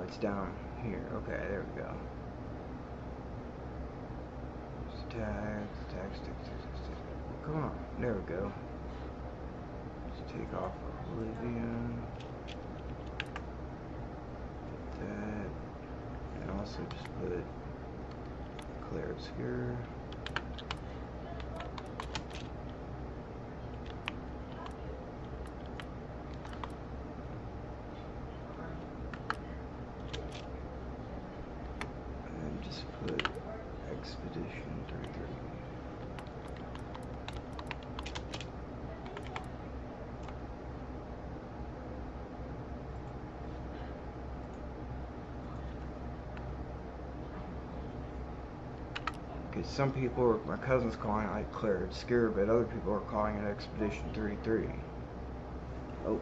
it's down here. Okay, there we go. Tags. Come on, there we go. Let's take off Oblivion. Get that. And also just put Clair Obscur. And then just put Expedition 33. Because some people, my cousin's calling it like Clair Obscur, but other people are calling it Expedition 33. Oh.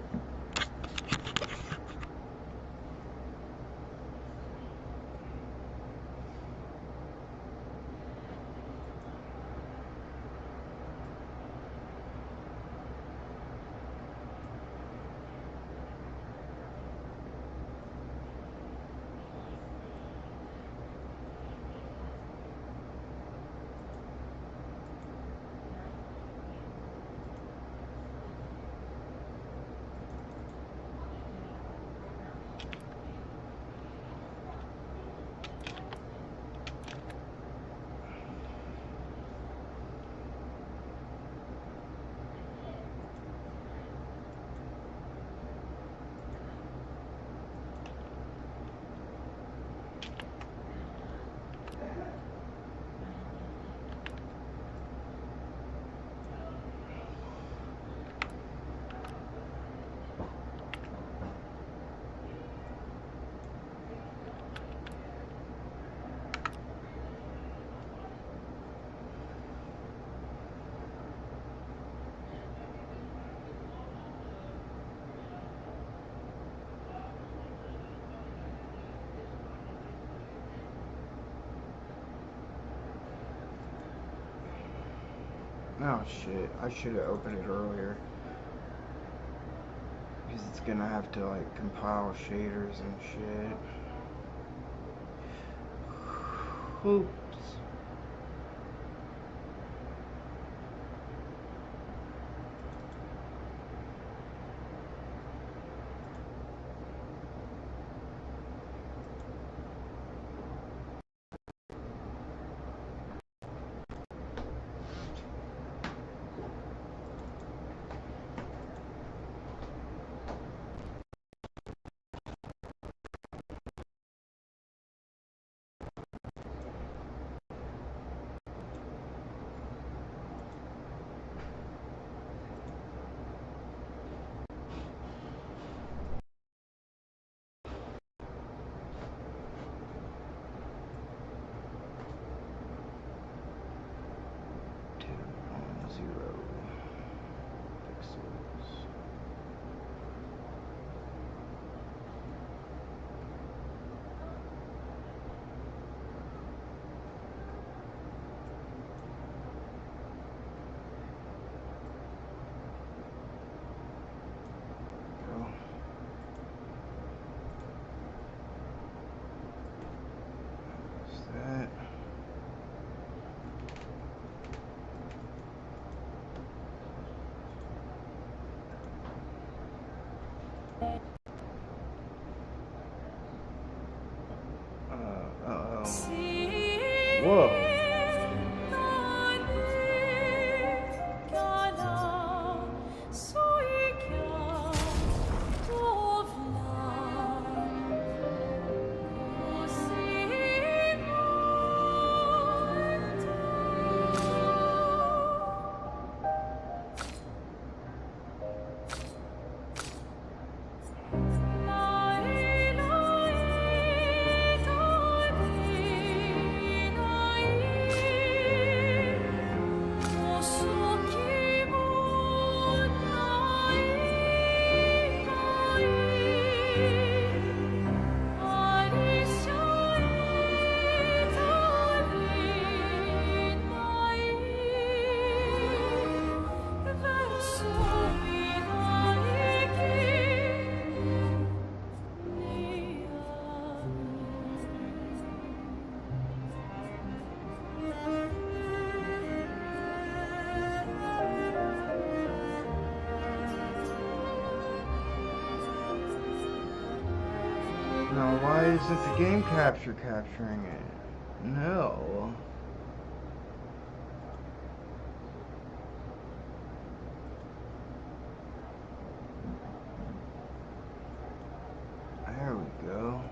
Oh shit, I should have opened it earlier. Because it's gonna have to like compile shaders and shit. Oops. Whoa. why isn't the game capturing it? No. There we go.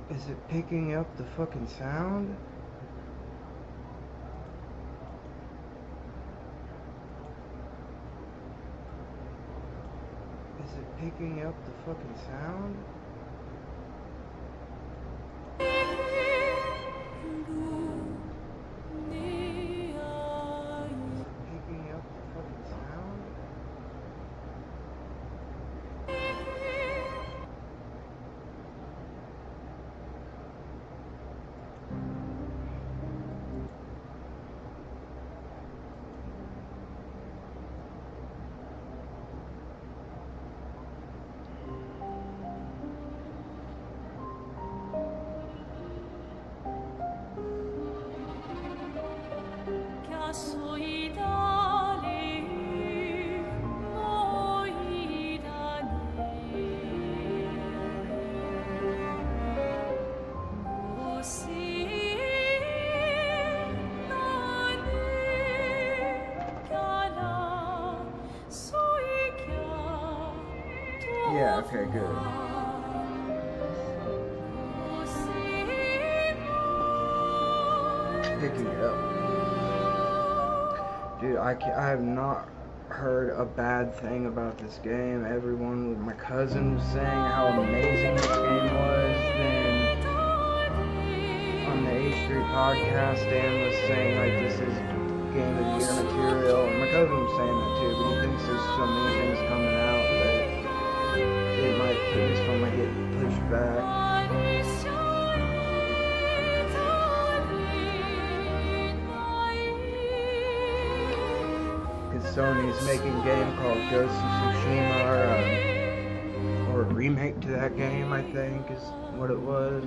Is it picking up the fucking sound? Is it picking up the fucking sound? Picking up the fucking sound? Yeah, okay, good. Picking it up. Dude, I have not heard a bad thing about this game. Everyone, my cousin was saying how amazing this game was. Then on the H3 podcast, Dan was saying like this is game of the year material. And my cousin was saying that too, but he thinks there's so many things coming out that this one might get pushed back. Because Sony's making a game called Ghost of Tsushima, or a remake to that game, I think, is what it was.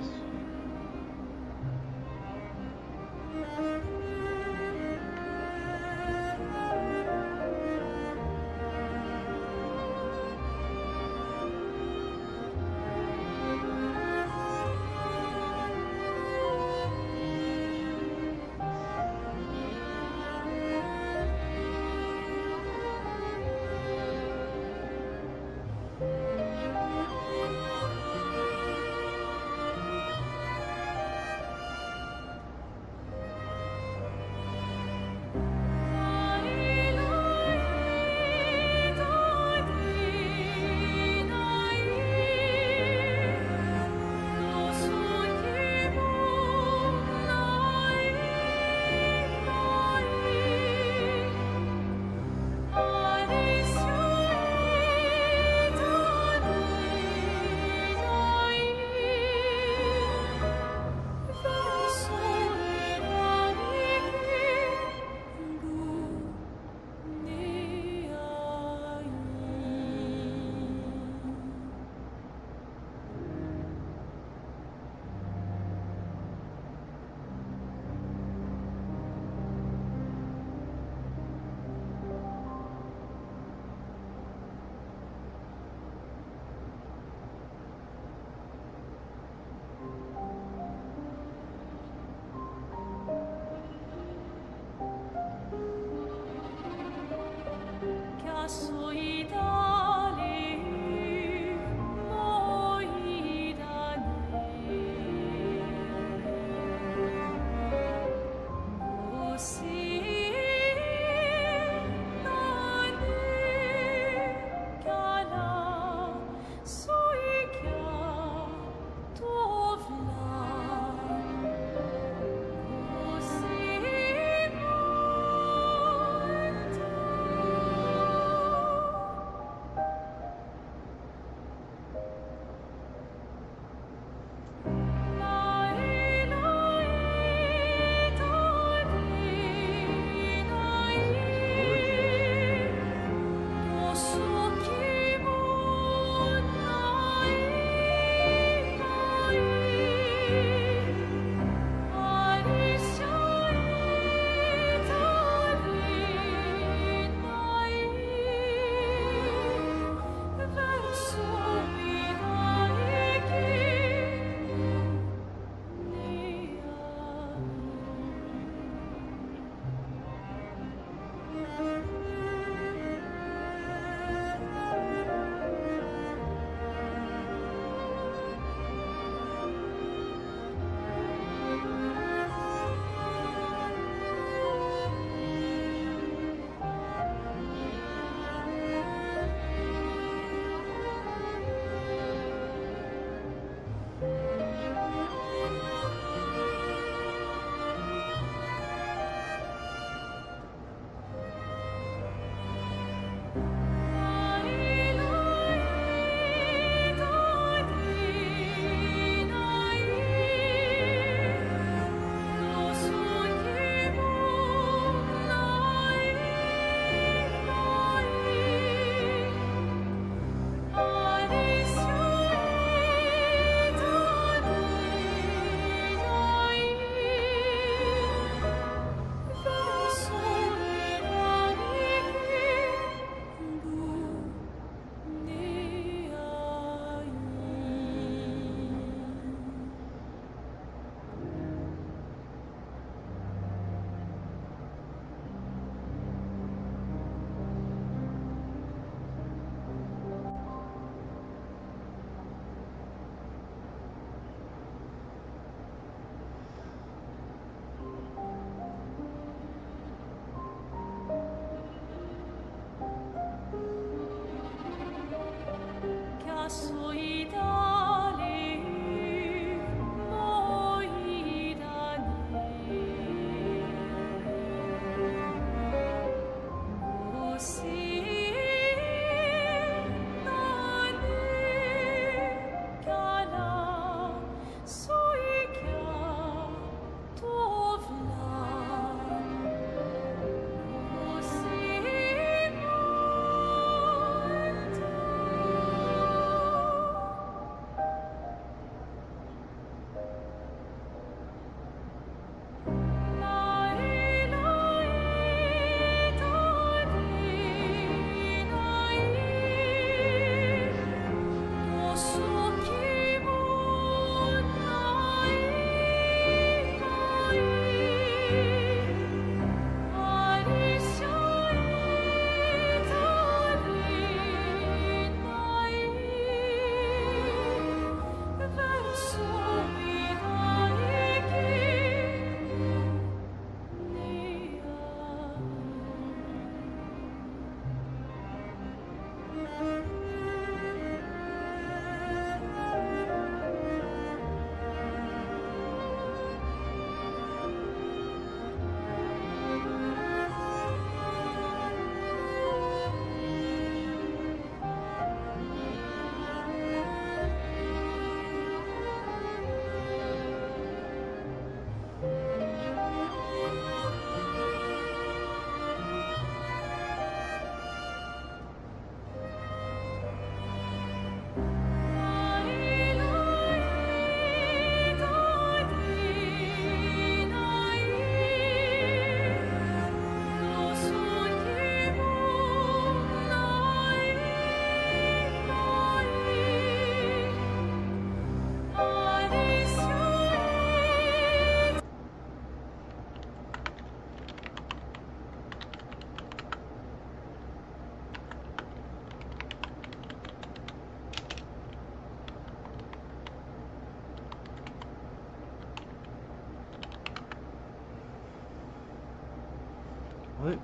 What?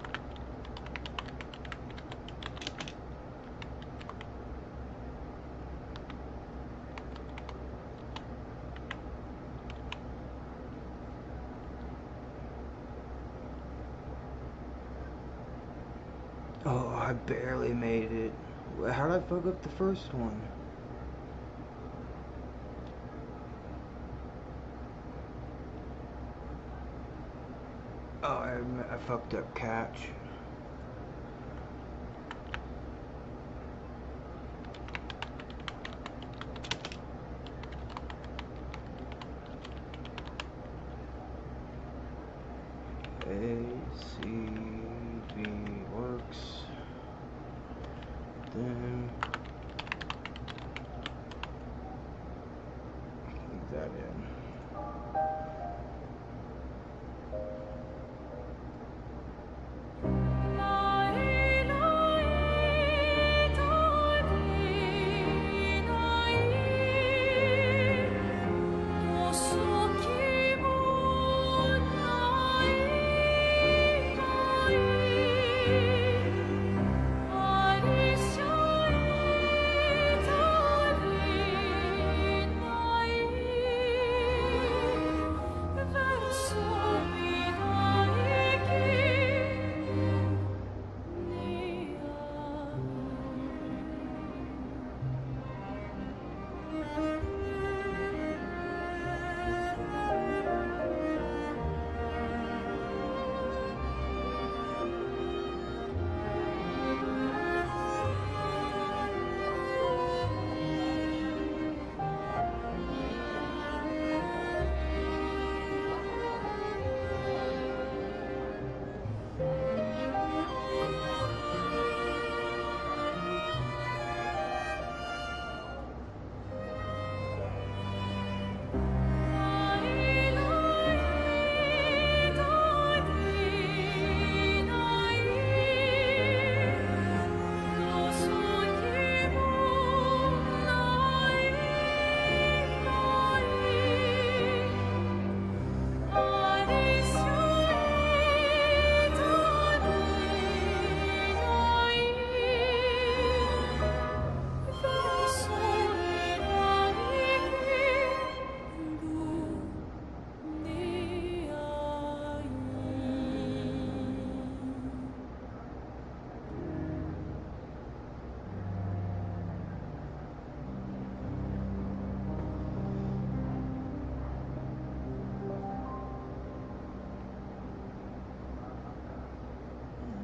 Oh, I barely made it. How did I fuck up the first one? Oh, I fucked up catch. A, C, V works. Then leave that in.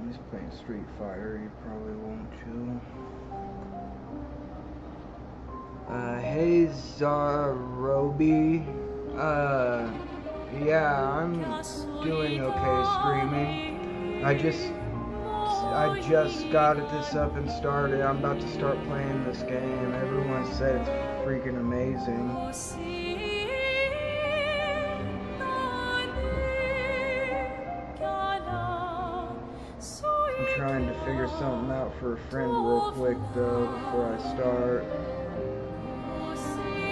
he's playing Street Fighter. You probably won't too. Hey Zarobi. Yeah, I'm doing okay streaming. I just got this up and started. I'm about to start playing this game. Everyone said it's freaking amazing. I'm trying to figure something out for a friend real quick though before I start.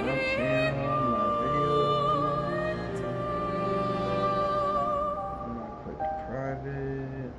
My channel, my videos. I'm gonna put private.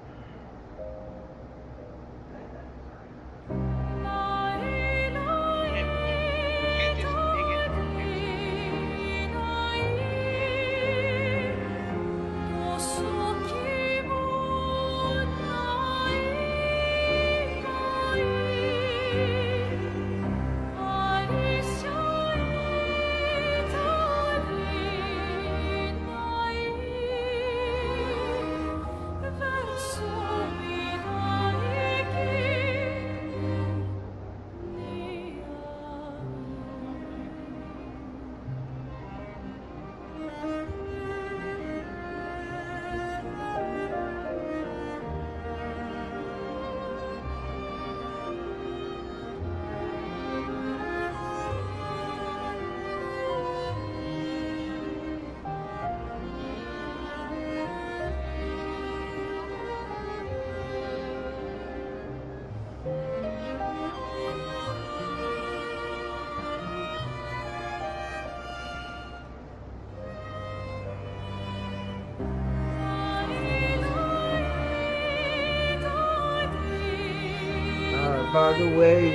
By the way,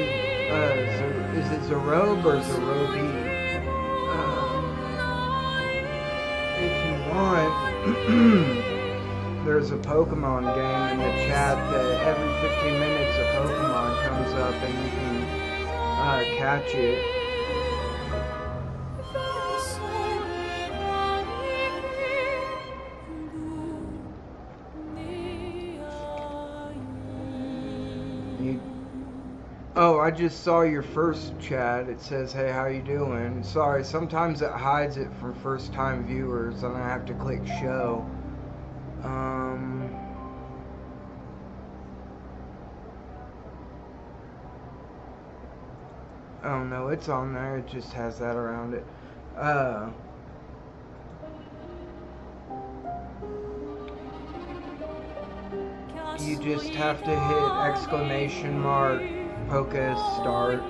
is it Zarob or Zarobi? If you want, there's a Pokemon game in the chat that every 15 minutes a Pokemon comes up and you can catch it. Oh, I just saw your first chat. It says, hey, how you doing? Sorry, sometimes it hides it from first-time viewers, and I have to click show. Oh, no, it's on there. It just has that around it. You just have to hit exclamation mark. Focus, start.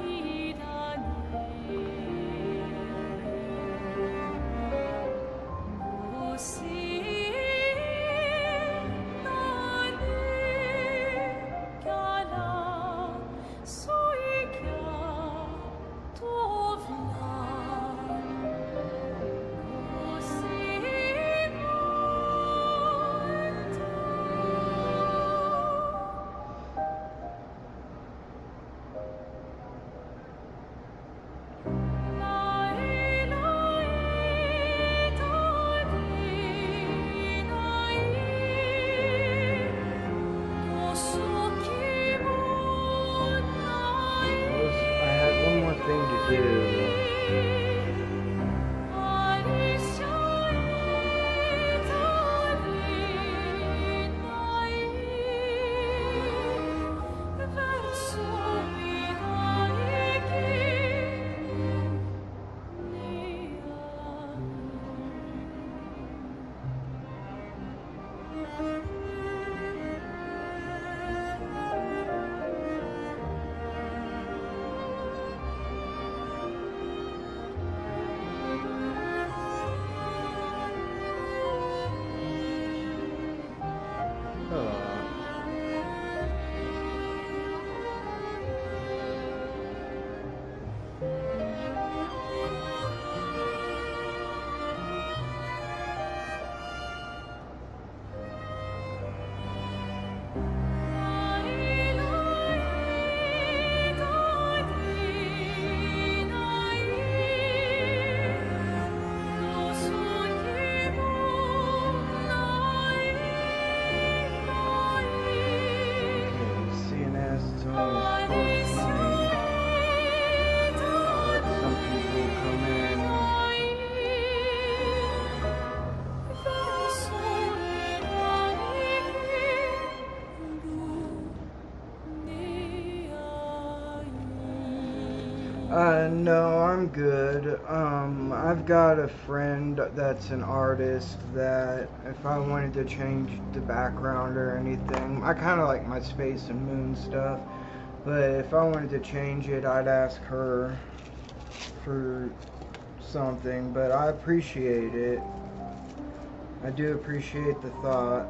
No, I'm good. I've got a friend that's an artist that if I wanted to change the background or anything, I kind of like my Space and Moon stuff, but if I wanted to change it, I'd ask her for something, but I appreciate it. I do appreciate the thought.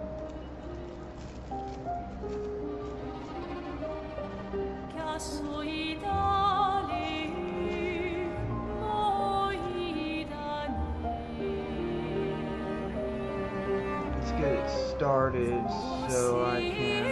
Let's get it started so I can...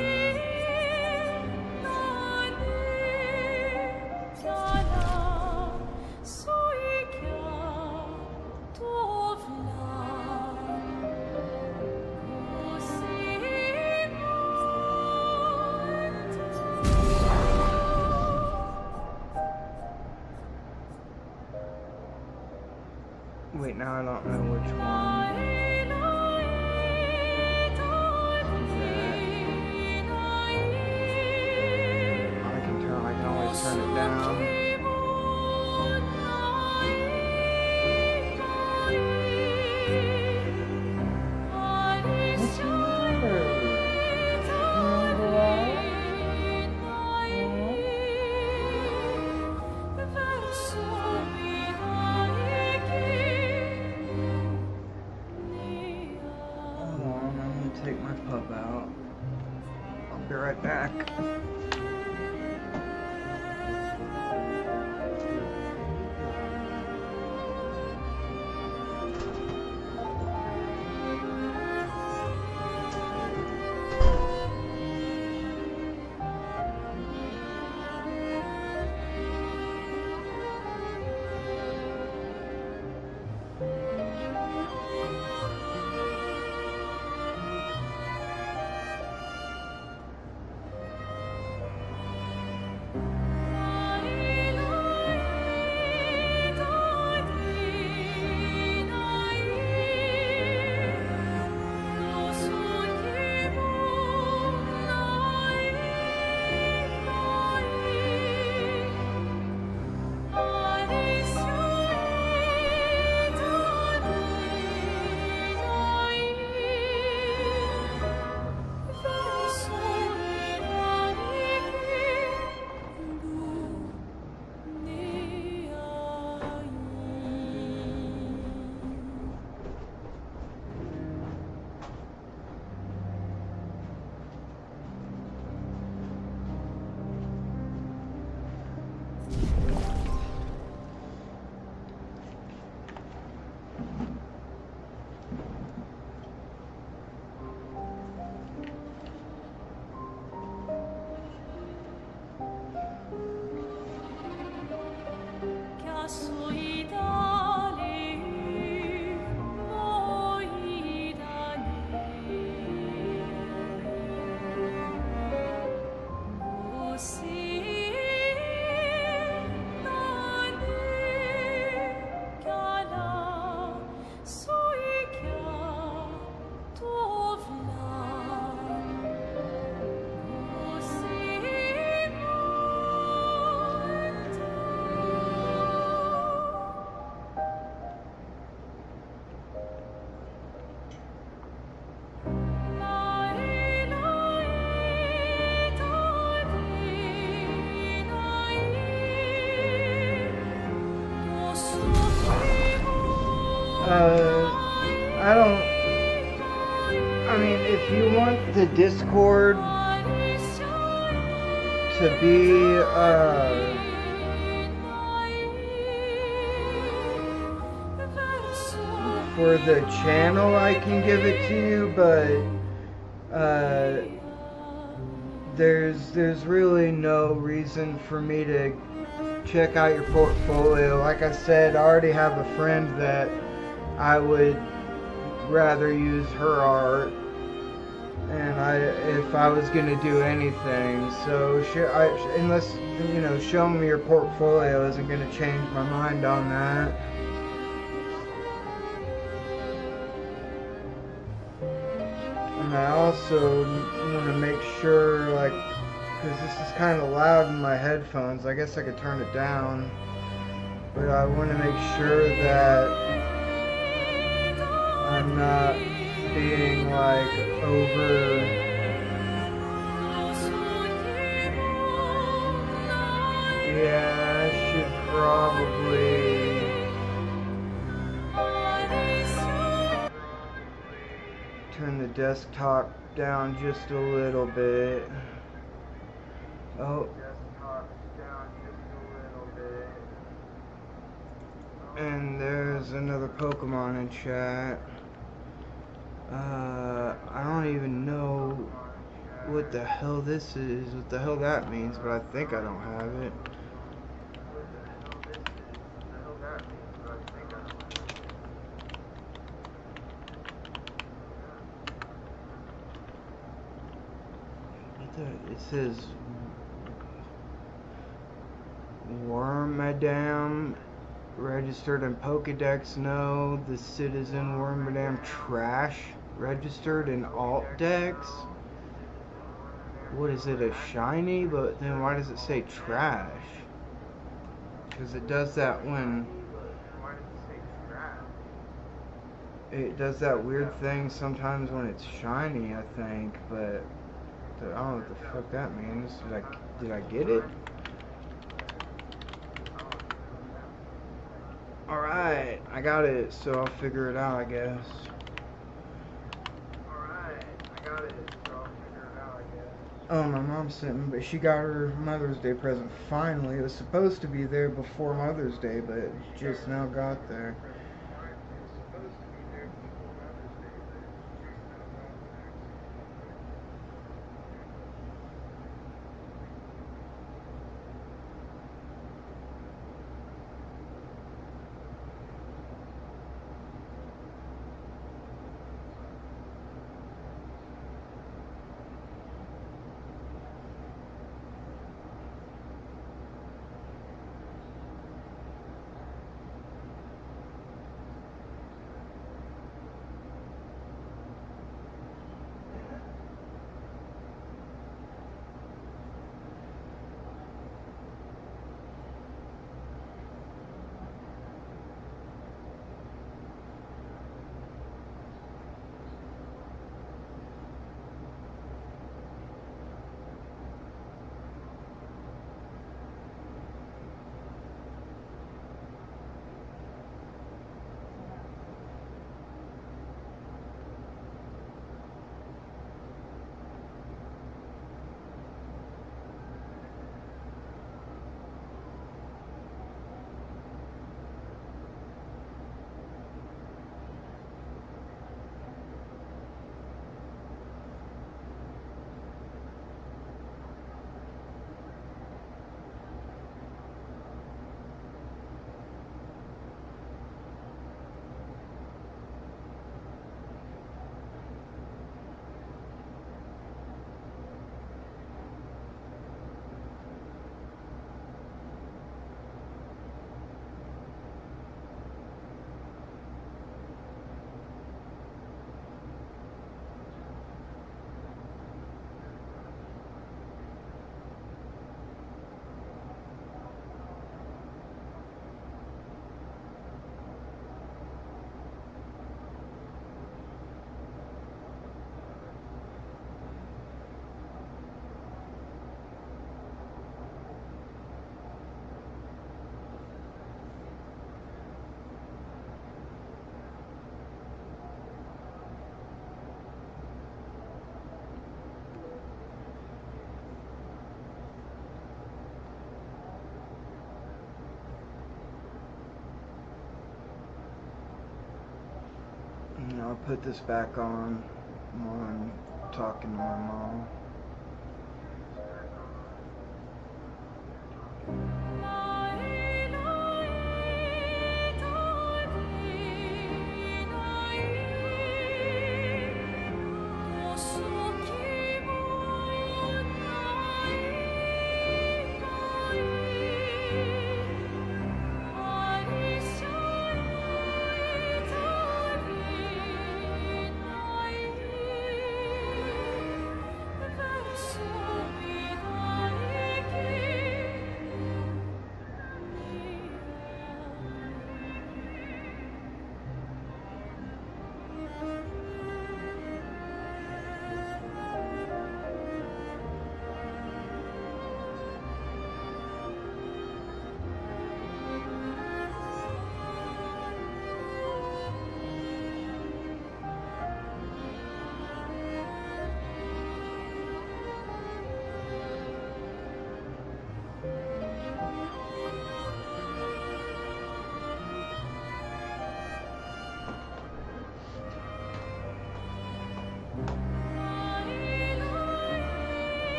Wait, now I don't know which one. I can always turn it down. What's the matter? You wanna go out? Take my pup out. I'll be right back. I mean, if you want the Discord to be, for the channel, I can give it to you, but, there's really no reason for me to check out your portfolio. Like I said, I already have a friend that I would rather use her art, and if I was gonna do anything, so unless, you know, showing me your portfolio isn't gonna change my mind on that. And I also want to make sure, like, because this is kind of loud in my headphones, I guess I could turn it down. but I want to make sure that I'm not being like over. Yeah, I should probably turn the desktop down just a little bit. Oh. And there's another Pokemon in chat. I don't even know what the hell this is, what the hell that means, but I think I don't have it. It says Wormadam registered in Pokedex. No, the Citizen Wormadam trash registered in Alt Dex. What is it, a shiny? But then why does it say trash? Because it does that when it does that weird thing sometimes when it's shiny, I think, but I don't know what the fuck that means. Did I get it? Alright, I got it, so I'll figure it out, I guess. Oh, my mom sent me, but she got her Mother's Day present finally. It was supposed to be there before Mother's Day, but it just now got there. I'll put this back on while I'm talking to my mom.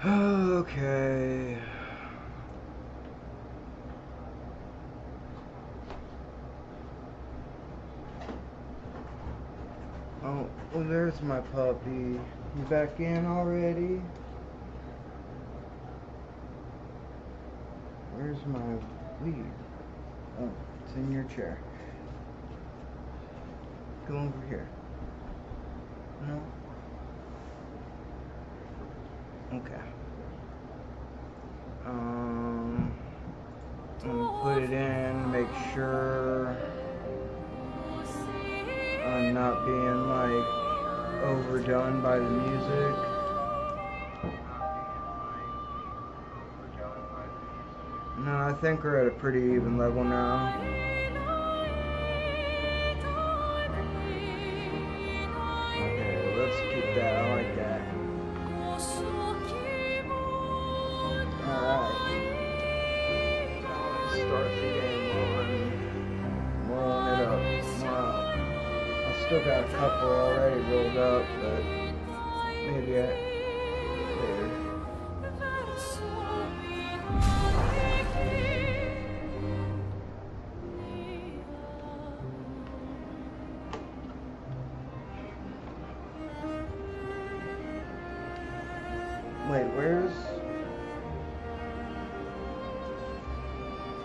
Okay. Oh, well, there's my puppy. You back in already? Where's my weed? Oh, it's in your chair. Come over here. No? Okay. I'm gonna put it in, make sure I'm not being like overdone by the music. No, I think we're at a pretty even level now. Okay, let's keep that. I like that. Alright. Now let's start the game on rolling it up. Wow. I still got a couple already rolled up, but maybe later. Wait, where's...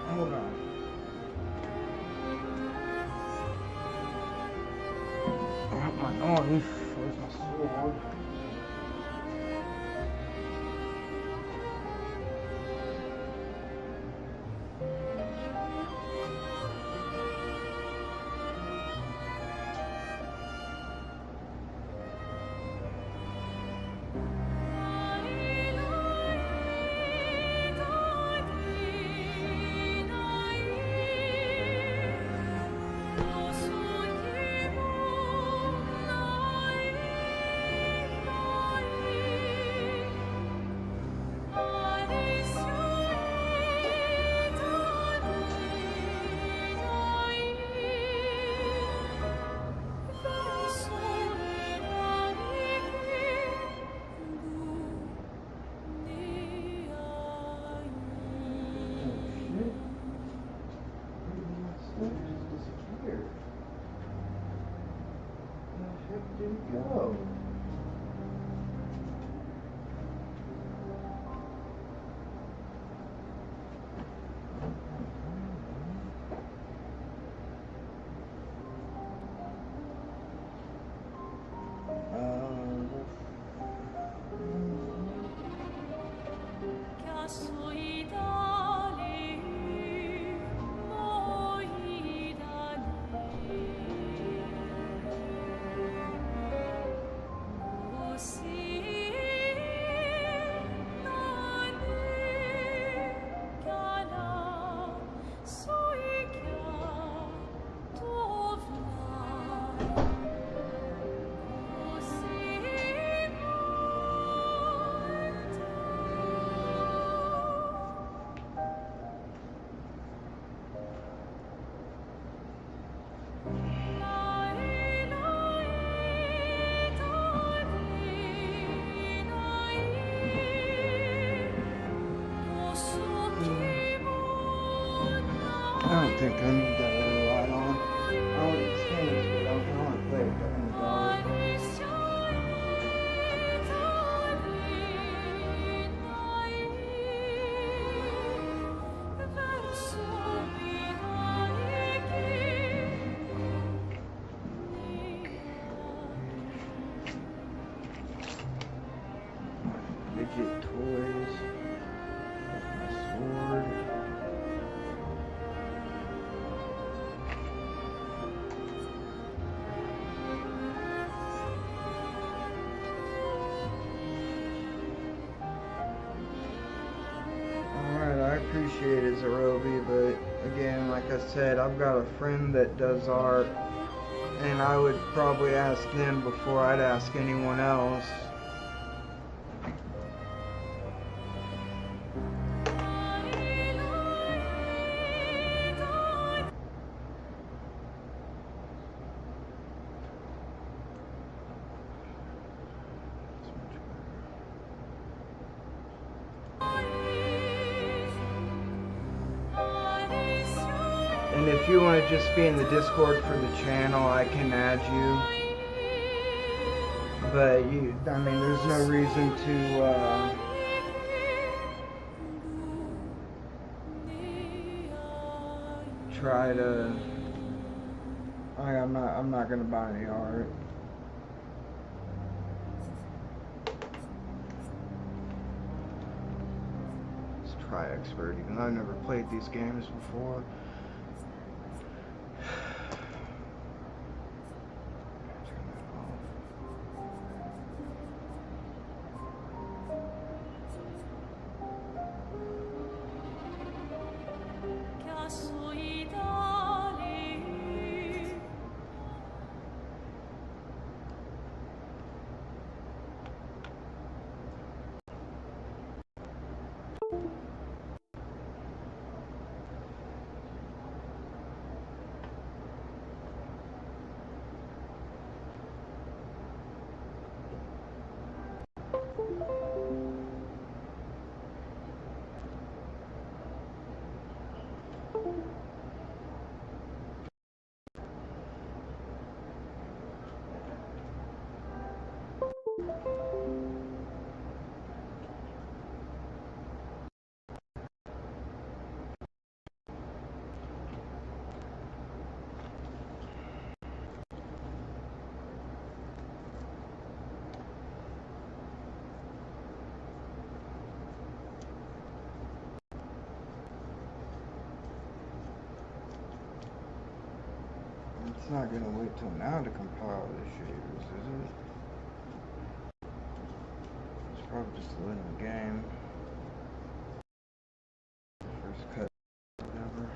Hold on. Oh my knife. Where's my sword? Did it go? I don't think I need that little light on. I want to stand it, but I want to play it in the dark. Fidget toys. My sword. I appreciate it, Zerobi, but again, like I said, I've got a friend that does art, and I would probably ask him before I'd ask anyone else. And if you want to just be in the Discord for the channel, I can add you. But I mean, there's no reason to, try to, I'm not gonna buy any art. Let's try Expert, even though I've never played these games before. It's not gonna wait till now to compile the shaders, is it? It's probably just in the game. First cut, whatever.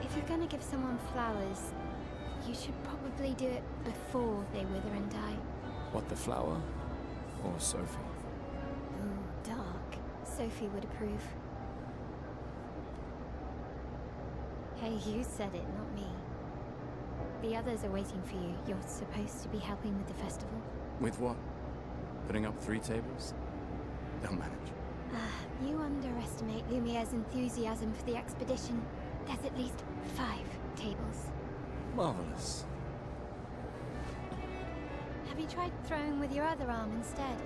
If you're gonna give someone flowers, you should probably do it before they wither and die. What, the flower? Or Sophie? Ooh, dark. Sophie would approve. Hey, you said it, not me. The others are waiting for you. You're supposed to be helping with the festival. With what? Putting up 3 tables? They'll manage. You underestimate Lumiere's enthusiasm for the expedition. There's at least 5 tables. Marvelous. Have you tried throwing with your other arm instead?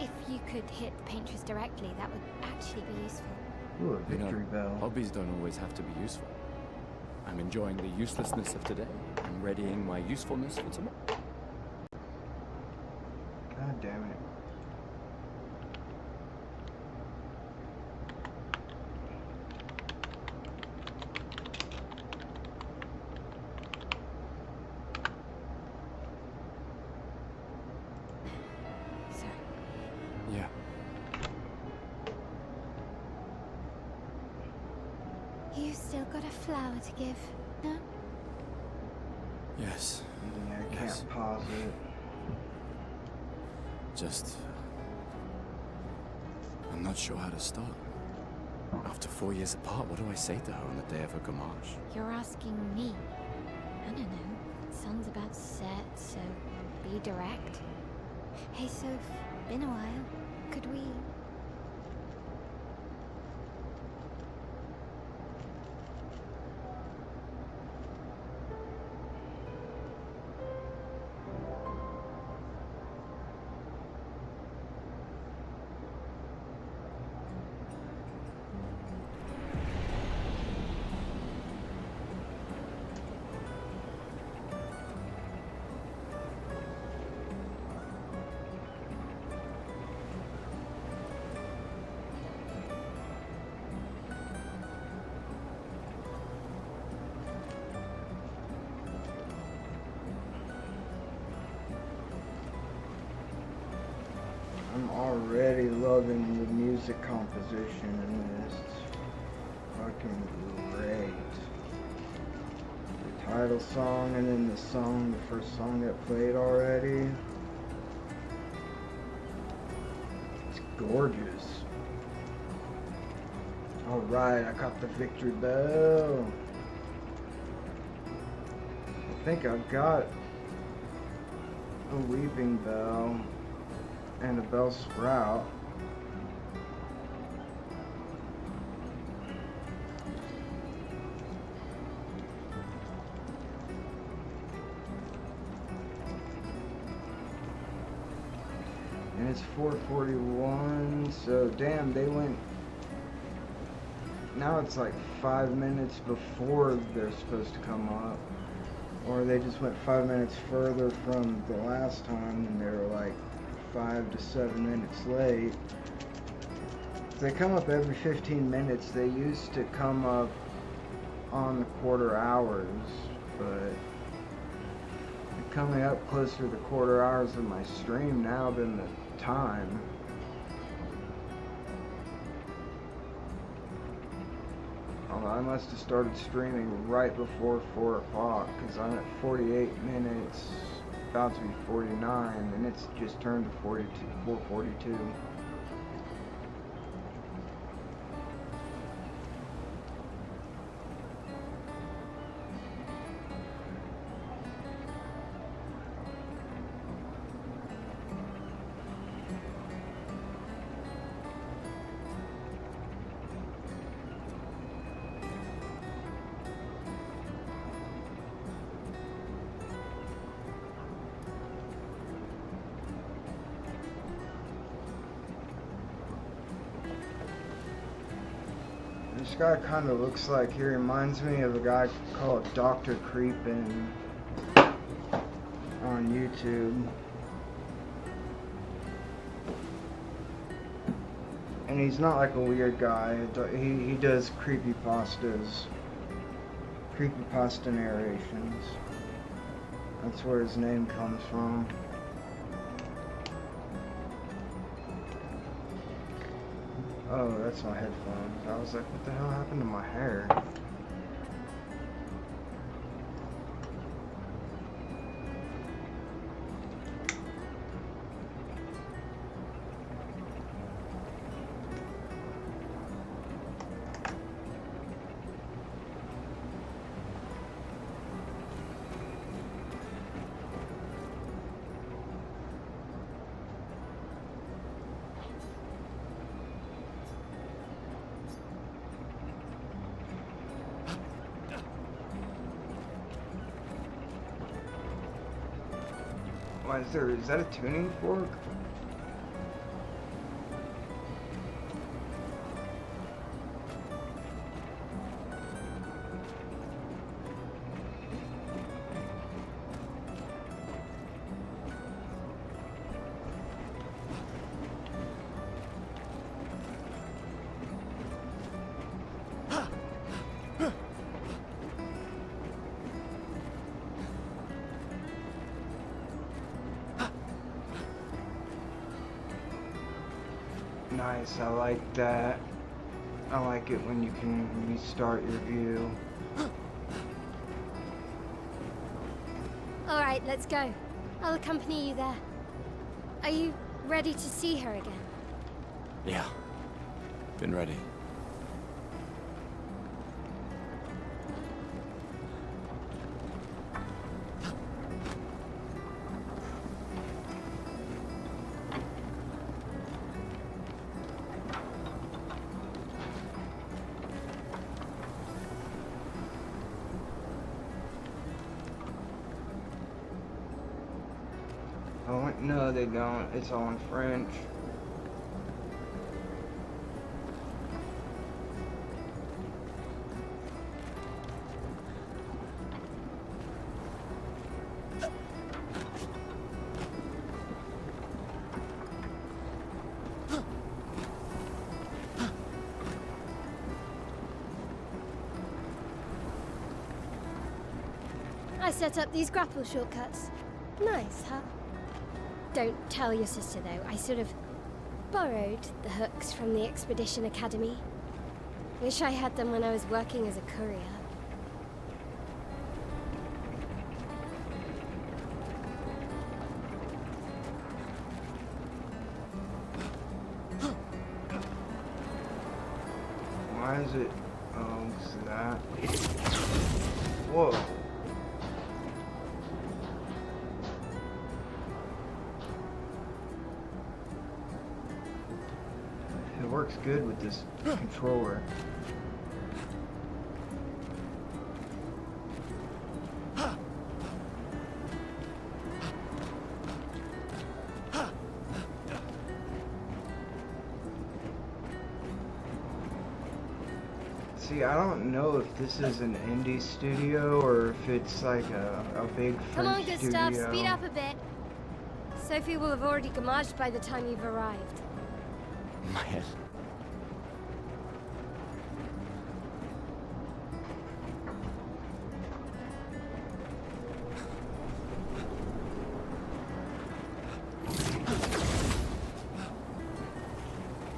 If you could hit the paintress directly, that would actually be useful. Ooh, a victory bell. Hobbies don't always have to be useful. I'm enjoying the uselessness of today and readying my usefulness for tomorrow. God damn it. Yeah. You still got a flower to give, no? Yes. Yeah, I can't Yes. pause it. Just... I'm not sure how to start. After 4 years apart, what do I say to her on the day of her gamage? You're asking me. I don't know. Sun's about set, so be direct. Hey, Soph, been a while. Could we... already loving the music composition in this. It's fucking great. The title song and then the first song that played already. It's gorgeous. Alright, I got the victory bell. I think I've got a weeping bell and a bell sprout. And it's 4:41, so damn, they went. Now it's like 5 minutes before they're supposed to come up. Or they just went 5 minutes further from the last time and they were like 5 to 7 minutes late. They come up every 15 minutes. They used to come up on the quarter hours, but they're coming up closer to the quarter hours of my stream now than the time. I must have started streaming right before 4 o'clock because I'm at 48 minutes, about to be 49, and it's just turned to 4:42. This guy kind of looks like, he reminds me of a guy called Dr. Creepin on YouTube. And he's not like a weird guy. He does creepypasta narrations. That's where his name comes from. Oh, that's my headphones. I was like, what the hell happened to my hair? Why is that a tuning fork? Nice, I like that. I like it when you can restart your view. Alright, let's go. I'll accompany you there. Are you ready to see her again? Yeah. Been ready. Oh, no, they don't. It's all in French. I set up these grapple shortcuts. Nice, huh? Don't tell your sister, though. I sort of borrowed the hooks from the Expedition Academy. Wish I had them when I was working as a courier. Why is it? Oh, it's that. Whoa. It works good with this controller. See, I don't know if this is an indie studio or if it's like a big French Come on, studio. Gustav, speed up a bit. Sophie will have already gamaged by the time you've arrived. My head.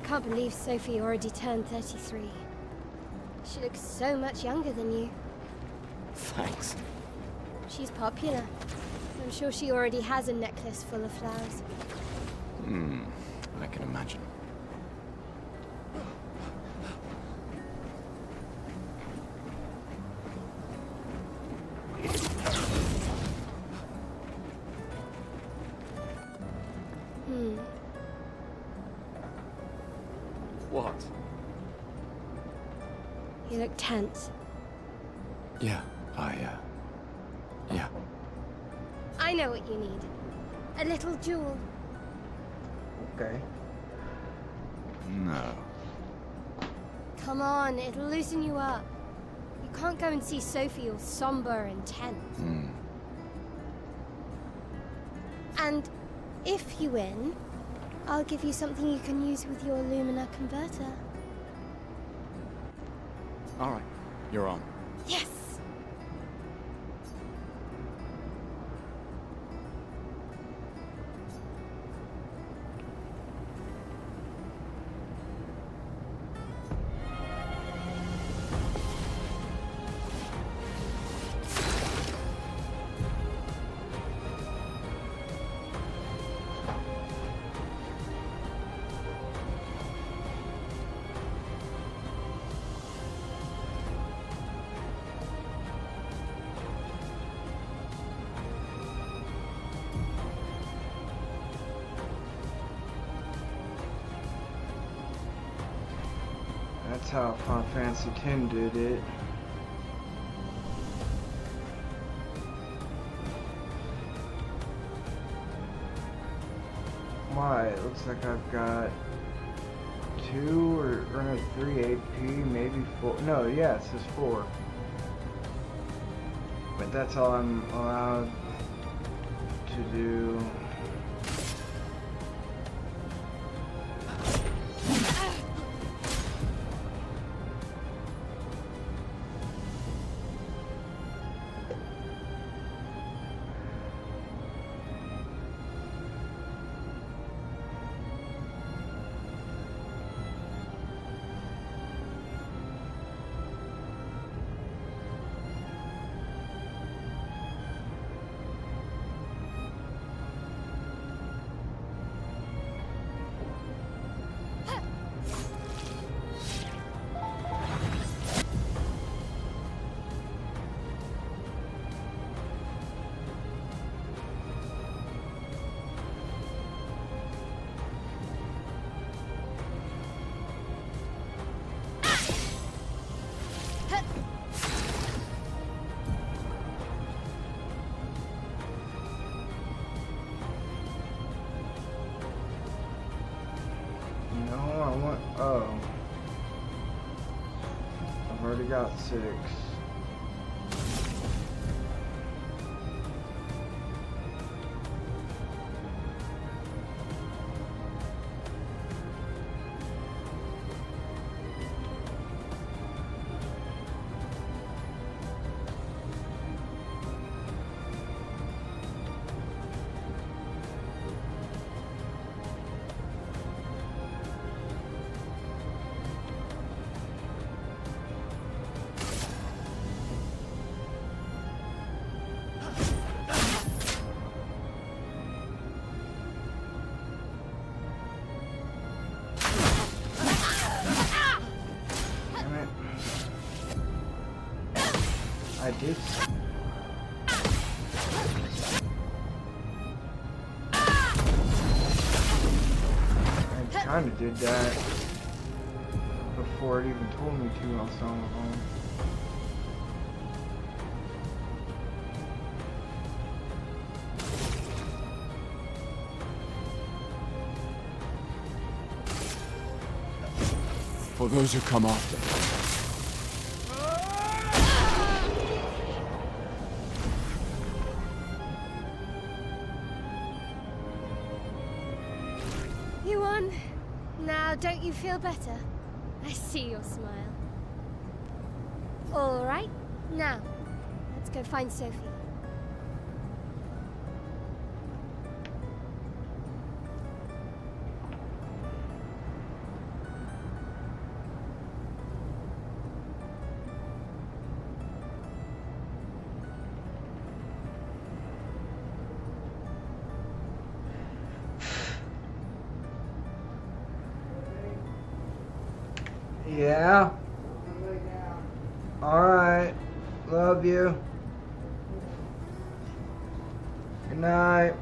Can't believe Sophie already turned 33. She looks so much younger than you. Thanks. She's popular. I'm sure she already has a necklace full of flowers. I can imagine. What? You look tense. Yeah, yeah. I know what you need. A little jewel. Okay. No. Come on, it'll loosen you up. You can't go and see Sophie all somber and tense. And if you win, I'll give you something you can use with your Lumina converter. All right, you're on. Yes! That's how Final Fantasy X did it. Why? It looks like I've got 2 or no, 3 AP, maybe 4. No, yeah, it says 4. But that's all I'm allowed to do. Oh. I've already got 6. I did. I kind of did that before it even told me to. I was on my own. For those who come after. You won. Now, don't you feel better? I see your smile. All right. Now, let's go find Sophie. Yeah. Alright. Love you. Good night.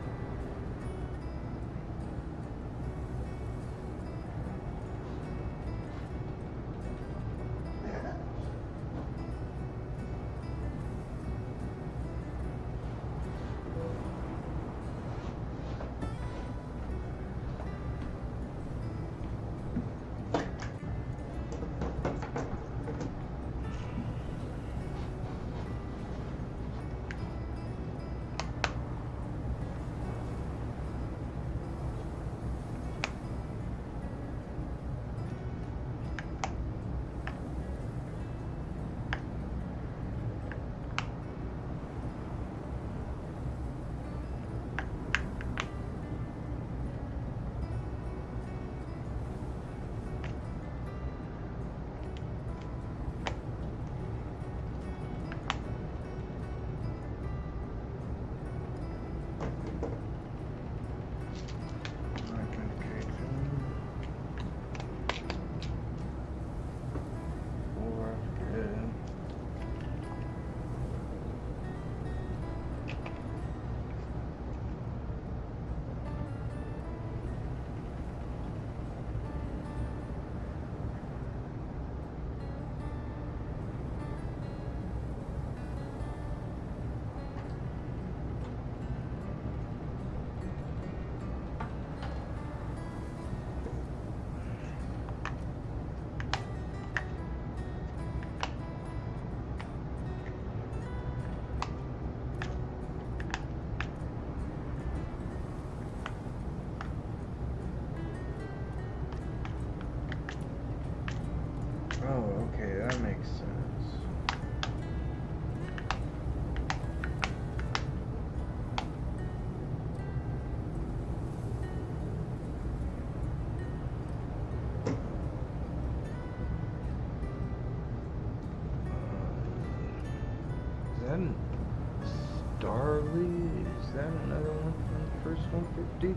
Oh, okay, that makes sense. Is that an Starly? Is that another one from the first 150?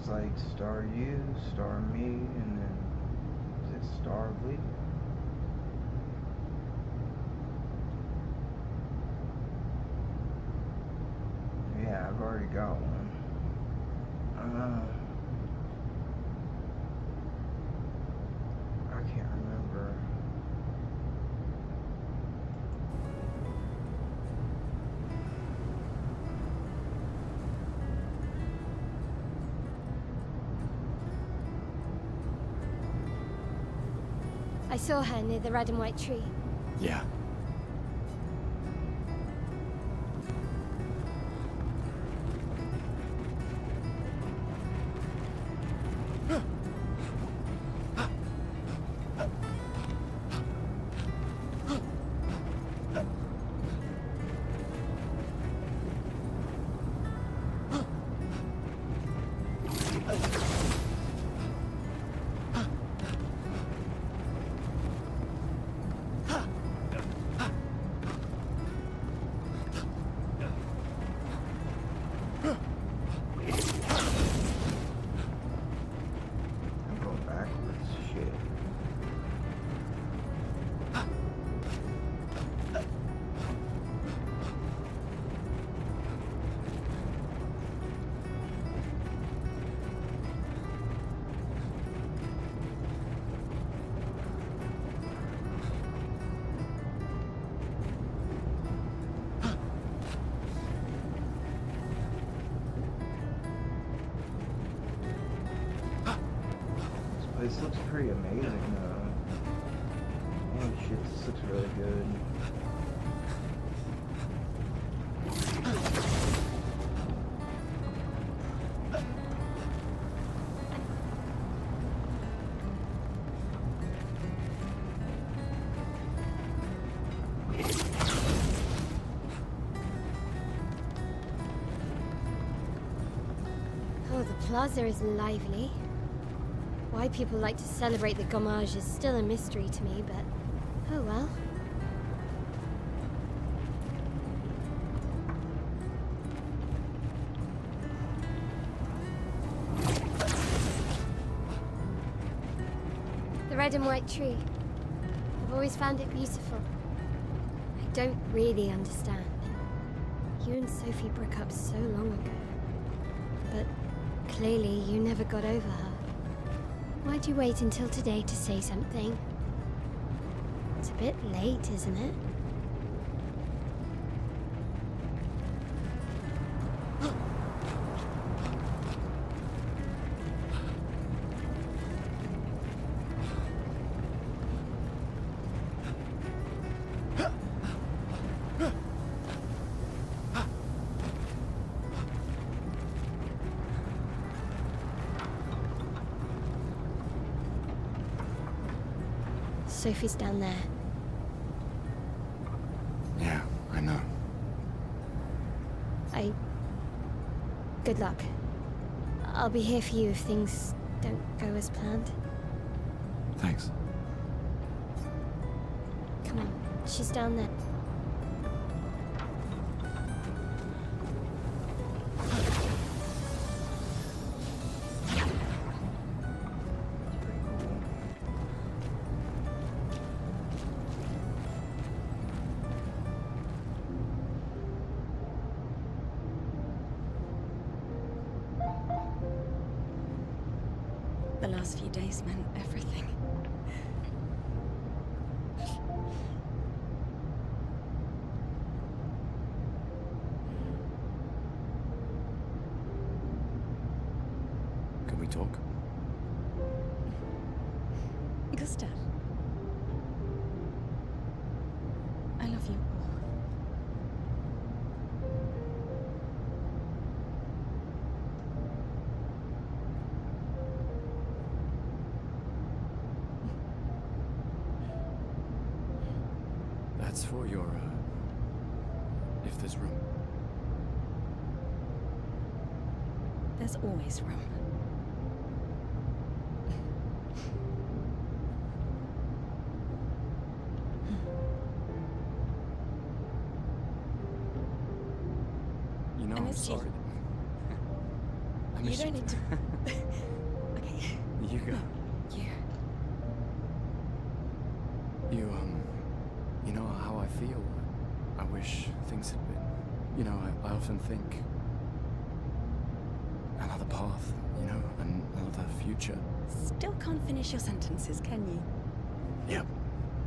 Like star you, star me, and then is it star bleed? Yeah, I've already got one. I can't remember. I saw her near the red and white tree. Yeah. This looks pretty amazing though. Holy shit, this looks really good. Oh, the plaza is lively. Why people like to celebrate the Gommage is still a mystery to me, but oh well. The red and white tree. I've always found it beautiful. I don't really understand. You and Sophie broke up so long ago. But clearly you never got over her. Why'd you wait until today to say something? It's a bit late, isn't it? Sophie's down there. Yeah, I know. Good luck. I'll be here for you if things don't go as planned. Thanks. Come on, she's down there. The last few days meant everything. Can we talk? Gustav, I love you. That's for your, if there's room. There's always room. You know, I I'm miss you. sorry. I You miss don't need to. Okay, You go. you. You know how I feel. I wish things had been. You know, I often think another path, you know, another future. Still can't finish your sentences, can you? Yep,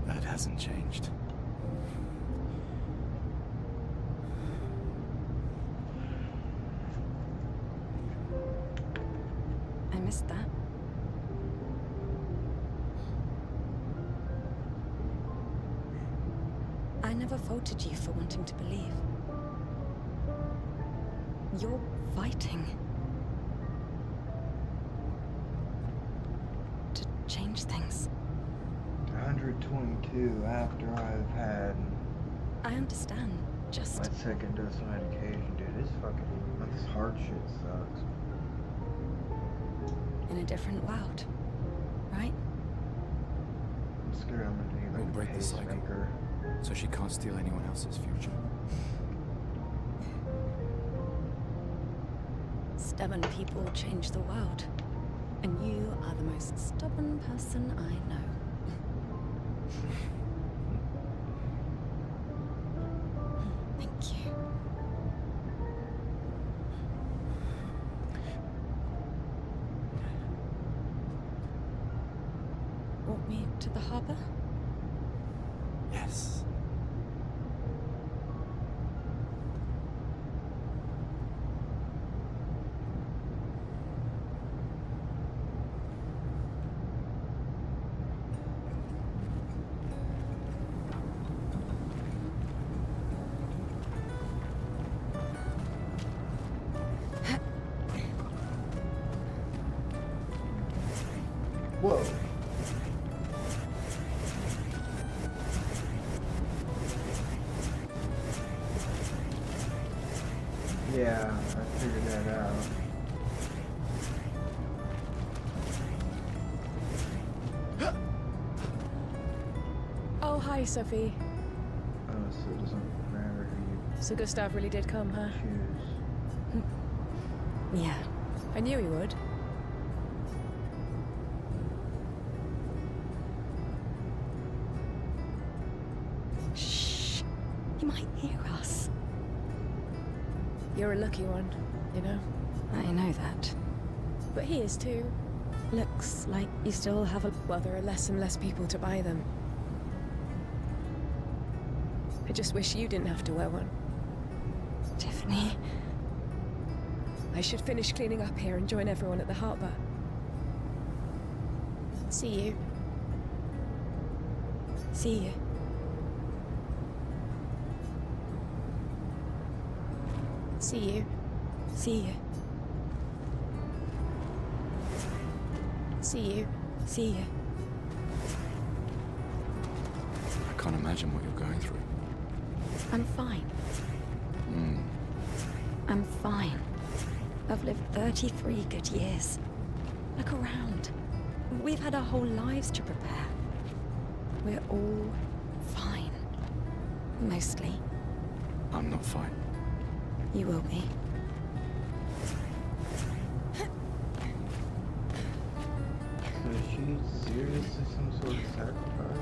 that hasn't changed. I missed that. I never faulted you for wanting to believe. You're fighting to change things. 122 after I've had I understand. Just my second dose of medication, dude. This hard shit sucks. in a different world, right? I'm scared I'm gonna need We'll like a break the cycle. pacemaker. So she can't steal anyone else's future. Stubborn people change the world. And you are the most stubborn person I know. Thank you. Walk me to the harbor? Yes. Yeah, I figured that out. Oh, hi, Sophie. Oh, so it doesn't matter who So Gustav really did come, huh? you choose. Yeah. I knew he would. Shh. He might hear us. You're a lucky one, you know? I know that. But he is too. Looks like you still have a... Well, there are less and less people to buy them. I just wish you didn't have to wear one. Tiffany. I should finish cleaning up here and join everyone at the harbor. See you. See you. See you. See you. See you. See you. I can't imagine what you're going through. I'm fine. I'm fine. I've lived 33 good years. Look around. We've had our whole lives to prepare. We're all fine. Mostly. I'm not fine. You will be. So is she seriously some sort of sacrifice?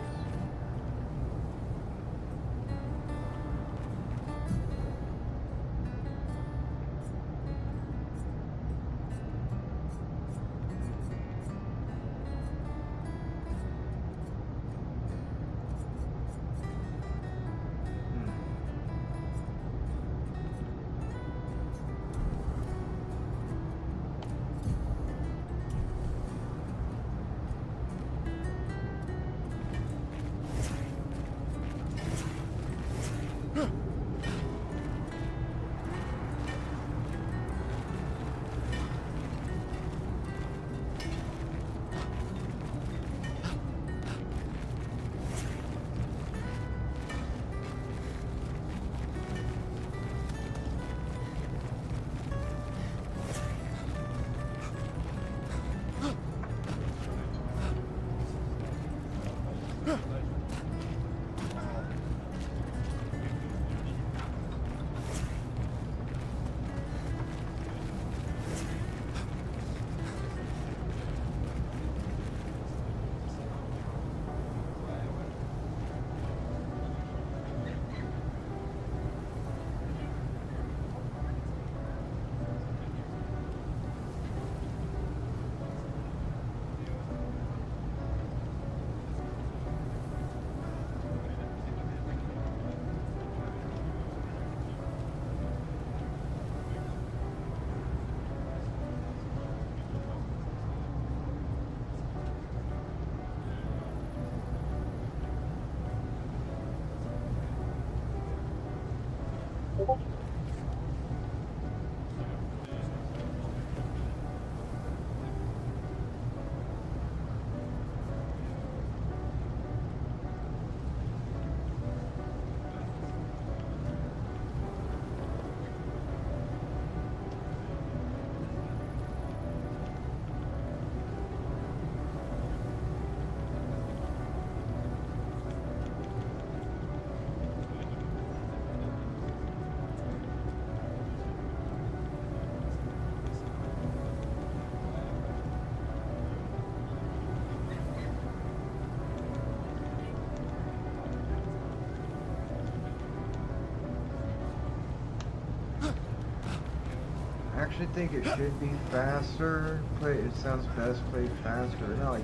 I actually think it should be faster. It sounds best played faster. Not like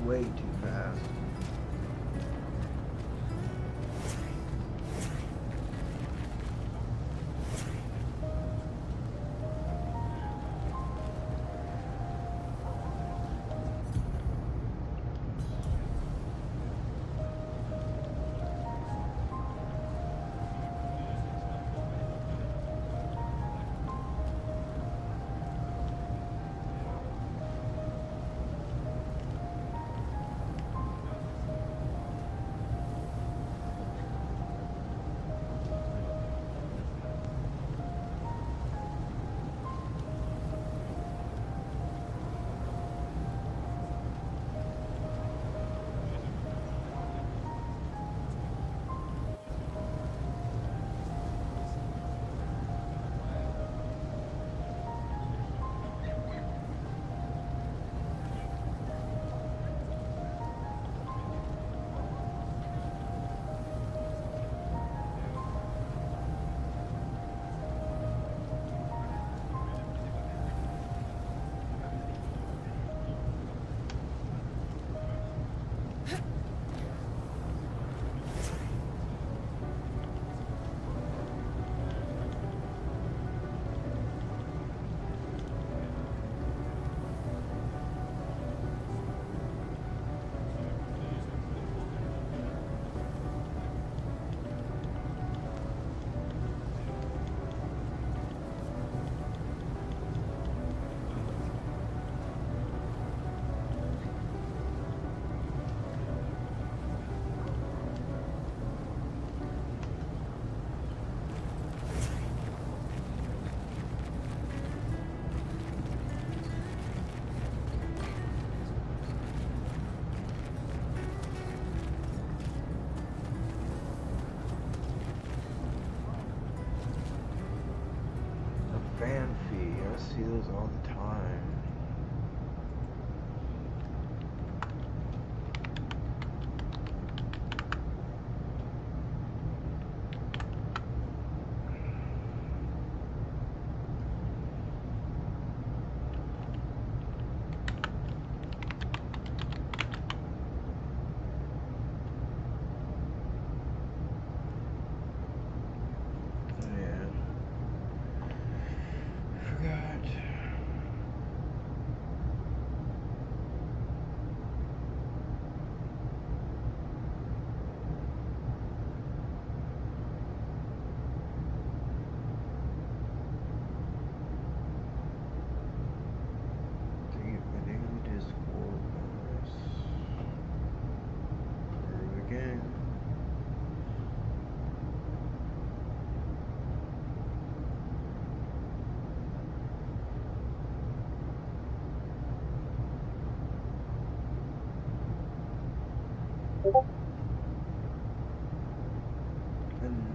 way too fast.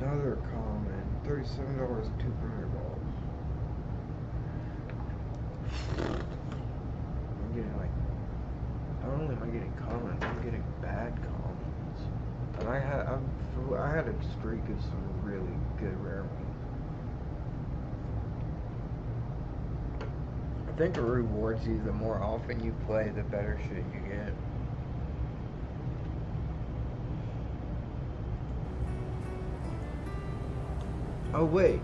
Another common. $37 and 2 premier balls. I'm getting like, not only am I getting commons, I'm getting bad commons. And I had a streak of some really good rare ones. I think it rewards you the more often you play, the better shit you get. Oh wait.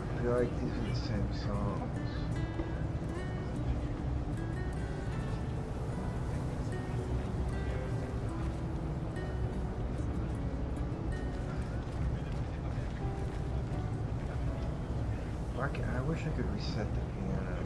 I feel like these are the same songs. I wish I could reset the piano.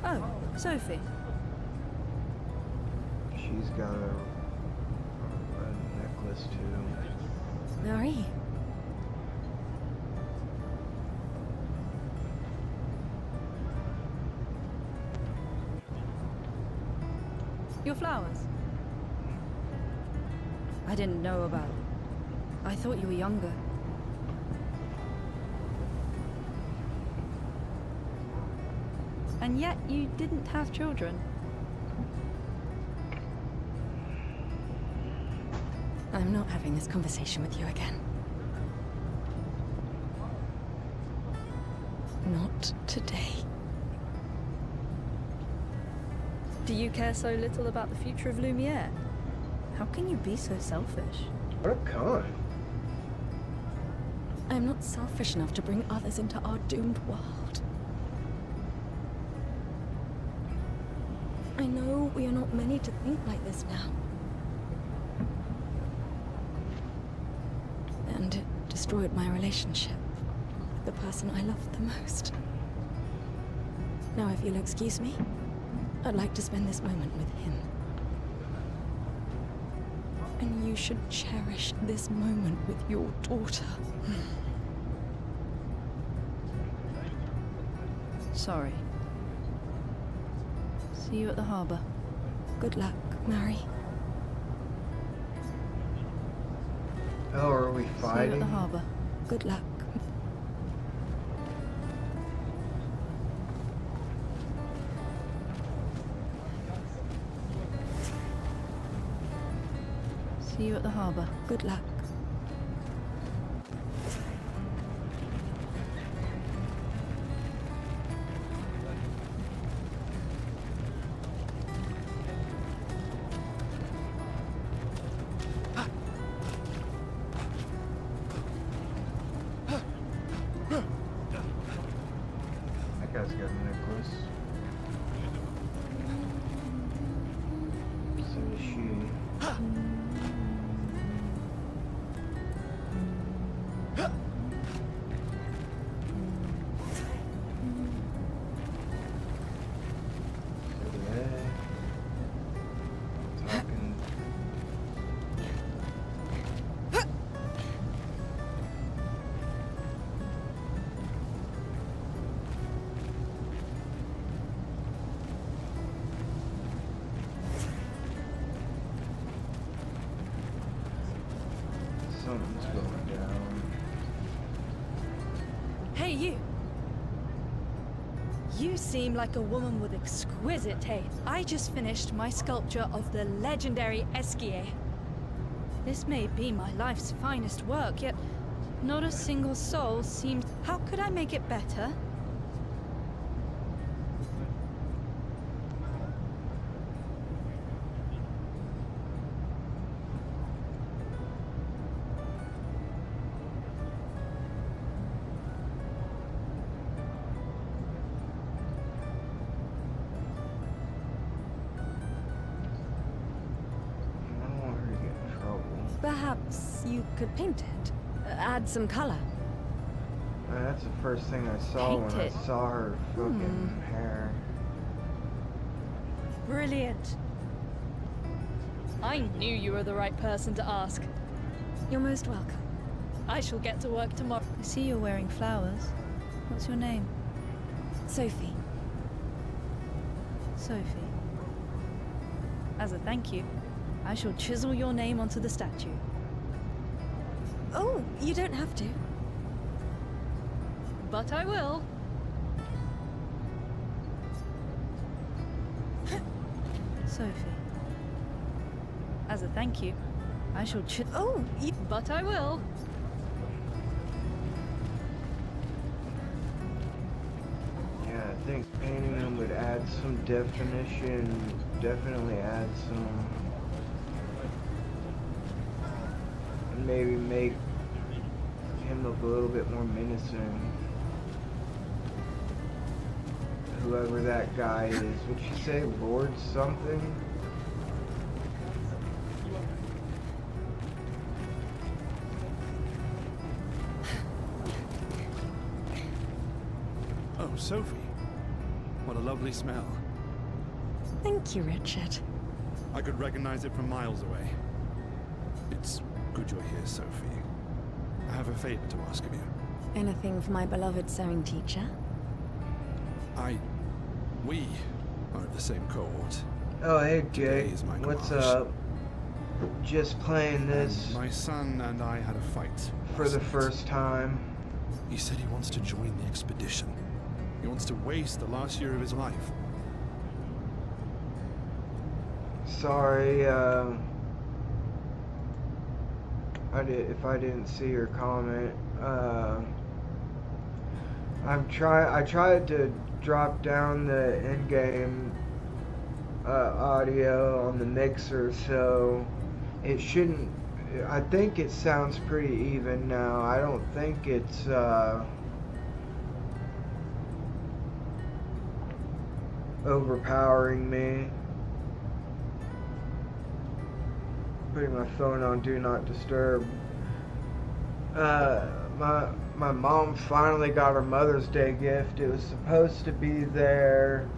Oh, Sophie. She's got a necklace too. Marie. Your flowers? I didn't know about it. I thought you were younger. And yet you didn't have children. I'm not having this conversation with you again. Not today. Do you care so little about the future of Lumiere? How can you be so selfish? What a con. I'm not selfish enough to bring others into our doomed world. I know we are not many to think like this now. And it destroyed my relationship with the person I loved the most. Now, if you'll excuse me, I'd like to spend this moment with him. And you should cherish this moment with your daughter. Sorry. See you at the harbor. Good luck, Mary. Oh, are we See you at fighting? the harbor. Good luck. See you at the harbor. Good luck. That guy's got a necklace. is she? Talking. Something's going down. Hey, you! You seem like a woman with exquisite taste. I just finished my sculpture of the legendary Esquier. This may be my life's finest work, yet not a single soul seems... How could I make it better? I don't want her to get in trouble. Perhaps you could paint it. Add some color. That's the first thing I saw when Paint it. I saw her fucking hair. Brilliant. I knew you were the right person to ask. You're most welcome. I shall get to work tomorrow. I see you're wearing flowers. What's your name? Sophie. Sophie. As a thank you, I shall chisel your name onto the statue. Oh, you don't have to. But I will. Sophie. As a thank you, I shall Oh, you... But I will. Yeah, I think painting them would add some definition, definitely add some, and maybe make him look a little bit more menacing. Whoever that guy is, would you say Lord something? Oh, Sophie. What a lovely smell. Thank you, Richard. I could recognize it from miles away. It's good you're here, Sophie. I have a favor to ask of you. Anything for my beloved sewing teacher? We are of the same cohort. Oh, hey Today Jake, is my what's collage. up? Just playing this And my son and I had a fight. for the last night. first time. He said he wants to join the expedition. He wants to waste the last year of his life. Sorry, if I didn't see your comment. I tried to drop down the in-game audio on the mixer, so it shouldn't. I think it sounds pretty even now. I don't think it's overpowering me. Putting my phone on Do Not Disturb. My mom finally got her Mother's Day gift. It was supposed to be there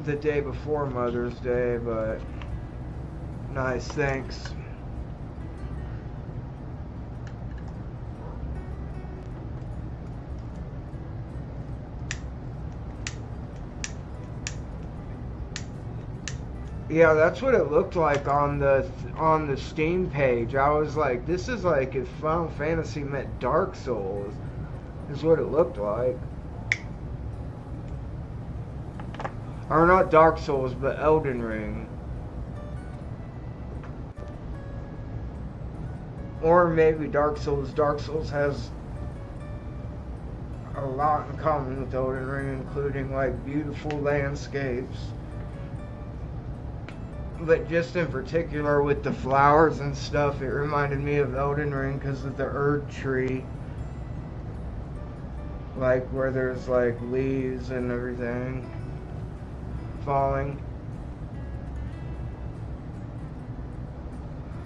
the day before Mother's Day, but nice, thanks. Yeah, that's what it looked like on the Steam page. I was like, this is like if Final Fantasy met Dark Souls, is what it looked like. Or not Dark Souls, but Elden Ring. Or maybe Dark Souls. Dark Souls has a lot in common with Elden Ring, including like beautiful landscapes. But just in particular with the flowers and stuff, it reminded me of Elden Ring because of the Erd tree. Like where there's like leaves and everything falling.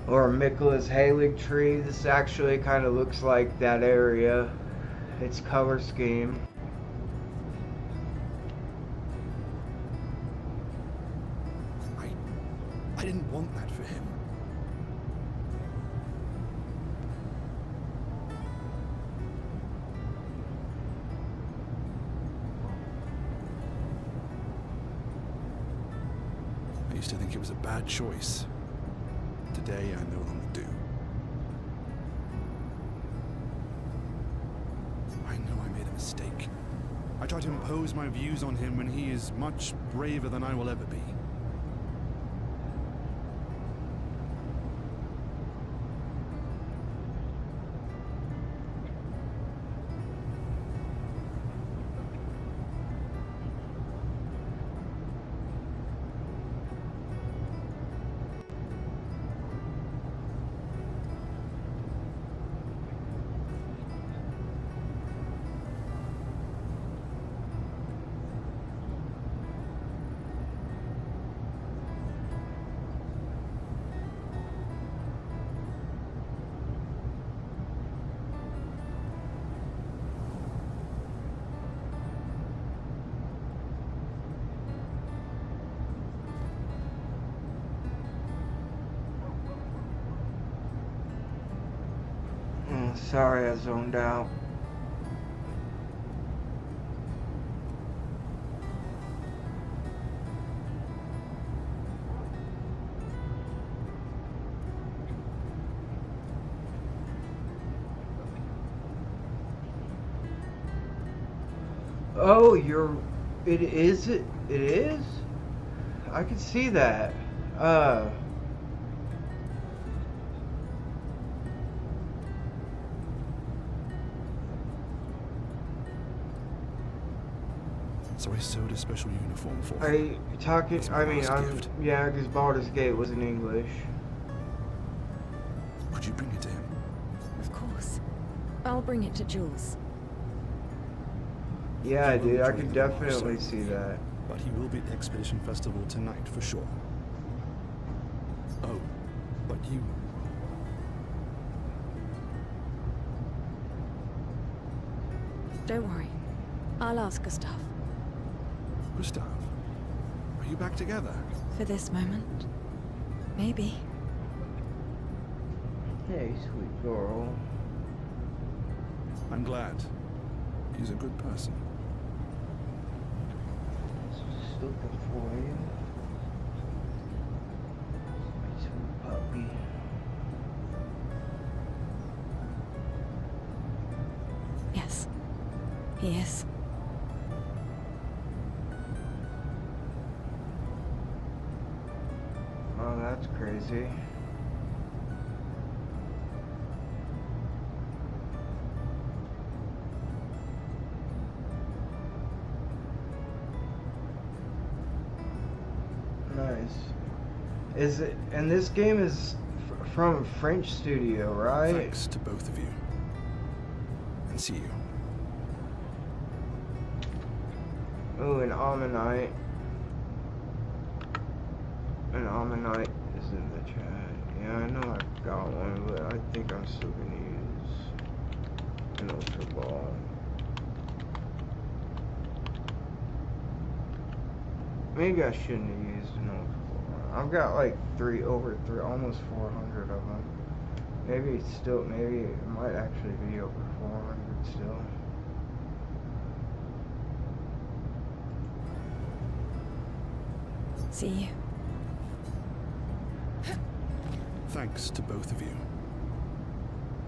Or Michaelis Halig tree. This actually kind of looks like that area. Its color scheme. I didn't want that for him. I used to think it was a bad choice. Today, I no longer do. I know I made a mistake. I tried to impose my views on him when he is much braver than I will ever be. Sorry, I zoned out. Oh, it is? I can see that. So I sewed a special uniform for him. Are you talking? It's my last I'm gift. yeah, because Baldur's Gate was in English. Could you bring it to him? Of course. I'll bring it to Jules. Yeah, He will dude, I enjoy could the Mars definitely see ceremony, that. But he will be at the Expedition Festival tonight for sure. Oh, but you... Don't worry. I'll ask Gustav. Gustav, are you back together? For this moment. Maybe. Hey, sweet girl. I'm glad. He's a good person. Just looking for you. My sweet puppy. Yes. He is. Oh, that's crazy. Nice. Is it? And this game is from a French studio, right? Thanks to both of you. And see you. Oh, an Ammonite. An Ammonite is in the chat. Yeah, I know I got one, but I think I'm still gonna use an Ultra Ball. Maybe I shouldn't have used an Ultra Ball. I've got like almost 400 of them. Maybe it might actually be over 400 still. See you. Thanks to both of you.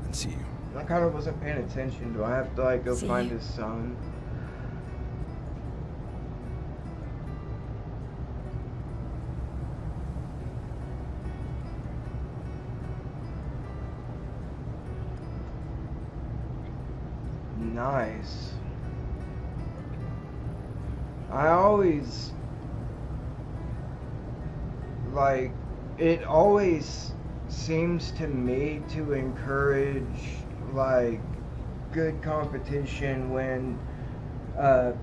And see you. I kind of wasn't paying attention. Do I have to like go See find you. his son? Nice. I always like it always seems to me to encourage like good competition when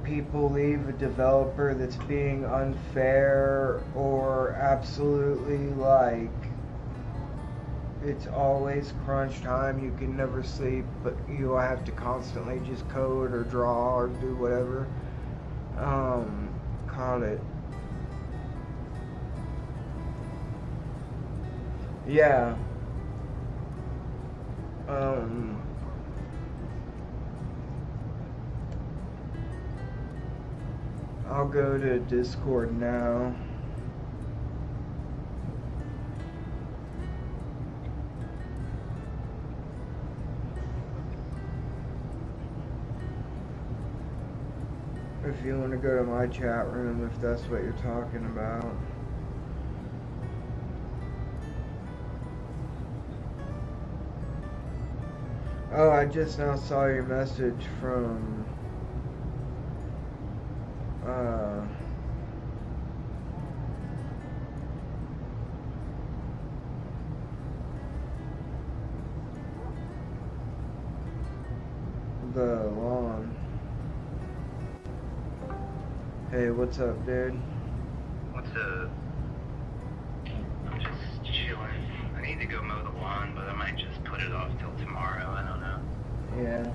people leave a developer that's being unfair or absolutely like it's always crunch time, you can never sleep, but you'll have to constantly just code or draw or do whatever. Call it. Yeah. I'll go to Discord now. If you want to go to my chat room, if that's what you're talking about. Oh, I just now saw your message from the lawn. Hey, what's up, dude? What's up? I'm just chilling. I need to go mow the lawn, but I might just put it off till tomorrow. I don't know. Yeah.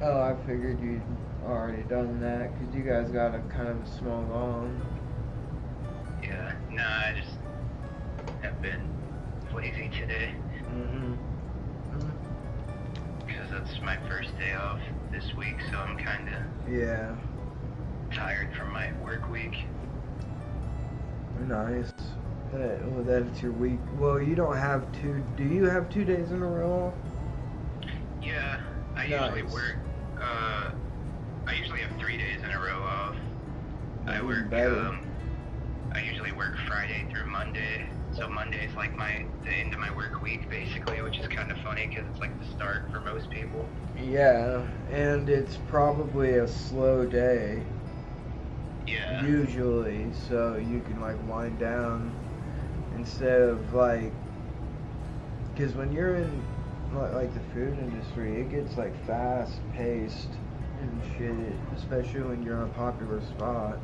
Oh, I figured you'd already done that, because you guys got a kind of a small lawn. Yeah. Nah, I just have been lazy today. Because that's my first day off this week, so I'm kind of tired from my work week. Nice. Well, that's your week. Well, you don't have two. Do you have 2 days in a row? Yeah, I usually work. I usually have 3 days in a row off. I work. I usually work Friday through Monday. So Monday's like the end of my work week, basically, which is kind of funny because it's like the start for most people. Yeah, and it's probably a slow day. Yeah. Usually, so you can like wind down instead of like, because when you're in like the food industry, it gets like fast paced and shit, especially when you're in a popular spot.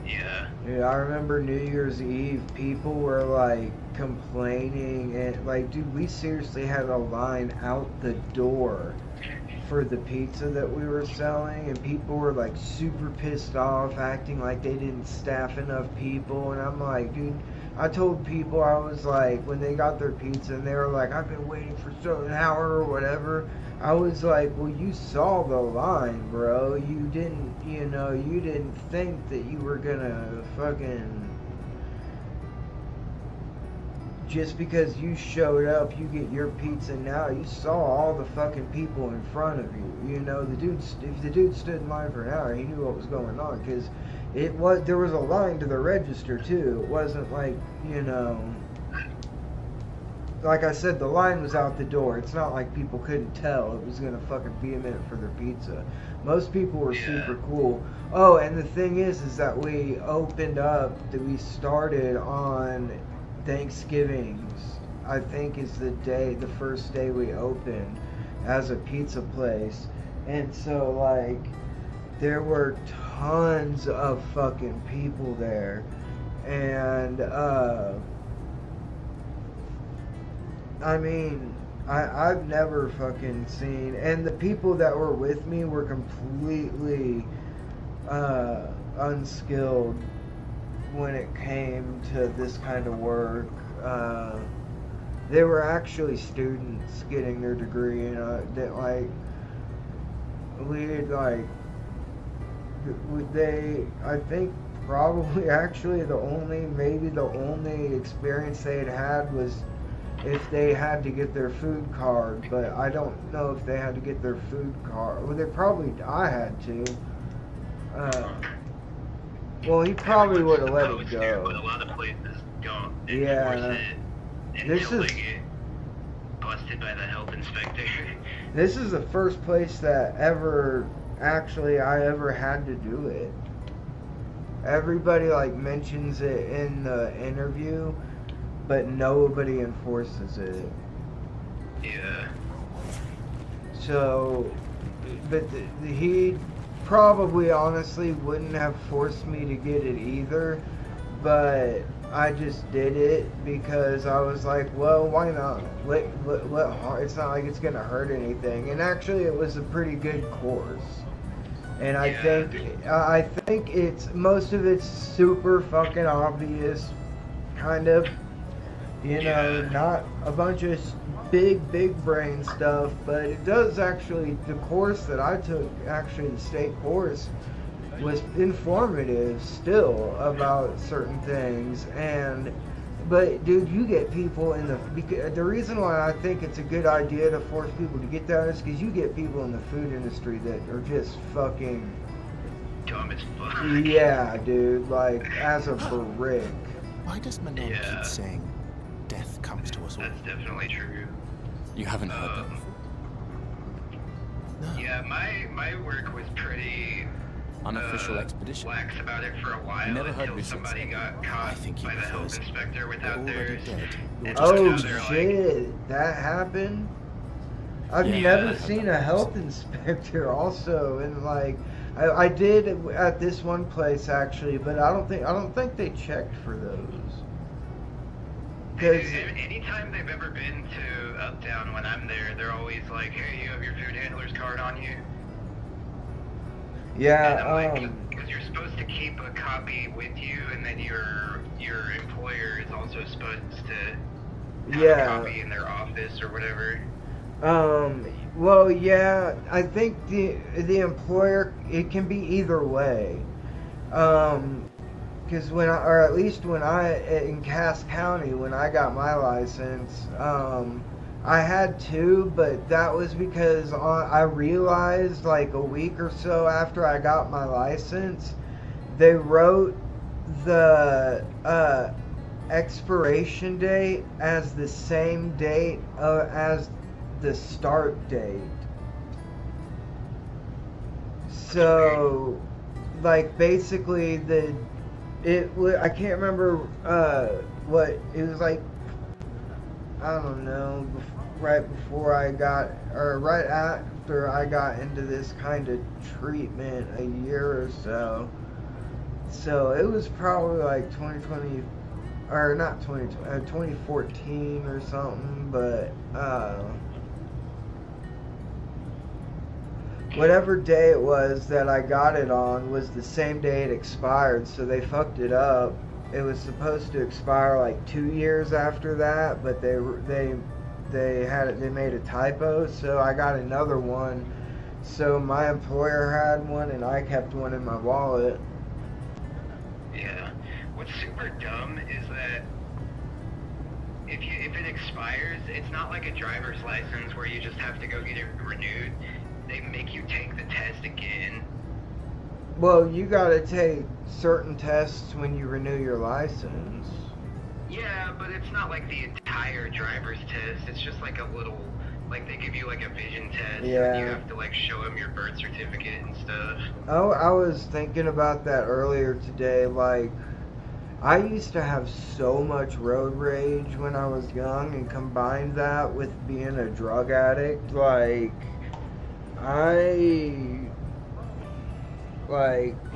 Yeah. Dude, I remember New Year's Eve, people were like complaining and like, dude, we seriously had a line out the door for the pizza that we were selling, and people were like super pissed off, acting like they didn't staff enough people. And I'm like, dude, I told people, I was like, when they got their pizza and they were like, I've been waiting for an hour or whatever, I was like, well, you saw the line, bro. You didn't, you didn't think that you were gonna fucking, just because you showed up, you get your pizza now. You saw all the fucking people in front of you. If the dude stood in line for an hour, he knew what was going on, because there was a line to the register too. It wasn't like, like I said, the line was out the door. It's not like people couldn't tell it was gonna fucking be a minute for their pizza. Most people were super cool. Oh, and the thing is that we we started on Thanksgiving's, I think, is the first day we opened as a pizza place. And so like there were tons of fucking people there. And I mean, I've never fucking seen, and the people that were with me were completely unskilled when it came to this kind of work. They were actually students getting their degree, that like, I think probably actually the only experience they had was if they had to get their food card, but I don't know if they had to get their food card. Well, I had to. Well, he probably would have let it go. But a lot of places don't enforce Yeah. it until they get busted by the health inspector. This is the first place that I ever had to do it. Everybody like mentions it in the interview, but nobody enforces it. Yeah. So, but he probably honestly wouldn't have forced me to get it either, but I just did it because I was like, well, why not? What harm? It's not like it's gonna hurt anything. And actually, it was a pretty good course. And I think it's most of it's super fucking obvious, kind of. You know, not a bunch of big brain stuff, but it does actually. The course that I took, actually the state course, was informative still about certain things. But dude, you get people in the reason why I think it's a good idea to force people to get that is because you get people in the food industry that are just fucking dumb as fuck. Yeah, dude, like as a brick. Why does Manon keep saying death comes to us all? That's definitely true. You haven't heard that before? No. Yeah, my work was pretty unofficial expedition. Lax about it for a while until somebody got caught by the health inspector without theirs. Oh shit, that happened? I've never seen a health inspector also, and like I did at this one place actually, but I don't think they checked for those. Because anytime they've ever been to Uptown when I'm there, they're always like, "Hey, you have your food handler's card on you?" Yeah, because you're supposed to keep a copy with you, and then your employer is also supposed to have a copy in their office or whatever. Well, yeah, I think the employer, it can be either way. Because or at least in Cass County, when I got my license, I had two, but that was because I realized like a week or so after I got my license, they wrote the expiration date as the same date as the start date. So, like basically I can't remember what it was like. I don't know, right after I got into this kind of treatment a year or so. So it was probably like 2020, or not 2020, 2014 or something, but whatever day it was that I got it on was the same day it expired, so they fucked it up. It was supposed to expire like 2 years after that, but they made a typo, so I got another one. So my employer had one, and I kept one in my wallet. Yeah, what's super dumb is that if it expires, it's not like a driver's license where you just have to go get it renewed. They make you take the test again. Well, you gotta take certain tests when you renew your license. Yeah, but it's not like the entire driver's test. It's just like a little, like they give you like a vision test. Yeah. And you have to like show them your birth certificate and stuff. Oh, I was thinking about that earlier today. Like, I used to have so much road rage when I was young, and combined that with being a drug addict, like, I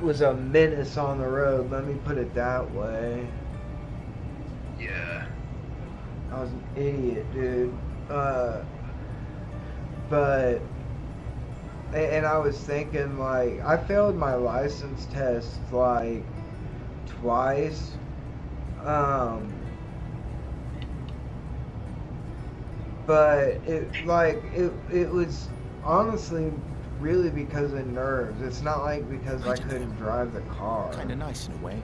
was a menace on the road, let me put it that way. Yeah. I was an idiot, dude. But I was thinking, like, I failed my license test like twice. But it was honestly really because of nerves. It's not like because I couldn't drive the car. Kind of nice in a way.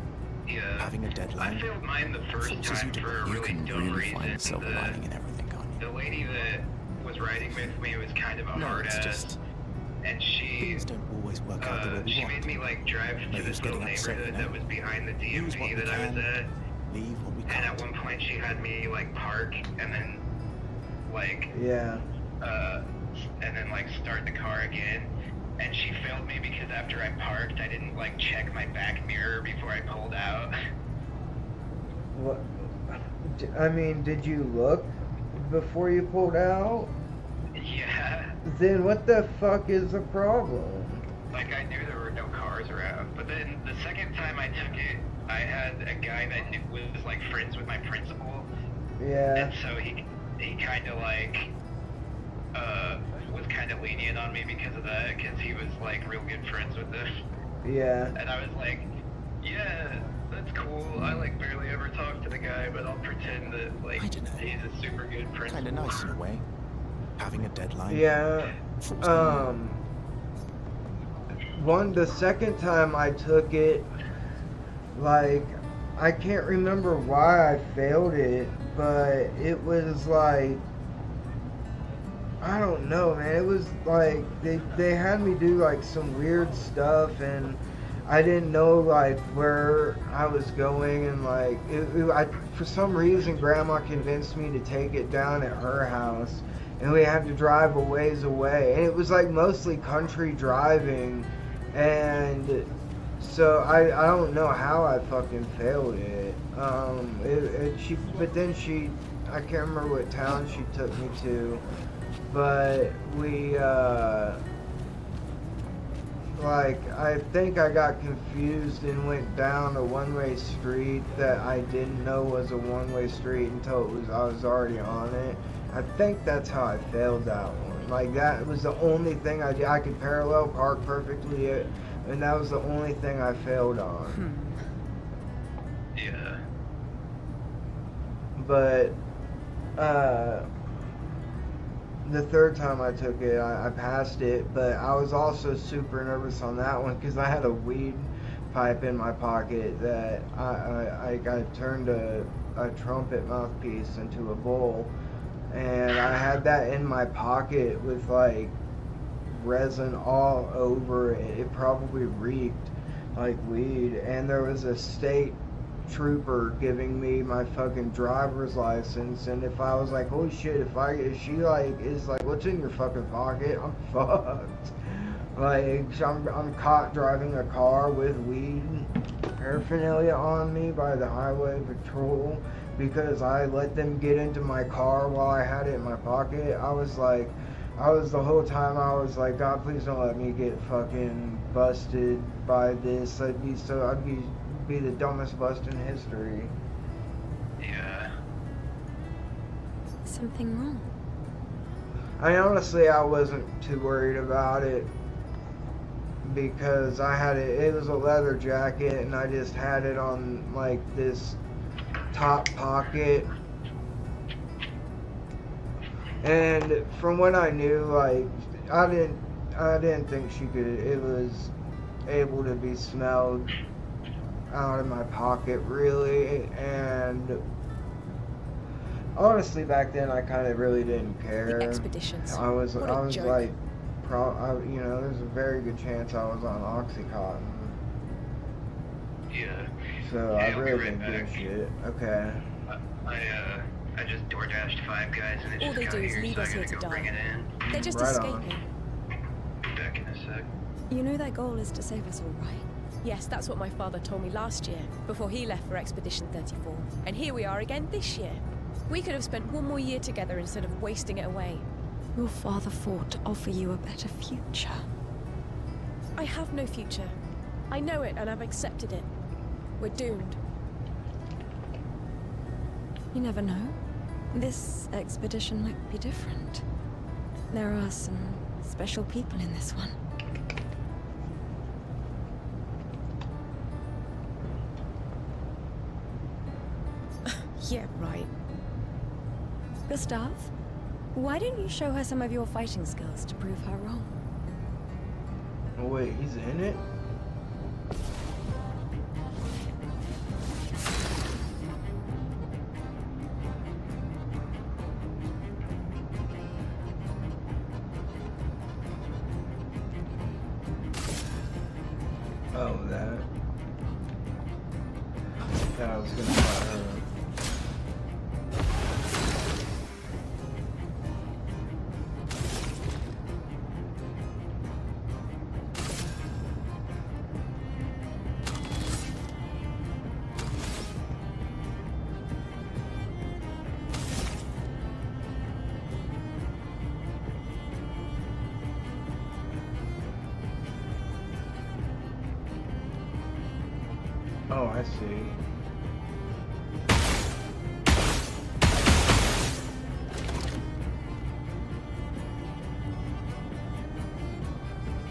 Yeah. Having a deadline. I failed mine the first time for a really dumb reason. Find silver lining in everything, can't you? The lady that was riding with me was kind of a hard ass. And things don't always work out the way we she want. made me like drive to this little neighborhood that was behind the DMV that I was at. Leave what we and at one point she had me like park and then like and then like start the car again. And she failed me because after I parked, I didn't like check my back mirror before I pulled out. What? I mean, did you look? before you pulled out? Yeah. Then what the fuck is the problem? Like, I knew there were no cars around, but then the second time I took it, I had a guy that was like friends with my principal. Yeah. And so he kind of like, was kind of lenient on me because of that, because he was like real good friends with this. Yeah. And I was like, yeah, that's cool. I like barely ever talk to the guy, but I'll pretend that like he's a super good principal. Kind of nice in a way, having a deadline. Yeah. The second time I took it, like, I can't remember why I failed it, but it was like, I don't know, man. It was like they had me do like some weird stuff, and I didn't know like where I was going, and like for some reason Grandma convinced me to take it down at her house, and we had to drive a ways away, and it was like mostly country driving, and so I don't know how I fucking failed it. But then I can't remember what town she took me to. But we, I think I got confused and went down a one-way street that I didn't know was a one-way street until I was already on it. I think that's how I failed that one. Like, that was the only thing I did. I could parallel park perfectly, and that was the only thing I failed on. Yeah. But, the third time I took it, I passed it, but I was also super nervous on that one because I had a weed pipe in my pocket that I turned a trumpet mouthpiece into a bowl, and I had that in my pocket with like resin all over it. It probably reeked like weed, and there was a state trooper giving me my fucking driver's license, and if I was like, holy shit, if she like is like, what's in your fucking pocket, I'm fucked. Like, I'm caught driving a car with weed paraphernalia on me by the highway patrol because I let them get into my car while I had it in my pocket. I was the whole time I was like, God, please don't let me get fucking busted by this. I'd be the dumbest bust in history. Yeah. Something wrong? I wasn't too worried about it because I had it was a leather jacket, and I just had it on like this top pocket. And from what I knew, like, I didn't think it was able to be smelled out of my pocket, really. And honestly, back then I kind of really didn't care. The expeditions. I was joke. like, there's a very good chance I was on Oxycontin. Yeah. So yeah, I really didn't give a shit. Okay. I just DoorDashed 5 guys, and it's All just they got do is here, leave so I us here gotta to go bring die. it in. They're just Right escaping. Back in a sec. You know their goal is to save us all, right? Yes, that's what my father told me last year, before he left for Expedition 34. And here we are again this year. We could have spent one more year together instead of wasting it away. Your father fought to offer you a better future. I have no future. I know it, and I've accepted it. We're doomed. You never know. This expedition might be different. There are some special people in this one. Yeah, right. Gustav, why don't you show her some of your fighting skills to prove her wrong? Oh wait, he's in it? Oh, that. I was gonna fight her. I see.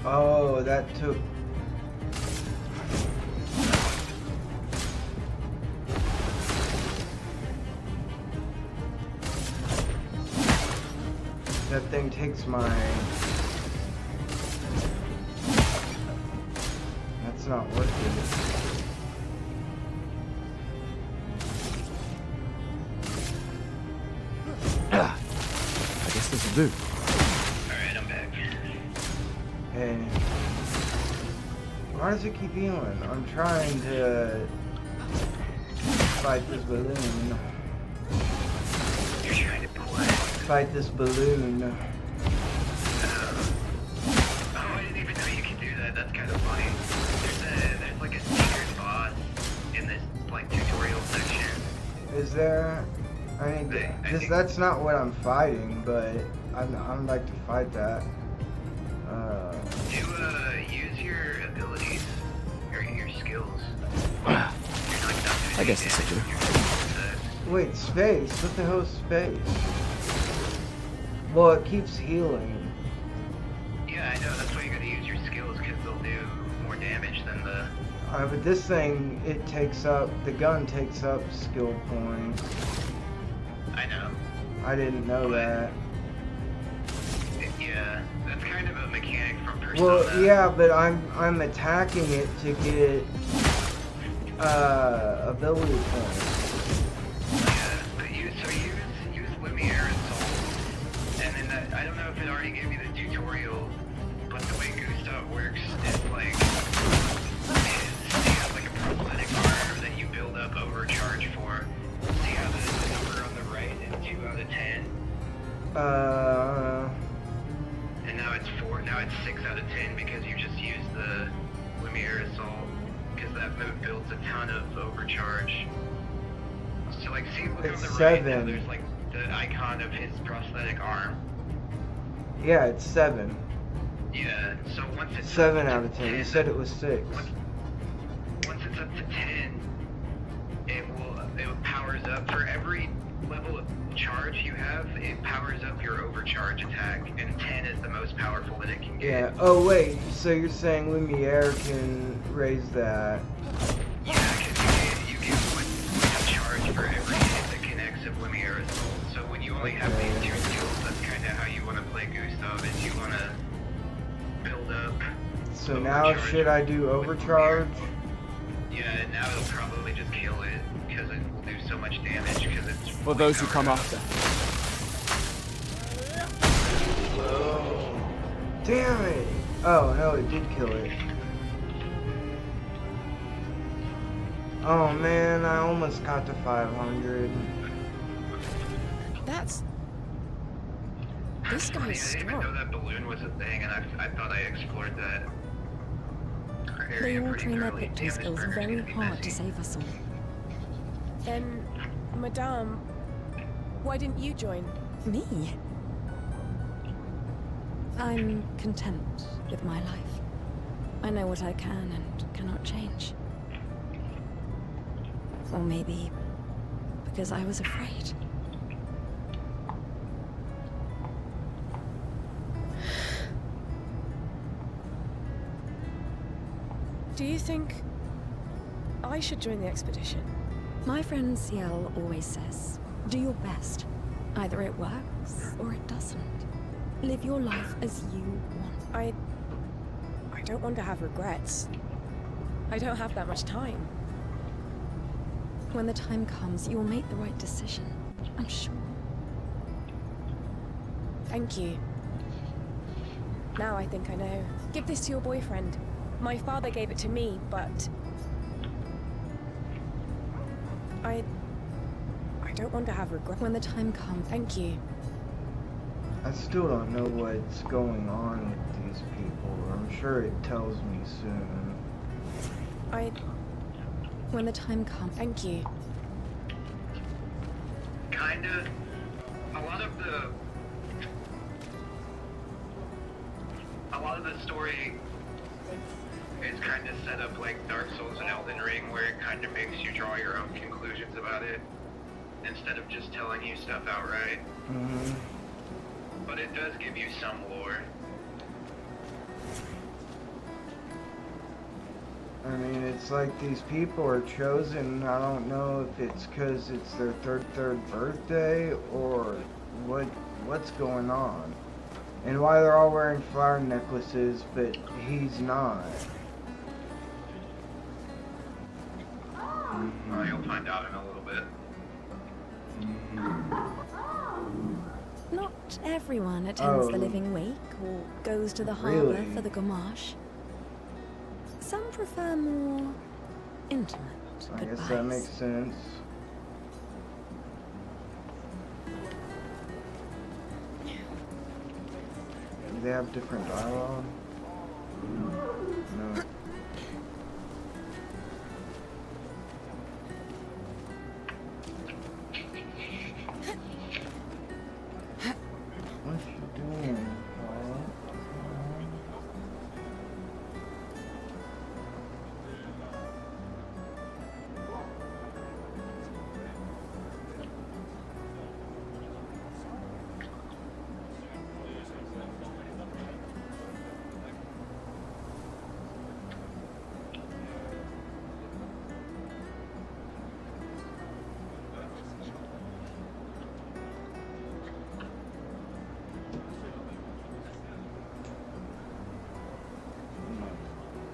Oh, that took... That thing takes my... That's not working. I guess this will do. Alright, I'm back. Hey. Why does it keep healing? I'm trying to fight this balloon. You're trying to play. Fight this balloon. Oh, I didn't even know you could do that. That's kind of funny. There's like a secret boss in this like tutorial section. Is there? I mean, that's not what I'm fighting, but I'd like to fight that. Use your abilities or your skills. I guess this will do. Wait, space? What the hell is space? Well, it keeps healing. Yeah, I know. That's why you gotta use your skills, because they'll do more damage than the... But this thing, it takes up... The gun takes up skill points. I know. I didn't know that. Yeah, that's kind of a mechanic from Persona. Well, yeah, but I'm attacking it to get ability points. Yeah, but use Lumiere and Soul, and then that, I don't know if it already gave you the tutorial, but the way Gustav works is like, you have like a prosthetic arm that you build up overcharge for. See how the number on the right is 2 out of 10? And now it's 4, now it's 6 out of 10 because you just used the Lumiere Assault, because that move builds a ton of overcharge. So like, see, look on the right now, there's like the icon of his prosthetic arm. Yeah, it's 7. Yeah, so once it's 7 out of 10. You said it was 6. Once it's up to 10, it powers up for every level of charge you have. It powers up your overcharge attack, and 10 is the most powerful that it can get. Yeah. Oh wait. So you're saying Lumiere can raise that? Yeah, because you get one charge for every hit that connects of Lumiere Assault. So when you only have these 2 skills, that's kind of how you want to play Gustav. Is you want to build up. So now should I do overcharge? Yeah, now it'll probably just kill it because it will do so much damage because it's For those who come after. Damn it! Oh no, it did kill it. Oh man, I almost got to 500. That's... This guy's I didn't even know strong. that balloon was a thing, and I thought I explored that They area all pretty train their thoroughly. picture Damn, this skills burger's very gonna be hard to messy. save us all. Then, Madame, why didn't you join? Me? I'm content with my life. I know what I can and cannot change. Or maybe because I was afraid. Do you think I should join the expedition? My friend Ciel always says, do your best. Either it works or it doesn't. Live your life as you want. I don't want to have regrets. I don't have that much time. When the time comes, you will make the right decision. I'm sure. Thank you. Now I think I know. Give this to your boyfriend. My father gave it to me, but... I don't want to have regret. When the time comes. Thank you. I still don't know what's going on with these people. I'm sure it tells me soon. When the time comes. Thank you. Kinda. A lot of the story it's kind of set up like Dark Souls and Elden Ring, where it kind of makes you draw your own conclusions about it, instead of just telling you stuff outright. Mm-hmm. But it does give you some lore. I mean, it's like these people are chosen. I don't know if it's because it's their third birthday or what's going on. And why they're all wearing flower necklaces, but he's not. Well, you'll find out in a little bit. Not everyone attends the Living Wake or goes to the harbour for the gamache. Some prefer more intimate I goodbyes. guess that makes sense. Do they have different dialogue? No. What you doing, Paul?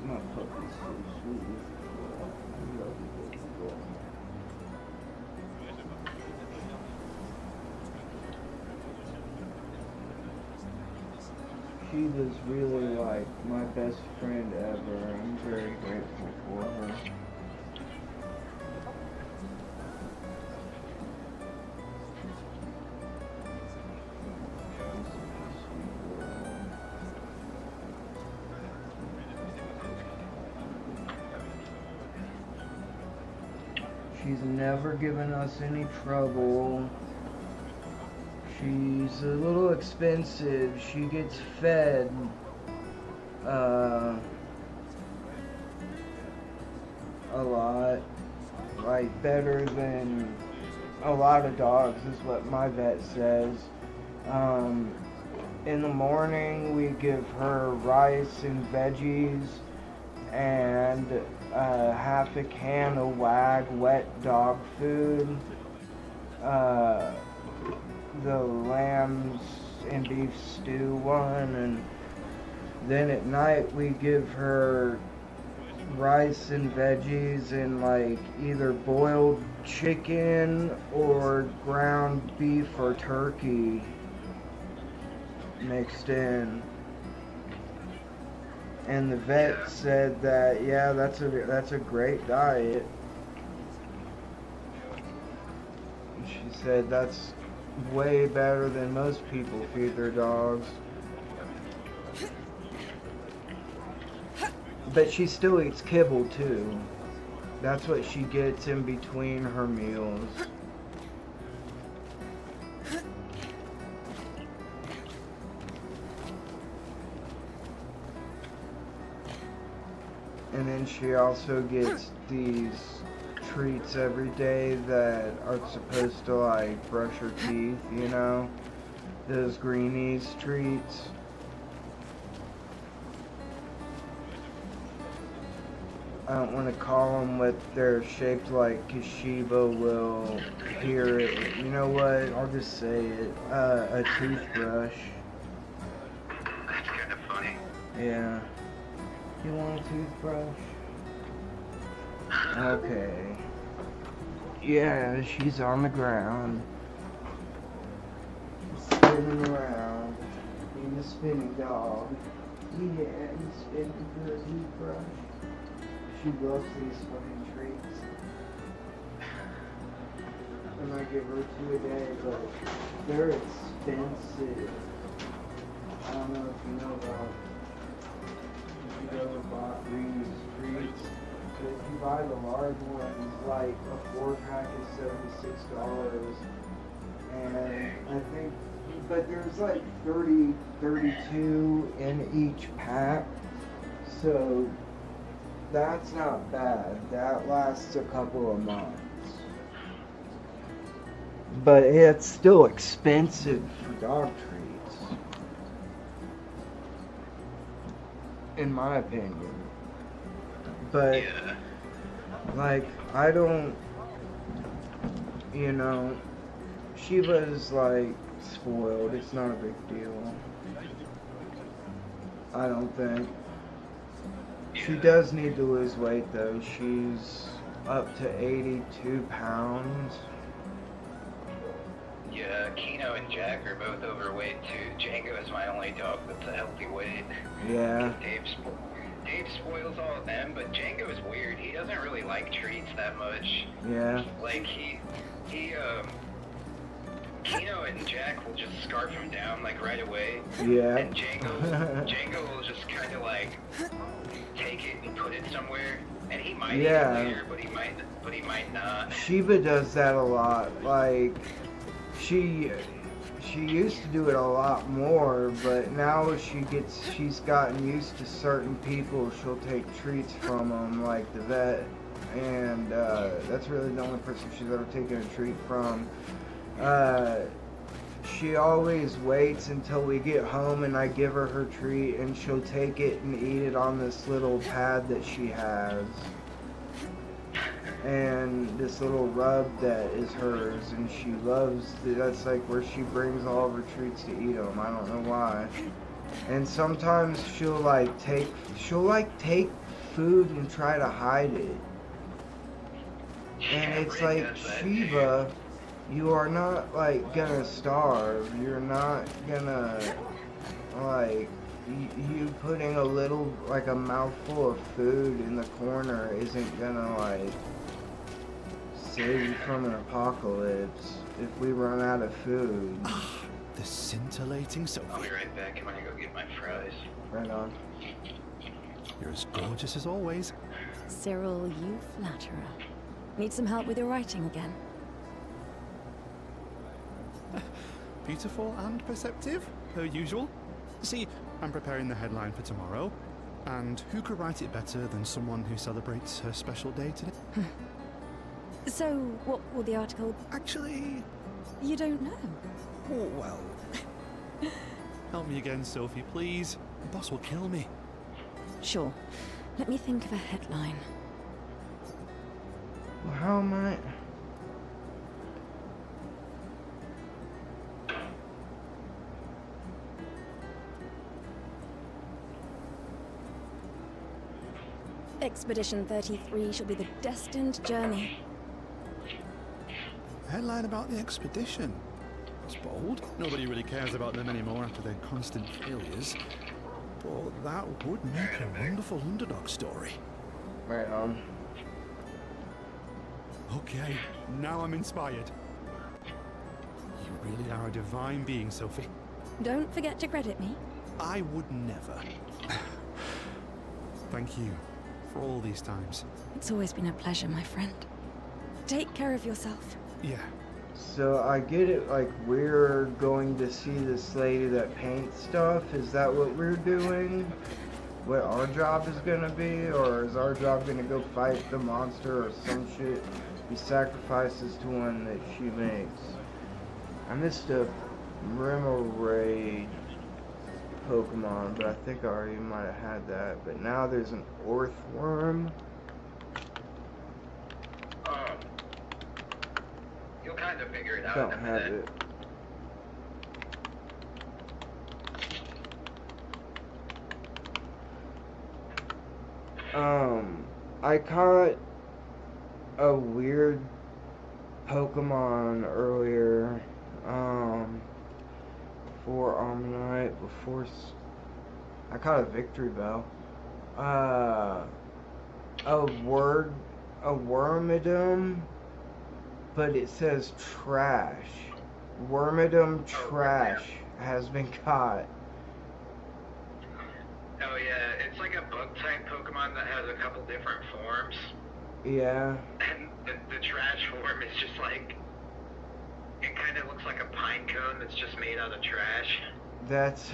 My puppy's so sweet. I love you, baby girl. She was really like my best friend ever. I'm very grateful for her. She's never given us any trouble. She's a little expensive. She gets fed a lot, like better than a lot of dogs is what my vet says. In the morning we give her rice and veggies and half a can of WAG wet dog food. The lambs and beef stew one, and then at night we give her rice and veggies and like either boiled chicken or ground beef or turkey mixed in. And the vet said that, yeah, that's a great diet. She said that's way better than most people feed their dogs. But she still eats kibble too. That's what she gets in between her meals. And then she also gets these treats every day that are supposed to like brush her teeth, you know? Those greenies treats. I don't want to call them what they're shaped like because Sheba will hear it. You know what? I'll just say it. A toothbrush. That's kind of funny. Yeah. You want a toothbrush? Okay. Yeah, she's on the ground. Spinning around. Being a spinning dog. Yeah, he's spinning for a toothbrush. She loves these fucking treats. And I give her 2 a day, but they're expensive. I don't know if you know about if you ever bought Reese's treats. But if you buy the large ones, like a 4-pack is $76. And I think, but there's like 32 in each pack. So That's not bad. That lasts a couple of months. But it's still expensive for dog treats. In my opinion. But, Yeah. like, I don't, you know, Shiva's, like, spoiled. It's not a big deal. I don't think. She does need to lose weight, though. She's up to 82 pounds. Yeah, Kino and Jack are both overweight too. Django is my only dog that's a healthy weight. Yeah. Dave spoils all of them, but Django is weird. He doesn't really like treats that much. Yeah. Like Kino and Jack will just scarf him down like right away. Yeah. And Django will just kind of like take it and put it somewhere, and he might eat it later, but he might not. Shiva does that a lot. Like, she used to do it a lot more, but now she's gotten used to certain people. She'll take treats from them, like the vet, and that's really the only person she's ever taken a treat from. She always waits until we get home and I give her treat, and she'll take it and eat it on this little pad that she has. And this little rub that is hers, and she loves, that's like where she brings all of her treats to eat them. I don't know why. And sometimes she'll take food and try to hide it. And it's like, Shiva, you are not like gonna starve. You're not gonna like, you putting a little, like a mouthful of food in the corner isn't gonna like save you from an apocalypse if we run out of food. The scintillating Sophie. I'll be right back. I'm gonna go get my fries. Right on. You're as gorgeous as always. Cyril, you flatter her. Need some help with your writing again? Beautiful and perceptive, per usual. See, I'm preparing the headline for tomorrow, and who could write it better than someone who celebrates her special day today? So, what will the article... Actually... You don't know? Oh, well... Help me again, Sophie, please. The boss will kill me. Sure. Let me think of a headline. Well, how am I... Expedition 33 shall be the destined journey. A headline about the expedition. That's bold. Nobody really cares about them anymore after their constant failures. But that would make a wonderful underdog story. Right on. Okay, now I'm inspired. You really are a divine being, Sophie. Don't forget to credit me. I would never. Thank you for all these times. It's always been a pleasure, my friend. Take care of yourself. Yeah. So I get it, like, we're going to see this lady that paints stuff. Is that what we're doing? What our job is gonna be? Or is our job gonna go fight the monster or some shit? He sacrifices to one that she makes. I missed a Remoraid Pokemon, but I think I already might have had that. But now there's an Orthworm. You'll kind of figure it out. Don't have it. I caught a weird Pokemon earlier, for Armonite, I caught a Victory Bell. A Wormadam, but it says trash. Wormadam trash has been caught. Oh yeah, it's like a bug-type Pokemon that has a couple different forms. Yeah. And the trash form is just like, it kind of looks like a pine cone that's just made out of trash. That's,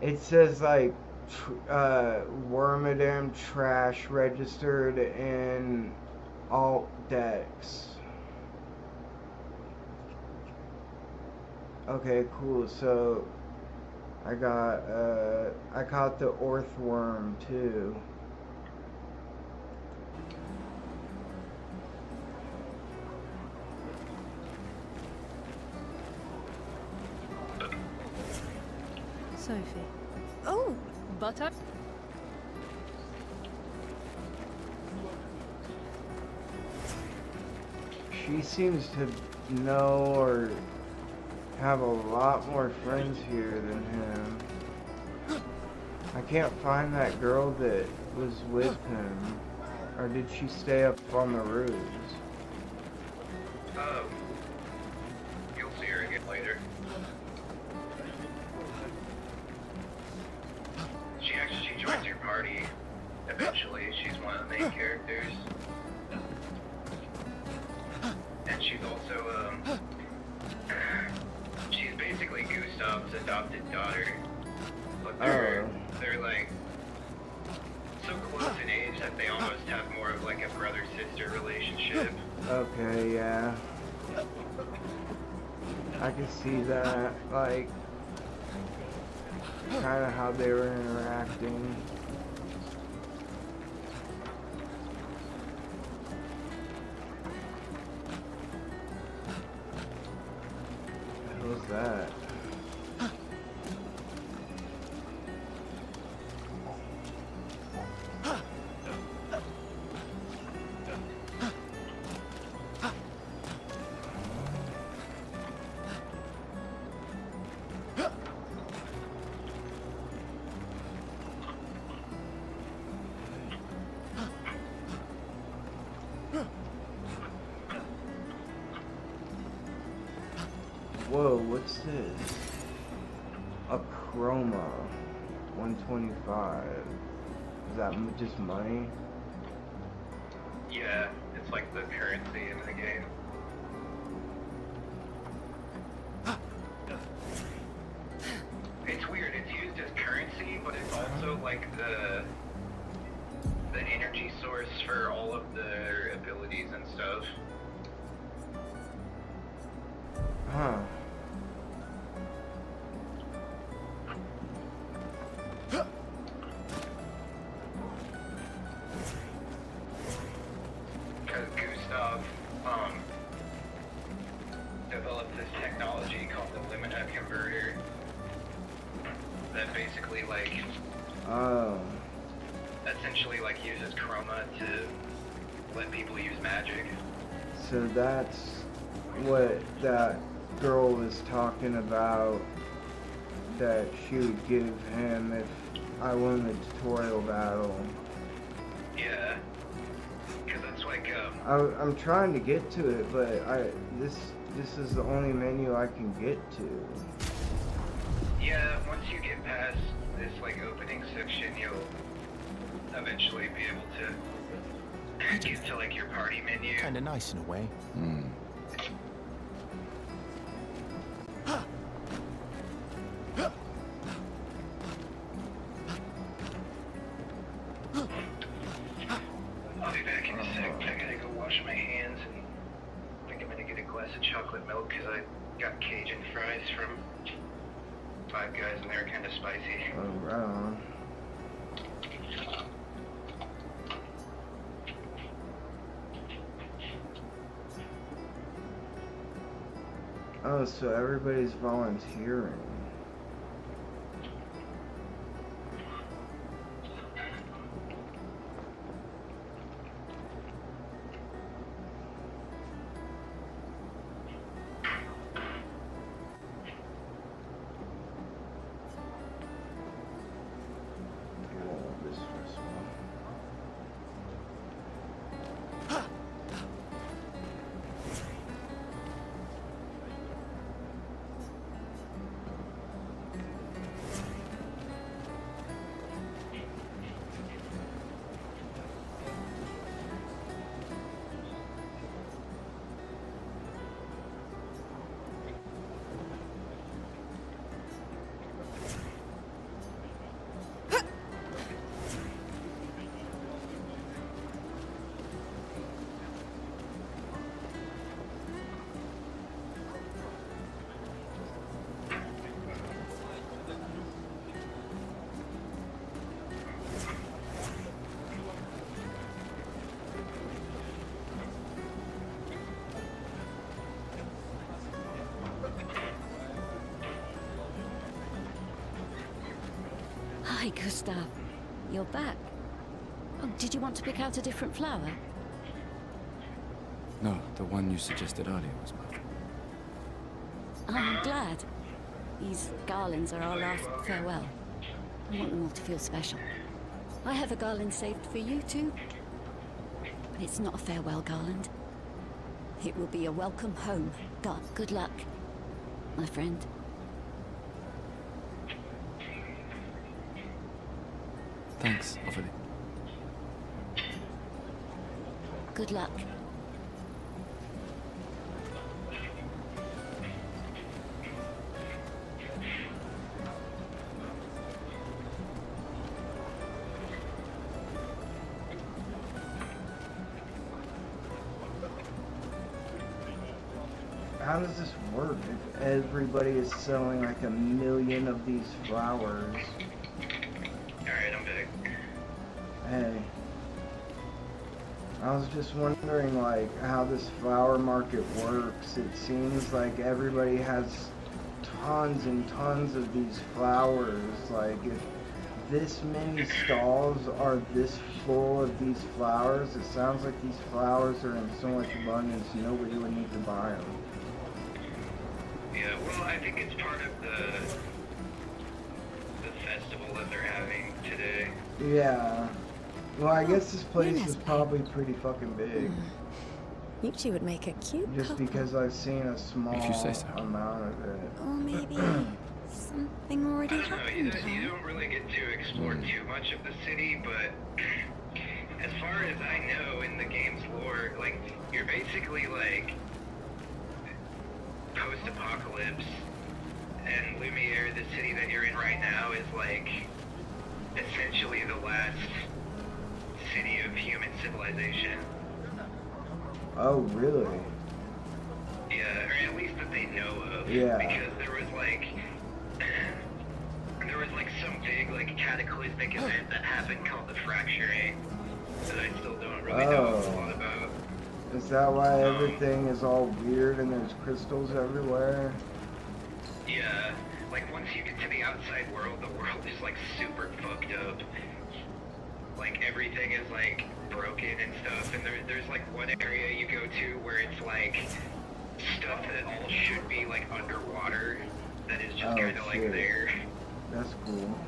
it says like Wormadam trash registered in alt decks. Okay, cool. So I caught the Orthworm too. Sophie. Oh! Butter? She seems to know or have a lot more friends here than him. I can't find that girl that was with him. Or did she stay up on the roofs? You'll see her again later. She joins your party eventually. She's one of the main characters. And she's also, she's basically Gustav's adopted daughter. But they're like so close in age that they almost have more of like a brother-sister relationship. Okay, yeah. I can see that, like, kind of how they were interacting. What was that? Whoa, what's this? A chroma. 125. Is that just money? Yeah, it's like the currency in the game. It's weird, it's used as currency, but it's also like the energy source for all of their abilities and stuff. Huh. Because Gustav developed this technology called the Limina converter that basically like essentially like uses chroma to let people use magic. So that's what that girl was talking about, that she would give him if I won the tutorial battle. Yeah, because that's like I'm trying to get to it, but this is the only menu I can get to. yeah, once you get past this like opening section, you'll eventually be able to get to like your party menu. Kinda nice in a way. I'll be back in a sec. I gotta go wash my hands and I think I'm gonna get a glass of chocolate milk because I got Cajun fries from Five Guys and they were kind of spicy. Oh, right on. Oh, so everybody's volunteering. Hi, Gustav. You're back. Oh, did you want to pick out a different flower? No, the one you suggested earlier was perfect. I'm glad. These garlands are our last farewell. I want them all to feel special. I have a garland saved for you too. But it's not a farewell garland. It will be a welcome home. God, good luck, my friend. Thanks, Ophelia. Good luck. How does this work if everybody is selling like 1 million of these flowers? Alright, I'm back. Hey. I was just wondering like how this flower market works. It seems like everybody has tons and tons of these flowers. Like if this many stalls are this full of these flowers, it sounds like these flowers are in so much abundance nobody would need to buy them. Yeah, well, I think it's part of the festival that they're having today. Yeah. Well, I guess this place is probably pretty fucking big. You two would make a cute Just couple. because I've seen a small If you say so. amount of it. Or maybe something already I don't know, happened. you don't really get to explore too much of the city, but as far as I know in the game's lore, like, you're basically like post-apocalypse, and Lumiere, the city that you're in right now, is like essentially the last city of human civilization. Oh, really? Yeah, or at least that they know of. Yeah. Because there was like some big like cataclysmic event that happened called the fracturing that I still don't really know a lot about. Is that why everything is all weird and there's crystals everywhere? Yeah, like once you get to the outside world, the world is like super fucked up. Like everything is like broken and stuff, and there's like one area you go to where it's like stuff that all should be like underwater that is just kind of like there. That's cool.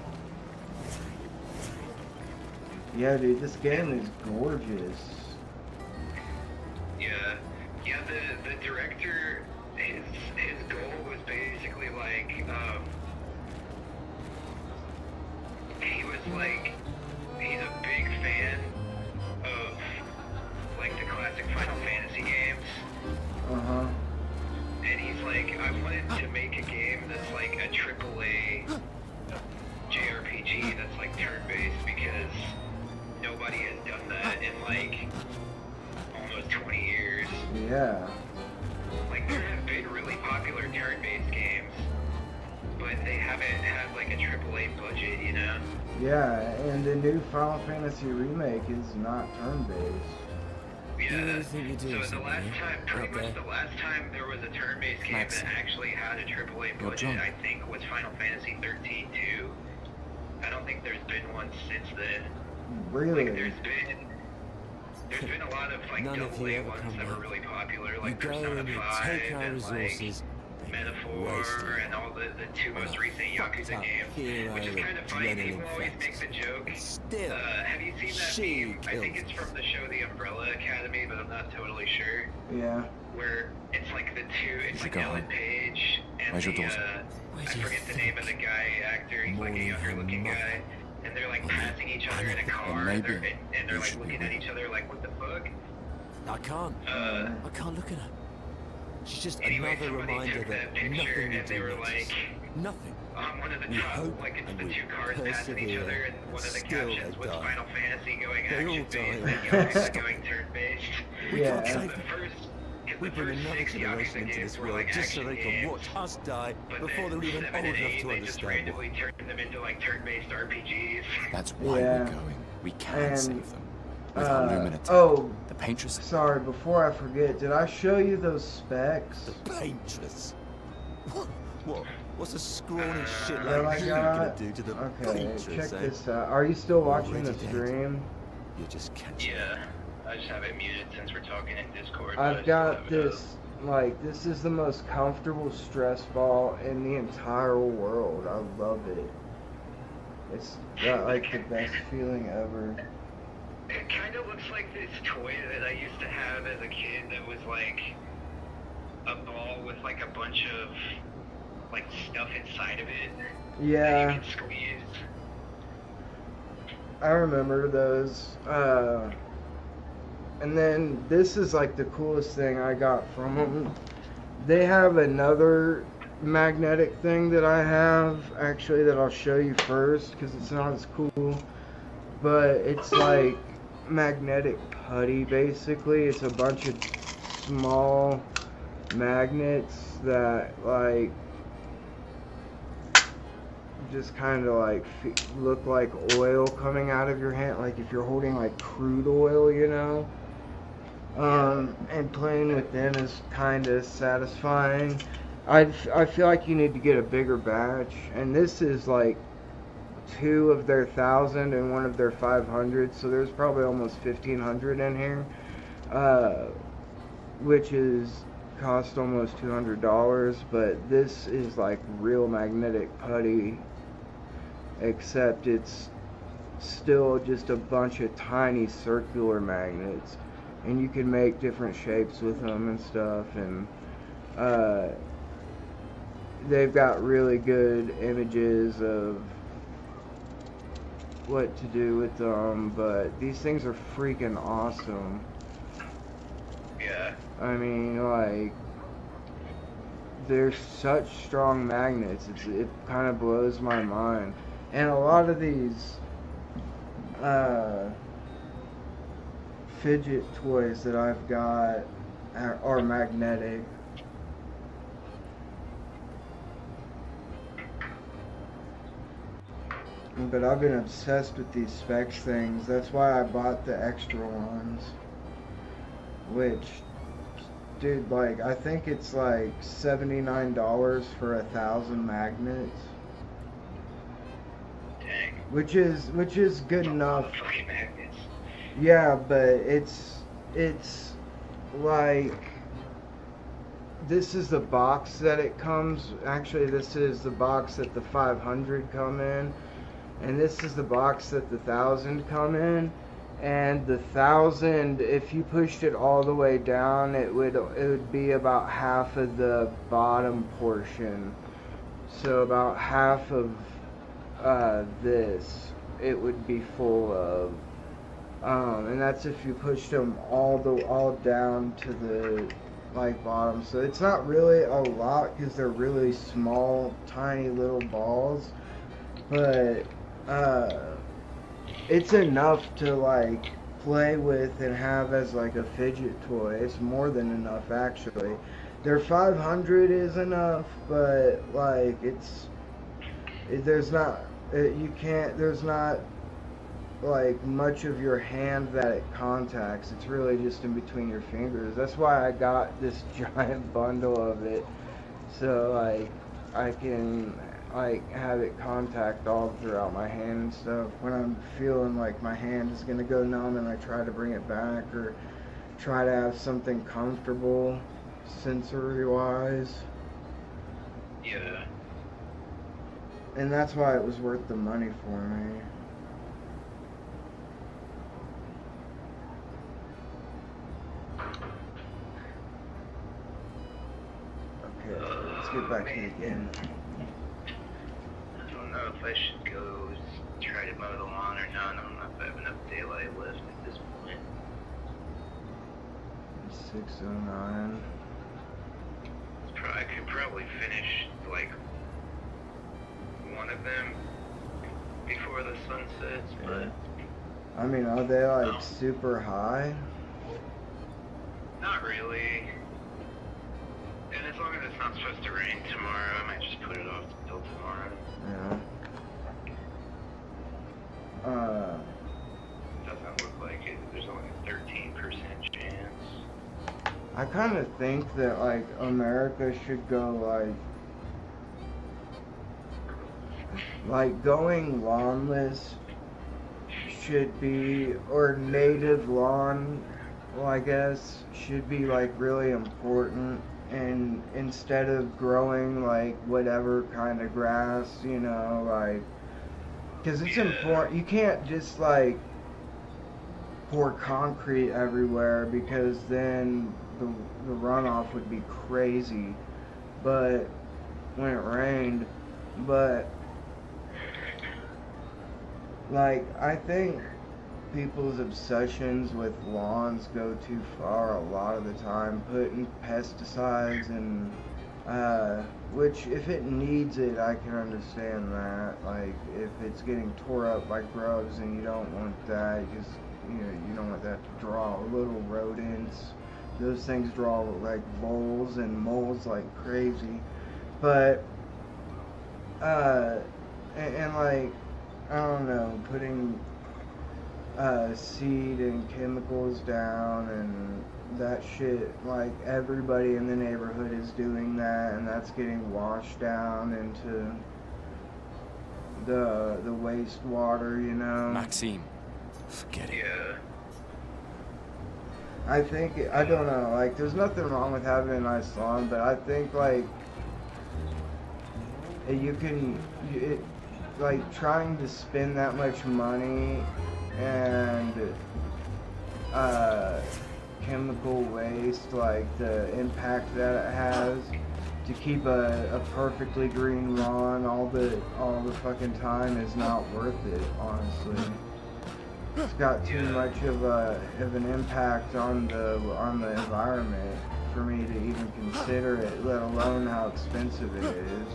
Yeah, dude, this game is gorgeous. Yeah, the director, his goal was basically like, he was like, he's a big fan of like the classic Final Fantasy games. Uh-huh. And he's like, I wanted to make a game that's like a AAA JRPG that's like turn-based because nobody has done that in like almost 20 years. Yeah. Like there have been really popular turn-based games, but they haven't had like a AAA budget, you know? Yeah, and the new Final Fantasy remake is not turn-based. Yeah, so the last time, pretty much the last time there was a turn-based game that actually had a AAA budget, I think, was Final Fantasy 13 too. I don't think there's been one since then. Really? Like there's been a lot of like AA ones that were really popular, like Persona 5 and like Metaphor and all the two most recent Yakuza games, which is kind of funny. People always make the joke. Have you seen that meme? I think it's from the show The Umbrella Academy, but I'm not totally sure. Yeah. Where it's like the two, it's like Ellen Page and the, I forget the name of the guy, actor, he's like a younger looking guy, and they're like passing each other in a car, and they're like looking at each other like, what the fuck? I can't look at her. She's just anyway, another reminder that picture, nothing we and they do were matters. like, Nothing. on one of the top, like it's the two cars passing each other, and one of the captions was Final Fantasy going action-based, and Yakuza going turn-based. Yeah. The first, we bring another generation into this world just so they can watch us die before they're even old enough to they just randomly turned them into like turn-based RPGs. That's why we're going. We can save them. With unlimited. Oh, the Paintress. Sorry, before I forget, did I show you those specs? The Paintress. What? What's a scrawny shit Oh my like you God. gonna do to the Okay, vultures, check eh? this out. Are you still watching Already the dead. stream? You're just catching Yeah, I just have it muted since we're talking in Discord. I've got this, like, this is the most comfortable stress ball in the entire world. I love it. It's got, like, the best feeling ever. It kind of looks like this toy that I used to have as a kid that was like a ball with like a bunch of like stuff inside of it. Yeah. That you can squeeze. I remember those. And then this is like the coolest thing I got from them. They have another magnetic thing that I have, actually, that I'll show you first because it's not as cool. But it's like magnetic putty, basically. It's a bunch of small magnets that like just kind of like look like oil coming out of your hand, like if you're holding like crude oil, you know. And playing with them is kind of satisfying. I feel like you need to get a bigger batch, and this is like 2 of their 1,000 and 1 of their 500, so there's probably almost 1,500 in here, which is cost almost $200. But this is like real magnetic putty, except it's still just a bunch of tiny circular magnets, and you can make different shapes with them and stuff. And they've got really good images of what to do with them, but these things are freaking awesome. Yeah. I mean, like, they're such strong magnets. It kind of blows my mind. And a lot of these fidget toys that I've got are magnetic. But I've been obsessed with these Specs things. That's why I bought the extra ones. Which, dude, like, I think it's like $79 for 1,000 magnets. Dang. Which is good enough. Fucking magnets. Yeah, but it's like, this is the box that it comes. Actually, this is the box that the 500 come in. And this is the box that the 1,000 come in. And the 1,000, if you pushed it all the way down, it would be about half of the bottom portion. So about half of this it would be full of. And that's if you pushed them all down to the like bottom. So it's not really a lot because they're really small, tiny little balls. But it's enough to like play with and have as like a fidget toy. It's more than enough, actually. Their 500 is enough, but like there's not like much of your hand that it contacts. It's really just in between your fingers. That's why I got this giant bundle of it, so like I can like have it contact all throughout my hand and stuff. When I'm feeling like my hand is gonna go numb and I try to bring it back, or try to have something comfortable sensory wise. Yeah. And that's why it was worth the money for me. Okay, let's get back to the game. I don't know if I should go try to mow the lawn or not. I don't know if I have enough daylight left at this point. 6:09. I could probably finish like one of them before the sun sets, but I mean, are they like super high? not really. And as long as it's not supposed to rain tomorrow, I might just put it off until tomorrow. Yeah. Doesn't look like it. There's only a 13% chance. I kind of think that like America should go like Like, going lawnless should be, or native lawn, well, I guess, should be, like, really important. And instead of growing, like, whatever kind of grass, you know, like, because it's important. You can't just, like, pour concrete everywhere, because then the runoff would be crazy. But when it rained, but like, I think people's obsessions with lawns go too far a lot of the time, putting pesticides and which, if it needs it, I can understand that. Like, if it's getting tore up by grubs and you don't want that, you don't want that to draw little rodents. Those things draw like voles and moles like crazy. But and like, I don't know, putting seed and chemicals down and that shit, like, everybody in the neighborhood is doing that, and that's getting washed down into the wastewater, you know. Maxime, forget it. Yeah. I think, I don't know, like, there's nothing wrong with having a nice lawn, but I think, like, like, trying to spend that much money and chemical waste, like the impact that it has to keep a perfectly green lawn all the fucking time is not worth it, honestly. It's got too much of an impact on the environment for me to even consider it, let alone how expensive it is.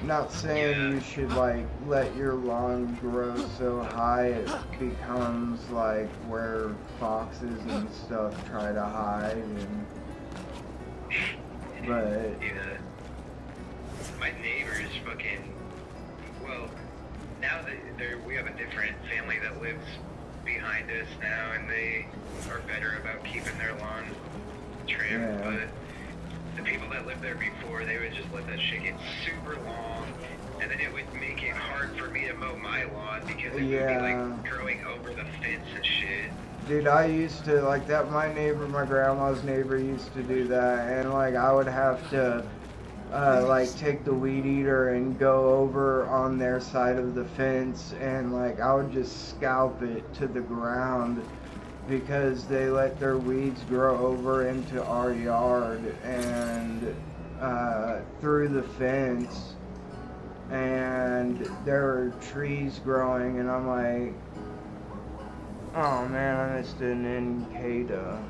Not saying you should, like, let your lawn grow so high it becomes like where foxes and stuff try to hide, but yeah, my neighbors fucking, well, now that we have a different family that lives behind us now, and they are better about keeping their lawn trimmed, yeah. But the people that lived there before, they would just let that shit get super long, and then it would make it hard for me to mow my lawn because it would be like growing over the fence and shit. Dude, I used to, like, that, my grandma's neighbor used to do that, and, like, I would have to, like, take the weed eater and go over on their side of the fence, and, like, I would just scalp it to the ground, because they let their weeds grow over into our yard and through the fence, and there were trees growing, and I'm like, oh man, I missed an Incada.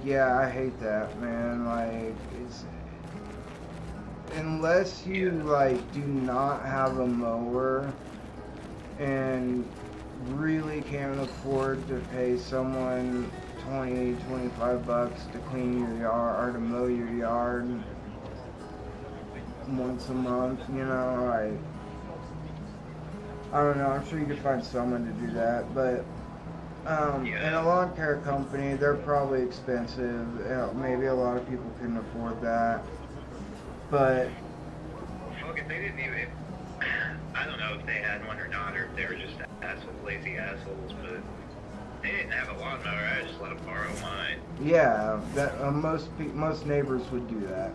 Yeah, I hate that, man. Like, it's, unless you, like, do not have a mower and really can't afford to pay someone $20-25 to clean your yard or to mow your yard once a month, you know, like, I don't know, I'm sure you could find someone to do that, but in a lawn care company, they're probably expensive. Maybe a lot of people couldn't afford that, but Fuck, if they didn't even, I don't know if they had one or not, or if they were just lazy assholes, but they didn't have a lawnmower. I just let them borrow mine. yeah, that most neighbors would do that.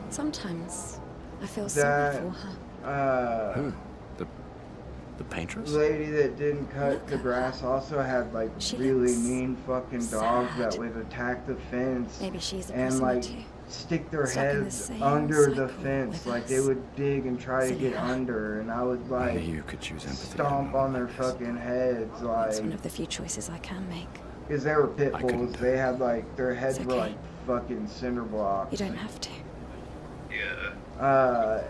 Sometimes I feel sorry for her. Who? The paintress? Lady that didn't cut the grass also had, like, really mean fucking dogs that would attack the fence. Maybe she's a and, person like, too. stick their Stuck in the heads same under the cycle fence. with Like, us. they would dig and try to get under, and I would, like, Only you could choose empathy. stomp on their fucking heads, It's like, one of the few choices I can make. because they were pit I couldn't bulls. do They had, like, their heads It's were okay. like fucking cinder blocks. You don't have to. Yeah.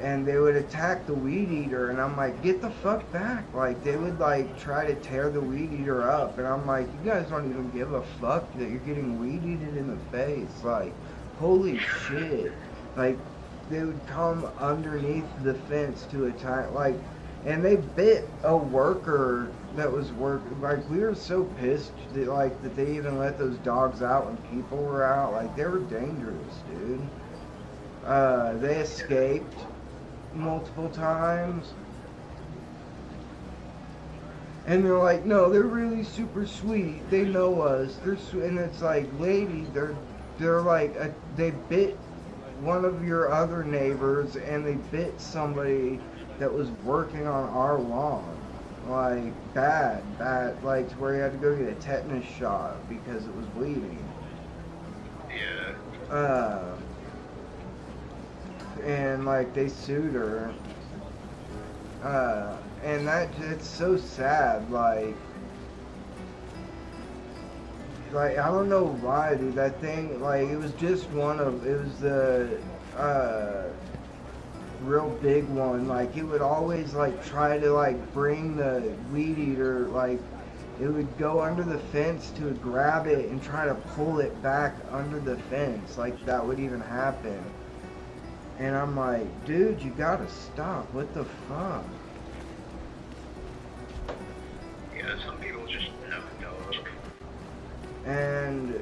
And they would attack the weed eater, and I'm like, get the fuck back. Like, they would, like, try to tear the weed eater up, and I'm like, you guys don't even give a fuck that you're getting weed eaten in the face. Like, holy shit. Like, they would come underneath the fence to attack. Like, and they bit a worker that was working. Like, we were so pissed that, like, that they even let those dogs out when people were out. Like, they were dangerous, dude. They escaped multiple times. And they're like, no, they're really super sweet. They know us. They're sweet. And it's like, lady, they're like, they bit one of your other neighbors, and they bit somebody that was working on our lawn. Like, bad, like, to where he had to go get a tetanus shot because it was bleeding. Yeah. And, like, they sued her. And it's so sad, like, I don't know why, dude, that thing, like, it was just it was the, real big one. Like, it would always, like, try to, like, bring the weed eater, like, it would go under the fence to grab it and try to pull it back under the fence. Like, that would even happen. And I'm like, dude, you gotta stop. What the fuck? Yeah, some people just have dogs. And,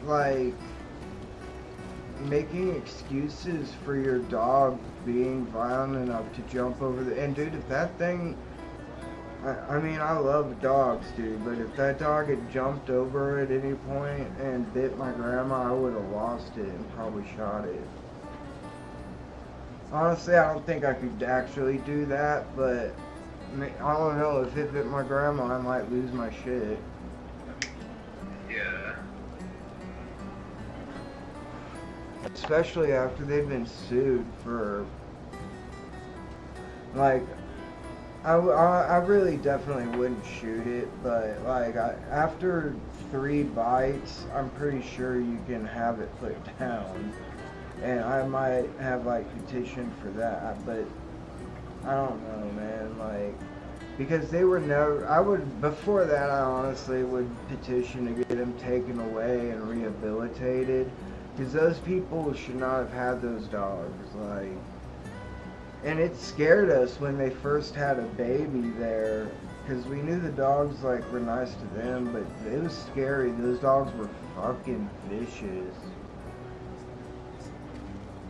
like, making excuses for your dog being violent enough to jump over the... And, dude, if that thing... I mean, I love dogs, dude, but if that dog had jumped over at any point and bit my grandma, I would have lost it and probably shot it. Honestly, I don't think I could actually do that, but I don't know. If it bit my grandma, I might lose my shit. Yeah. Especially after they've been sued for, like, I really definitely wouldn't shoot it, but, like, after 3 bites, I'm pretty sure you can have it put down. And I might have, like, petitioned for that, but I don't know, man, like, because they were never, before that, I honestly would petition to get them taken away and rehabilitated, because those people should not have had those dogs, like, and it scared us when they first had a baby there, because we knew the dogs, like, were nice to them, but it was scary. Those dogs were fucking vicious.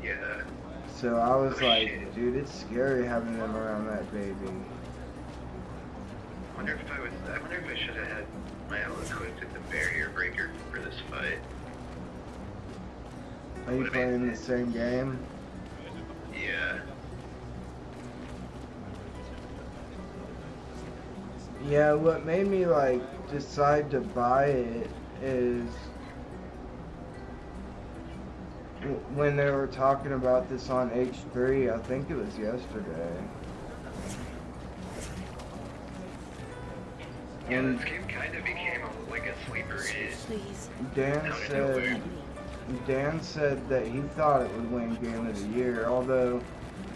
Yeah. So I was like, dude, it's scary having them around that baby. I wonder if I should have had my own equipped at the barrier breaker for this fight. Are you playing the same game? Yeah. Yeah, what made me, like, decide to buy it is when they were talking about this on H3, I think it was yesterday. And this game kind of became like a sleeper hit. Please. Dan said that he thought it would win Game of the Year, although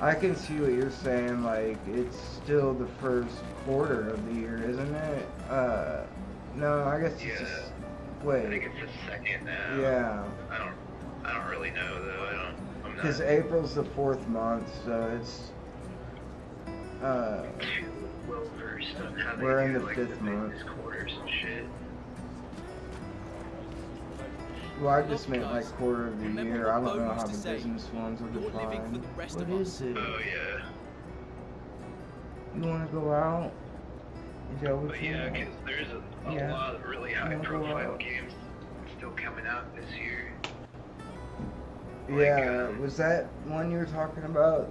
I can see what you're saying, like, it's still the first quarter of the year, isn't it? No, I guess it's just, wait. I think it's the second now. Yeah. I don't really know, though. Because April's the 4th month, so it's, too well versed on how they we're do, in the like, 5th month. business quarters and shit. Well, I just meant like quarter of the year. I don't know how the business ones are defined. What is it? Oh, yeah. You want to go out? Is that what you Yeah, want? because there's a lot of really high-profile games still coming out this year. Yeah, was that one you were talking about?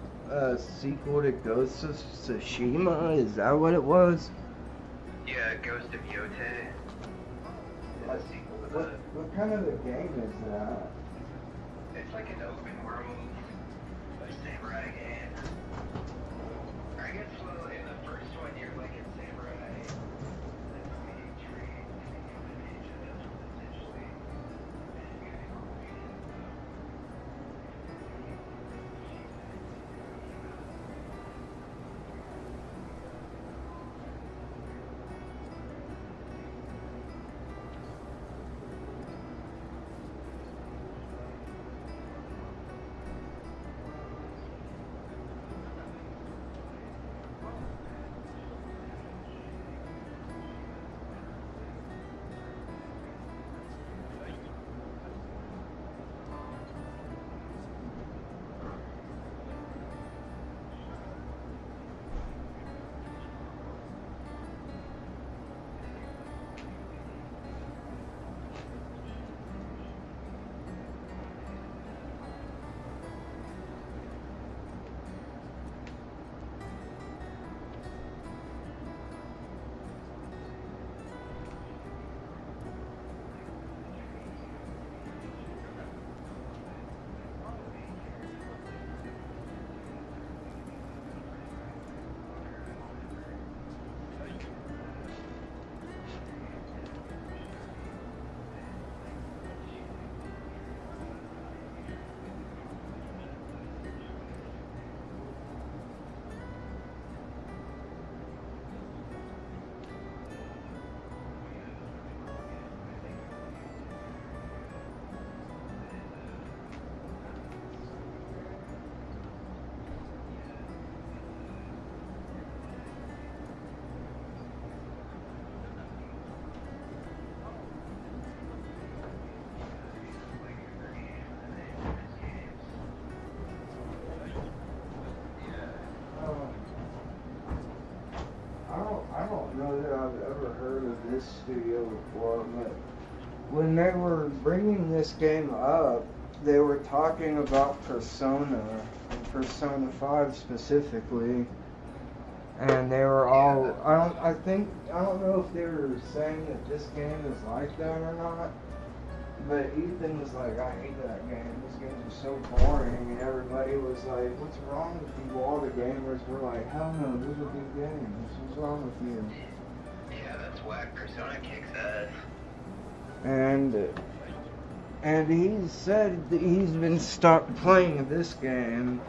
Sequel to Ghost of Tsushima? Is that what it was? Yeah, Ghost of Yote. What kind of a game is that? It's like an open world samurai game. I guess, well, in the first one, you're like a samurai. That's being trained in the human age, and that's what essentially heard of this studio before, but when they were bringing this game up, they were talking about Persona, and Persona 5 specifically, and they were all, I don't know if they were saying that this game is like that or not, but Ethan was like, I hate that game, this game is so boring, and everybody was like, what's wrong with you? All the gamers were like, hell no, this is a good game, what's wrong with you? Yeah, that's whack. Persona kicks ass. And he said that he's been stopped playing this game.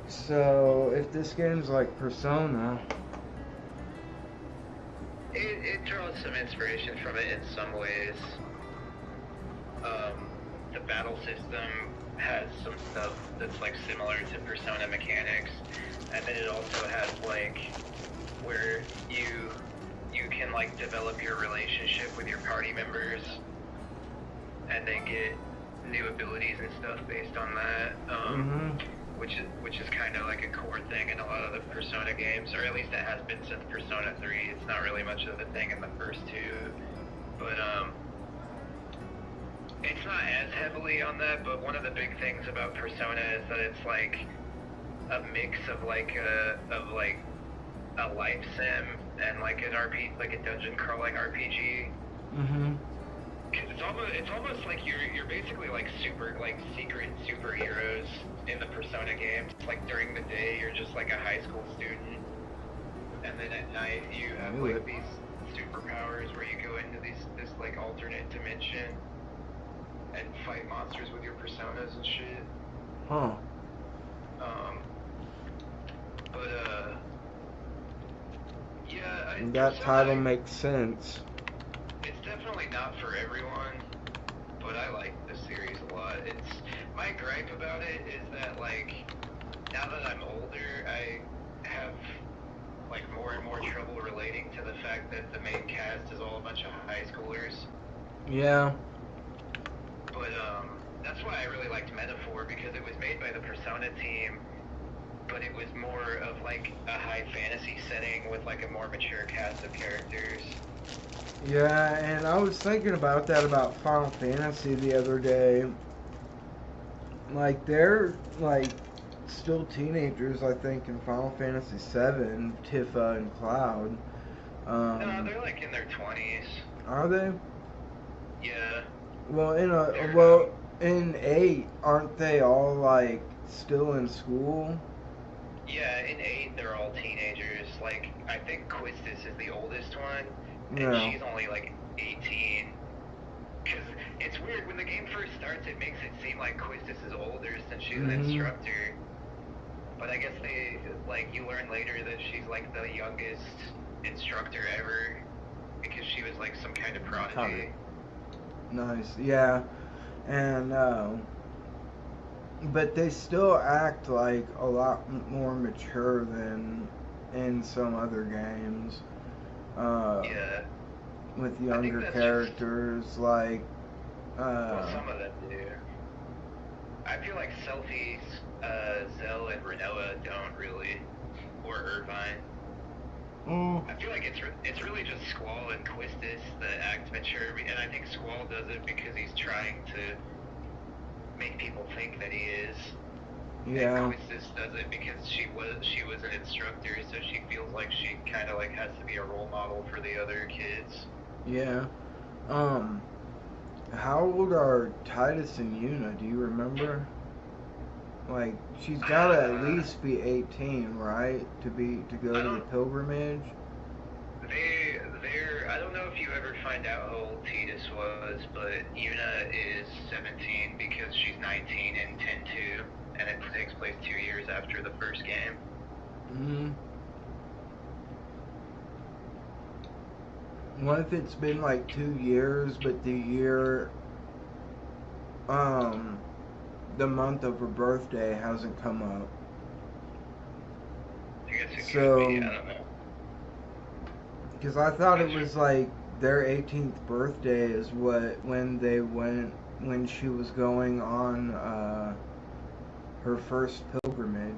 So if this game's like Persona, it draws some inspiration from it in some ways. The battle system has some stuff that's like similar to Persona mechanics, and then it also has like where you can like develop your relationship with your party members, and then get new abilities and stuff based on that. Which is kind of like a core thing in a lot of the Persona games, or at least it has been since Persona 3. It's not really much of a thing in the first two, but it's not as heavily on that. But one of the big things about Persona is that it's like a mix of like a life sim and like an RPG, like a dungeon crawling RPG. It's almost like you're basically like secret superheroes in the Persona games. Like during the day you're just like a high school student, and then at night you have like these superpowers where you go into this like alternate dimension and fight monsters with your personas and shit. Yeah, that title makes sense. It's definitely not for everyone, but I like the series a lot. My gripe about it is that, like, now that I'm older, I have, like, more and more trouble relating to the fact that the main cast is all a bunch of high schoolers. Yeah. But, that's why I really liked Metaphor, because it was made by the Persona team, but it was more of, like, a high fantasy setting with, like, a more mature cast of characters. Yeah, and I was thinking about that about Final Fantasy the other day. Like, they're, like, still teenagers, I think, in Final Fantasy VII, Tifa and Cloud. No, they're, like, in their 20s. Are they? Yeah. Well, in 8, aren't they all, like, still in school? Yeah, in 8, they're all teenagers. Like, I think Quistis is the oldest one. And Yeah. she's only like 18. Because it's weird, when the game first starts, it makes it seem like Quistis is older since she's an instructor. But I guess you learn later that she's like the youngest instructor ever, because she was like some kind of prodigy. Nice, yeah. And, but they still act like a lot more mature than in some other games. Yeah. With younger characters, like, well, some of them do. I feel like Selphie, Zell, and Renoa don't really, or Irvine. I feel like it's really just Squall and Quistis that act mature, and I think Squall does it because he's trying to make people think that he is. Yeah. And Quistis does it because she was an instructor, so she feels like she kind of like has to be a role model for the other kids. Yeah. How old are Titus and Yuna? Do you remember? Like, she's gotta at least be 18, right? To go to the pilgrimage? I don't know if you ever find out how old Titus was, but Yuna is 17 because she's 19 in 10-2, and it takes place 2 years after the first game. What if it's been like 2 years, but the year, the month of her birthday hasn't come up? I guess it could be, I don't know. Because I thought it was like their 18th birthday is when she was going on her first pilgrimage.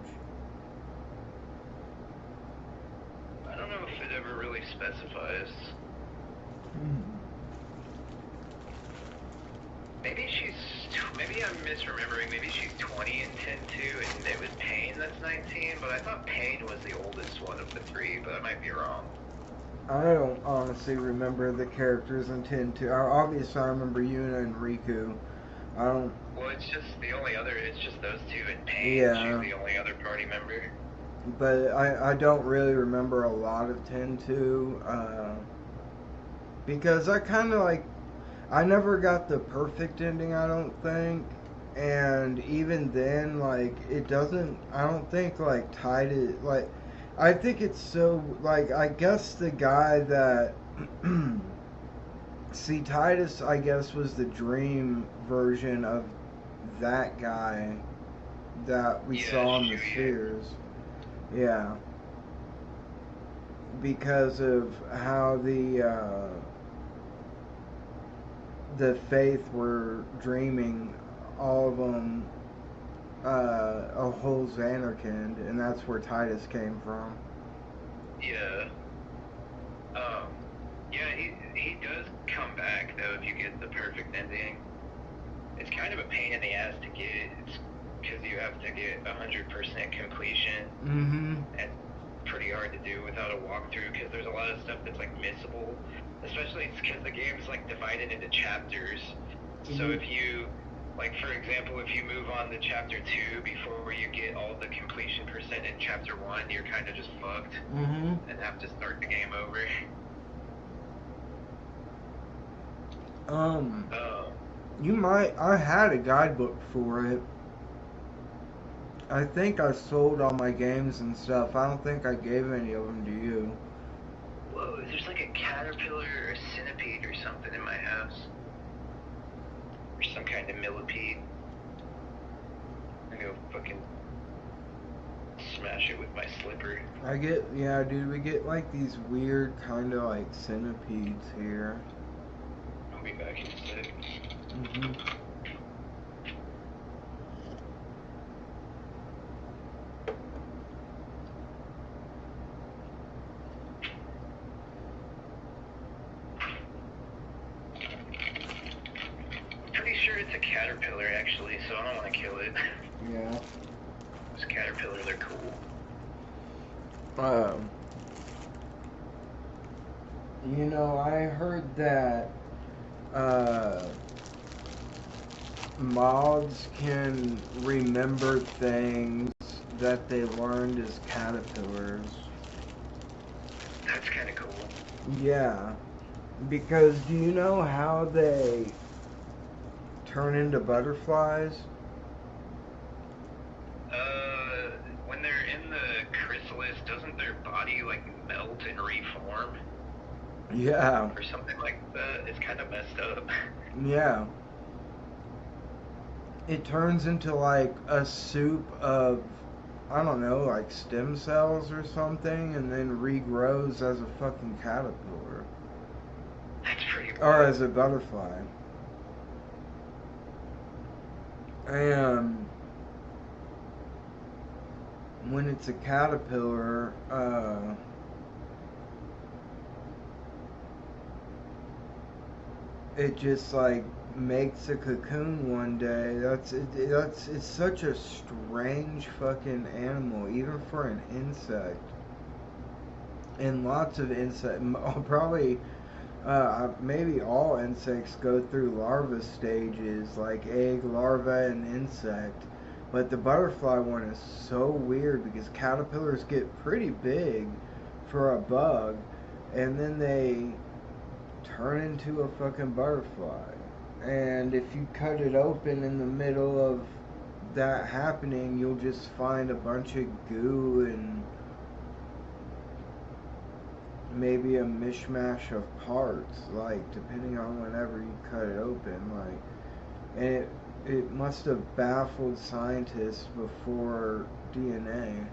I don't specifies. Maybe I'm misremembering. Maybe she's 20 in 10-2, and it was Pain that's 19, but I thought Pain was the oldest one of the three, but I might be wrong. I don't honestly remember the characters in 10-2. Obviously, I remember Yuna and Riku. I don't... Well, it's just those two and Pain. Yeah. She's the only other party member. But I don't really remember a lot of 10-2, because I kind of like... I never got the perfect ending, I don't think. And even then, like, it doesn't... I don't think, like, Titus... Like, I think it's so... Like, I guess the guy that... See, Titus, I guess, was the dream version of that guy that we saw in the spheres. Yeah. Because of how the Faith were dreaming all of them a whole Xanarkand, and that's where Titus came from. Yeah. Yeah, he does come back, though, if you get the perfect ending. It's kind of a pain in the ass to get. It's because you have to get 100% completion. Mm-hmm. And pretty hard to do without a walkthrough, because there's a lot of stuff that's, like, missable. Especially because the game's, like, divided into chapters. Mm-hmm. So if you... Like, for example, if you move on to Chapter 2 before you get all the completion percent in Chapter 1, you're kind of just fucked. Mm-hmm. And have to start the game over. You might... I had a guidebook for it. I think I sold all my games and stuff. I don't think I gave any of them to you. Whoa, there's like a caterpillar or a centipede or something in my house. Or some kind of millipede. I'm gonna go fucking smash it with my slipper. Yeah, dude, we get like these weird kind of like centipedes here. I'll be back in a sec. Mm-hmm. Pretty sure it's a caterpillar, actually, so I don't want to kill it. Yeah. Those caterpillars are cool. You know, I heard that moths can remember things that they learned as caterpillars. That's kind of cool. Yeah, because do you know how they turn into butterflies? When they're in the chrysalis, doesn't their body, like, melt and reform? Yeah. Or something like that? It's kind of messed up. Yeah. It turns into, like, a soup of, I don't know, like stem cells or something, and then regrows as a fucking caterpillar. That's pretty weird. Or as a butterfly. And when it's a caterpillar, it just like makes a cocoon one day. It's such a strange fucking animal, even for an insect. And lots of insects, probably maybe all insects go through larva stages, like egg, larva, and insect. But the butterfly one is so weird because caterpillars get pretty big for a bug, and then they turn into a fucking butterfly. And if you cut it open in the middle of that happening, you'll just find a bunch of goo and maybe a mishmash of parts, like, depending on whenever you cut it open, like, and it must have baffled scientists before DNA.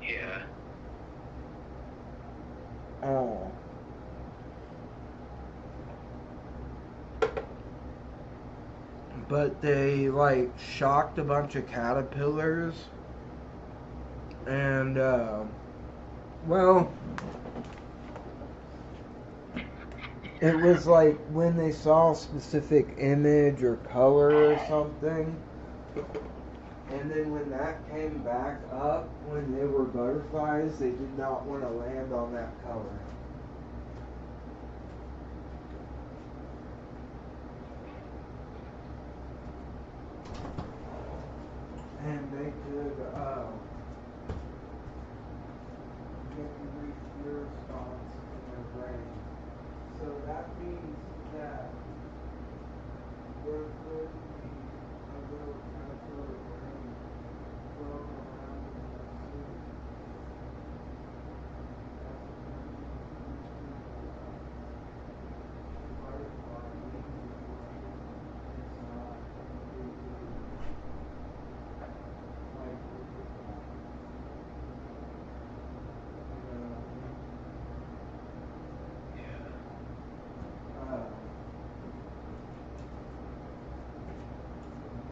Yeah. Oh. But they, like, shocked a bunch of caterpillars, and, Well, it was like when they saw a specific image or color or something, and then when that came back up, when they were butterflies, they did not want to land on that color. And they could get you reach your response in their brain. So that means that there could be a little caterpillar brain floating around in the sea. Butterfly wings it's not completely like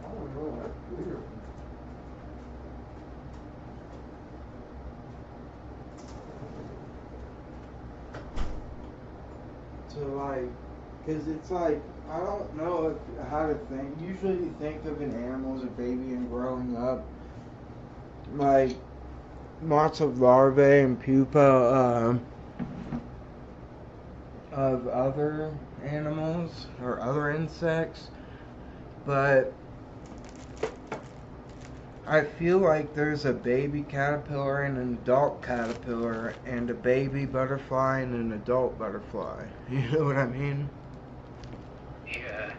I don't know, that's weird. So like, cause it's like, I don't know how to think. Usually you think of an animal as a baby and growing up, like lots of larvae and pupa of other animals or other insects, but I feel like there's a baby caterpillar and an adult caterpillar and a baby butterfly and an adult butterfly. You know what I mean? Yeah.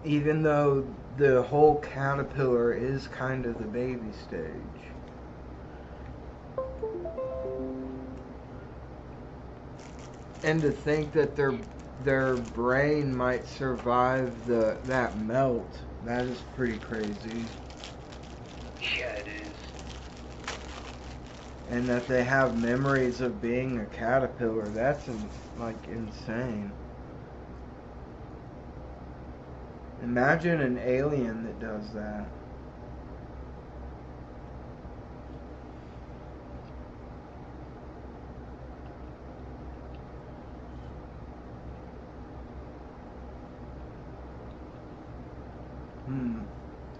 Even though the whole caterpillar is kind of the baby stage. And to think that their brain might survive that melt, that is pretty crazy. Yeah, it is. And that they have memories of being a caterpillar, that's like insane. Imagine an alien that does that.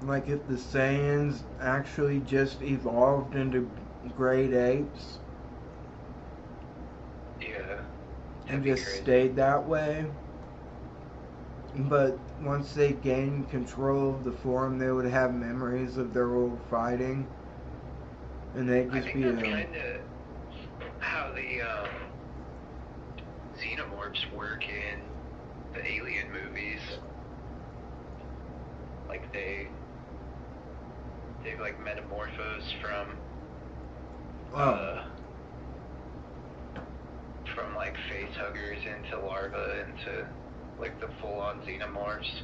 Like if the Saiyans actually just evolved into great apes. Yeah. And just stayed that way. But once they gained control of the form, they would have memories of their old fighting. And they'd just be that's kind of how the xenomorphs work in the Alien movies. Like they like metamorphose from like face huggers into larvae into like the full-on xenomorphs.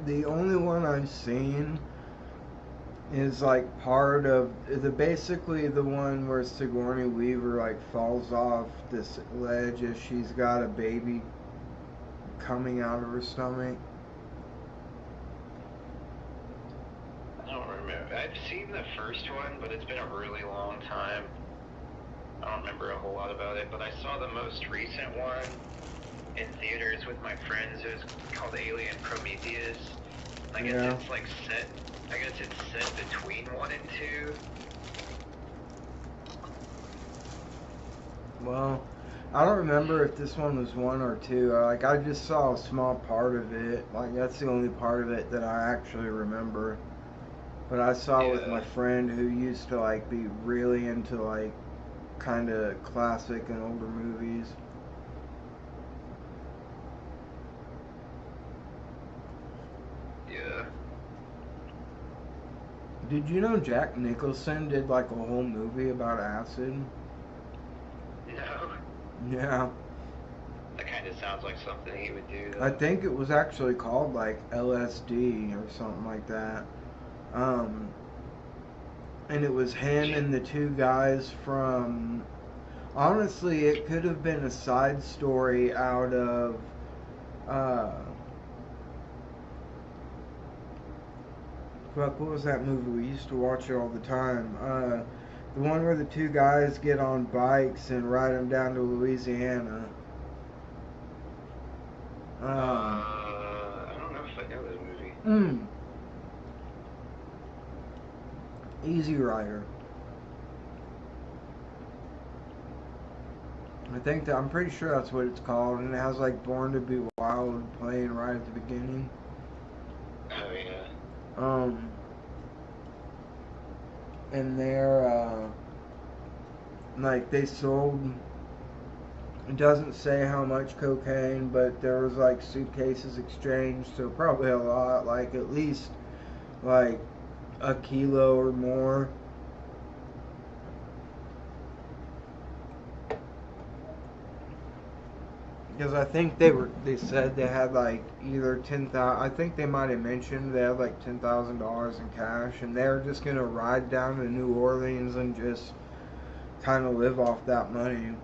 The only one I've seen is like part of basically the one where Sigourney Weaver like falls off this ledge as she's got a baby coming out of her stomach. I don't remember. I've seen the first one, but it's been a really long time. I don't remember a whole lot about it, but I saw the most recent one in theaters with my friends. It was called Alien Prometheus. I guess it's like set. I guess it's set between 1 and 2. Well, I don't remember if this one was 1 or 2. Like I just saw a small part of it. Like that's the only part of it that I actually remember. But I saw with my friend who used to like be really into like kind of classic and older movies. Yeah. Did you know Jack Nicholson did like a whole movie about acid? No. Yeah. That kind of sounds like something he would do, though. I think it was actually called like LSD or something like that. And it was him and the two guys from... Honestly, it could have been a side story out of... Fuck, what was that movie? We used to watch it all the time. The one where the two guys get on bikes and ride them down to Louisiana. I don't know if I know that movie. Easy Rider. I'm pretty sure that's what it's called, and it has like Born to Be Wild playing right at the beginning. Oh yeah. And they're like they sold. It doesn't say how much cocaine, but there was like suitcases exchanged, so probably a lot, like at least like a kilo or more. Because I think they said they had like either 10,000. I think they might have mentioned they had like $10,000 in cash, and they were just gonna ride down to New Orleans and just kind of live off that money.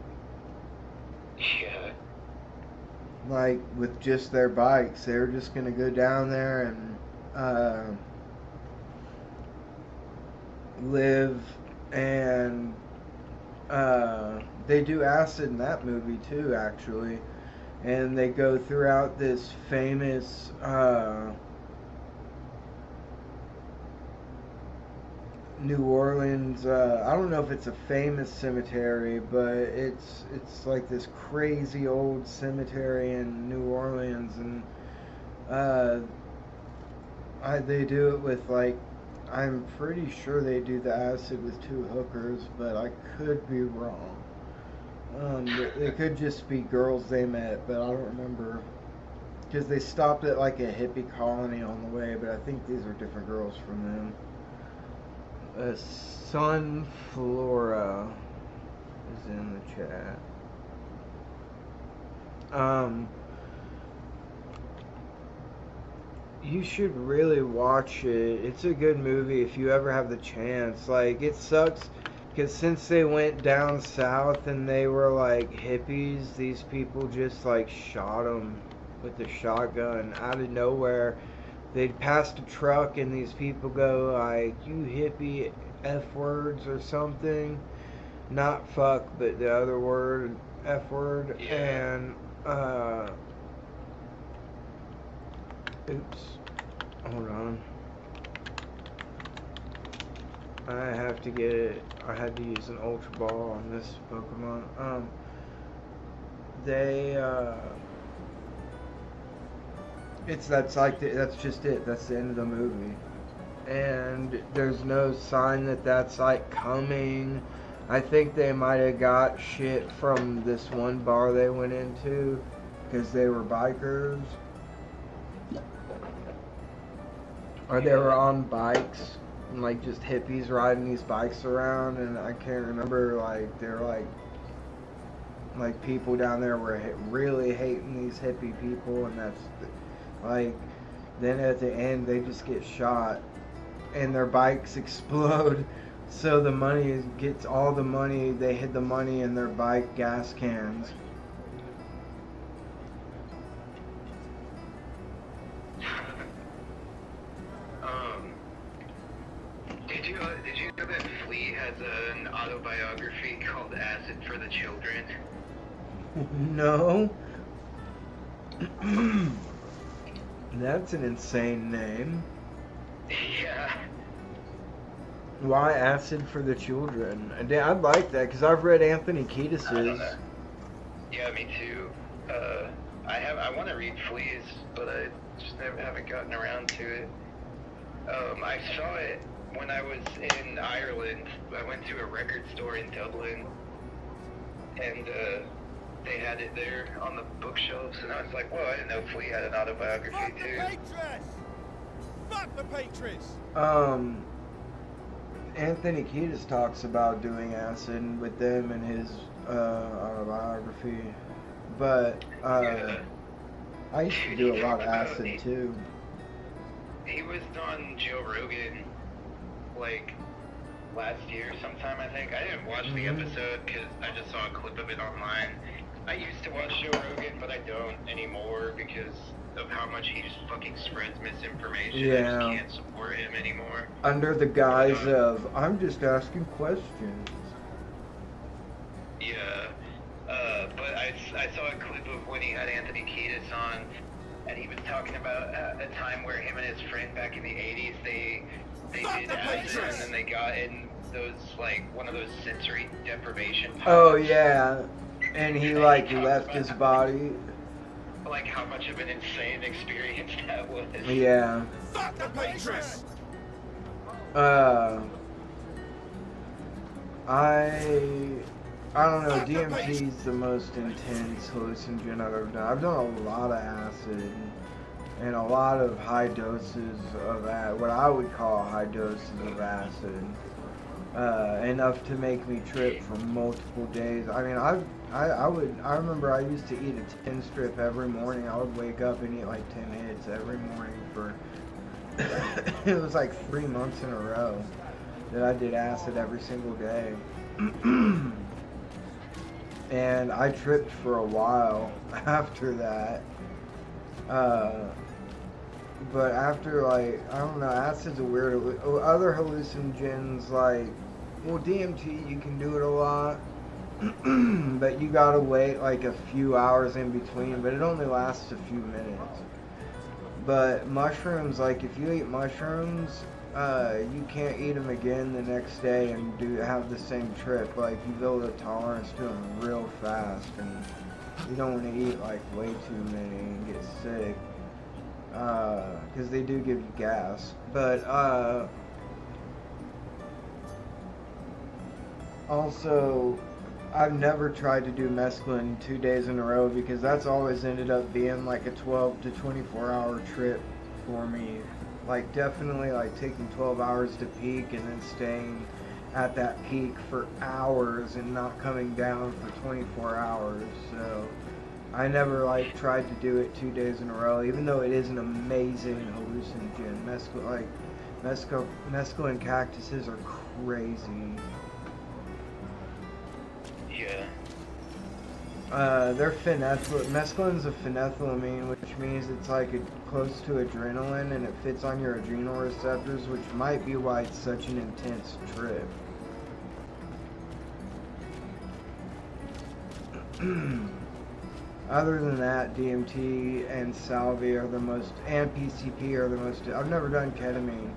Yeah. Like with just their bikes, they were just gonna go down there and live, and they do acid in that movie too, actually. And they go throughout this famous New Orleans. I don't know if it's a famous cemetery, but it's like this crazy old cemetery in New Orleans, and they do it with like, I'm pretty sure they do the acid with two hookers, but I could be wrong. They could just be girls they met, but I don't remember. Because they stopped at like a hippie colony on the way, but I think these are different girls from them. Sunflora is in the chat. You should really watch it. It's a good movie if you ever have the chance. Like, it sucks because since they went down south and they were like hippies, these people just like shot them with a shotgun out of nowhere. They'd passed a truck and these people go like, "You hippie F words" or something. Not fuck, but the other word, F word. Yeah. And oops. Hold on. I have to get it. I had to use an Ultra Ball on this Pokemon. That's just it. That's the end of the movie. And there's no sign that that's like coming. I think they might have got shit from this one bar they went into because they were bikers. Or they were on bikes, and like just hippies riding these bikes around, and I can't remember, like they're like people down there were really hating these hippie people, and that's like, then at the end they just get shot and their bikes explode, so the money gets all the money, they hid the money in their bike gas cans. Did you know that Flea has an autobiography called Acid for the Children? No. That's an insane name. Yeah. Why Acid for the Children? I'd like that because I've read Anthony Kiedis's. Yeah, me too. I want to read Flea's, but I just haven't gotten around to it. I saw it when I was in Ireland. I went to a record store in Dublin, and they had it there on the bookshelves, and I was like, whoa, I didn't know Flea had an autobiography too. Fuck the Patriots! Anthony Kiedis talks about doing acid with them in his autobiography, but I used to do a lot of acid too. He was on Joe Rogan like last year sometime, I think. I didn't watch the episode because I just saw a clip of it online, I used to watch Joe Rogan, but I don't anymore because of how much he just fucking spreads misinformation. Yeah. I just can't support him anymore. Under the guise of, I'm just asking questions. Yeah. But I saw a clip of when he had Anthony Kiedis on, and he was talking about a time where him and his friend back in the 80s, they did acid, and then they got in those, like, one of those sensory deprivation pods. Oh, yeah. And he, like, left his body. Like, how much of an insane experience that was. Yeah. Fuck the Patriots! I don't know, DMT is the most intense hallucinogen I've ever done. I've done a lot of acid and a lot of high doses of what I would call high doses of acid. Enough to make me trip for multiple days. I mean, I remember I used to eat a 10 strip every morning. I would wake up and eat like 10 hits every morning for, it was like 3 months in a row that I did acid every single day. And I tripped for a while after that. But after, like, I don't know, acid's a weird, other hallucinogens, like, well, DMT, you can do it a lot, but you gotta wait, like, a few hours in between, but it only lasts a few minutes. But mushrooms, like, if you eat mushrooms, you can't eat them again the next day and have the same trip. Like, you build a tolerance to them real fast, and you don't want to eat, like, way too many and get sick. Because they do give you gas. But, also, I've never tried to do mescaline 2 days in a row because that's always ended up being like a 12 to 24 hour trip for me. Like, definitely, like, taking 12 hours to peak and then staying at that peak for hours and not coming down for 24 hours. So I never, like, tried to do it 2 days in a row, even though it is an amazing hallucinogen. Mescaline cactuses are crazy. Yeah. They're mescaline's a phenethylamine, which means it's like close to adrenaline, and it fits on your adrenal receptors, which might be why it's such an intense trip. Other than that, DMT and Salvia are the most, and PCP are the most. I've never done ketamine.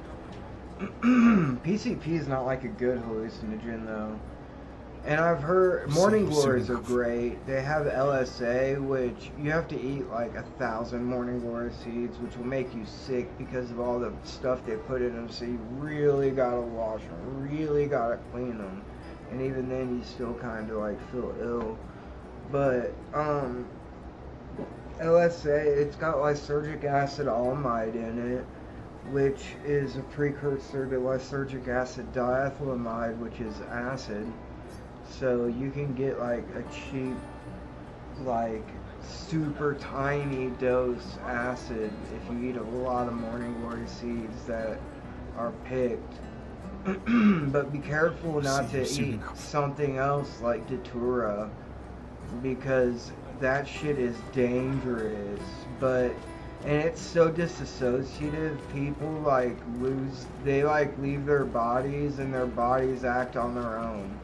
PCP is not like a good hallucinogen though. And I've heard morning glories are great. They have LSA, which you have to eat like 1,000 morning glory seeds, which will make you sick because of all the stuff they put in them. So you really gotta wash them, really gotta clean them, and even then you still kind of like feel ill. But LSA, it's got lysergic acid almide in it, which is a precursor to lysergic acid diethylamide, which is acid. So you can get like a cheap, like super tiny dose acid if you eat a lot of morning glory seeds that are picked. But be careful not to eat something else like Datura, because that shit is dangerous. And it's so disassociative. People like leave their bodies and their bodies act on their own.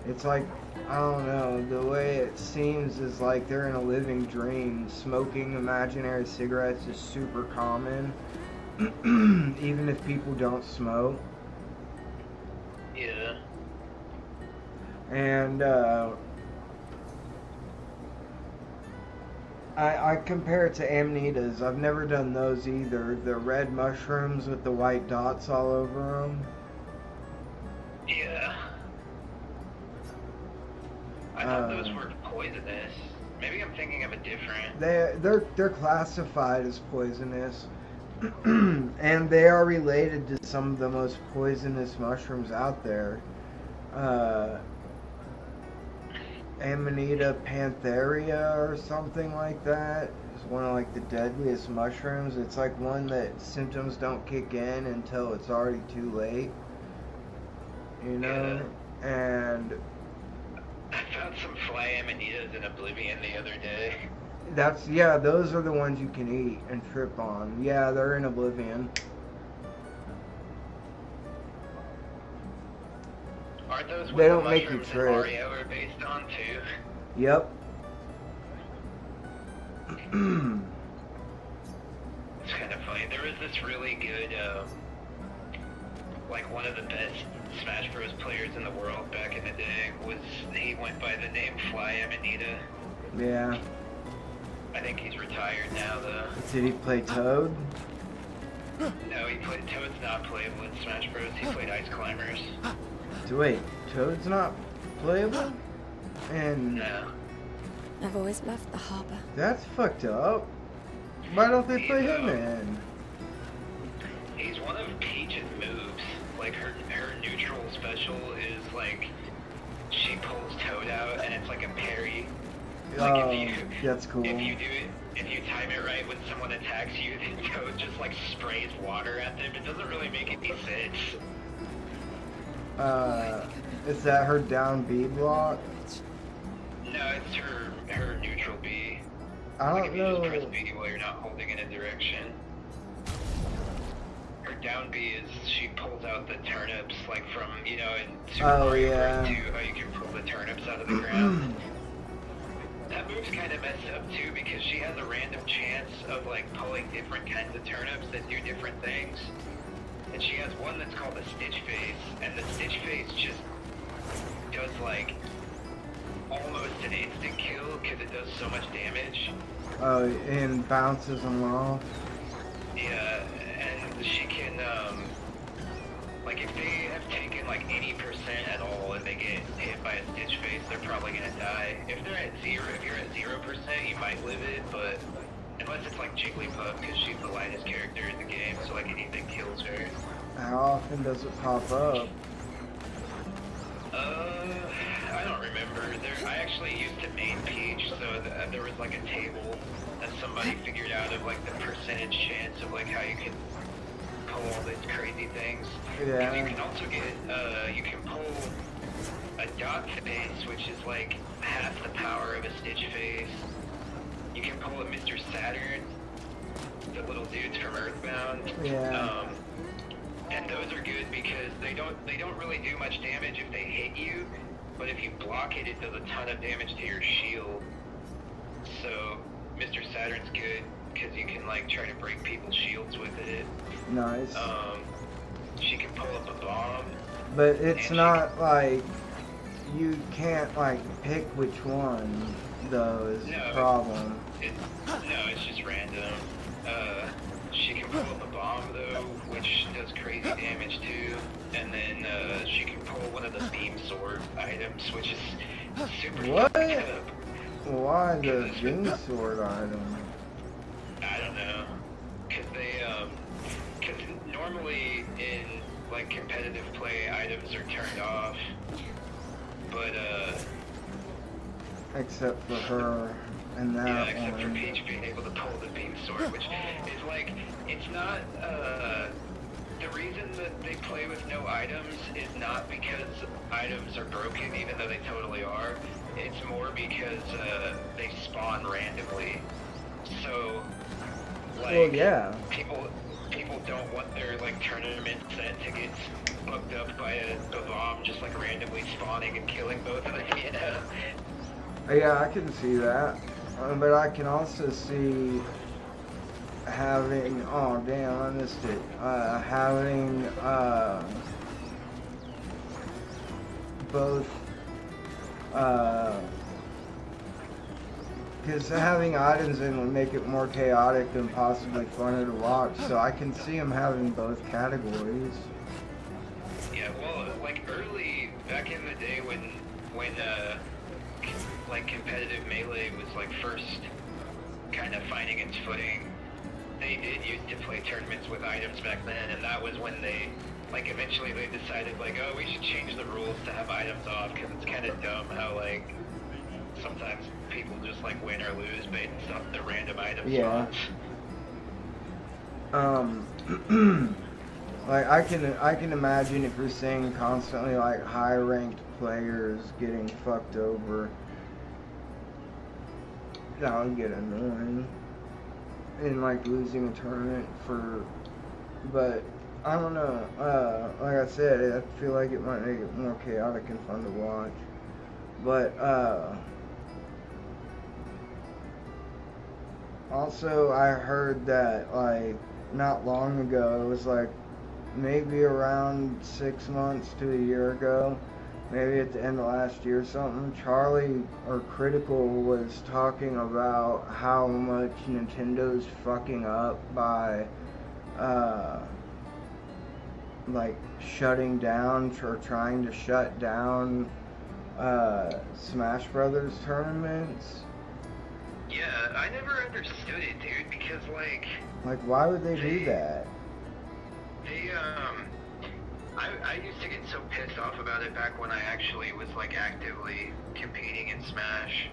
It's like, I don't know, the way it seems is like they're in a living dream. Smoking imaginary cigarettes is super common, even if people don't smoke. Yeah. And, I compare it to amanitas. I've never done those either. The red mushrooms with the white dots all over them. Yeah. I thought those were poisonous. Maybe I'm thinking of a different. They're classified as poisonous, and they are related to some of the most poisonous mushrooms out there. Amanita pantheria or something like that is one of like the deadliest mushrooms. It's like one that symptoms don't kick in until it's already too late. You know? Yeah. And found some fly amanitas in Oblivion the other day. Yeah, those are the ones you can eat and trip on. Yeah, they're in Oblivion. Aren't those what They the don't make you mushrooms in trip. Mario are based on too? Yep. It's kind of funny. There was this really good, like one of the best Smash Bros. Players in the world back in the day he went by the name Fly Amanita. Yeah. I think he's retired now though. Did he play Toad? No, Toad's not playable in Smash Bros. He played Ice Climbers. So wait, Toad's not playable? And No. I've always loved the harbor. that's fucked up. Why don't they play him in? He's one of Peach's moves. Like her neutral special is like she pulls Toad out and it's like a parry. Like that's cool. If you time it right when someone attacks you, then Toad just like sprays water at them. It doesn't really make any sense. Is that her down B block? No, it's her neutral B. I like don't if you know. just press B while you're not holding in a direction. Her down B is she pulls out the turnips like from, you know, in Super Mario Bros. 2, how you can pull the turnips out of the ground. That move's kind of messed up too because she has a random chance of like pulling different kinds of turnips that do different things. And she has one that's called the Stitch Face, and the Stitch Face just does like almost an instant kill because it does so much damage. Oh, and bounces them off. Yeah, and she can, like if they have taken like 80% at all and they get hit by a Stitch Face, they're probably gonna die. If you're at 0%, you might live it, but unless it's like Jigglypuff, because she's the lightest character in the game, so like anything kills her. How often does it pop up? I don't remember. I actually used to main Peach, so there was like a table that somebody figured out of like the percentage chance of like how you can pull all these crazy things. Yeah. And you can also get, you can pull a dot face, which is like half the power of a Stitch Face. You can pull a Mr. Saturn, the little dudes from Earthbound. Yeah. And those are good because they don't really do much damage if they hit you, but if you block it, it does a ton of damage to your shield. So Mr. Saturn's good because you can like try to break people's shields with it. Nice. She can pull up a bomb. But it's not like you can't like pick which one though is the problem. No, it's just random. She can pull up a bomb though, which does crazy damage too. And then she can pull one of the beam sword items, which is super fucked up. Why the beam sword item? I don't know. Cause normally in like competitive play, items are turned off. But except for her and that yeah, except one. for Peach being able to pull the beam sword, which is like, it's not, the reason that they play with no items is not because items are broken, even though they totally are. It's more because, they spawn randomly. So, like, well, yeah. people don't want their, like, tournament set to get fucked up by a bomb just, like, randomly spawning and killing both of them, you know? Yeah, I can see that. But I can also see having, oh damn, I missed it, having both, because having items in would make it more chaotic and possibly funner to watch, so I can see them having both categories. Yeah, well, like early, back in the day when like competitive Melee was like first kind of finding its footing, they did used to play tournaments with items back then, and that was when they, like eventually they decided like, oh, we should change the rules to have items off, because it's kind of dumb how like, sometimes people just like win or lose based on the random item Yeah. spots. Like, I can imagine if you're seeing constantly, like, high-ranked players getting fucked over, that would get annoying. And, like, losing a tournament but, I don't know, like I said, I feel like it might make it more chaotic and fun to watch. But, also, I heard that, like, not long ago, it was, like, maybe around 6 months to a year ago, maybe at the end of last year or something, Charlie, or Critical, was talking about how much Nintendo's fucking up by, like, shutting down, or trying to shut down, Smash Brothers tournaments. Yeah, I never understood it, dude, because, like, why would they do that? I used to get so pissed off about it back when I actually was, like, actively competing in Smash.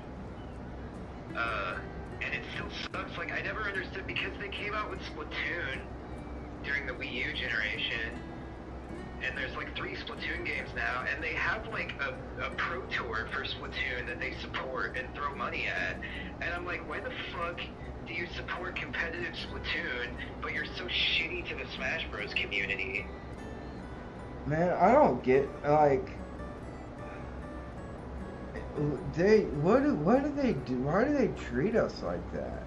And it still sucks, like, I never understood, because they came out with Splatoon during the Wii U generation, and there's, like, 3 Splatoon games now, and they have, like, a Pro Tour for Splatoon that they support and throw money at, and I'm like, why the fuck do you support competitive Splatoon, but you're so shitty to the Smash Bros. Community? Man, I don't get, like, what do they do? Why do they treat us like that?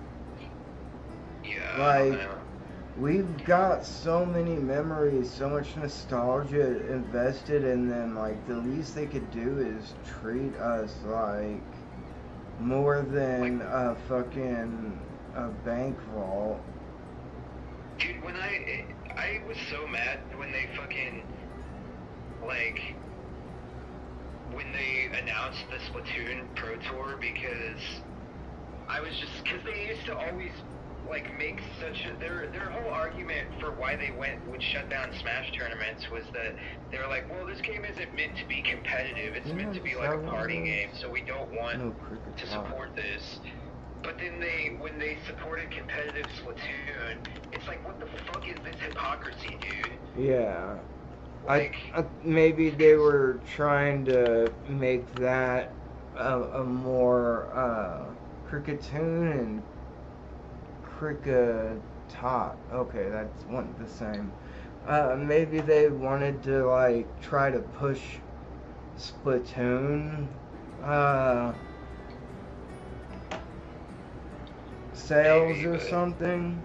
Yeah, like, we've got so many memories, so much nostalgia invested in them, like, the least they could do is treat us like more than a fucking a bank vault. Dude, when I was so mad when they fucking, like, when they announced the Splatoon Pro Tour, because I was just, because they used to always, like, make such a, their whole argument for why they would shut down Smash tournaments was that they were like, well, this game isn't meant to be competitive, it's meant to be like a party game, so we don't want to support this. But then when they supported competitive Splatoon, it's like, what the fuck is this hypocrisy, dude? Yeah. Like, maybe they were trying to make that a more Cricketoon and Cricketot. Okay, that's the same. Maybe they wanted to, like, try to push Splatoon sales or something.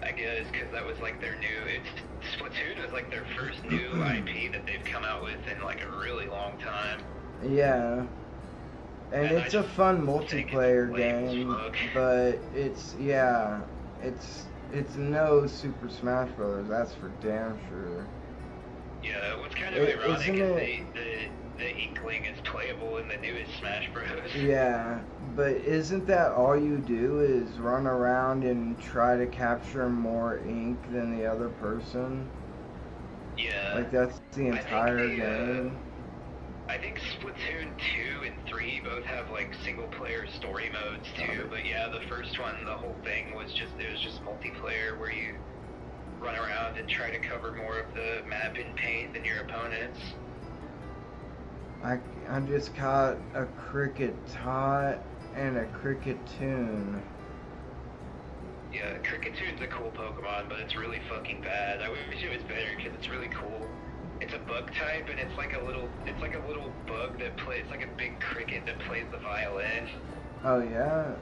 I guess because that was like their new. Splatoon was like their first new IP that they've come out with in like a really long time. Yeah. And it's a fun multiplayer game, but it's no Super Smash Brothers. That's for damn sure. Yeah, what's kind of ironic is the Inkling is playable in the newest Smash Bros. Yeah, but isn't that all you do is run around and try to capture more ink than the other person? Yeah. Like, that's the entire game? I think Splatoon 2 and 3 both have, like, single-player story modes, too, but yeah, the first one, the whole thing was just multiplayer, where you run around and try to cover more of the map in paint than your opponents. I just caught a Cricketot and a Cricketoon. Yeah, Cricketoon's a cool Pokemon, but it's really fucking bad. I wish it was better, because it's really cool. It's a bug type, and it's like a little bug that plays, like a big cricket that plays the violin. Oh yeah?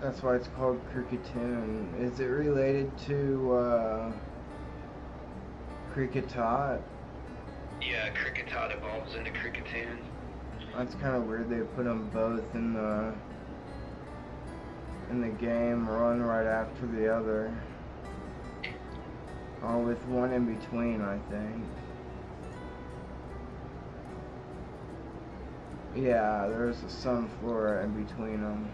That's why it's called Cricketoon. Is it related to, Cricketot? Yeah, Cricketot evolves into Cricketoon. That's kind of weird they put them both in the game, one right after the other. Or with one in between, I think. Yeah, there's a Sunflora in between them.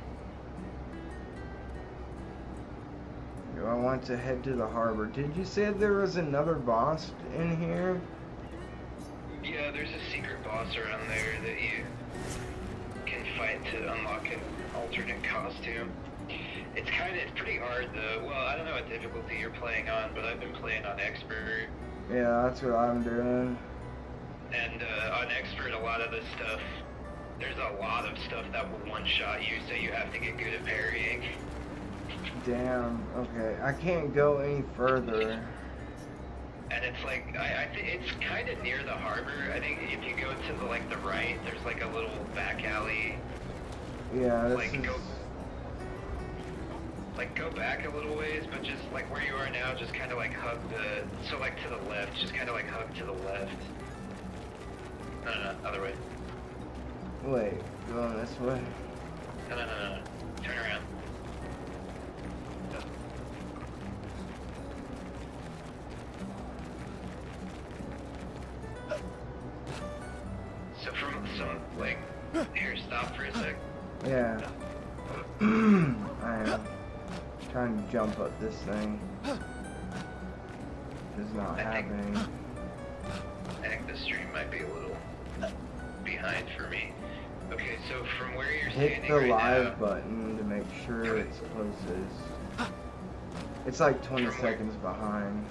I want to head to the harbor. Did you say there was another boss in here? Yeah, there's a secret boss around there that you can fight to unlock an alternate costume. It's pretty hard though. Well, I don't know what difficulty you're playing on, but I've been playing on expert. Yeah, that's what I'm doing. And on expert, a lot of this stuff, there's a lot of stuff that will one-shot you, so you have to get good at parrying. Damn. Okay, I can't go any further. And it's like, I think it's kind of near the harbor. I think if you go to the the right, there's like a little back alley. Yeah, this like is... go back a little ways, but just like where you are now, just kind of like hug the, so like to the left, just kind of like hug to the left. No, other way. Wait, going this way? No. Turn around. So from some, here, stop for a sec. Yeah. I am trying to jump up this thing. It's not happening. I think the stream might be a little behind for me. Okay, so from where you're standing hit the right live now, button to make sure it's closest. It's like 20 seconds behind.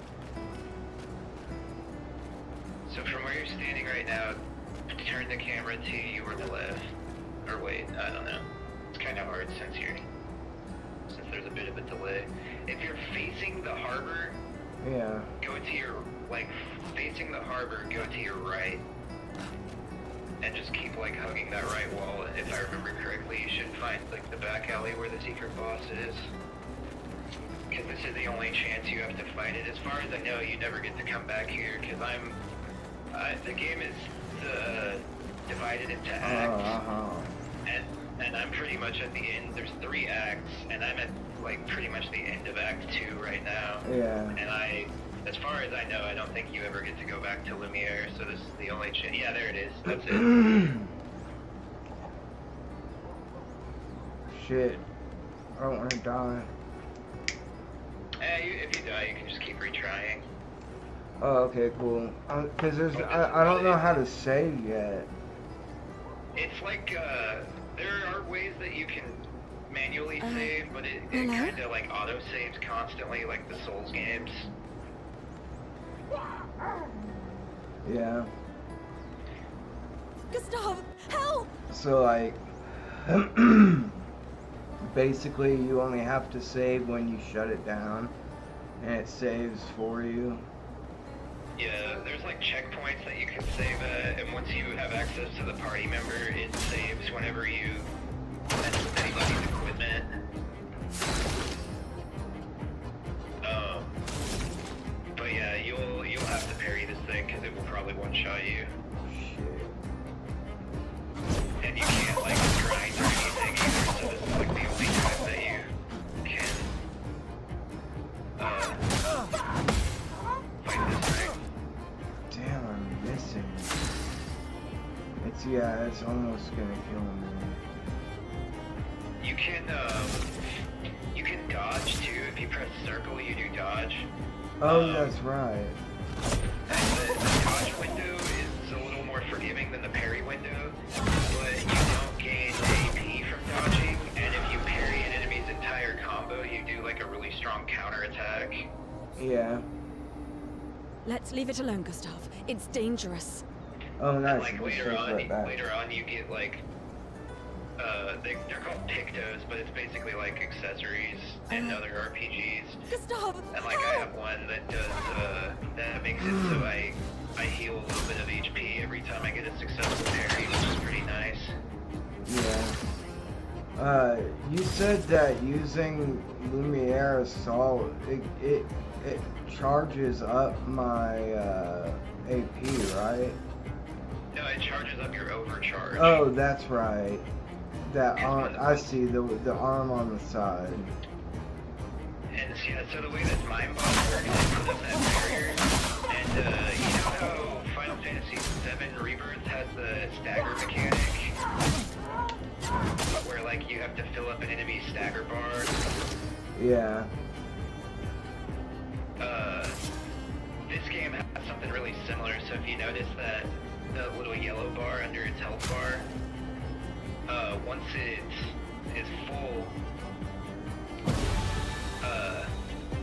So from where you're standing right now, turn the camera to your left. Or wait, I don't know. It's kind of hard since there's a bit of a delay. If you're facing the harbor, yeah, go to your, facing the harbor, go to your right. And just keep, hugging that right wall. And if I remember correctly, you should find, the back alley where the secret boss is. Because this is the only chance you have to fight it. As far as I know, you never get to come back here, because the game is divided into acts. And I'm pretty much at the end. There's 3 acts, and I'm at, pretty much the end of Act 2 right now. Yeah. And as far as I know, I don't think you ever get to go back to Lumiere, so this is the only chance. Yeah, there it is. That's it. Shit. I don't want to die. If you die, you can just keep retrying. Oh, okay, cool. Cause I don't know how to save yet. It's there are ways that you can manually save, but it kind of auto saves constantly, like the Souls games. Yeah. Gustav, help! So basically you only have to save when you shut it down, and it saves for you. Yeah, there's checkpoints that you can save at, and once you have access to the party member, it saves whenever you mess with anybody's equipment. But yeah, you'll have to parry this thing because it will probably one-shot you. Shit. And you can't grind or anything either, so this is the only time that you can fight this thing. Damn, I'm missing. It's almost gonna kill me. You can dodge too. If you press circle, you do dodge. Oh, that's right. And the dodge window is a little more forgiving than the parry window, but you don't gain AP from dodging, and if you parry an enemy's entire combo, you do a really strong counterattack. Yeah. Let's leave it alone, Gustav. It's dangerous. Oh, nice. And later on, you get they're called pictos, but it's basically accessories and other RPGs. Gustav! And I have one that does that makes it so I heal a little bit of HP every time I get a successful parry, which is pretty nice. Yeah. You said that using Lumiere Assault, it charges up my AP, right? No, it charges up your overcharge. Oh, that's right. That arm, I see the arm on the side. And yeah, so the way that Mind Boss works, it puts up that barrier. And you know how Final Fantasy VII Rebirth has the stagger mechanic, where you have to fill up an enemy's stagger bar. Yeah. This game has something really similar. So if you notice that the little yellow bar under its health bar, once it is full,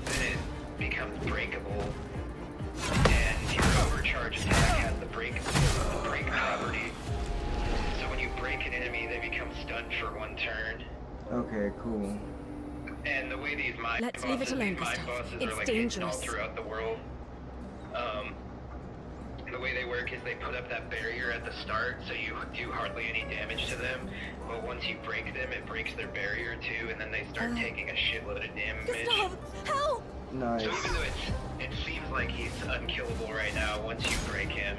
then it becomes breakable, and your overcharge attack has the break property. So when you break an enemy, they become stunned for 1 turn. Okay, cool. And the way these mine Let's bosses, leave it alone, these mine Gustav. bosses It's are like hidden all dangerous. throughout the world. The way they work is they put up that barrier at the start, so you do hardly any damage to them. But once you break them, it breaks their barrier too, and then they start taking a shitload of damage. Gustav, help! Nice. So even though it seems like he's unkillable right now, once you break him,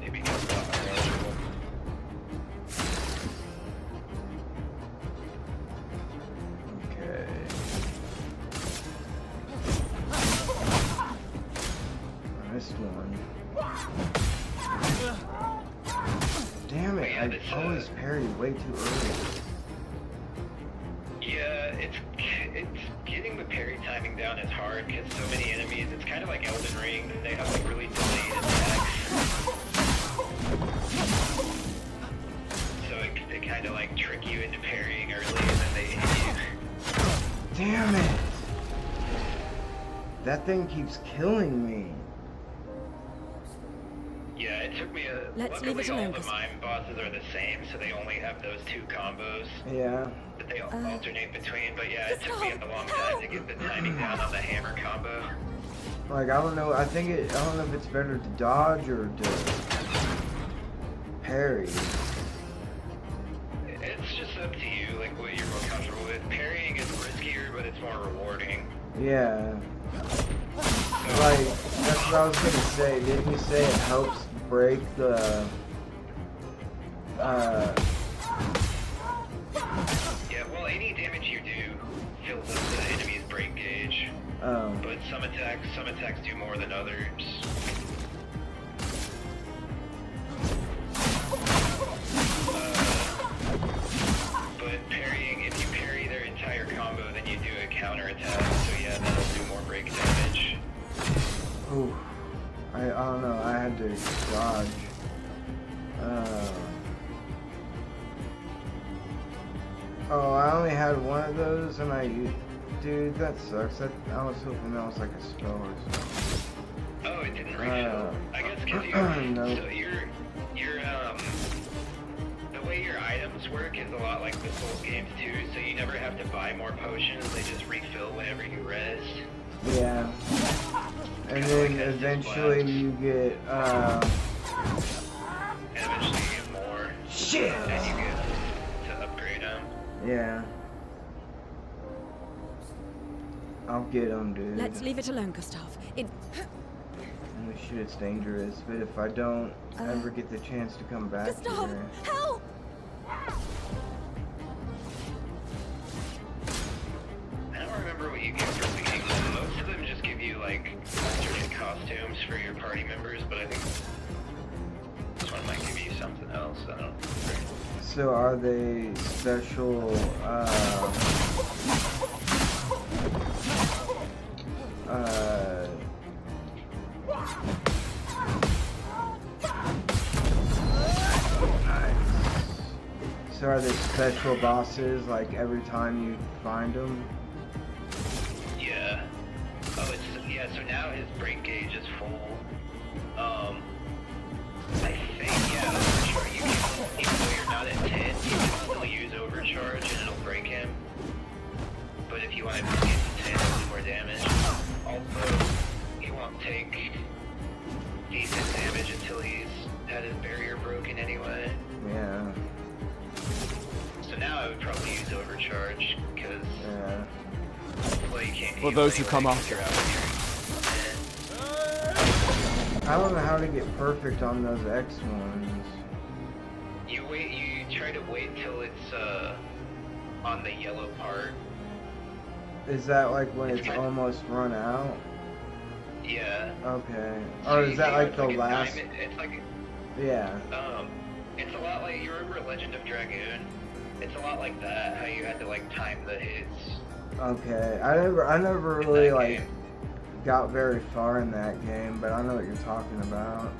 it becomes unmanageable. Okay. I missed one. Damn it, I always parry way too early. Yeah, it's getting the parry timing down is hard because so many enemies. It's kind of like Elden Ring. They have like really delayed attacks, so it kind of like trick you into parrying early, and then they hit you. Damn it! That thing keeps killing me. Yeah, it took me a. Let's Luckily, leave it all alone, the Gustav. mime bosses are the same, so they only have those 2 combos Yeah. that they alternate between. But yeah, it took me a long time to get the timing down on the hammer combo. Like, I don't know, I don't know if it's better to dodge or to parry. It's just up to you, like what you're more comfortable with. Parrying is riskier, but it's more rewarding. Yeah. Like, that's what I was gonna say. Didn't you say it helps break the, Yeah, well, any damage you do fills up the enemy's break gauge. But some attacks do more than others. But parrying, if you parry their entire combo, then you do a counter attack. So yeah, that'll do more break damage. ooh, I don't know, I had to dodge. Oh, I only had one of those, and dude, that sucks. I was hoping that was like a spell or something. Oh, it didn't refill. I guess because no. so the way your items work is a lot like the Souls games too. So you never have to buy more potions; they just refill whenever you rest. Yeah. And then eventually you get, And eventually you get more. Shit! And you get to upgrade them. Yeah. I'll get them, dude. Let's leave it alone, Gustav. Holy shit, it's dangerous. But if I don't ever get the chance to come back Gustav, here... help! I don't remember what you get for leading them. Most of them just give you like alternate costumes for your party members, but I think this one might give you something else. I don't know. So are they special, So are they special bosses, like, every time you find them? Yeah. Oh, yeah, so now his break gauge is full. I think, yeah, overcharge, you can, even though you're not at 10, you can still use overcharge and it'll break him. But if you want to get to 10, it'll do more damage. Also, he won't take decent damage until he's had his barrier broken anyway. Yeah. So now I would probably use overcharge, because, well, you can't For those who come after. I don't know how to get perfect on those X ones. You try to wait till it's, on the yellow part. Is that like when it's almost run out? Yeah. Okay. So Or is that like the a last... diamond, it's like, Yeah. it's a lot like, you remember Legend of Dragoon? It's a lot like that, how you had to like time the hits. Okay. I never really like got very far in that game, but I know what you're talking about.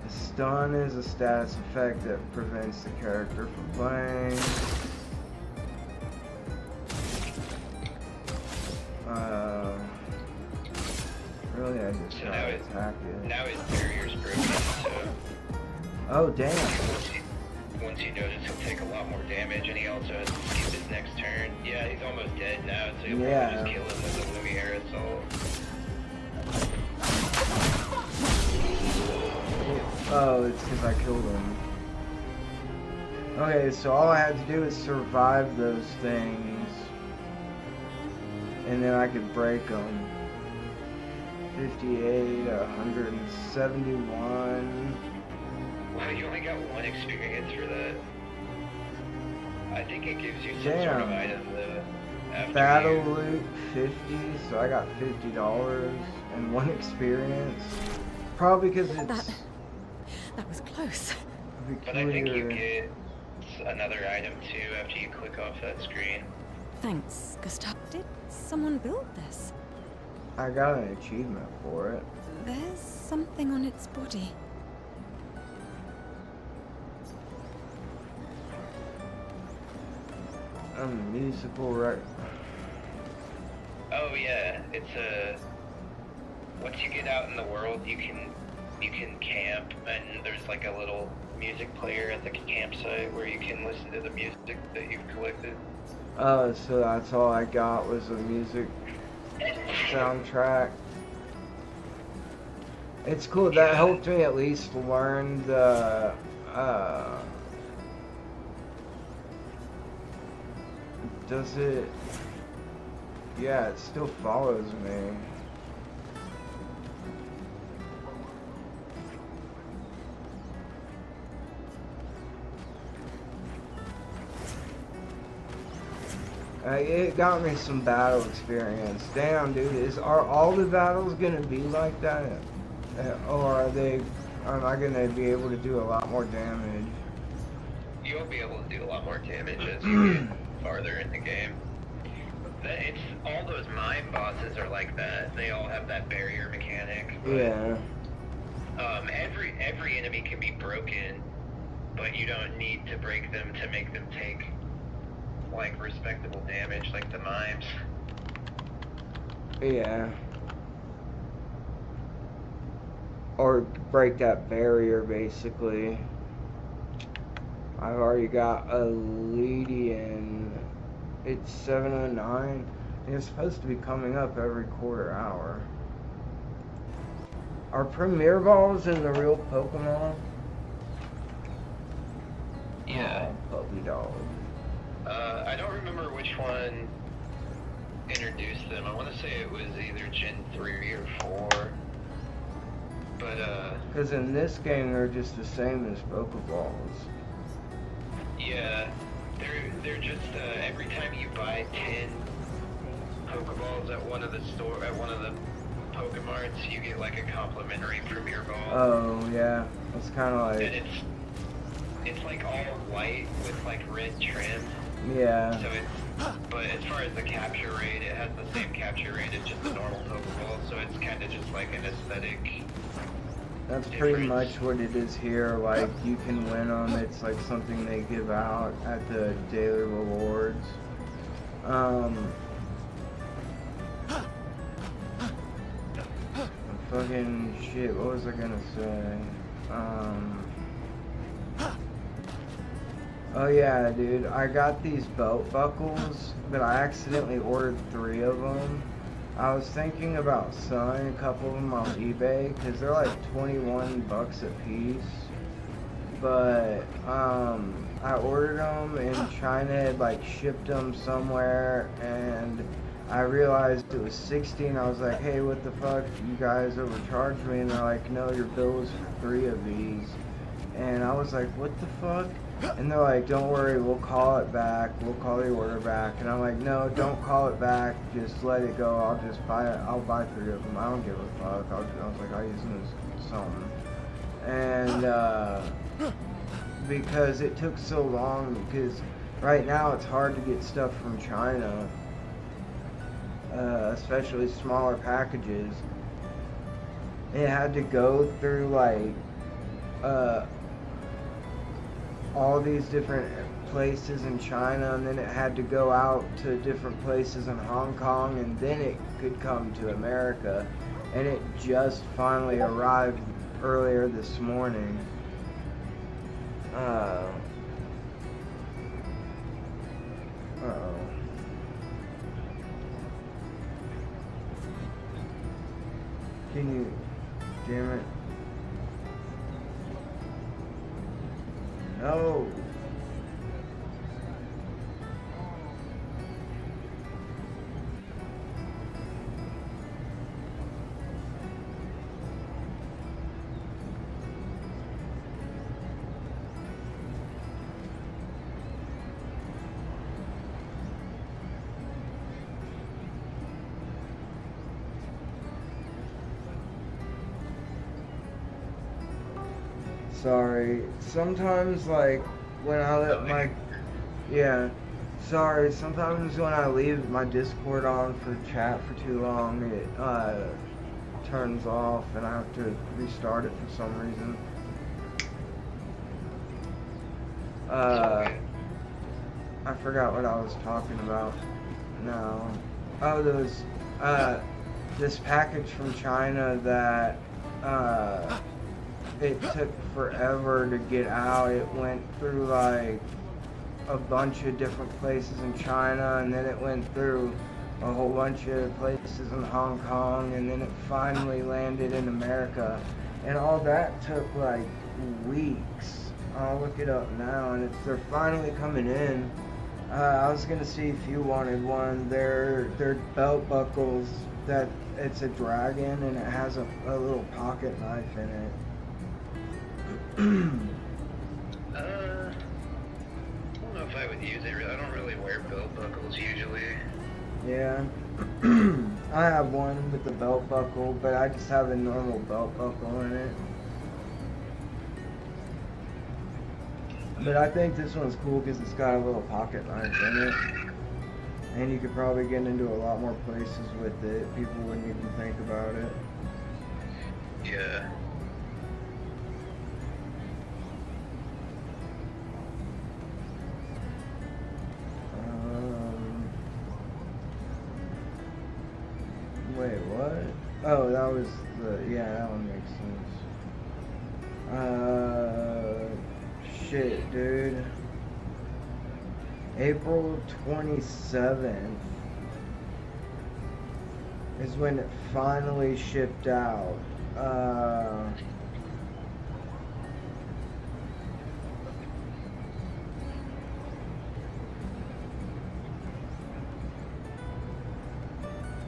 Stun is a status effect that prevents the character from playing. What did I just So now attack it? Now his barrier's broken, so... Oh, damn. Once you notice, he'll take a lot more damage, and he also has to skip his next turn. Yeah, he's almost dead now, so you'll probably just kill him with the Lumiere Assault. Oh, it's because I killed him. Okay, so all I had to do is survive those things. And then I could break them. 58, 171. Wow, you only got 1 experience for that. I think it gives you some sort of item though. Battle loot 50, so I got $50 and 1 experience. Probably because it's... That was close. But I think you get another item too after you click off that screen. Thanks, Gustav. Did someone build this? I got an achievement for it. There's something on its body. A musical Oh yeah, it's a... Once you get out in the world, you can camp, and there's like a little music player at the campsite where you can listen to the music that you've collected. Oh, so that's all I got was a music soundtrack. It's cool. That helped me at least learn the does it? Yeah, it still follows me. It got me some battle experience. Damn, dude, are all the battles gonna be like that, or am I gonna be able to do a lot more damage? You'll be able to do a lot more damage as you get farther in the game. It's all those mime bosses are like that. They all have that barrier mechanic. But, yeah. Every enemy can be broken, but you don't need to break them to make them take like respectable damage like the mimes. Yeah. Or break that barrier basically. I've already got a Lydian. It's 7:09 and it's supposed to be coming up every quarter hour. Are Premier Balls in the real Pokemon? Yeah. Oh, puppy dog. I don't remember which one introduced them. I want to say it was either Gen 3 or 4. But, because in this game, they're just the same as Pokeballs. Yeah. They're just, every time you buy 10 Pokeballs at one of the Pokemarts, you get, like, a complimentary Premier Ball. Oh, yeah. It's kind of like... And it's like all white with, like, red trim. Yeah. So but as far as the capture rate, it has the same capture rate as just a normal Pokeball, so it's kind of just like an aesthetic. That's pretty much what it is here. Like, you can win them. It's like something they give out at the daily rewards. Fucking shit, what was I gonna say? Oh yeah, dude, I got these belt buckles, but I accidentally ordered 3 of them. I was thinking about selling a couple of them on eBay, because they're like 21 bucks a piece. But, I ordered them, and China had like shipped them somewhere, and I realized it was 60, and I was like, hey, what the fuck, you guys overcharged me, and they're like, no, your bill was for 3 of these. And I was like, what the fuck? And they're like, don't worry, we'll call it back, we'll call the order back. And I'm like, no, don't call it back, just let it go, I'll just buy it, I'll buy 3 of them, I don't give a fuck. I was like, I'll use them as something. And, because it took so long, because right now it's hard to get stuff from China, especially smaller packages. It had to go through, like, all these different places in China, and then it had to go out to different places in Hong Kong, and then it could come to America, and it just finally arrived earlier this morning. Uh-oh. Can you... Damn it. No. Sorry. Sometimes, like, when I let my... Yeah. Sorry. Sometimes when I leave my Discord on for chat for too long, it, turns off and I have to restart it for some reason. I forgot what I was talking about now. Oh, there was, this package from China that, it took forever to get out. It went through like a bunch of different places in China, and then it went through a whole bunch of places in Hong Kong, and then it finally landed in America. And all that took like weeks. I'll look it up now, and they're finally coming in. I was gonna see if you wanted one. They're belt buckles that it's a dragon, and it has a little pocket knife in it. I don't know if I would use it. I don't really wear belt buckles usually. Yeah. I have one with the belt buckle, but I just have a normal belt buckle in it. But I think this one's cool because it's got a little pocket knife in it. And you could probably get into a lot more places with it. People wouldn't even think about it. Yeah. Wait, what? Oh, that was the... Yeah, that one makes sense. Shit, dude. April 27th is when it finally shipped out.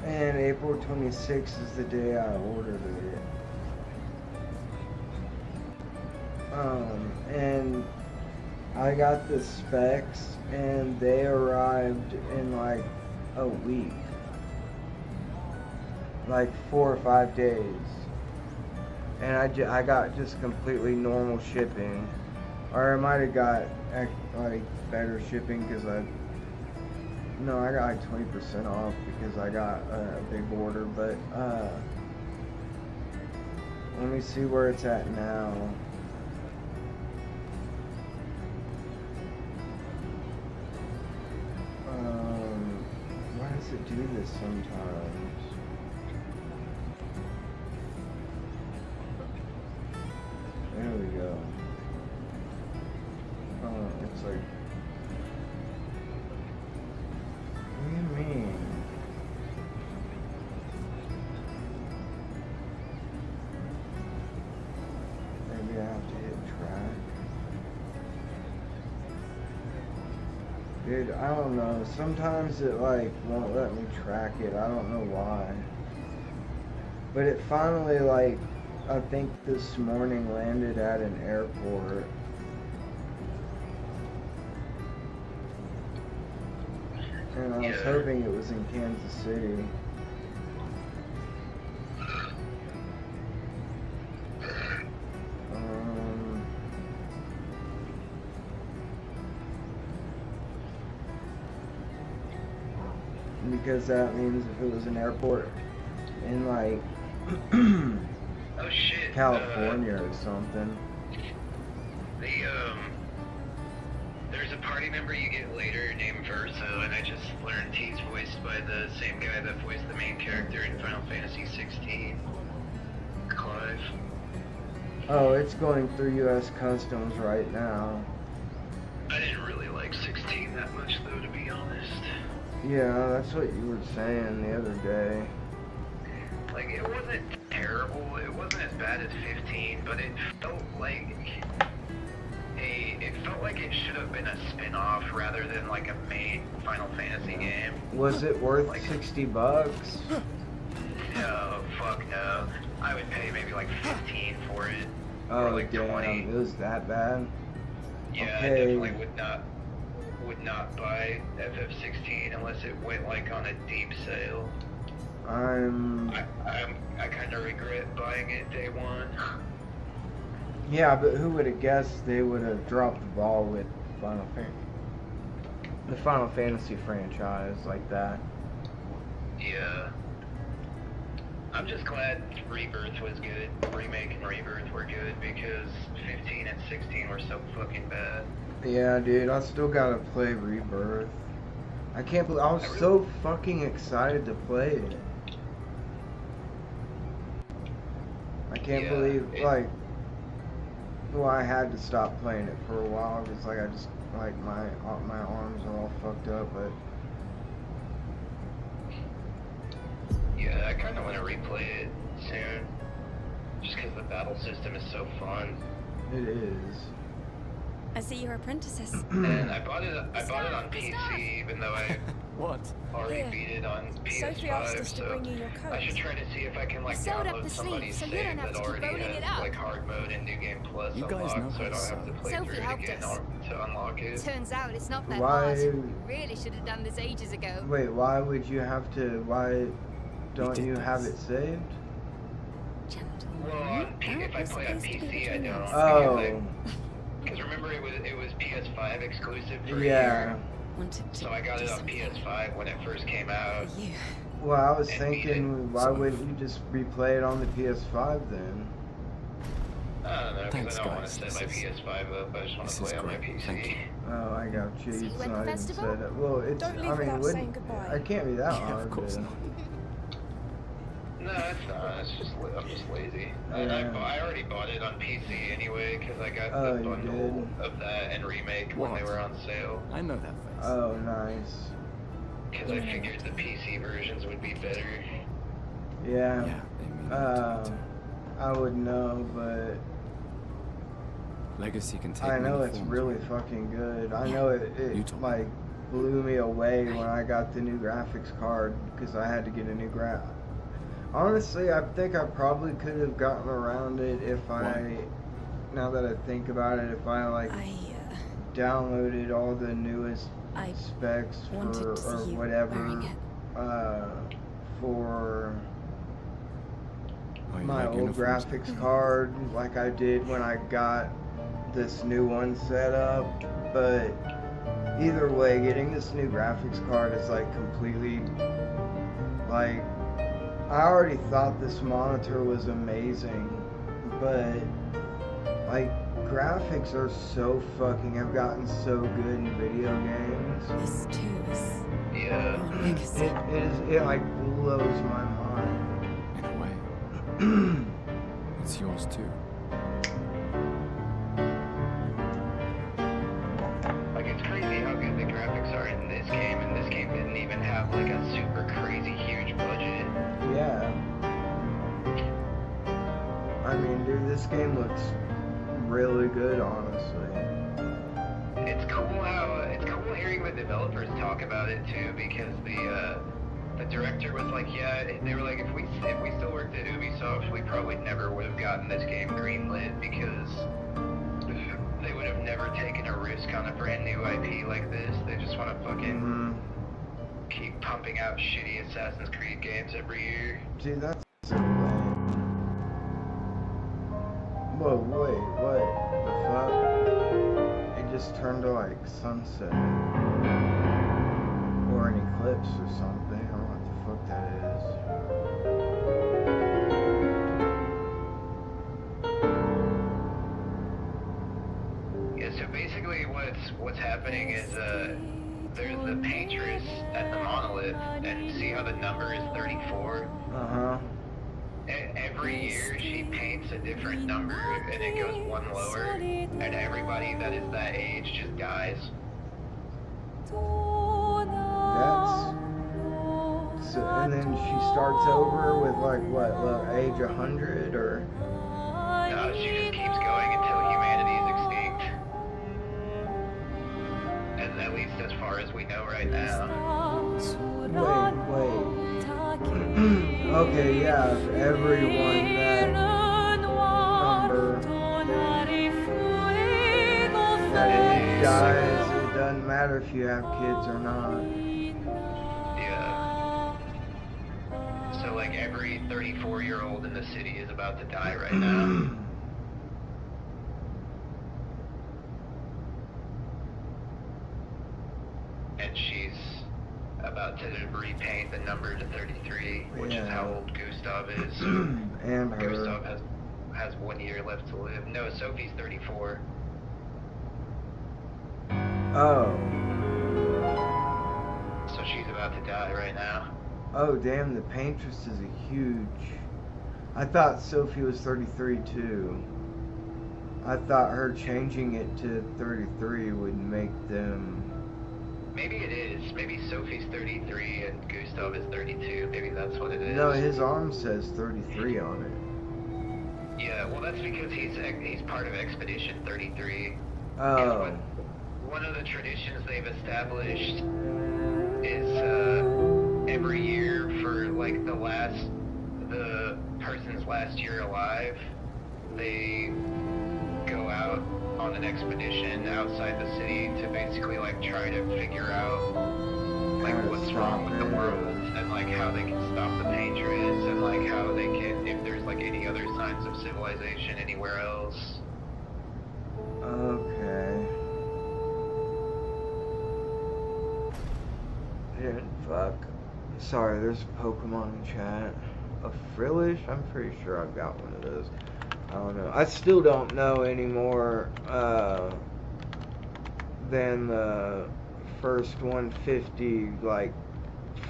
And April 26th is the day I ordered it. And I got the specs, and they arrived in like a week. Like 4 or 5 days. And I got just completely normal shipping. Or I might have got like better shipping because no, I got like 20% off because I got a big order, but let me see where it's at now. Why does it do this sometimes? There we go. Oh, it's like... What do you mean? Maybe I have to hit track. Dude, I don't know. Sometimes it like won't let me track it. I don't know why. But it finally like, I think this morning landed at an airport. And I was hoping it was in Kansas City. Because that means if it was an airport in like oh shit, California or something. There's a party member you get later named Verso, and I just learned he's voiced by the same guy that voiced the main character in Final Fantasy 16, Clive. Oh, it's going through U.S. Customs right now. I didn't really like 16 that much, though, to be honest. Yeah, that's what you were saying the other day. Like, it wasn't terrible, it wasn't as bad as 15, but it felt like it should have been a spin-off rather than like a main Final Fantasy game. Was it worth like, $60? No, fuck no. I would pay maybe like 15 for it. Oh, or like damn, 20. it was that bad? Yeah, okay. I definitely would not buy FF16 unless it went like on a deep sale. I kind of regret buying it day one. Yeah, but who would have guessed they would have dropped the ball with the Final Fantasy franchise like that? Yeah. I'm just glad Rebirth was good. Remake and Rebirth were good because 15 and 16 were so fucking bad. Yeah, dude, I still gotta play Rebirth. I can't believe I was so fucking excited to play it. I can't believe, like, well, I had to stop playing it for a while because, like, I just, like, my arms are all fucked up, but... Yeah, I kind of want to replay it soon, just because the battle system is so fun. It is. I see you're apprentices. And I bought it on PC, even though I already beat it on Sophie asked PS5, us to so bring you your code. I should try to see if I can like download somebody's save that already has like hard mode and New Game Plus unlocked, so I don't have to play through it again to unlock it. Turns out it's not that Why? hard. You really should have done this ages ago. Wait, why would you have to, why don't you have it saved? Well, if I play on PC, I don't. Oh. Because remember, it was PS5 exclusive for Yeah. a year. So I got it on PS5 when it first came out. Well, I was thinking, why wouldn't you just replay it on the PS5 then? I don't know, because I don't want to set my PS5 up. I just want to play on my PC. Oh, I got you. So you It's went not to even festival? set up. Well, it's, Don't leave I mean, without saying goodbye. it can't be that Yeah, hard. of course not. No, it's not. It's just I'm just lazy. And I already bought it on PC anyway because I got the bundle of that and Remake when they were on sale. I know that face. Oh, nice. Because I figured the PC versions would be better. Yeah. Yeah, they mean I would know, but Legacy can take I know many it's forms. really fucking good. I know it like blew me away when I got the new graphics card because I had to get a new Honestly, I think I probably could have gotten around it if now that I think about it, if I like downloaded all the newest specs for or whatever for my old graphics card, like I did when I got this new one set up. But either way, getting this new graphics card is like completely like. I already thought this monitor was amazing, but like graphics are so fucking have gotten so good in video games. This too is it like blows my mind. In a way. It's yours too. Like it's crazy how good the graphics are in this game, and this game didn't even have like a super crazy huge budget. Yeah. I mean, dude, this game looks really good, honestly. It's cool hearing the developers talk about it too, because the director was like, yeah, they were like, if we still worked at Ubisoft, we probably never would have gotten this game greenlit because they would have never taken a risk on a brand new IP like this. They just want to fucking keep pumping out shitty Assassin's Creed games every year. Dude, that's so lame. Whoa, wait, what the fuck? It just turned to like sunset. Or an eclipse or something. I don't know what the fuck that is. Yeah, so basically what's happening is there's the paintress at the monolith, and see how the number is 34? Uh-huh. Every year she paints a different number, and it goes one lower, and everybody that is that age just dies. And then she starts over with like what, age 100 or? No, she just keeps going until humanity is extinct. And at least as far as we know right now. Wait. Okay, yeah, if everyone that number that age dies, it doesn't matter if you have kids or not. Yeah. So like every 34-year-old in the city is about to die right now. And she's about to repaint the number to 33, which is how old Gustav is. And her. Gustav has 1 year left to live. No, Sophie's 34. Oh. So she's about to die right now. Oh, damn, the paintress is a huge... I thought Sophie was 33, too. I thought her changing it to 33 would make them... Maybe it is. Maybe Sophie's 33 and Gustav is 32. Maybe that's what it is. No, his arm says 33 on it. Yeah, well, that's because he's part of Expedition 33. Oh. One of the traditions they've established is every year for like the person's last year alive, they go out on an expedition outside the city to basically like try to figure out like what's wrong with the world and like how they can stop the paintress and like how they can, if there's like any other signs of civilization anywhere else. Okay. Yeah, fuck. Sorry, there's a Pokemon in chat. A Frillish? I'm pretty sure I've got one of those. I don't know. I still don't know any more than the first 150, like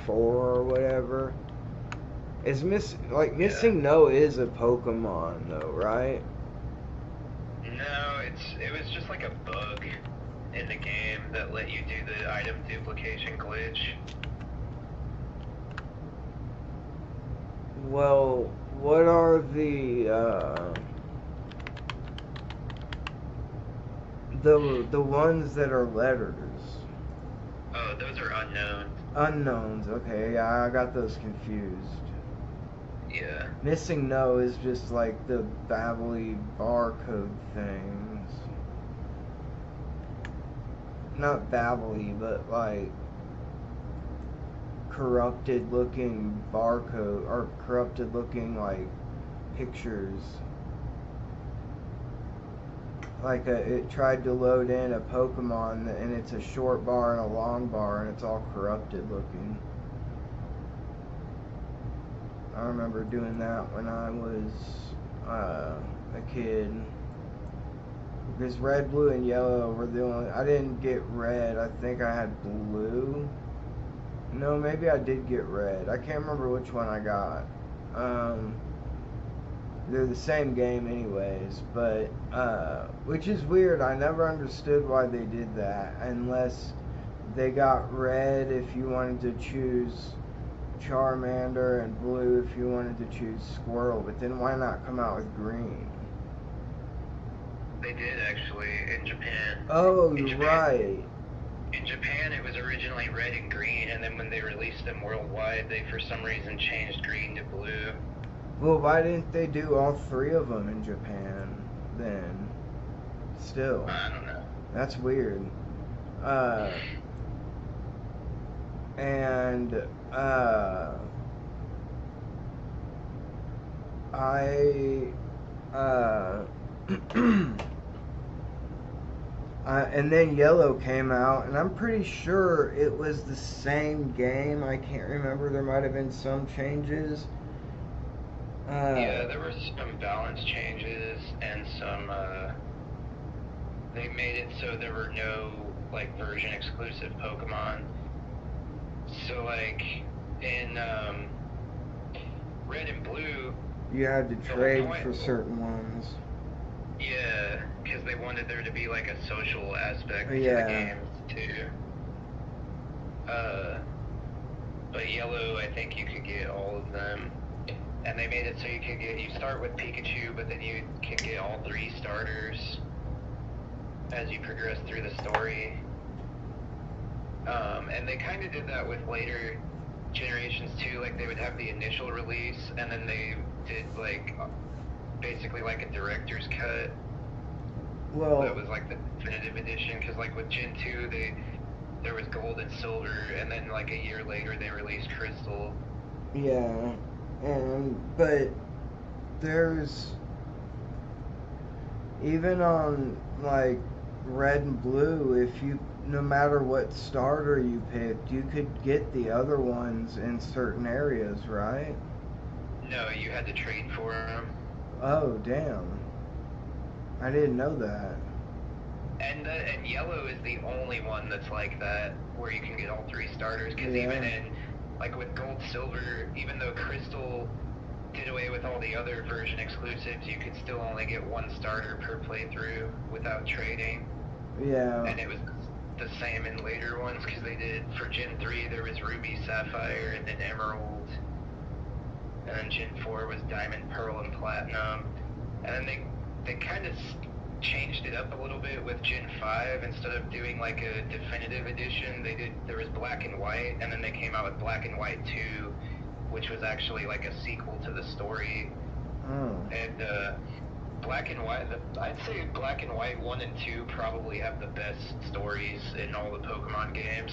4 or whatever. Is Missing No is a Pokemon though, right? No, it was just like a bug in the game that let you do the item duplication glitch. Well, what are the ones that are letters? Oh, those are unknown. Unknowns, okay, yeah, I got those confused. Yeah. Missing No is just like the babbly barcode things. Not babbly, but like corrupted looking barcode, or corrupted looking like pictures. Like it tried to load in a Pokemon and it's a short bar and a long bar and it's all corrupted looking. I remember doing that when I was a kid. Because red, blue, and yellow were the only... I didn't get red. I think I had blue. No, maybe I did get red. I can't remember which one I got. They're the same game anyways, but... which is weird. I never understood why they did that. Unless they got red if you wanted to choose Charmander and blue if you wanted to choose Squirrel. But then why not come out with green? They did actually in Japan. Oh, you're right. In Japan, it was originally red and green, and then when they released them worldwide, they for some reason changed green to blue. Well, why didn't they do all 3 of them in Japan then? Still. I don't know. That's weird. And then Yellow came out, and I'm pretty sure it was the same game. I can't remember. There might have been some changes. Yeah, there were some balance changes and some, they made it so there were no like version exclusive Pokemon. So like in Red and Blue, you had to trade for certain ones. Yeah, because they wanted there to be like a social aspect to the games too. But Yellow, I think you could get all of them. And they made it so you start with Pikachu, but then you can get all 3 starters as you progress through the story. And they kind of did that with later generations too, like they would have the initial release, and then they did like, basically like a director's cut. Well, that was like the definitive edition, because like with Gen 2, there was Gold and Silver, and then like a year later they released Crystal. Yeah. But there's, even on like Red and Blue, if you, no matter what starter you picked, you could get the other ones in certain areas, right? No, you had to trade for them. Oh, damn. I didn't know that. And Yellow is the only one that's like that, where you can get all 3 starters, because even in, like with Gold, Silver, even though Crystal did away with all the other version exclusives, you could still only get 1 starter per playthrough without trading. Yeah. And it was the same in later ones, because they did, for Gen 3 there was Ruby, Sapphire, and then Emerald. And then Gen 4 was Diamond, Pearl, and Platinum. And then they kind of changed it up a little bit with Gen 5. Instead of doing like a definitive edition, there was Black and White, and then they came out with Black and White 2, which was actually like a sequel to the story. And Black and White, I'd say Black and White 1 and 2 probably have the best stories in all the Pokemon games.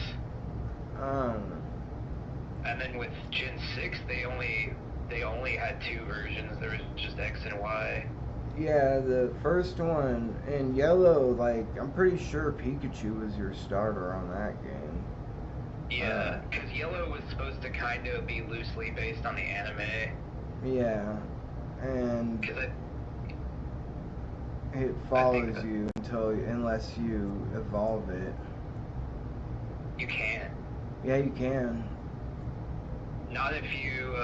And then with Gen 6, they only had 2 versions. There was just X and Y. Yeah, the first one in Yellow, like, I'm pretty sure Pikachu was your starter on that game. Yeah, because Yellow was supposed to kind of be loosely based on the anime. Yeah, and it follows you unless you evolve it. You can. Yeah, you can. Not if you,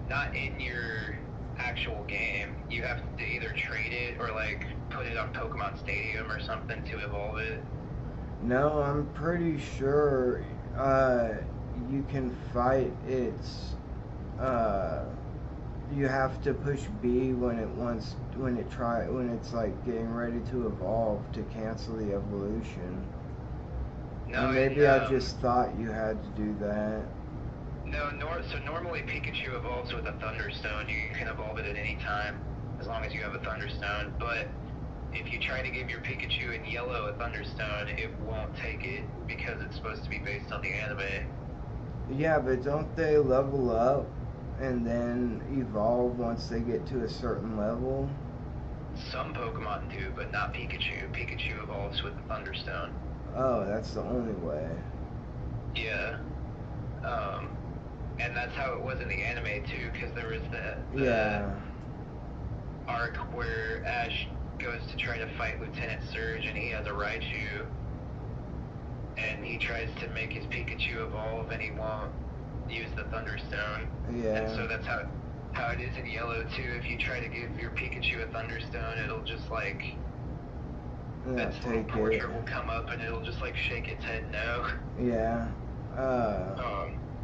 not in your actual game. You have to either trade it or like put it on Pokemon Stadium or something to evolve it. No, I'm pretty sure you can fight its you have to push B when it's like getting ready to evolve to cancel the evolution. No, maybe I just thought you had to do that. No, so normally Pikachu evolves with a Thunderstone. You can evolve it at any time, as long as you have a Thunderstone. But if you try to give your Pikachu in Yellow a Thunderstone, it won't take it, because it's supposed to be based on the anime. Yeah, but don't they level up and then evolve once they get to a certain level? Some Pokemon do, but not Pikachu. Pikachu evolves with the Thunderstone. Oh, that's the only way. Yeah. And that's how it was in the anime too, because there was the arc where Ash goes to try to fight Lieutenant Surge, and he has a Raichu, and he tries to make his Pikachu evolve, and he won't use the Thunderstone. Yeah. And so that's how it is in Yellow too. If you try to give your Pikachu a Thunderstone, it'll just like, that little portrait will come up and it'll just like shake its head no. Yeah.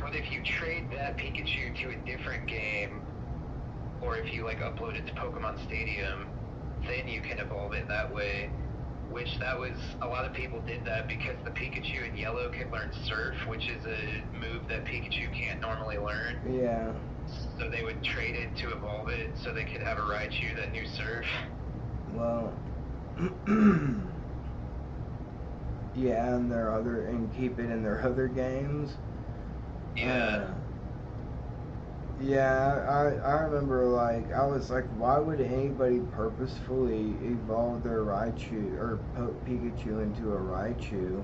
But if you trade that Pikachu to a different game, or if you like upload it to Pokemon Stadium, then you can evolve it that way. Which a lot of people did that because the Pikachu in Yellow could learn Surf, which is a move that Pikachu can't normally learn. Yeah. So they would trade it to evolve it so they could have a Raichu that knew Surf. Well, yeah, and keep it in their other games. Yeah. I remember, like, I was like, why would anybody purposefully evolve their Raichu or Pikachu into a Raichu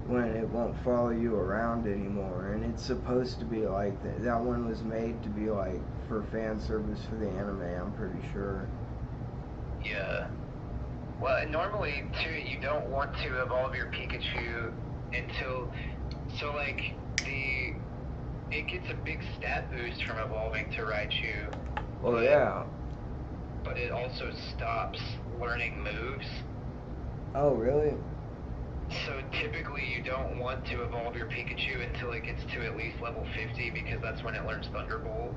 when it won't follow you around anymore? And it's supposed to be like that. That one was made to be like for fan service for the anime, I'm pretty sure. Yeah. Well, normally, too, you don't want to evolve your Pikachu until... So, like, it gets a big stat boost from evolving to Raichu. Well, yeah. But it also stops learning moves. Oh, really? So typically you don't want to evolve your Pikachu until it gets to at least level 50 because that's when it learns Thunderbolt.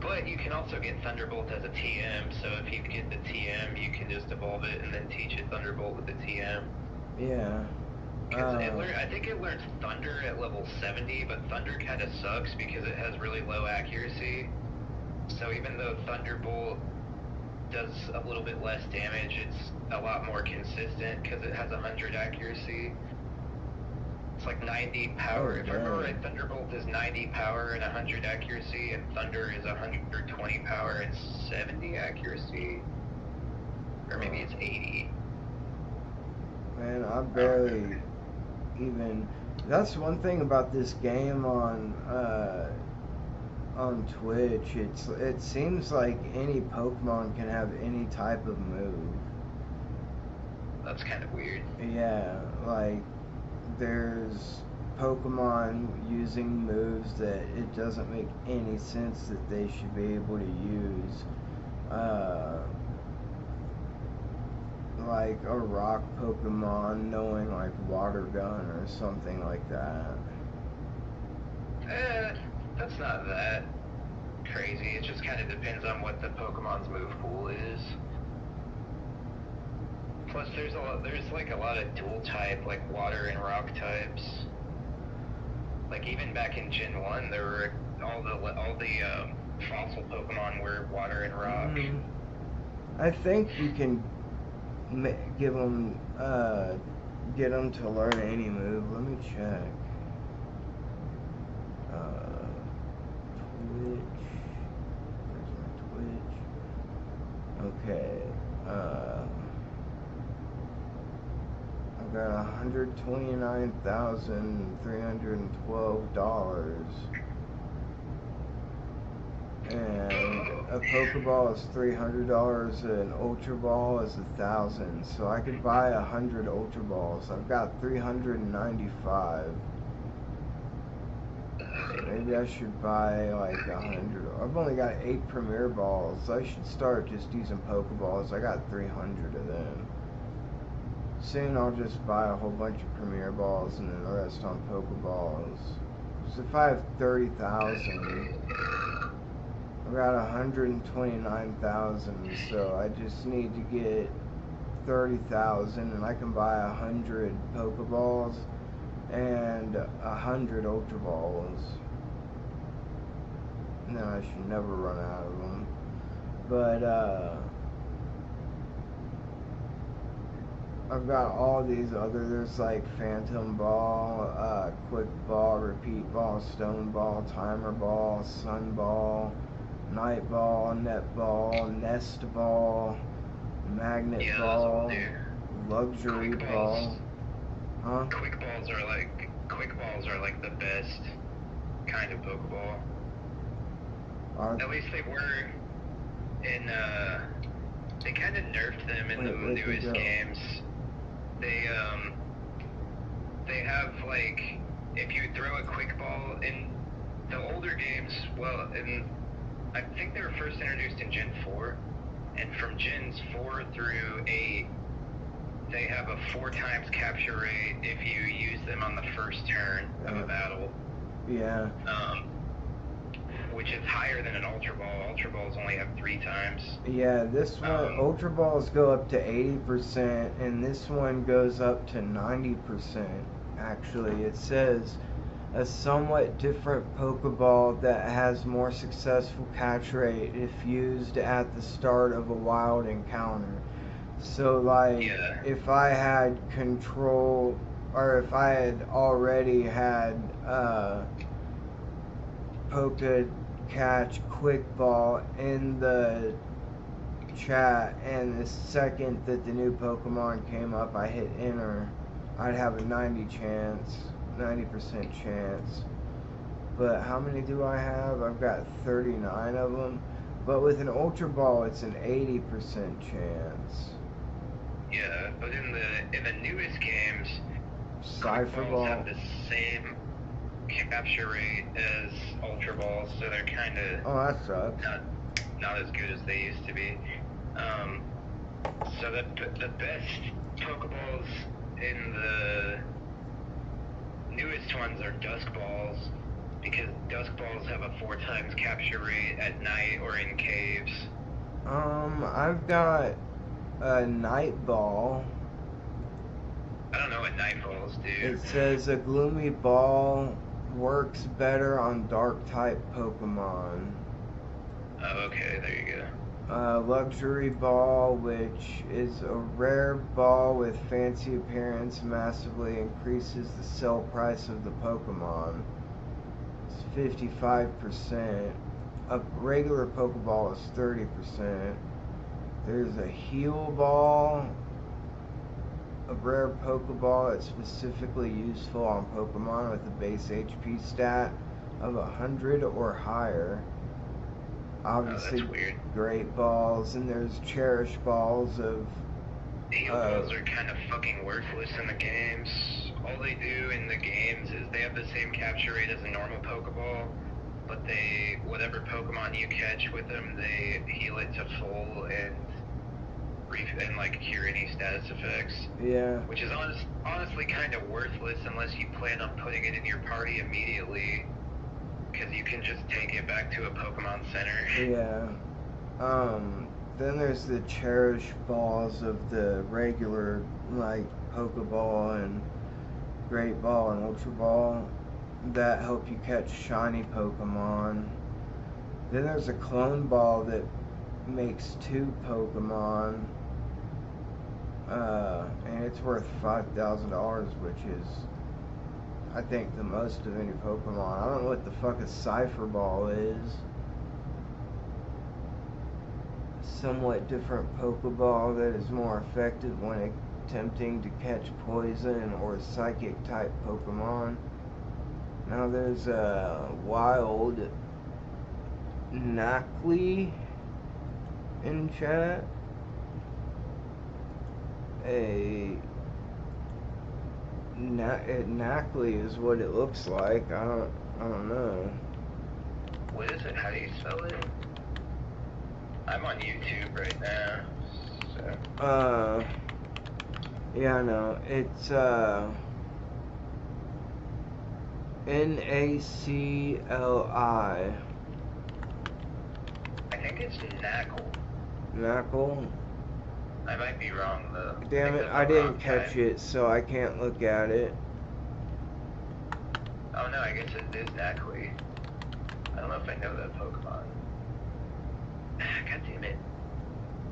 But you can also get Thunderbolt as a TM, so if you get the TM, you can just evolve it and then teach it Thunderbolt with the TM. Yeah. I think it learns Thunder at level 70, but Thunder kind of sucks because it has really low accuracy. So even though Thunderbolt does a little bit less damage, it's a lot more consistent because it has 100 accuracy. It's like 90 power. If I remember right, Thunderbolt is 90 power and 100 accuracy, and Thunder is 120 power and 70 accuracy. Or maybe it's 80. Man, I barely even... That's one thing about this game on Twitch. It seems like any Pokemon can have any type of move. That's kind of weird. Yeah, like there's Pokemon using moves that it doesn't make any sense that they should be able to use. Like a rock Pokemon knowing like Water Gun or something like that. That's not that crazy. It just kind of depends on what the Pokemon's move pool is. Plus, there's like a lot of dual type, like water and rock types. Like even back in Gen 1, there were all the fossil Pokemon were water and rock. I think you can get them to learn any move. Let me check. Twitch. Where's my Twitch? Okay. I've got $129,312. And a Pokeball is $300, an Ultra Ball is $1,000. So I could buy 100 Ultra Balls. I've got 395. Maybe I should buy like 100. I've only got 8 Premier Balls. I should start just using Pokeballs. I got 300 of them. Soon I'll just buy a whole bunch of Premier Balls and then the rest on Pokeballs. So if I have 30,000, I've got 129,000, so I just need to get 30,000 and I can buy 100 Pokeballs and 100 Ultra Balls. And then I should never run out of them. But, I've got all these other, there's like Phantom Ball, Quick Ball, Repeat Ball, Stone Ball, Timer Ball, Sun Ball, Night Ball, Net Ball, Nest Ball, Magnet Ball, Luxury Ball. Huh? Quick balls are like the best kind of Pokeball. At least they were in they kind of nerfed them in the newest games. They have like, if you throw a quick ball in the older games, well, I think they were first introduced in Gen 4, and from Gens 4 through 8, they have a 4 times capture rate if you use them on the first turn of a battle. Yeah. Which is higher than an Ultra Ball. Ultra Balls only have 3 times. Yeah, this one, Ultra Balls go up to 80%, and this one goes up to 90%, actually. It says a somewhat different Pokeball that has more successful catch rate if used at the start of a wild encounter. So, like, if I had control, or if I had already had Catch Quick Ball in the chat, and the second that the new Pokemon came up, I hit enter, I'd have a 90% chance. But how many do I have? I've got 39 of them. But with an Ultra Ball, it's an 80% chance. Yeah, but in the newest games, Cypher balls Ball have the same capture rate as Ultra Balls, so they're kind of that sucks. not as good as they used to be. So the best Pokeballs in the newest ones are Dusk Balls, because Dusk Balls have a 4 times capture rate at night or in caves. I've got a Night Ball. I don't know what Night Balls do. It says a Gloomy Ball works better on Dark-type Pokemon. Oh, okay, there you go. Luxury Ball, which is a rare ball with fancy appearance, massively increases the sell price of the Pokemon. It's 55%. A regular Pokeball is 30%. There's a Heal Ball, a rare Pokeball that's specifically useful on Pokemon with a base HP stat of 100 or higher. Obviously, Great Balls, and there's Cherish Balls of... Heal Balls are kind of fucking worthless in the games. All they do in the games is they have the same capture rate as a normal Pokeball, but whatever Pokemon you catch with them, they heal it to full and like cure any status effects. Yeah. Which is honestly kind of worthless unless you plan on putting it in your party immediately, because you can just take it back to a Pokemon Center. Yeah. Then there's the Cherish Balls of the regular, like, Pokeball and Great Ball and Ultra Ball that help you catch shiny Pokemon. Then there's a Clone Ball that makes 2 Pokemon. And it's worth $5,000, which is, I think, the most of any Pokemon. I don't know what the fuck a Cypher Ball is. Somewhat different Pokeball that is more effective when attempting to catch poison or psychic type Pokemon. Now there's a wild Knackley in chat. A Knackley is what it looks like. I don't know. What is it? How do you spell it? I'm on YouTube right now. So. Yeah, I know. It's Nacli. I think it's Knackle. Knackle? I might be wrong though. Damn it, I didn't catch it, so I can't look at it. Oh no, I guess it is Knackley. I don't know if I know that Pokemon. God damn it.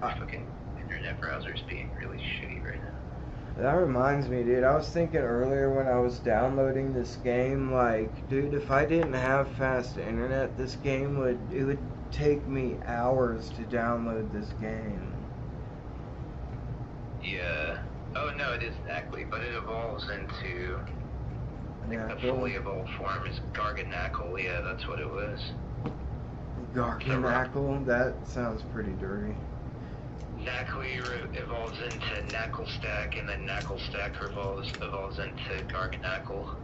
My fucking internet browser's being really shitty right now. That reminds me, dude, I was thinking earlier when I was downloading this game, like, dude, if I didn't have fast internet, this game would take me hours to download this game. Yeah. Oh no, it is Knackley, but it evolves into... I think the fully evolved form is Garganacl. Yeah, that's what it was. Garganacl? That sounds pretty dirty. Knackley evolves into Knacklestack, and then Knacklestack evolves into Garganacl.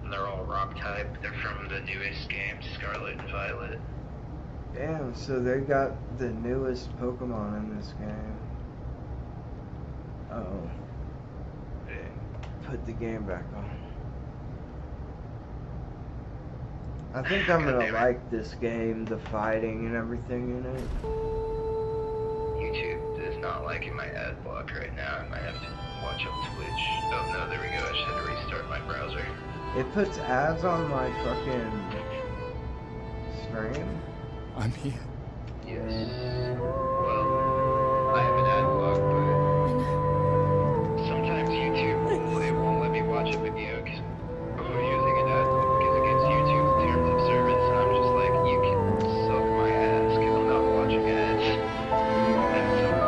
And they're all rock type. They're from the newest games, Scarlet and Violet. Damn, so they got the newest Pokemon in this game. Uh-oh. Put the game back on. I think I'm gonna like this game, the fighting and everything in it. YouTube is not liking my ad block right now. I might have to watch on Twitch. Oh no, there we go. I just had to restart my browser. It puts ads on my fucking stream? I'm here. Yes. Well, I have an ad block, but sometimes YouTube won't let me watch a video because I'm using an ad block because it gets YouTube's terms of service, and I'm just like, you can suck my ass because I'm not watching ads. And so, a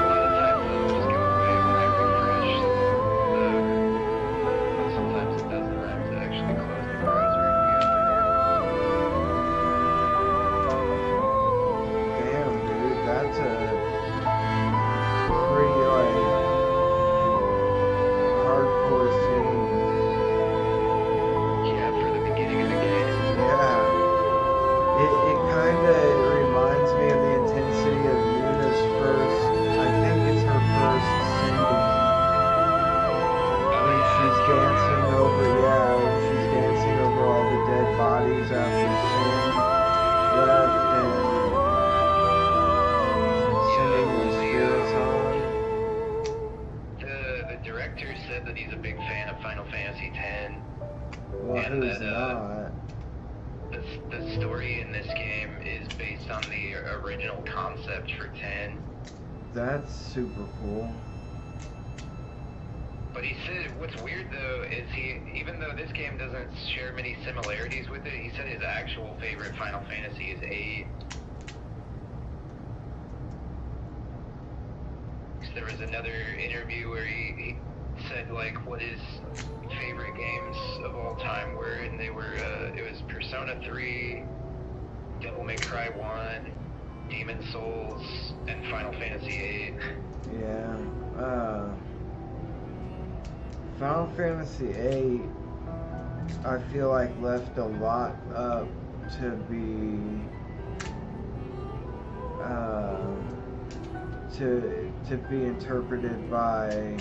lot of times they'll just go away when I refresh, but sometimes it doesn't. I have to actually close the browser and re-open it. Well, and who's that not? the story in this game is based on the original concept for 10. That's super cool. But he said what's weird though is even though this game doesn't share many similarities with it, he said his actual favorite Final Fantasy is 8. So there was another interview where he said like what his favorite games of all time were, and they were it was Persona 3, Devil May Cry 1, Demon Souls, and Final Fantasy 8. Yeah. Final Fantasy 8, I feel like left a lot up to be to be interpreted by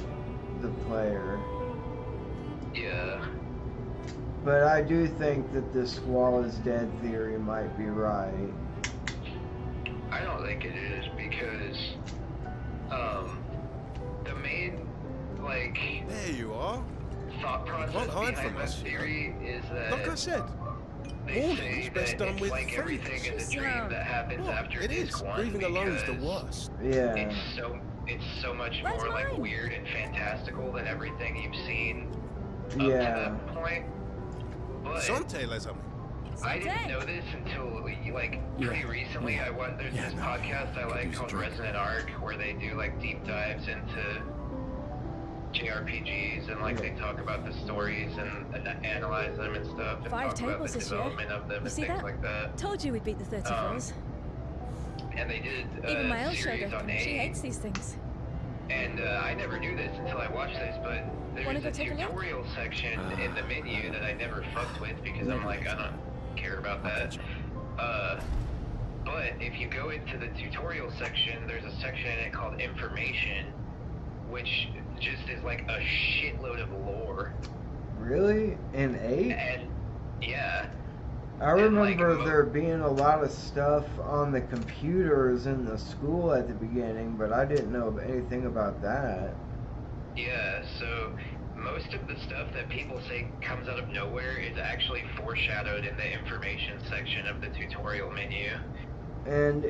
the player. Yeah. But I do think that this wall is dead theory might be right. I don't think it is because the main like there you are. Thought process behind this theory is that like I said, they say that it's like everything is a dream that happens after it is. Disc 1 Breathing alone is the worst. Yeah. It's so much more like weird and fantastical than everything you've seen up to Yeah. that point. But Sante, les amis. I didn't know this until like pretty recently. There's this podcast I like called Resonant Arc where they do like deep dives into JRPGs and like they talk about the stories and analyze them and stuff and 5 talk about tables the this year. development of them You and see things that? like that. Told you we'd beat the 34s. And they did Even my a own series sugar. on She 8. hates these things. And I never knew this until I watched this, but Wanna there's go a take a look? tutorial section in the menu that I never fucked with because I'm like, I don't care about that. But if you go into the tutorial section, there's a section in it called Information, which just is like a shitload of lore. Really? In 8? And yeah. I remember there being a lot of stuff on the computers in the school at the beginning, but I didn't know anything about that. Yeah, so most of the stuff that people say comes out of nowhere is actually foreshadowed in the information section of the tutorial menu. And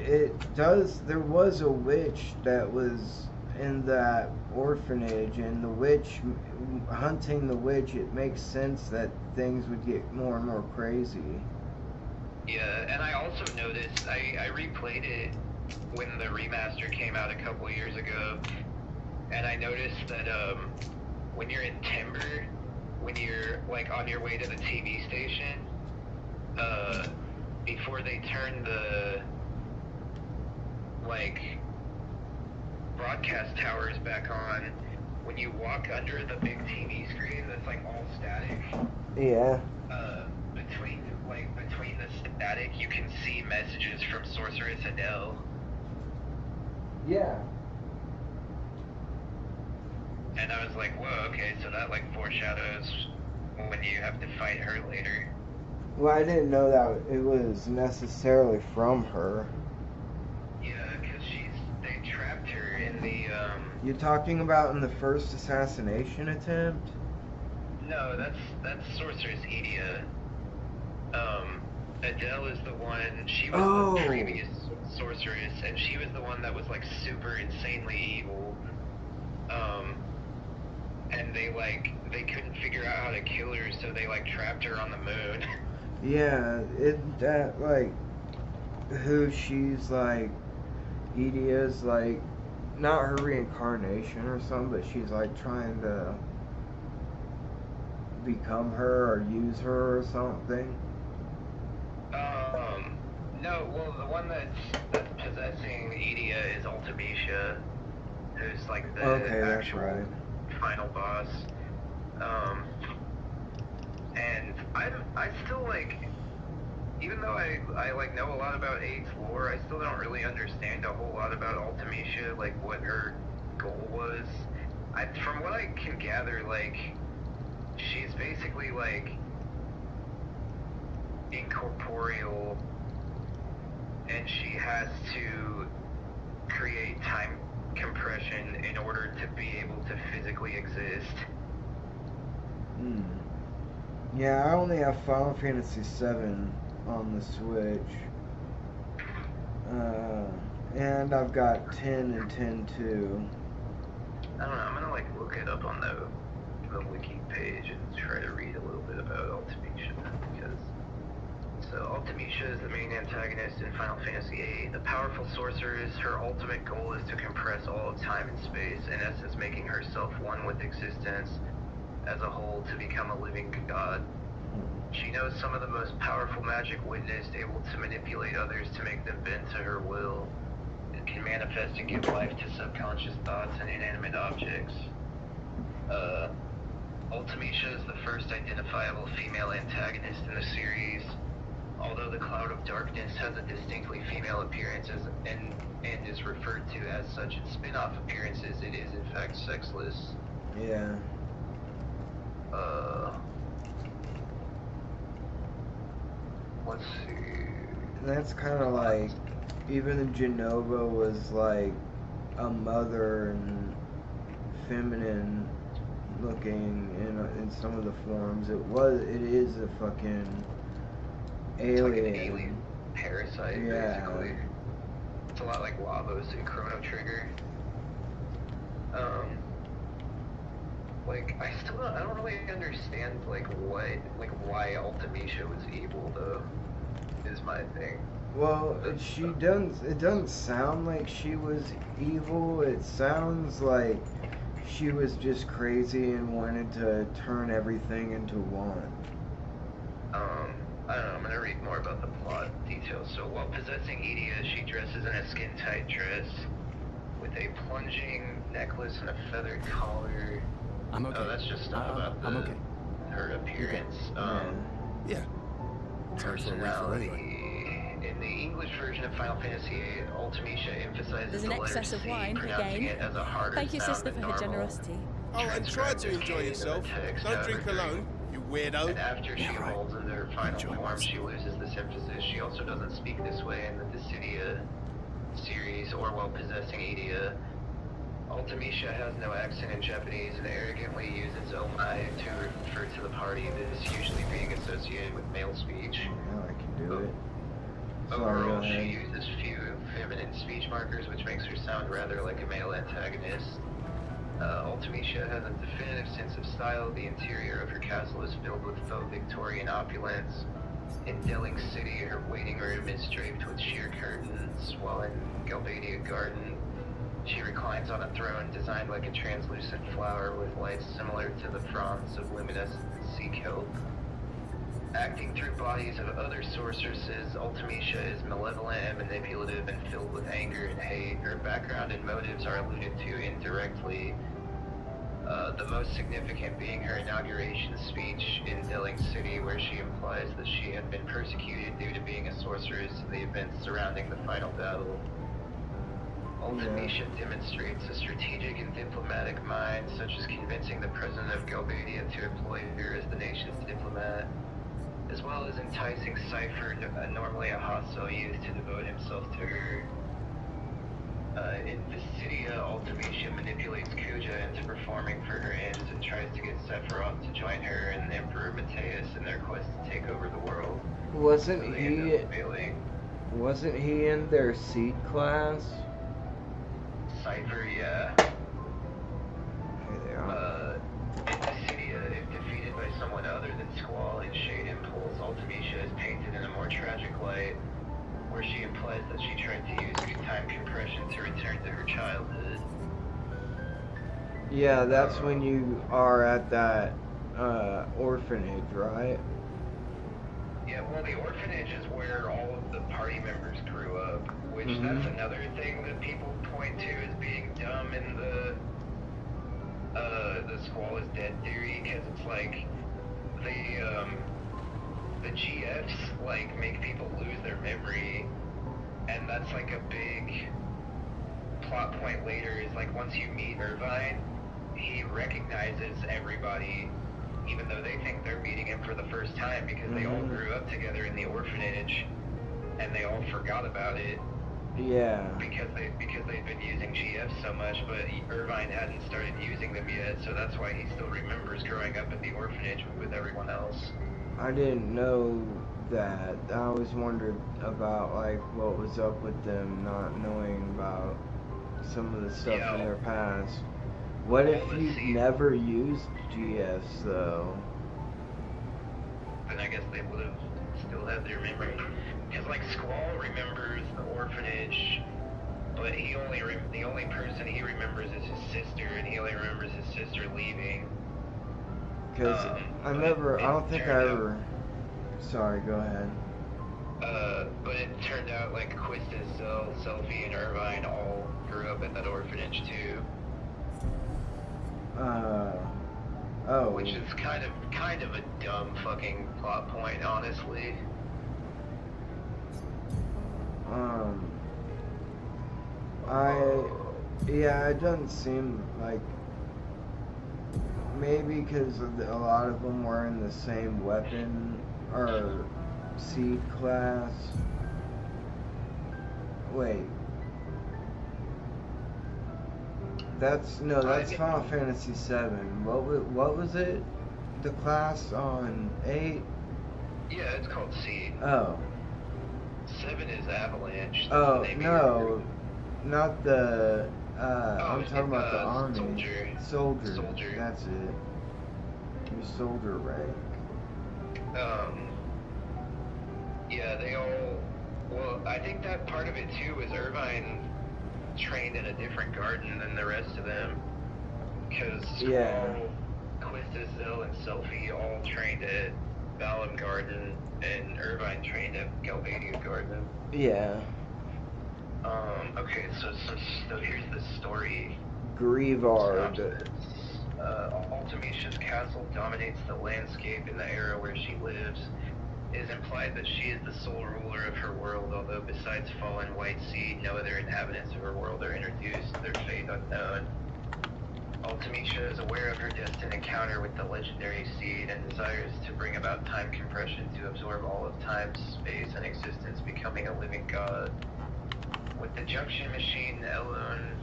there was a witch that was in that orphanage, and the witch, hunting the witch, it makes sense that things would get more and more crazy. Yeah, and I also noticed, I replayed it when the remaster came out a couple years ago, and I noticed that when you're in Timber, when you're like on your way to the TV station, before they turn the like broadcast towers back on, when you walk under the big TV screen that's like all static, Yeah. between the static you can see messages from Sorceress Adele. Yeah. And I was like, whoa, okay, so that like foreshadows when you have to fight her later. Well, I didn't know that it was necessarily from her. Yeah, because they trapped her in the, You're talking about in the first assassination attempt? No, that's Sorceress Edia. Adele is the one, she was the previous sorceress, and she was the one that was like super insanely evil. And they couldn't figure out how to kill her, so they like trapped her on the moon. Yeah, isn't that like who she's like, Edia's like, not her reincarnation or something, but she's like trying to become her or use her or something? No, well, the one that's possessing Edia is Ultimecia, who's like the actual final boss. And I still like, even though I like know a lot about 8's lore, I still don't really understand a whole lot about Ultimecia, like what her goal was. From what I can gather, like, she's basically like incorporeal, and she has to create time compression in order to be able to physically exist. Yeah, I only have Final Fantasy VII on the Switch. And I've got 10 and 10 too. I don't know, I'm gonna like look it up on the wiki page and try to read a little bit about Ultimecia, because Ultimecia is the main antagonist in Final Fantasy VIII. The powerful sorceress, her ultimate goal is to compress all of time and space, in essence making herself one with existence as a whole to become a living god. She knows some of the most powerful magic witnessed, able to manipulate others to make them bend to her will. It can manifest and give life to subconscious thoughts and inanimate objects. Ultimecia is the first identifiable female antagonist in the series. Although the Cloud of Darkness has a distinctly female appearance and is referred to as such in spin-off appearances, it is in fact sexless. Yeah. Let's see. That's kind of like, even Genova was like a mother and feminine looking in some of the forms. It is a fucking alien. It's like an alien parasite, basically. It's a lot like Lavos and Chrono Trigger. Like, I don't really understand, like, why Ultimecia was evil, though, is my thing. Well, it doesn't sound like she was evil. It sounds like she was just crazy and wanted to turn everything into one. I don't know, I'm gonna read more about the plot details. So, while possessing Edea, she dresses in a skin-tight dress with a plunging necklace and a feathered collar. I'm okay. Oh, that's just stuff about her appearance. Yeah. Personality. In the English version of Final Fantasy VIII, Ultimecia emphasizes There's an the letter excess of C, wine pronouncing again. it as a harder Thank you, sound sister, than for her normal. generosity. Oh, and try to enjoy yourself. Don't drink alone, you weirdo. And after she evolves into her final form, she loses this emphasis. She also doesn't speak this way in the Dissidia series or while possessing Edea. Ultimecia has no accent in Japanese and arrogantly uses omae to refer to the party, this usually being associated with male speech. Now I can do it. Overall, she uses few feminine speech markers, which makes her sound rather like a male antagonist. Ultimecia has a definitive sense of style. The interior of her castle is filled with faux Victorian opulence. In Delling City, her waiting room is draped with sheer curtains, while in Galbadia Garden, she reclines on a throne designed like a translucent flower with lights similar to the fronds of luminescent sea kelp. Acting through bodies of other sorceresses, Ultimecia is malevolent and manipulative and filled with anger and hate. Her background and motives are alluded to indirectly. The most significant being her inauguration speech in Delling City, where she implies that she had been persecuted due to being a sorceress in the events surrounding the final battle. Ultimecia demonstrates a strategic and diplomatic mind, such as convincing the president of Galbadia to employ her as the nation's diplomat, as well as enticing Cypher, normally a hostile youth, to devote himself to her. In Dissidia, Ultimecia manipulates Kuja into performing for her ends and tries to get Sephiroth to join her and Emperor Mateus in their quest to take over the world. Wasn't he in their seed class? Cypher, yeah. Here they are. In Dissidia, if defeated by someone other than Squall and Shade Impulse, Ultimecia is painted in a more tragic light, where she implies that she tried to use good time compression to return to her childhood. Yeah, that's when you are at that orphanage, right? Yeah, well, the orphanage is where all of the party members grew up, which that's another thing that people point to as being dumb in the Squall is dead theory, because it's like the GFs like make people lose their memory, and that's like a big plot point later. Is like once you meet Irvine, he recognizes everybody, even though they think they're meeting him for the first time, because they all grew up together in the orphanage, and they all forgot about it. Yeah. Because they've been using GF so much, but Irvine hadn't started using them yet, so that's why he still remembers growing up at the orphanage with everyone else. I didn't know that. I always wondered about like what was up with them not knowing about some of the stuff in their past. What if you never used GS though? Then I guess they would have still had their memory. Because like Squall remembers the orphanage, but the only person he remembers is his sister, and he only remembers his sister leaving. Because I don't think I ever. Sorry, go ahead. But it turned out like Quistis, Selphie, and Irvine all grew up at that orphanage too. Oh. Which is kind of a dumb fucking plot point, honestly. Yeah, it doesn't seem like, maybe because a lot of them were in the same weapon or seed class. Wait. That's Final Fantasy VII. What was it? The class on 8? Yeah, it's called Seed. Oh. 7 is Avalanche. Oh, no. Not the, I'm talking about the army. Soldier. That's it. Your soldier rank. Yeah, they all, well, I think that part of it too is Irvine trained in a different garden than the rest of them. Because Squall, Quistis, Zill, and Selphie all trained at Balam Garden, and Irvine trained at Galbadia Garden. Yeah. Okay, so here's the story. Grievard. Ultimatia's castle dominates the landscape in the era where she lives. It is implied that she is the sole ruler of her world, although besides fallen White Seed, no other inhabitants of her world are introduced, their fate unknown. Ultimatia is aware of her destined encounter with the legendary seed and desires to bring about time compression to absorb all of time, space, and existence, becoming a living god. With the junction machine, Elune,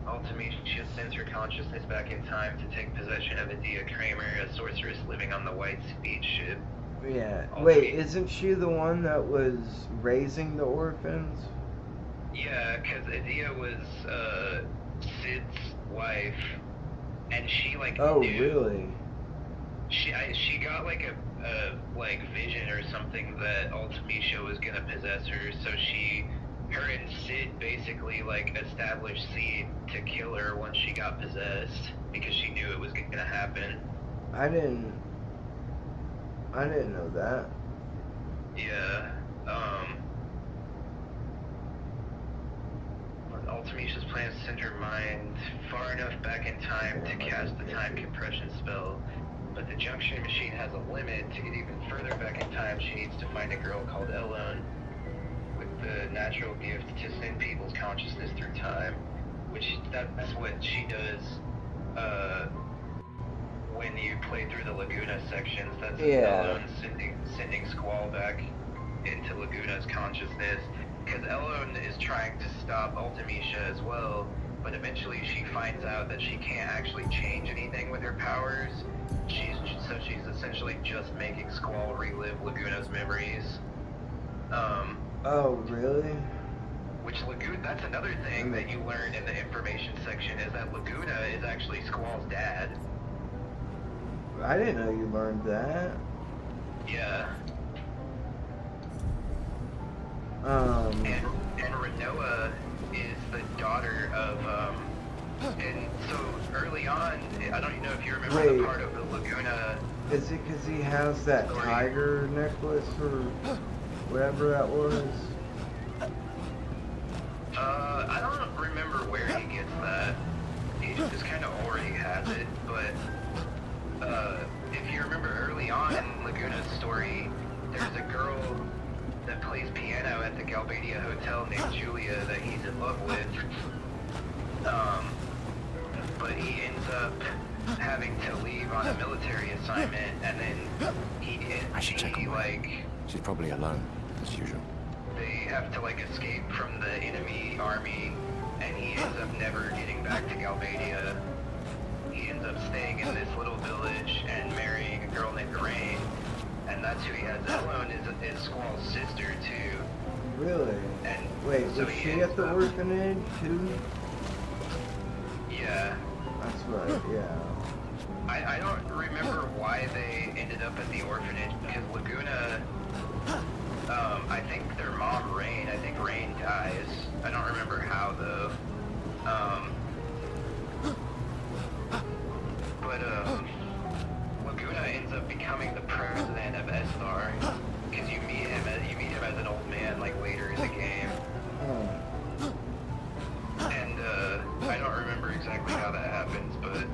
Ultimatia sends her consciousness back in time to take possession of Adia Kramer, a sorceress living on the White Seed ship. Yeah. Wait, isn't she the one that was raising the orphans? Yeah, because Adia was Sid's wife, and she like Oh, knew. really? She got like a vision or something that Ultimatia was gonna possess her, so her and Sid basically like established Seed to kill her once she got possessed, because she knew it was gonna happen. I didn't know that. Yeah. Ultimatia's plans send her mind far enough back in time to cast the time compression spell, but the junction machine has a limit. To get even further back in time, she needs to find a girl called Elune with the natural gift to send people's consciousness through time, which that's what she does when you play through the Laguna sections. That's Elune sending Squall back into Laguna's consciousness, because Elune is trying to stop Ultimatia as well, but eventually she finds out that she can't actually change anything with her powers. She's essentially just making Squall relive Laguna's memories. Oh, really? Which that's another thing that you learn in the information section, is that Laguna is actually Squall's dad. I didn't know you learned that. Yeah. And Renoa is the daughter of, and so early on, I don't even know if you remember the part of the Laguna. Is it because he has that tiger necklace or whatever that was? I don't remember where he gets that. He just kind of already has it, but if you remember early on in Laguna's story, there's a girl that plays piano at the Galbadia Hotel named Julia that he's in love with. But he ends up having to leave on a military assignment, and then I should check on her. She's probably alone, as usual. they have to like escape from the enemy army, and he ends up never getting back to Galbadia. He ends up staying in this little village and marrying a girl named Rain, and that's who he has. Ellen is Squall's sister too. Really? And wait, so was she at the orphanage too? Yeah. That's right. Yeah. I don't remember why they ended up at the orphanage, because Laguna, I think their mom, Rain, Rain dies. I don't remember how, though. But Laguna ends up becoming the president of Estar, because you meet him as an old man, like, later in the game. And, I don't remember exactly how that happens, but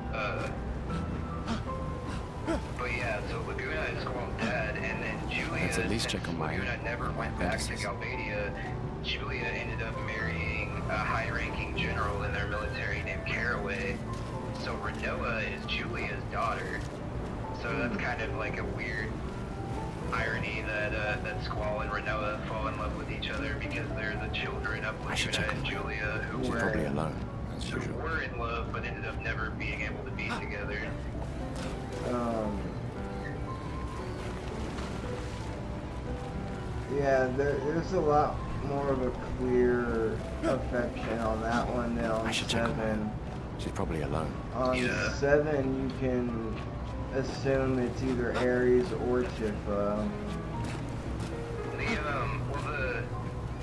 yeah, so Laguna is Squall's dad, and then Julia, at least since Laguna never went back to Galbadia, Julia ended up marrying a high-ranking general in their military named Caraway. So Renoa is Julia's daughter. So that's kind of like a weird irony that that Squall and Renoa fall in love with each other, because they're the children of Laguna and Julia, who were probably alone, as who usual. were in love but ended up never being able to be together. Yeah, there's a lot more of a clear affection on that one than on 7. She's probably alone. On 7, you can assume it's either Ares or Tifa.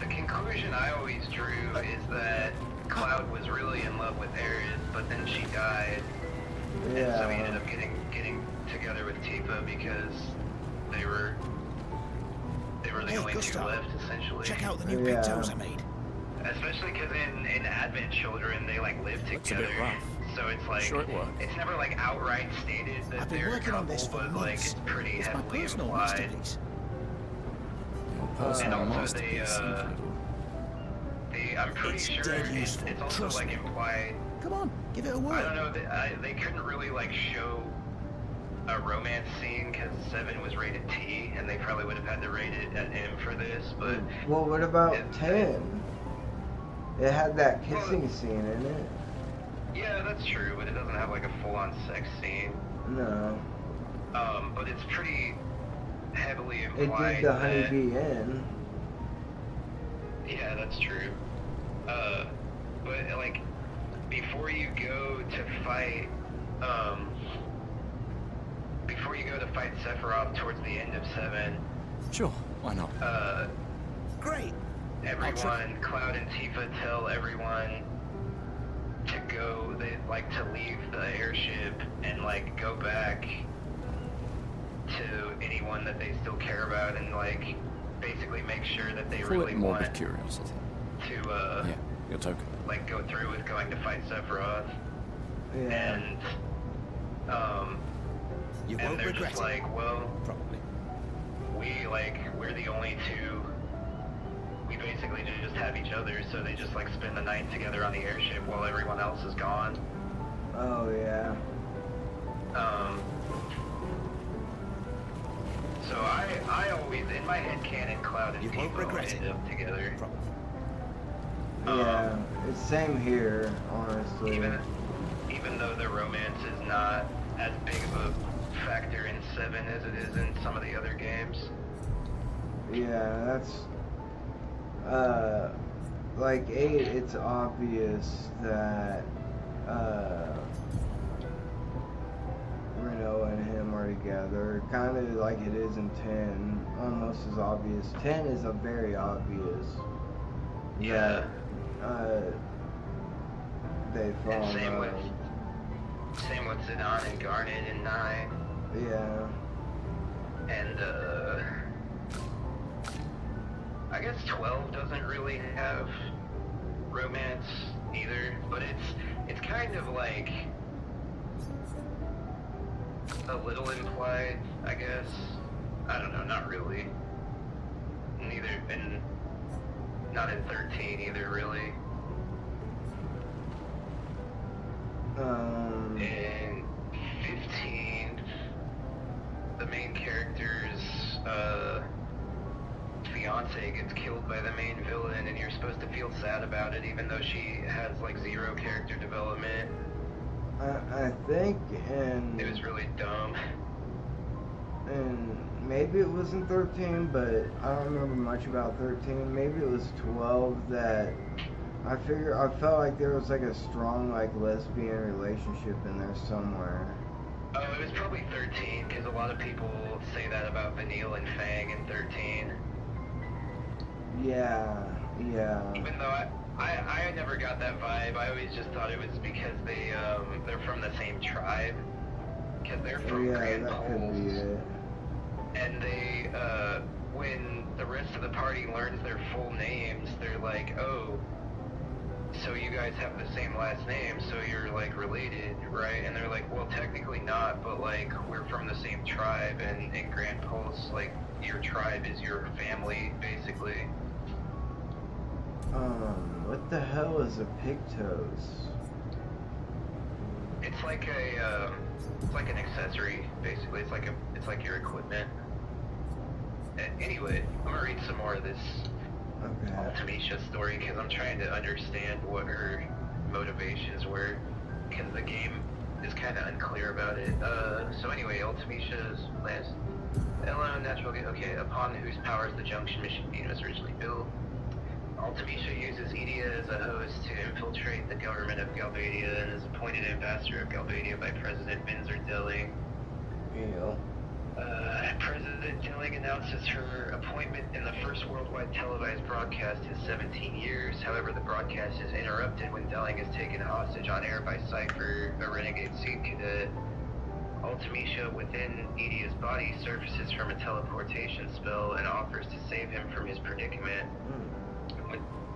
The conclusion I always drew is that Cloud was really in love with Ares, but then she died, and so he ended up getting together with Tifa because they were the only two left, essentially. Check out the new pigtails I made. Especially because in Advent Children, they like live together. A bit rough. So it's like, it's never like outright stated that they're a couple, but like it's pretty heavily implied. And also I'm pretty sure it's also like implied. Come on, give it a whirl. I don't know, they couldn't really like show a romance scene because 7 was rated T, and they probably would have had to rate it at M for this, but... Well, what about 10? It had that kissing scene in it. Yeah, that's true, but it doesn't have like a full-on sex scene. No. But it's pretty heavily implied. It did the Honeybee Inn. Yeah, that's true. But like, before you go to fight, Sephiroth towards the end of 7. Sure, why not? Great. Everyone, Cloud and Tifa tell everyone to go, they like to leave the airship and like go back to anyone that they still care about, and like basically make sure that they really want morbid curiosity. To yeah, your token. Like go through with going to fight Sephiroth. Yeah. And you and won't they're regret just like, well, probably. We're the only two. We basically just have each other, so they just like spend the night together on the airship while everyone else is gone. Oh yeah. So I always, in my head canon, Cloud and Tifa end up together. Yeah, it's same here, honestly. Even though the romance is not as big of a factor in 7 as it is in some of the other games. Yeah, that's like 8, it's obvious that Reno and him are together, kind of like it is in 10, almost as obvious. 10 is a very obvious that they fall in love. Same with Zidane and Garnet in 9. Yeah. And I guess 12 doesn't really have romance either, but it's kind of like a little implied, I guess. I don't know, not really. Not in 13 either, really. In 15, the main character's fiance gets killed by the main villain, and you're supposed to feel sad about it, even though she has like 0 character development. I think, and it was really dumb. And maybe it wasn't 13, but I don't remember much about 13. Maybe it was 12 that I felt like there was like a strong like lesbian relationship in there somewhere. Oh, it was probably 13, because a lot of people say that about Vanille and Fang in 13. Yeah. Even though I never got that vibe. I always just thought it was because they're from the same tribe. Because they're from Grand Poles. And they, when the rest of the party learns their full names, they're like, oh, so you guys have the same last name, so you're like related, right? And they're like, well, technically not, but like we're from the same tribe, and in Grand Pulse, like your tribe is your family, basically. What the hell is a pigtoes? It's like it's like an accessory, basically. It's like your equipment. Anyway, I'm gonna read some more of this Ultimecia story, because I'm trying to understand what her motivations were, because the game is kind of unclear about it. So anyway, Ultimecia's last natural, okay, upon whose powers the junction mission beam was originally built. Ultimecia uses Idia as a host to infiltrate the government of Galbadia and is appointed ambassador of Galbadia by President Minzer Dilling. President Dilling announces her appointment in the first worldwide televised broadcast in 17 years. However, the broadcast is interrupted when Dilling is taken hostage on air by Cypher, a renegade seed cadet. Ultimecia, within Idia's body, surfaces from a teleportation spell and offers to save him from his predicament.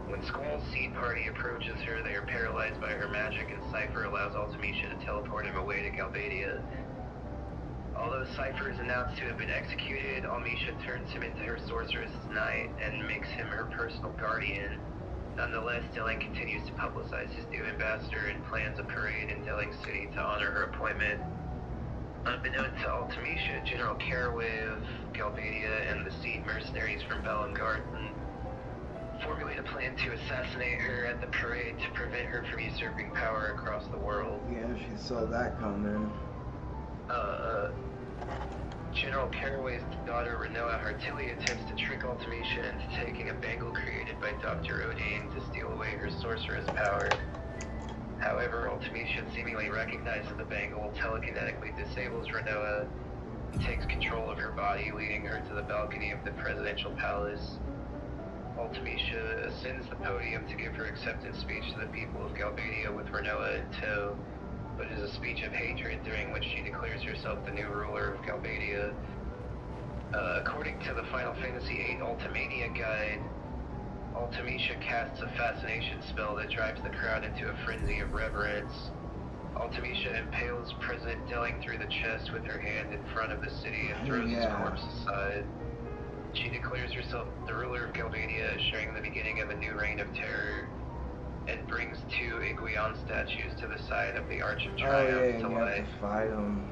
When Squall's seed party approaches her, they are paralyzed by her magic, and Cypher allows Ultimecia to teleport him away to Galbadia. Although Cypher is announced to have been executed, Ultimecia turns him into her sorceress Knight and makes him her personal guardian. Nonetheless, Dilling continues to publicize his new ambassador and plans a parade in Dilling City to honor her appointment. Unbeknown to Ultimecia, General Caraway of Galbadia and the seed mercenaries from Bellengarten formulate a plan to assassinate her at the parade to prevent her from usurping power across the world. Yeah, she saw that coming. General Caraway's daughter Renoa Hartilli attempts to trick Ultimecia into taking a bangle created by Dr. Odin to steal away her sorceress power. However, Ultimecia seemingly recognizes the bangle, telekinetically disables Renoa, and takes control of her body, leading her to the balcony of the presidential palace. Ultimecia ascends the podium to give her acceptance speech to the people of Galbadia with Renoa in tow, but is a speech of hatred during which she declares herself the new ruler of Galbadia. According to the Final Fantasy VIII Ultimania guide, Ultimecia casts a fascination spell that drives the crowd into a frenzy of reverence. Ultimecia impales President Dilling through the chest with her hand in front of the city and throws his corpse aside. She declares herself the ruler of Galbadia, assuring the beginning of a new reign of terror, and brings 2 Iguian statues to the side of the Arch of Triumph to life. Fight them.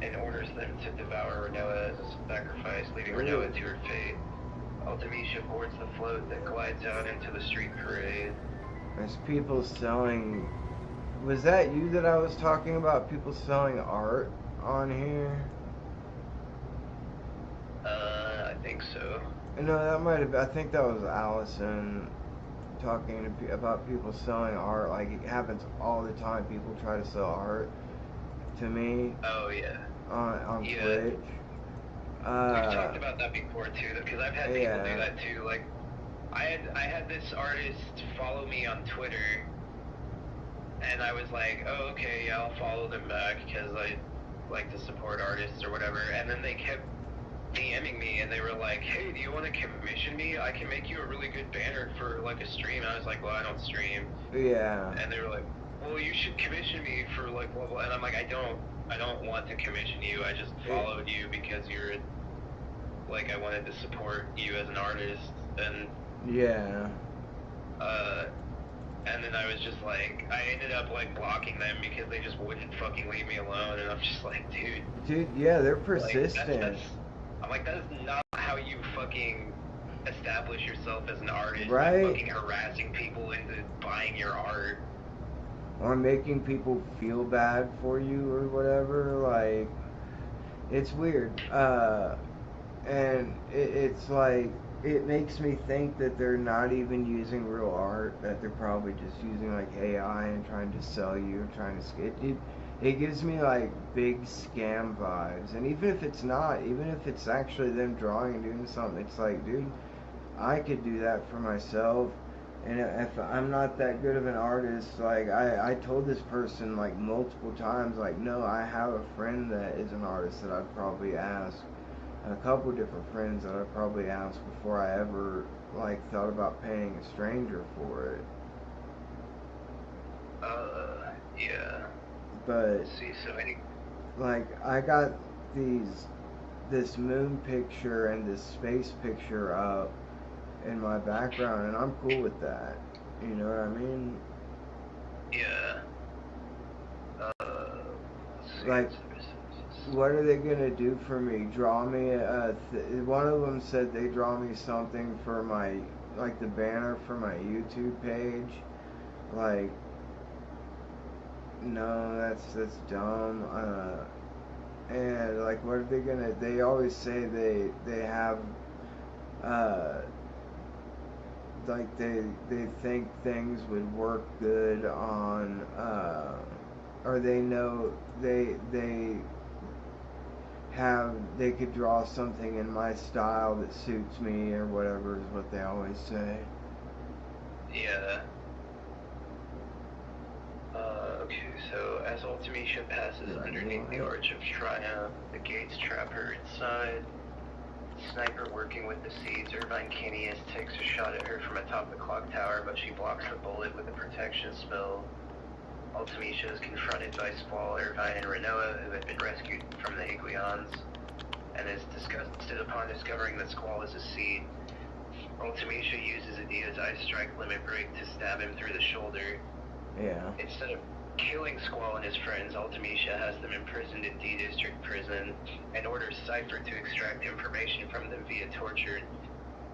And orders them to devour Renoa as a sacrifice, leaving Renoa to her fate. Ultimecia boards the float that glides out into the street parade. There's people selling... Was that you that I was talking about? People selling art on here? I think so. No, that might have been... I think that was Allison talking about people selling art. Like, it happens all the time. People try to sell art to me. Oh, yeah. On yeah. Twitch. We've talked about that before too, because I've had people do that too. Like, I had this artist follow me on Twitter, and I was like, oh, okay, yeah, I'll follow them back because I like to support artists or whatever. And then they kept DMing me, and they were like, hey, do you want to commission me? I can make you a really good banner for like a stream. And I was like, well, I don't stream. Yeah. And they were like, well, you should commission me for like blah blah. And I'm like, I don't want to commission you. I just followed you because you're like, I wanted to support you as an artist. And yeah. And then I was just like, I ended up like blocking them because they just wouldn't fucking leave me alone. And I'm just like, dude, yeah, they're persistent. I'm like, that is not how you fucking establish yourself as an artist right? by fucking harassing people into buying your art. Or making people feel bad for you or whatever. Like, it's weird. And it's like, it makes me think that they're not even using real art, that they're probably just using like AI and trying to sell you, trying to it gives me like big scam vibes. And even if it's not, even if it's actually them drawing and doing something, it's like, dude, I could do that for myself. And if I'm not that good of an artist, like I told this person like multiple times, like, no, I have a friend that is an artist that I'd probably ask, a couple different friends that I'd probably ask before I ever like thought about paying a stranger for it. Yeah. But see, so any like I got this moon picture and this space picture up in my background, and I'm cool with that. You know what I mean? Yeah. Like, what are they gonna do for me? Draw me one of them said they draw me something for my, like, the banner for my YouTube page. Like, no, that's dumb. And like, what are they gonna? They always say they have like they think things would work good on or they know they could draw something in my style that suits me or whatever is what they always say. Yeah. Okay, so as Ultimecia passes underneath the Arch of Triumph, the gates trap her inside. Sniper working with the seeds, Irvine Canius takes a shot at her from atop the clock tower, but she blocks the bullet with a protection spell. Ultimecia is confronted by Squall, Irvine, and Renoa, who had been rescued from the Aequions, and is disgusted upon discovering that Squall is a seed. Ultimecia uses Adia's Ice Strike limit break to stab him through the shoulder. Yeah. Instead of killing Squall and his friends, Ultimecia has them imprisoned in D-District Prison and orders Cypher to extract information from them via torture,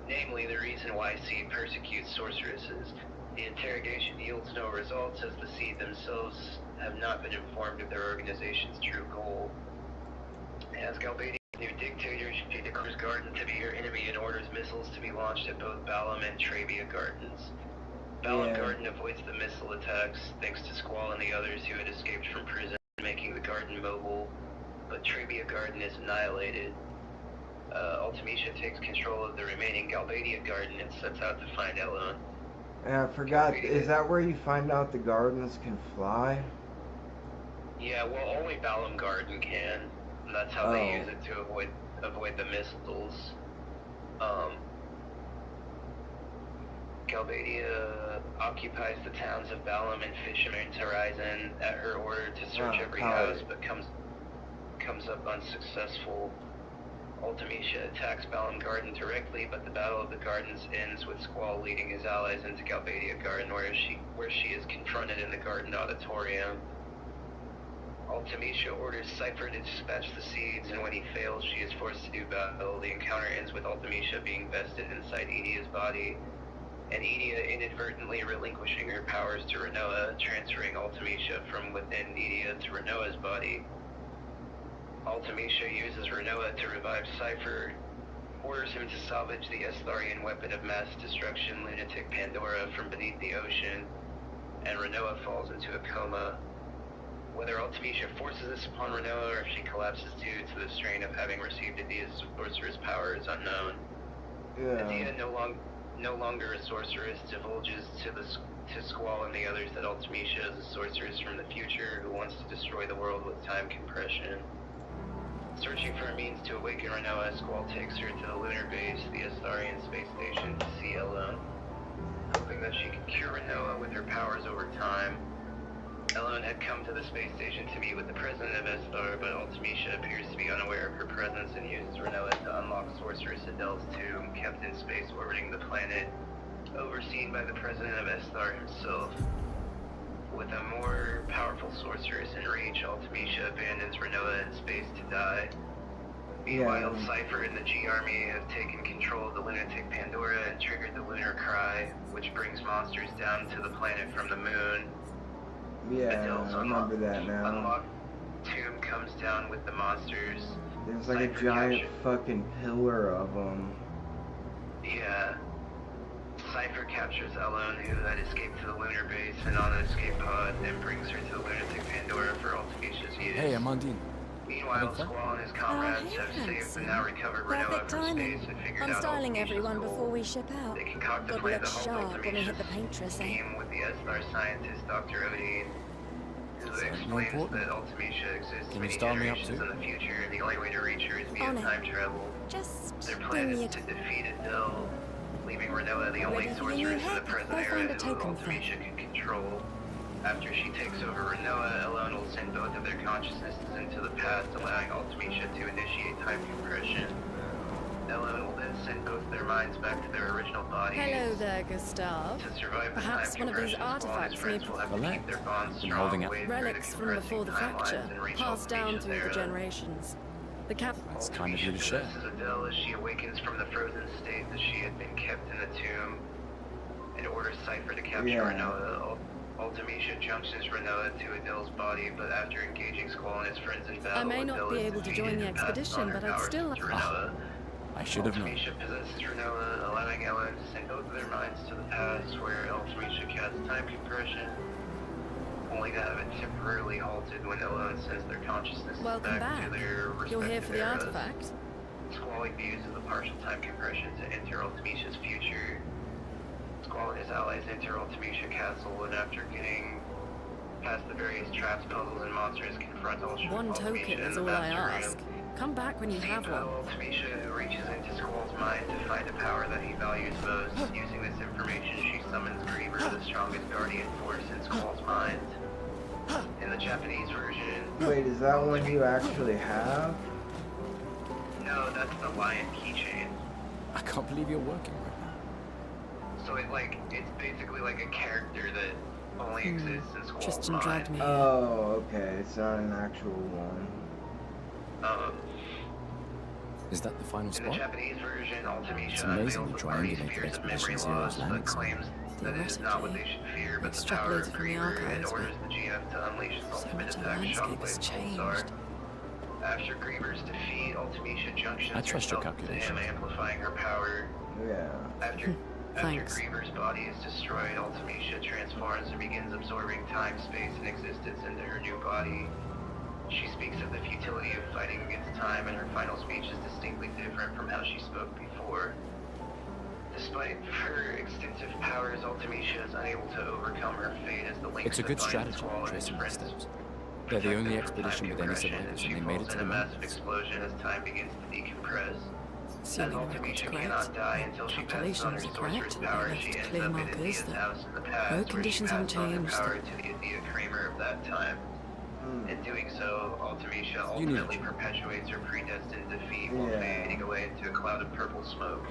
namely the reason why Seed persecutes sorceresses. The interrogation yields no results, as the Seed themselves have not been informed of their organization's true goal. As Galbadia's new dictator, she declares Garden to be her enemy and orders missiles to be launched at both Balam and Trabia Gardens. Balam Garden avoids the missile attacks, thanks to Squall and the others who had escaped from prison, making the garden mobile, but Trabia Garden is annihilated. Ultimecia takes control of the remaining Galbadia Garden and sets out to find Elon. And I forgot, is that where you find out the gardens can fly? Yeah, well, only Balam Garden can, and that's how they use it to avoid the missiles. Galbadia occupies the towns of Balam and Fisherman's Horizon at her order to search every house, but comes up unsuccessful. Ultimecia attacks Balam Garden directly, but the Battle of the Gardens ends with Squall leading his allies into Galbadia Garden, where she is confronted in the Garden Auditorium. Ultimecia orders Cypher to dispatch the seeds, and when he fails, she is forced to do battle. The encounter ends with Ultimecia being vested inside Edia's body, and Edia inadvertently relinquishing her powers to Renoa, transferring Ultimecia from within Edia to Renoa's body. Ultimecia uses Renoa to revive Cypher, orders him to salvage the Estharian weapon of mass destruction, Lunatic Pandora, from beneath the ocean, and Renoa falls into a coma. Whether Ultimecia forces this upon Renoa or if she collapses due to the strain of having received Adia's sorceress power is unknown. Yeah. Adia, no longer a sorceress, divulges to Squall and the others that Ultimecia is a sorceress from the future who wants to destroy the world with time compression. Searching for a means to awaken Renoa, Squall takes her to the lunar base, the Estharian space station, to see Elone, hoping that she can cure Renoa with her powers over time. Elone had come to the space station to meet with the president of Esthar, but Ultimecia appears to be unaware of her presence and uses Renoa to unlock Sorceress Adele's tomb, kept in space orbiting the planet, overseen by the president of Esthar himself. With a more powerful sorceress in reach, Ultimecia abandons Renoa in space to die. Meanwhile, Cypher and the G Army have taken control of the lunatic Pandora and triggered the Lunar Cry, which brings monsters down to the planet from the moon. Yeah, I remember that now. Unlocked tomb comes down with the monsters. There's like a giant fucking pillar of them. Yeah. Cypher captures Elone, who had escaped to the lunar base and on an escape pod, and brings her to the lunatic Pandora for Ultimatia's use. Hey, Amandine. Meanwhile, Squall and his comrades have saved and now recovered Renoa from space and figured I'm out styling Ultimatia's everyone goal. before we ship out. They concoct a God plan to looks halt sharp when we hit the paintress, eh? team with the Eslar scientist Dr. Odin, who explains that Ultimatia exists many generations in the future, and the only way to reach her is via time travel. Their plan is to defeat Adele, leaving Renoa the only sorceress in the present era who Ultimatia can control. After she takes over Renoa, Elone will send both of their consciousnesses into the past, allowing Ultimatia to initiate time compression. Elone will then send both their minds back to their original bodies. Hello there, Gustav. To survive the Perhaps time one of these compression, Squall and his artifacts friends will have to keep their bonds strong, way through relics the from before the compressing fracture, timelines and reach passed down Ultimatia's through the era. generations. The cap. It's kind of you to share. Possesses Adele as she awakens from the frozen state that she had been kept in the tomb, and orders Cypher to capture Renoa. Ultimatia junctions Renoa to Adele's body, but after engaging Squall and his friends in battle, I may not Adele be is able to defeated join the and passes expedition, on her but I'd powers still. to Renoa. I should have known. Ultimatia possesses Renoa, allowing Elone to send both of their minds to the past, where Ultimatia casts time compression, only to have it temporarily halted when Elone sends their consciousness back to their respective You're here for the eras. artifact? Squall views of the partial time compression to enter Ultimatia's future. Squall and his allies enter Ultimatia Castle, and after getting past the various traps, puzzles, and monsters, confront Ultimatia. One token is all I ask. Come back when you have one. Ultimatia reaches into Squall's mind to find a power that he values most. Using this information, she summons Griever, the strongest guardian force in Squall's mind. In the Japanese version... Wait, is that one you actually have? No, that's the lion keychain. I can't believe you're working right now. So it's basically like a character that only exists in Squall's Tristan mind. dragged me. Oh, okay. It's not an actual one. Is that the final In the spot? Japanese version, Ultimatia It's amazing unveils the the party's triangulated fears of memory Expedition loss, Zero's but landing site. claims that it is not what they should fear, but the power of Griever, and orders the GF to unleash its ultimate attack, Shockwave Pulsar. After Griever's defeat, Ultimatia junctions I trust your herself to calculation. him, amplifying her power. Yeah. After Griever's body is destroyed, Ultimatia transforms and begins absorbing time, space, and existence into her new body. She speaks of the futility of fighting against time, and her final speech is distinctly different from how she spoke before. Despite her extensive powers, Ultimatia is unable to overcome her fate as the link It's a good strategy, tracing the steps. They're the only expedition with any survivors, and they made it to the a moon. massive explosion as time begins to decompress. Assuming As records Ultimatia correct, cannot die until she passes on her calculations are sorcerer's correct, power, we she left ends clear up in markers India's that house in the past, road conditions where haven't she passes on her changed. power to the India Kramer of that time. In doing so, Ultimatia You need ultimately perpetuates her predestined defeat while fading away into a cloud of purple smoke.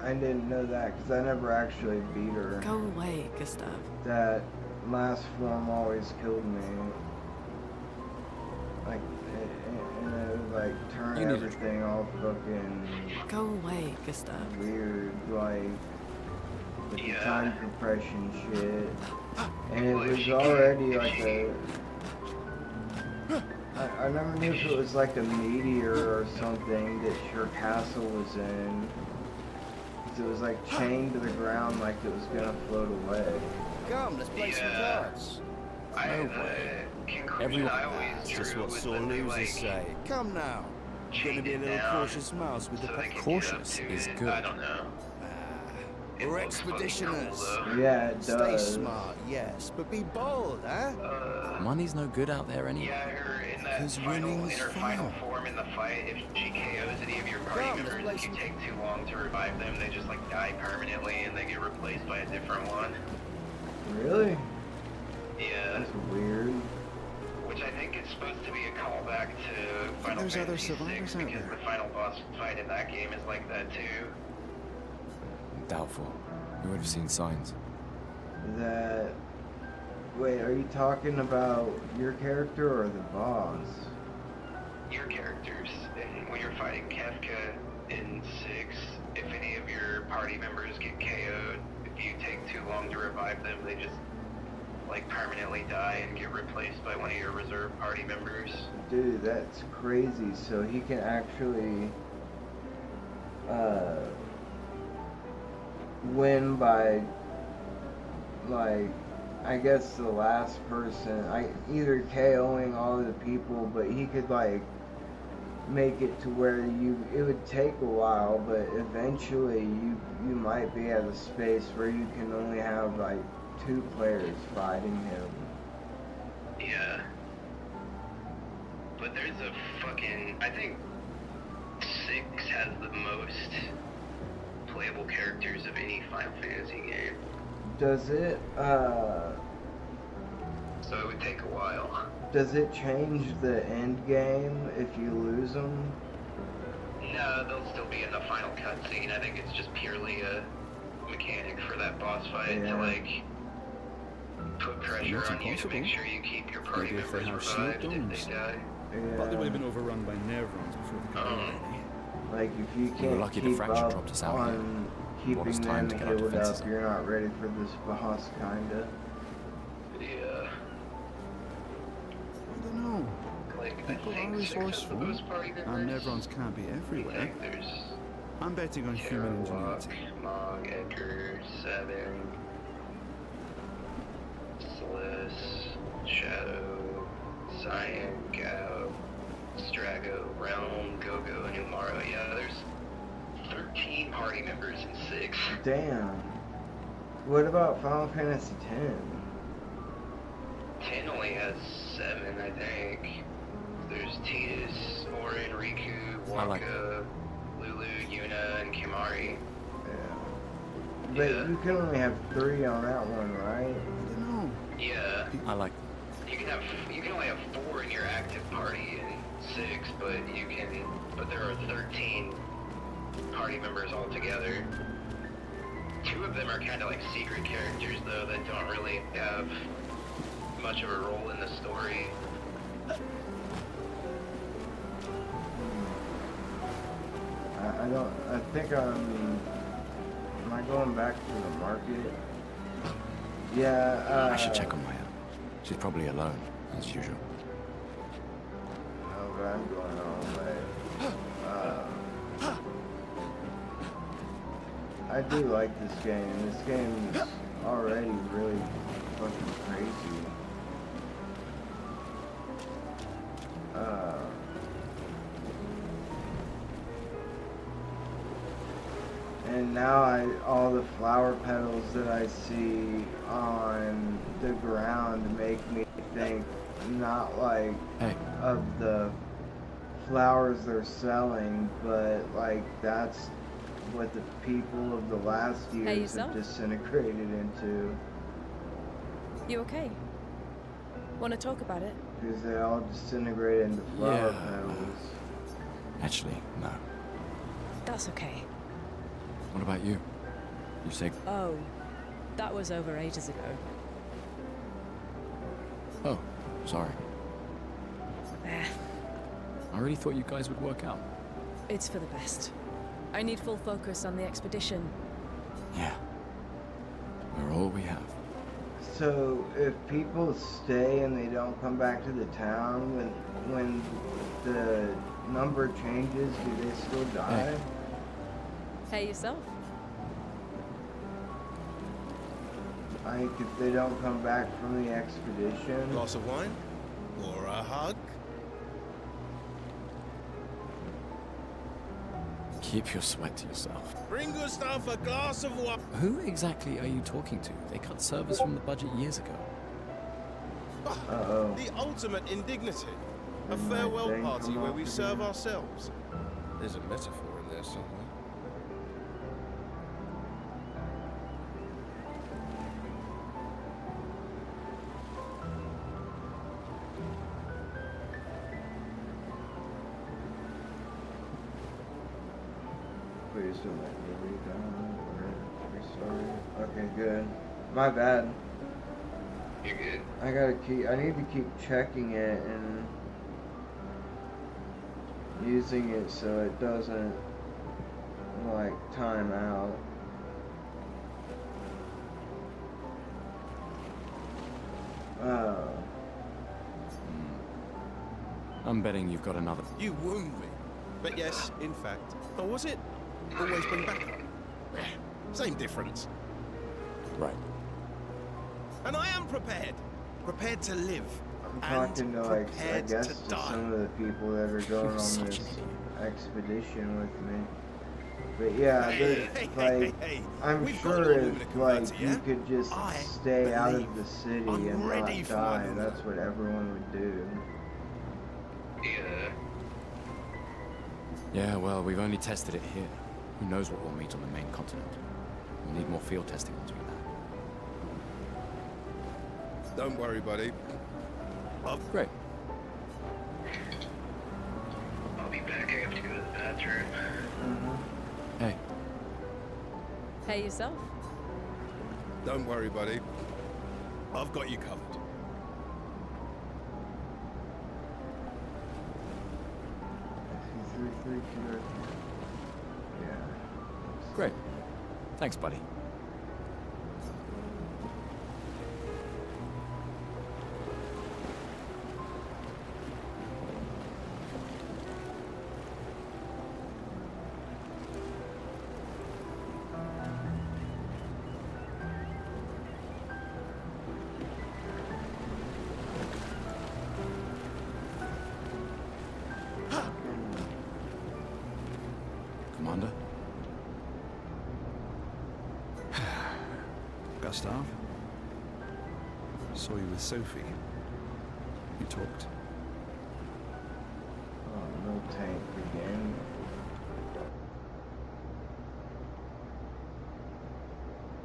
I didn't know that because I never actually beat her. Go away, Gustav. That last form always killed me. Like, and it would like turn everything all fucking Go away, Gustav. weird, like with the time compression shit. And it was already like a. I never knew if it was like a meteor or something that your castle was in. 'Cause it was like chained to the ground like it was gonna float away. Come, let's play some cards. No way. Everyone. That's just what sore losers say. Come now. You're gonna be a little cautious mouse with the Cautious is good. I don't know. We're expeditioners. Yeah, it Stay does. smart, yes, but be bold, huh? Money's no good out there anyway. Yeah, her in that winning's in her final form in the fight, if she KOs any of your party members, if you take too long to revive them, they just like die permanently and they get replaced by a different one. Really? Yeah. That's weird. Which I think is supposed to be a callback to Final There's other Fantasy survivors VI out because there. the final boss fight in that game is like that too. Doubtful. You would have seen signs. your characters. And when you're fighting Kefka in 6, if any of your party members get KO'd, if you take too long to revive them, they just like permanently die and get replaced by one of your reserve party members. Dude, that's crazy. So he can actually win by, like, I guess the last person, either KOing all of the people, but he could like make it to where it would take a while, but eventually you might be at a space where you can only have like 2 players fighting him. Yeah. But there's a fucking, I think 6 has the most playable characters of any Final Fantasy game. Does it, so it would take a while. does it change the end game if you lose them? No, they'll still be in the final cutscene. I think it's just purely a mechanic for that boss fight to like put pressure on you to make sure you keep your party members revived if they die. But they would have been overrun by Nevrons before they could go. Like if you can't keep up on keeping them healed up, you're not ready for this boss, kinda. Yeah. I don't know. Like, people are resourceful, and Nevrons can't be everywhere. I'm betting on human ingenuity. Mog, Edgar, 7, Sliss, Shadow, Cyan, Gao, Strago, Realm, Gogo, and Umaro. Yeah, there's 13 party members in 6. Damn. What about Final Fantasy X? 10 only has 7, I think. There's Tidus, Orin, Riku, Waka, Lulu, Yuna, and Kimari. Yeah. But you can only have 3 on that one, right? I don't know. Yeah. I like You can only have 4 in your active party in 6, but there are 13 party members altogether. 2 of them are kind of like secret characters though that don't really have much of a role in the story. I think am I going back to the market? Yeah, I should check on Maya. She's probably alone, as usual. Oh, but I'm going all the way. I do like this game. This game is already really fucking crazy. And now all the flower petals that I see on the ground make me think not like of the flowers they're selling, but like that's what the people of the last years have disintegrated into. You okay? Want to talk about it? Because they all disintegrate into flower petals. Actually, no. That's okay. What about you? You say... Oh, that was over ages ago. Oh, sorry. I really thought you guys would work out. It's for the best. I need full focus on the expedition. Yeah. We're all we have. So, if people stay and they don't come back to the town, when the number changes, do they still die? Hey, yourself. Like, if they don't come back from the expedition... Glass of wine? Or a hug? Keep your sweat to yourself. Bring Gustav a glass of wine. Who exactly are you talking to? They cut servers from the budget years ago. Uh-oh. The ultimate indignity. A farewell party where we serve ourselves. There's a metaphor in there somewhere. Please don't let me read that. Restart. Okay, good. My bad. You're good. I need to keep checking it, and using it so it doesn't, like, time out. I'm betting you've got another. You wound me. But yes, in fact. Or was it? Always bring backup. Same difference. Right. And I am prepared. Prepared to live. I'm talking to, like, I guess to some of the people that are going on this expedition with me. But yeah, like, I'm sure if, like, you could just stay out of the city and not die, that's what everyone would do. Yeah. Yeah, well, we've only tested it here. Who knows what we'll meet on the main continent? We'll need more field testing once we land. Don't worry, buddy. Great. I'll be back. I have to go to the bathroom. Hey. Hey yourself. Don't worry, buddy. I've got you covered. Yeah. Great. Thanks, buddy. Commander? Gustav? Saw you with Sophie. You talked. Oh, no tank again.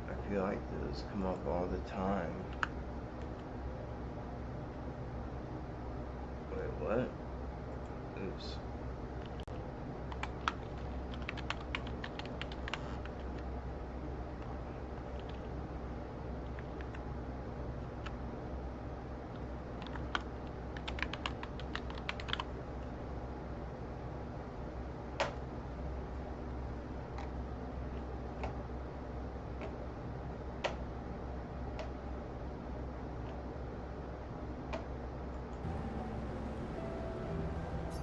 I feel like those come up all the time. Wait, what? Oops.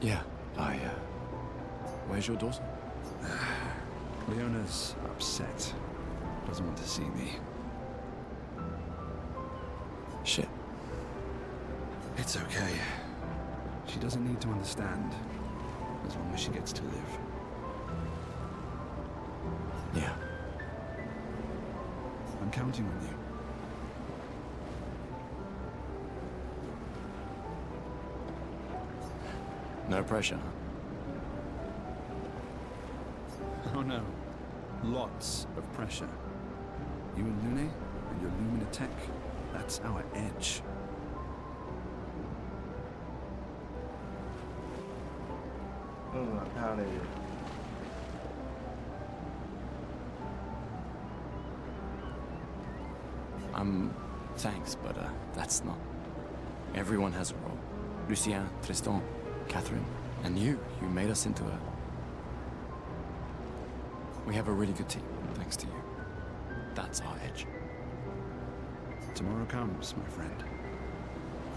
Yeah, where's your daughter? Leona's upset. Doesn't want to see me. Shit. It's okay. She doesn't need to understand, as long as she gets to live. Yeah. I'm counting on you. No pressure, huh? Oh no. Lots of pressure. You and Lune and your Lumina tech, that's our edge. Oh, my powder. Thanks, but that's not. Everyone has a role. Lucien, Tristan, Catherine, and you made us into a... We have a really good team, thanks to you. That's our edge. Tomorrow comes, my friend.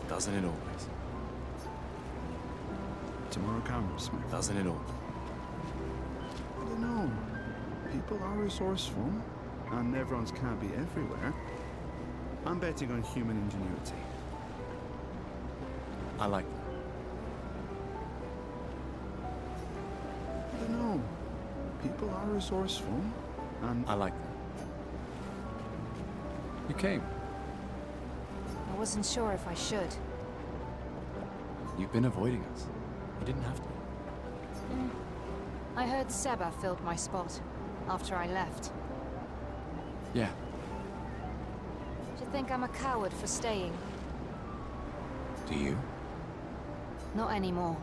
Doesn't it always? Tomorrow comes, my friend. Doesn't it always? I don't know. People are resourceful, and everyone's can't be everywhere. I'm betting on human ingenuity. I like that. I don't know. People are resourceful, and... I like that. You came. I wasn't sure if I should. You've been avoiding us. You didn't have to. I heard Seba filled my spot after I left. Yeah. Do you think I'm a coward for staying? Do you? Not anymore.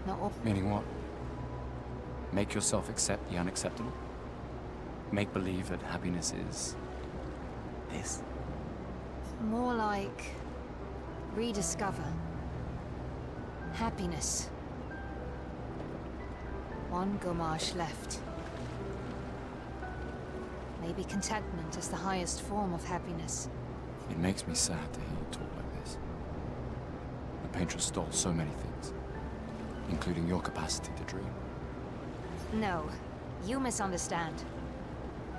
Not all. Meaning what? Make yourself accept the unacceptable? Make believe that happiness is... this? More like... rediscover. Happiness. one Gomage left. Maybe contentment is the highest form of happiness. It makes me sad to hear you talk like this. The painter stole so many things, including your capacity to dream. No, you misunderstand.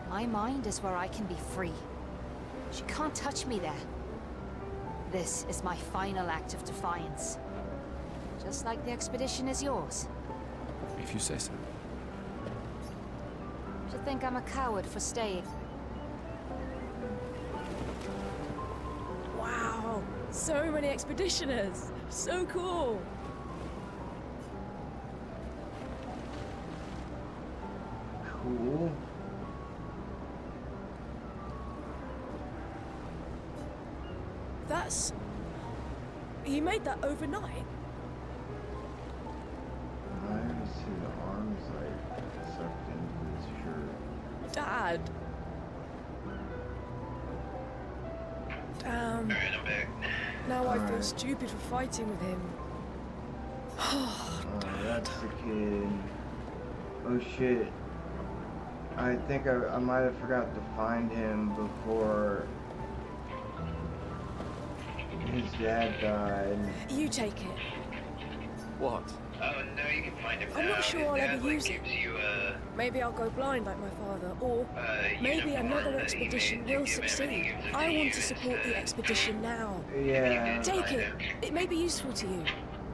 My mind is where I can be free. She can't touch me there. This is my final act of defiance. Just like the expedition is yours. If you say so. You think I'm a coward for staying? Wow, so many expeditioners. So cool. Cool. That's... You made that overnight? I see the arms like sucked into his shirt. Dad. Damn. Alright, I'm back. Now I feel stupid for fighting with him. Oh, that's the kid. Oh shit. I think I might have forgot to find him before his dad died. You take it. What? Oh, no, you can find him now. I'm not sure I'll His ever dad, like, use it. gives you a... Maybe I'll go blind like my father, or maybe uniform another that he expedition made to will give him, and he succeed. gives it I to want you to support the expedition now. Yeah. Take it. It may be useful to you.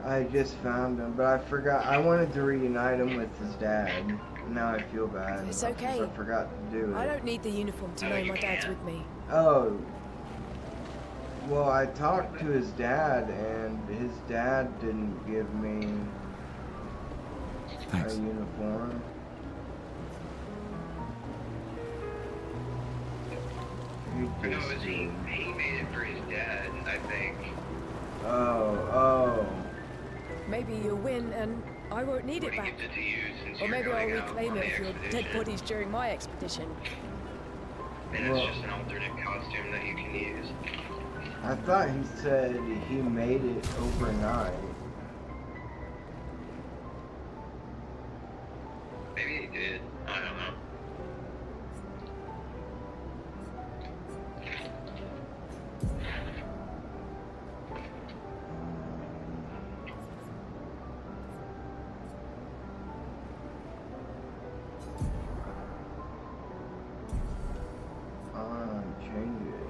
I just found him, but I forgot. I wanted to reunite him with his dad. Now I feel bad. It's okay. I forgot to do it. I don't need the uniform to know my dad's with me. Oh. Well, I talked to his dad, and his dad didn't give me a uniform. No, he made it for his dad, I think. Oh. Maybe you'll win and I won't need it back. Or maybe I'll reclaim it with your dead bodies during my expedition. And it's just an alternate costume that you can use. I thought he said he made it overnight. Maybe he did. I don't know. Change it.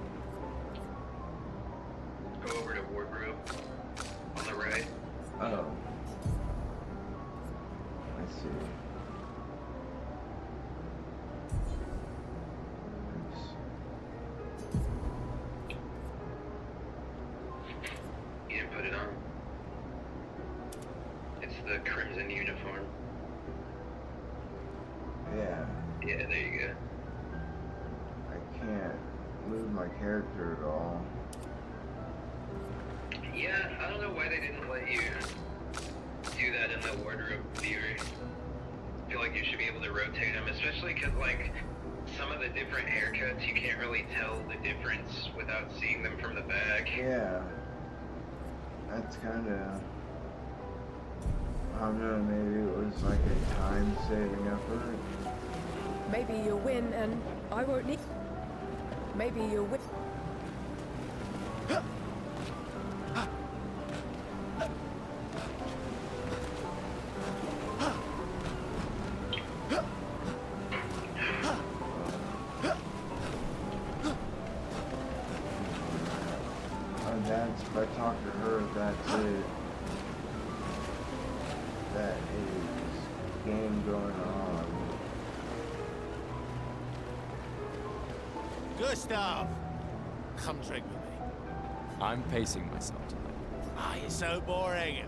Go over to wardrobe on the right. Oh. I see. Oops. You didn't put it on. It's the crimson uniform. Yeah. Yeah, there you go. I can't move my character at all. Yeah, I don't know why they didn't let you do that in the wardrobe viewer. I feel like you should be able to rotate them, especially because, like, some of the different haircuts, you can't really tell the difference without seeing them from the back. Yeah. That's kind of... I don't know, maybe it was like a time-saving effort. Maybe you'll win and I won't need... Maybe you'll win... That's, if I talk to her, that's it. That is game going on. Gustav! Come drink with me. I'm pacing myself tonight. Ah, you're so boring.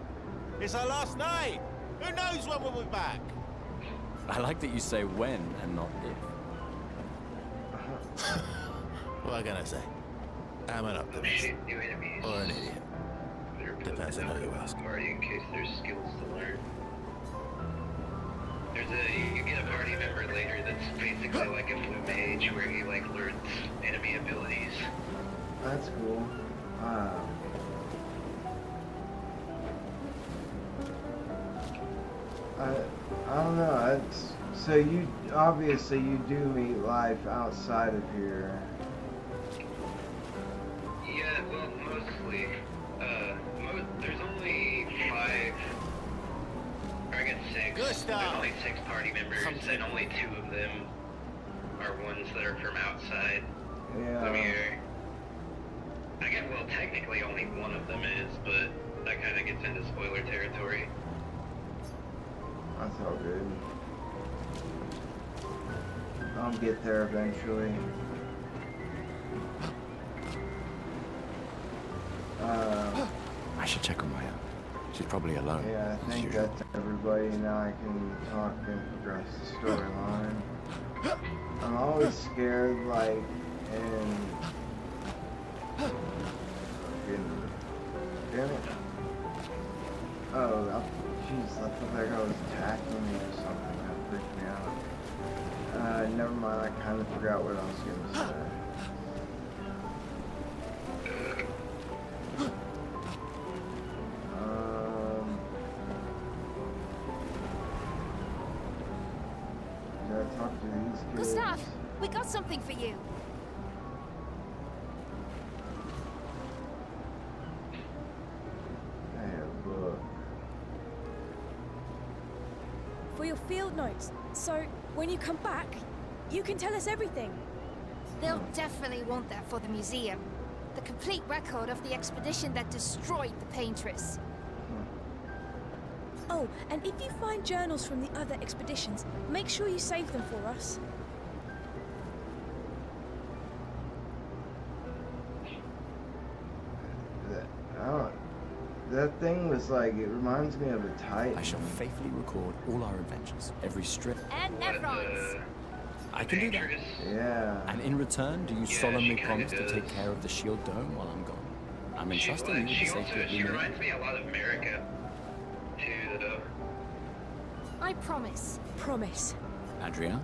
It's our last night. Who knows when we'll be back? I like that you say when and not if. What can I say? I'm an optimist. Or an idiot. Depends on who you ask. Party in case there's skills to learn. You get a party member later that's basically like a blue mage where he like learns enemy abilities. That's cool. I don't know. It's, so you obviously you do meet life outside of here. Yeah, well, mostly. There's only 5, or I guess 6. There's only 6 party members, and only 2 of them are ones that are from outside of here. I guess, well, technically only one of them is, but that kind of gets into spoiler territory. That's all good. I'll get there eventually. I should check on Maya. She's probably alone. Yeah, I think that's everybody. Now I can talk and progress the storyline. I'm always scared, like, damn it. Oh, jeez, I thought that guy was attacking me or something. That freaked me out. Never mind, I kind of forgot what I was going to say. Talk to these kids. Gustav, we got something for you. Hey, look. For your field notes, so when you come back, you can tell us everything. They'll definitely want that for the museum. The complete record of the expedition that destroyed the Paintress. Oh, and if you find journals from the other expeditions, make sure you save them for us. That thing was like, it reminds me of a Titan. I shall faithfully record all our adventures, every strip. And nevrons. I can do that. Yeah. And in return, do you solemnly promise to take care of the shield dome while I'm gone? I'm entrusting you with the safety of She reminds me a lot of America, too, though. I promise. Promise. Adria?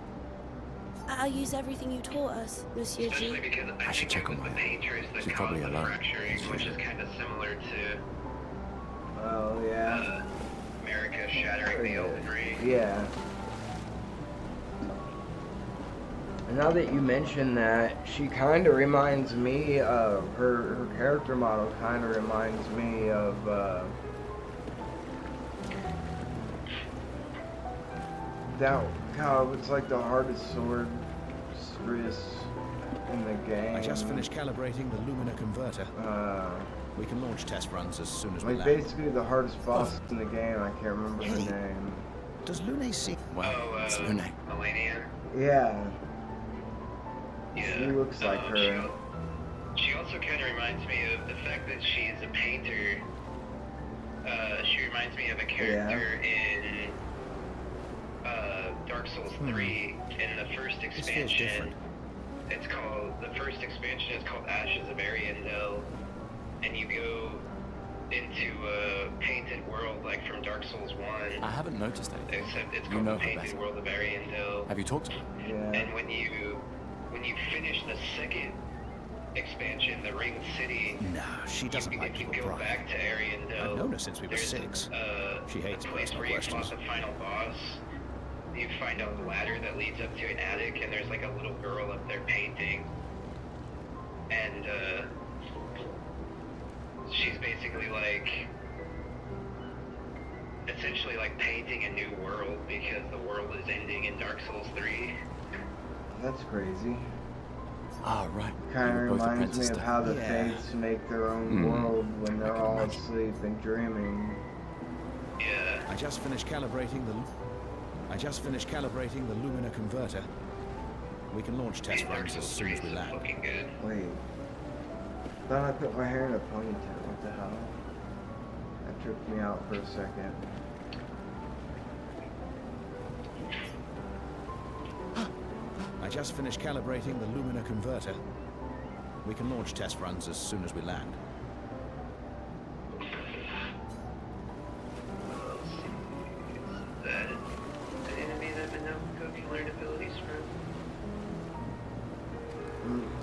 I'll use everything you taught us, Monsieur G. Especially because I should check on Maya. She's probably alone. Which is kind of similar to... Oh, yeah. America shattering the old ring. Yeah. And now that you mention that, she kind of reminds me of, her character model kind of reminds me of, how it's like the hardest sword in the game. I just finished calibrating the Lumina converter. We can launch test runs as soon as we land. Basically the hardest boss in the game. I can't remember her name. Does Lune see? Well, it's Lune. Melania? Yeah. Yeah. She looks like her. She also kind of reminds me of the fact that she's a painter. She reminds me of a character in Dark Souls 3 in the first expansion. It's called, the first expansion is called Ashes of Ariandel, and you go into a painted world like from Dark Souls 1. I haven't noticed anything. Except it's called the Painted World of Ariandel. Have you talked to her? Yeah. And when you finish the second expansion, the Ring City, no, she doesn't like you people go back to Ariandel. I've known her since we were 6. She hates personal questions. The final boss. You find a ladder that leads up to an attic, and there's like a little girl up there painting. And she's basically like, essentially like painting a new world because the world is ending in Dark Souls 3. That's crazy. Ah, right. Kind of reminds me of how the Fates make their own world when they're all asleep and dreaming. Yeah. I just finished calibrating the Lumina converter. We can launch test runs as soon as we land. Wait. Thought I put my hair in a ponytail. What the hell? That tripped me out for a second. I just finished calibrating the Lumina converter. We can launch test runs as soon as we land.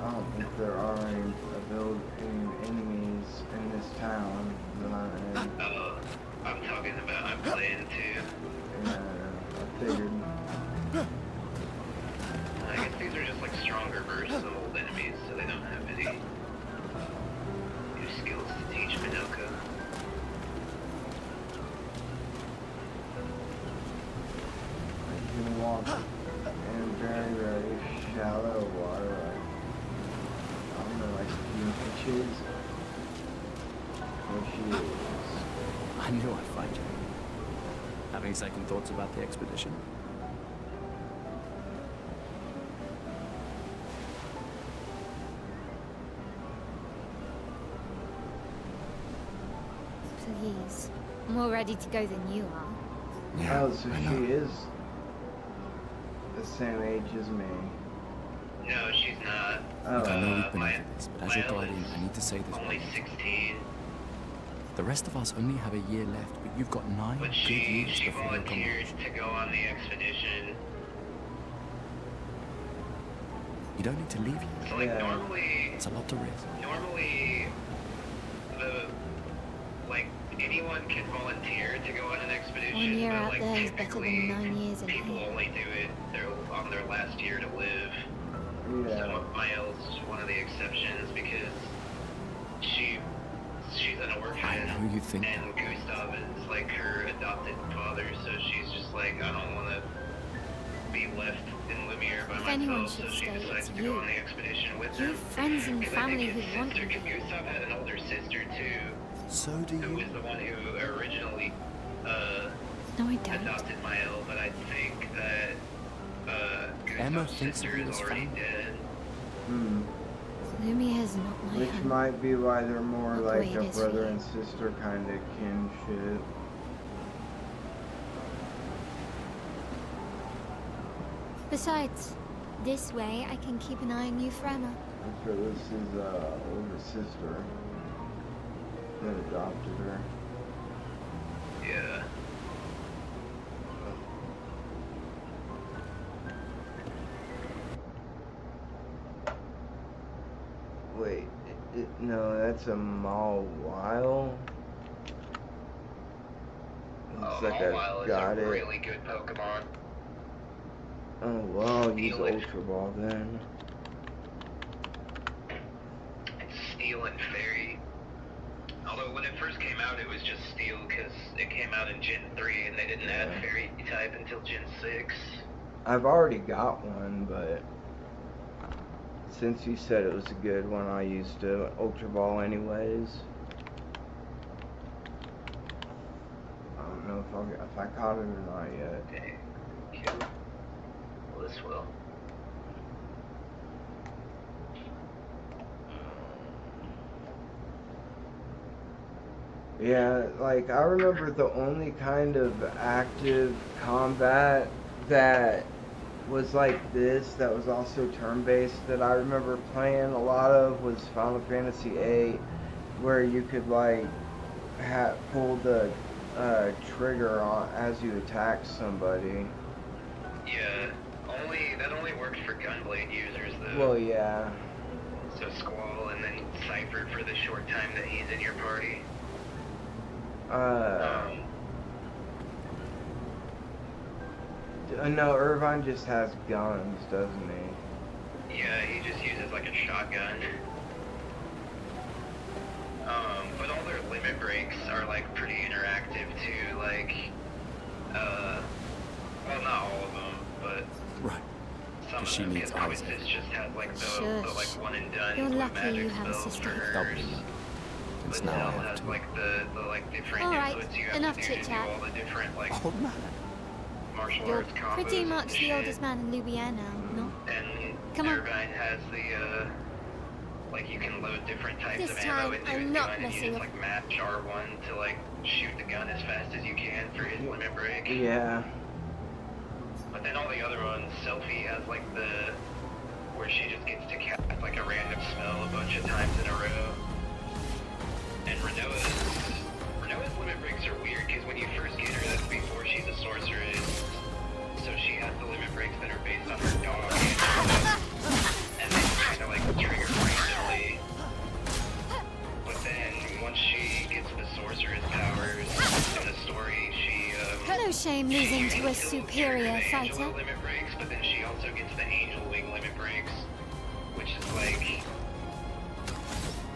I don't think there are any enemies in this town that I'm in. I'm talking about, I'm playing too. Yeah, figured. I guess these are just like stronger versions of old enemies, so they don't have any new skills to teach Minoka. I can walk in very, very shallow water. I don't know, like a few inches. There she is. I knew I'd find you. Having second thoughts about the expedition? Please. I'm more ready to go than you are. Yeah, Oh, so she is the same age as me. No, she's not. Oh. I know we've been over this, but as your guardian, I need to say this. Only 16. The rest of us only have a year left, but you've got 9 But good she years before you'll come volunteered home. to go on the expedition. You don't need to leave yet. So like normally, It's a lot to risk. normally, like anyone can volunteer to go on an expedition. 1 year but out like there is better typically, than 9 years in people here. only do it on their last year to live. Yeah. So Miles is one of the exceptions because she's an orphan. I know you think and Gustav is like her adopted father, so she's just like, I don't want to be left in Lumiere by If anyone myself, so should she stay, decides it's to you. go on the expedition with You him. have friends and Because I family think who his want sister, you because here. Gustav had an older sister too, So do who you. was the one who originally No, I don't. adopted Mael, but I think that Emma Gustav's thinks sister of you is as already family. dead. Lumiere's not my Which home. might be why they're more Not the like way a it is brother here. and sister kind of kinship. Besides, this way I can keep an eye on you forever. I'm sure this is older sister that adopted her. Yeah. Wait, no, that's a Mawile. Looks like Mawile I is got a it. really good Pokemon. Oh well, use Steal it. Ultra Ball then. It's Steel and Fairy. Although when it first came out, it was just Steel because it came out in Gen 3 and they didn't add Fairy type until Gen 6. I've already got one, but since you said it was a good one, I used Ultra Ball anyways. I don't know if I caught it or not yet. Okay. Cool. Well, this will. Yeah, like I remember the only kind of active combat that was like this, that was also turn-based, that I remember playing a lot of was Final Fantasy VIII, where you could like pull the trigger on as you attack somebody. Yeah, that only worked for Gunblade users though. Well, yeah. So Squall and then Cypher for the short time that he's in your party. No, Irvine just has guns, doesn't he? Yeah, he just uses like a shotgun. But all their limit breaks are like pretty interactive too, like, well, not all of them, but Right. some of She them, needs because eyes. Oasis just has like the Shush. like one and done You're blue lucky magic you have a spells sister. for Doubly hers. lucky. But Since now I Nell have has to. like the like different All right, inputs you have enough to do to do chit-chat. all the different like Oh man. martial You're arts combos pretty and much the shit. oldest man in Lumiere now, no? And Come on. Irvine has the like you can load different types This of ammo time, into I'm his not gun and you messing just up. like match R1 to like shoot the gun as fast as you can for his limit break. Yeah. But then all the other ones, Selfie has like the where she just gets to cast like a random spell a bunch of times in a row. And Renoa's limit breaks are weird because when you first get her, that's before she's a sorceress. So she has the limit breaks that are based on her dog. And they kind of like trigger randomly. But then once she gets the sorceress powers in the story, she Hello, Shane. shame losing to a superior fighter. Limit breaks, but then she also gets the angel wing limit breaks, which is like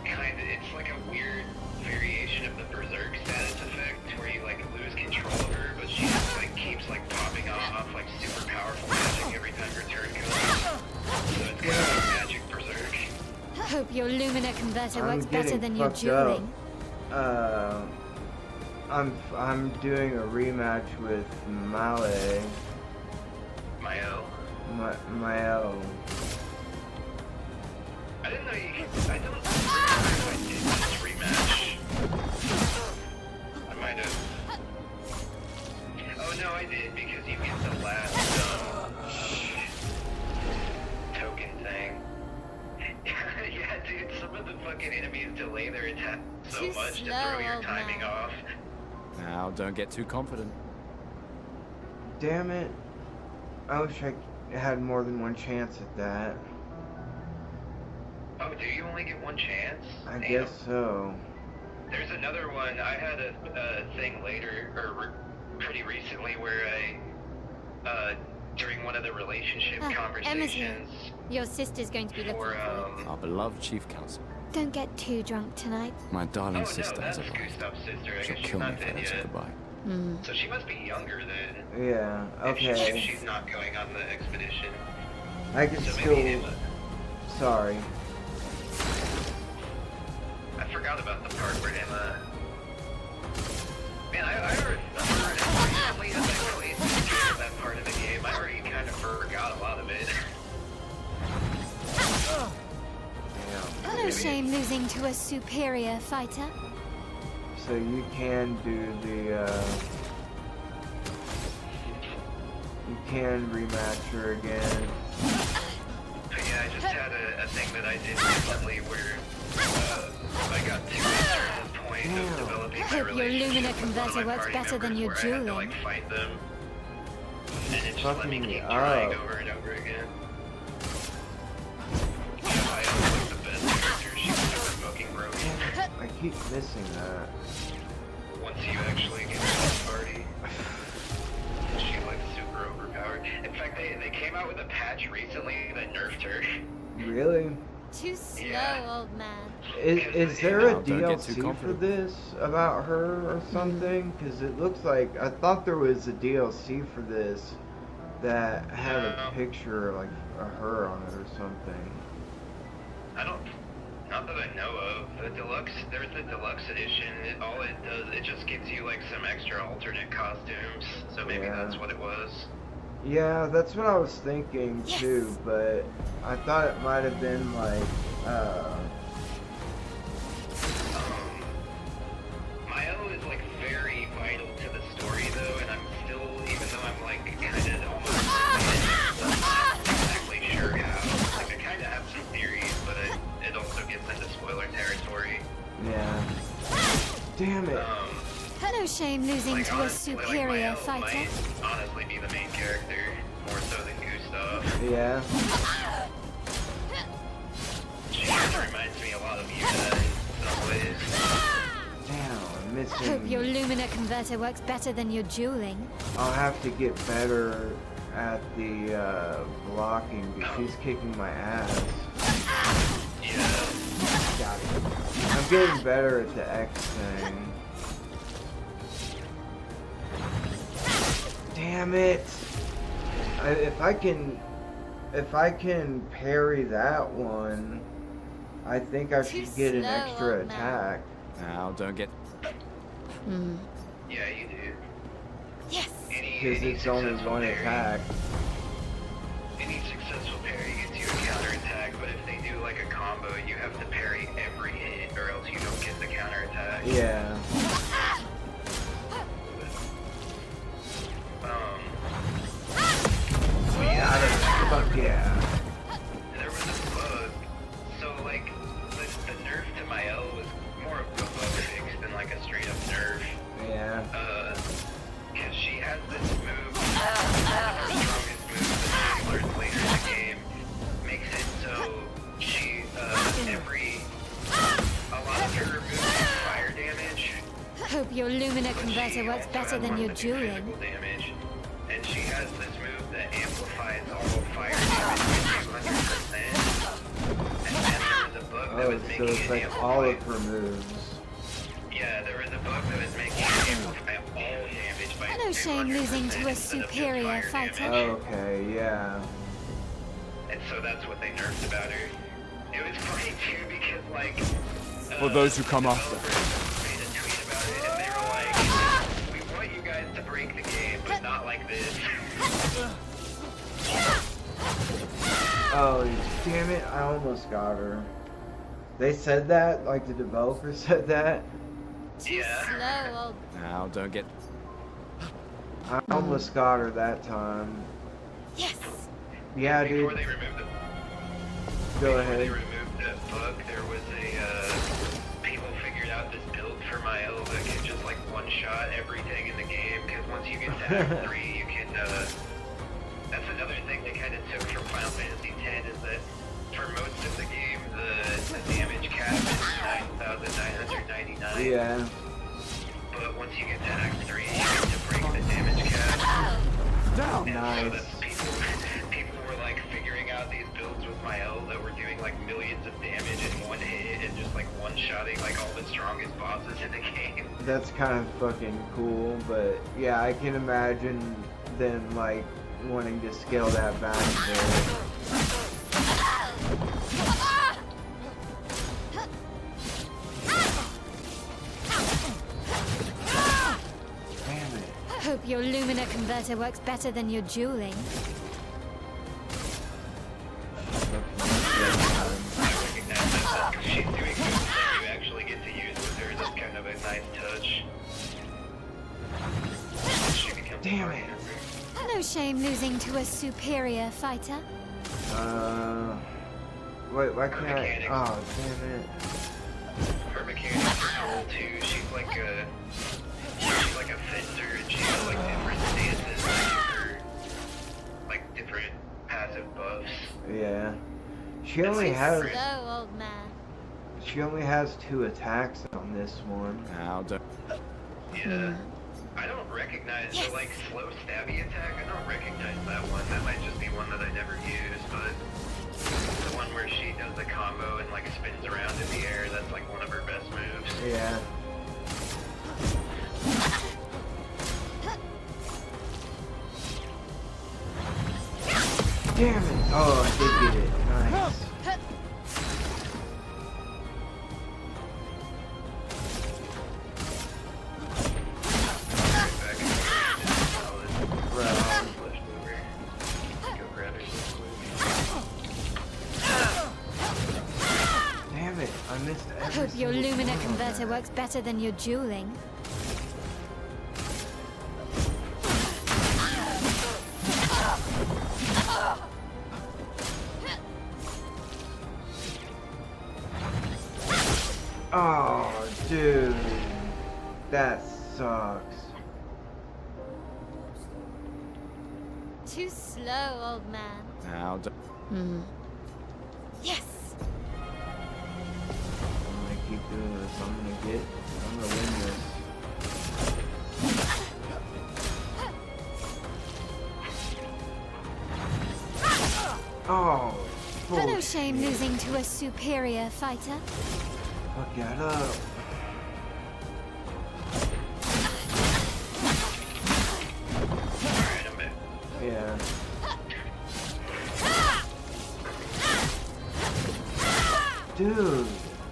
it's like a weird variation of the berserk status effect where you like lose control of her, but she just like keeps like popping off like super powerful magic every time her turn goes. So it's kind of like magic berserk. Hope your Lumina converter works better than your fucked dueling. up. I'm doing a rematch with Male. Mael. I didn't know you could. I don't remember if I did this rematch. I might have. Oh no, I did because you get the last token thing. Yeah, dude, some of the fucking enemies delay their attack so much to throw your timing off. Now, don't get too confident. Damn it. I wish I had more than one chance at that. Oh, do you only get one chance? I guess so. There's another one. I had a thing later, or pretty recently, where I, during one of the relationship conversations... Your sister's going to be looking for you. Our beloved chief counsel. Don't get too drunk tonight. My darling sister has that's arrived. Gustav's sister. I She'll guess she's kill me not if I dead don't say yet. goodbye. So she must be younger then. Yeah, okay. If she's not going on the expedition. I can still... Sorry. I forgot about the part where Emma... Man, I remember recently as I played that part of the game, I already kind of forgot a lot of it. No shame losing to a superior fighter. So you can do the, you can rematch her again. Yeah, I just had a thing that I did recently where I got to a certain point of developing my Hope your Lumina converter works better than your dueling. I had to, like, fight them. And it just let me keep trying over and over again. I was like the best character. She was so fucking broken. I keep missing that. Once you actually get to the party, she's like super overpowered. In fact, they came out with a patch recently that nerfed her. Really? Too slow, old man. Is there a Don't get too DLC for confident. this about her or something? Because it looks like I thought there was a DLC for this that had a picture like of her on it or something. I don't, not that I know of. The deluxe, there's the deluxe edition. All it does, it just gives you like some extra alternate costumes. So maybe that's what it was. Yeah, that's what I was thinking too, but I thought it might have been like, Mael is like very vital to the story though, and I'm still, even though I'm like kind of almost not exactly sure how. Like I kind of have some theories, but it also gets into spoiler territory. yeah. Damn it. No shame losing to a superior Mael fighter. might honestly be the main character, more so than Gustav. Yeah. She kind of reminds me a lot of Yuna in some ways. Damn, I'm missing. Hope your Lumina converter works better than your dueling. I'll have to get better at the blocking because she's kicking my ass. Yeah. Got it. I'm getting better at the X thing. Damn it! If I can parry that one, I think I should get an extra attack. Now, don't get... Yeah, you do. Yes! Because it's only one attack. Any successful parry gets you a counterattack, but if they do like a combo, you have to parry every hit or else you don't get the counterattack. Yeah. Fuck yeah. There was a bug. So like the nerf to Mael was more of a bug fix than like a straight up nerf. Yeah. Cause she has this move, her strongest move that she learns later in the game, makes it so she, a lot of her moves do fire damage. Hope your Lumina converter works better than your dueling. Damage. So it's like all of her moves. Yeah, there was a book that was making it all damage by No shame losing to a superior fighter. Okay, yeah. And so that's what they nerfed about her. It was funny too because like For those who come after. made a tweet about it and they were like, we want you guys to break the game, but not like this. Oh, damn it, I almost got her. They said that? Like the developer said that? Yeah. Slow, old. Now, don't get... I almost got her that time. Yes. Yeah, Before dude. they removed the Go Before ahead. they removed the book, there was people figured out this build for Mael that can just like one-shot everything in the game, because once you get to Act 3, you can, that's another thing they kind of took from Final Fantasy X, is that for most of the game, the damage cap is 9,999. Yeah. But once you get to Act 3, you get to break the damage cap. Oh, And nice. so that people were like figuring out these builds with Mael that were doing like millions of damage in one hit and just like one-shotting like all the strongest bosses in the game. That's kind of fucking cool, but yeah, I can imagine them like wanting to scale that back a bit. Damn it. Hope your Lumina converter works better than your dueling. She's doing moves that you actually get to use with her. That's kind of a nice touch. Damn it. No shame losing to a superior fighter. Wait, why can't I? Oh, damn it. Her mechanics are cool too. She's like a fender, and she has like different stances that give her like different passive buffs. Yeah. She only has. Slow, old man. She only has 2 attacks on this one. Now, don't... Yeah. I don't recognize the like slow stabby attack. I don't recognize that one. That might just be one that I never use, but the one where she does the combo and like spins around in the air, that's like one of her best moves. Yeah. Damn it! Oh, I did get it. Nice. Damn it! I missed every Hope your single Lumina one on converter that. works better than your dueling. Oh, dude. That sucks. Too slow, old man. Now, don't... Yes. I'm gonna keep doing this. I'm gonna win this. Oh, No bullshit. shame losing to a superior fighter. Fuck that up. Yeah. Dude.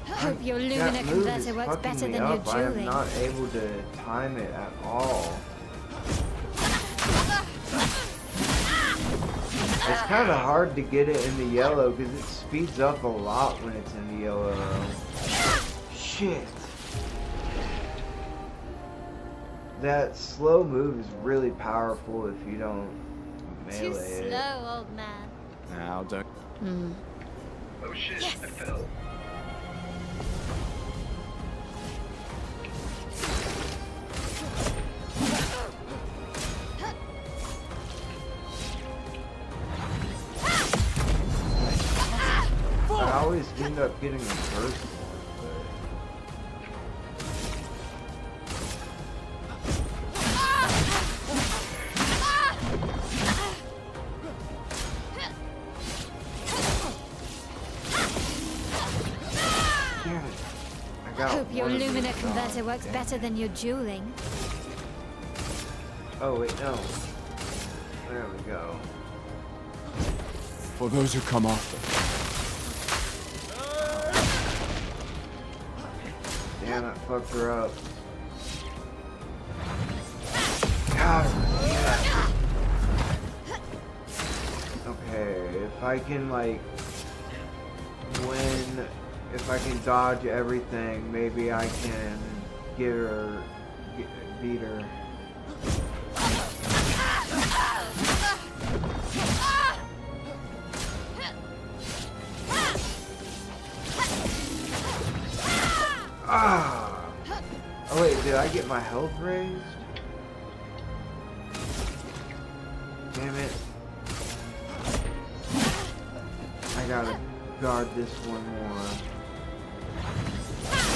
Hope your That Lumina move is converter works fucking better me than your up. I am dueling. not able to time it at all. It's kind of hard to get it in the yellow because it speeds up a lot when it's in the yellow. Shit. That slow move is really powerful if you don't Too melee it. slow, old man. Now, don't... Oh shit, I fell. I always end up getting the first one. got Hope your one of Lumina those converter dogs, works damn better it. than your dueling. Oh wait, no. There we go. For those who come after. Damn it, fucked her up. God, yeah. Okay, if I can like if I can dodge everything, maybe I can beat her. Ah! Oh wait, did I get my health raised? Damn it. I gotta guard this one more.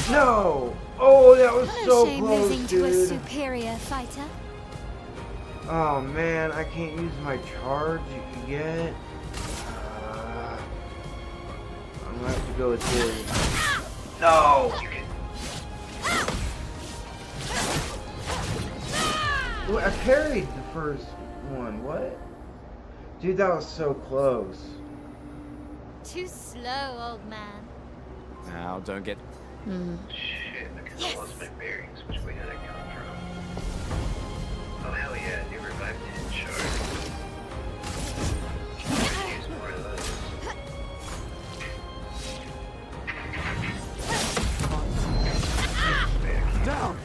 No! Oh, that was so Shame close, losing to a dude. superior fighter. Oh man, I can't use my charge yet. I'm gonna have to go with this. No! Ooh, I parried the first one. What? Dude, that was so close. Too slow, old man. Now, don't get... Shit, look at all those my bearings. Which way did I come from? Oh, hell yeah, new revived hit shard. Use more of those. Down!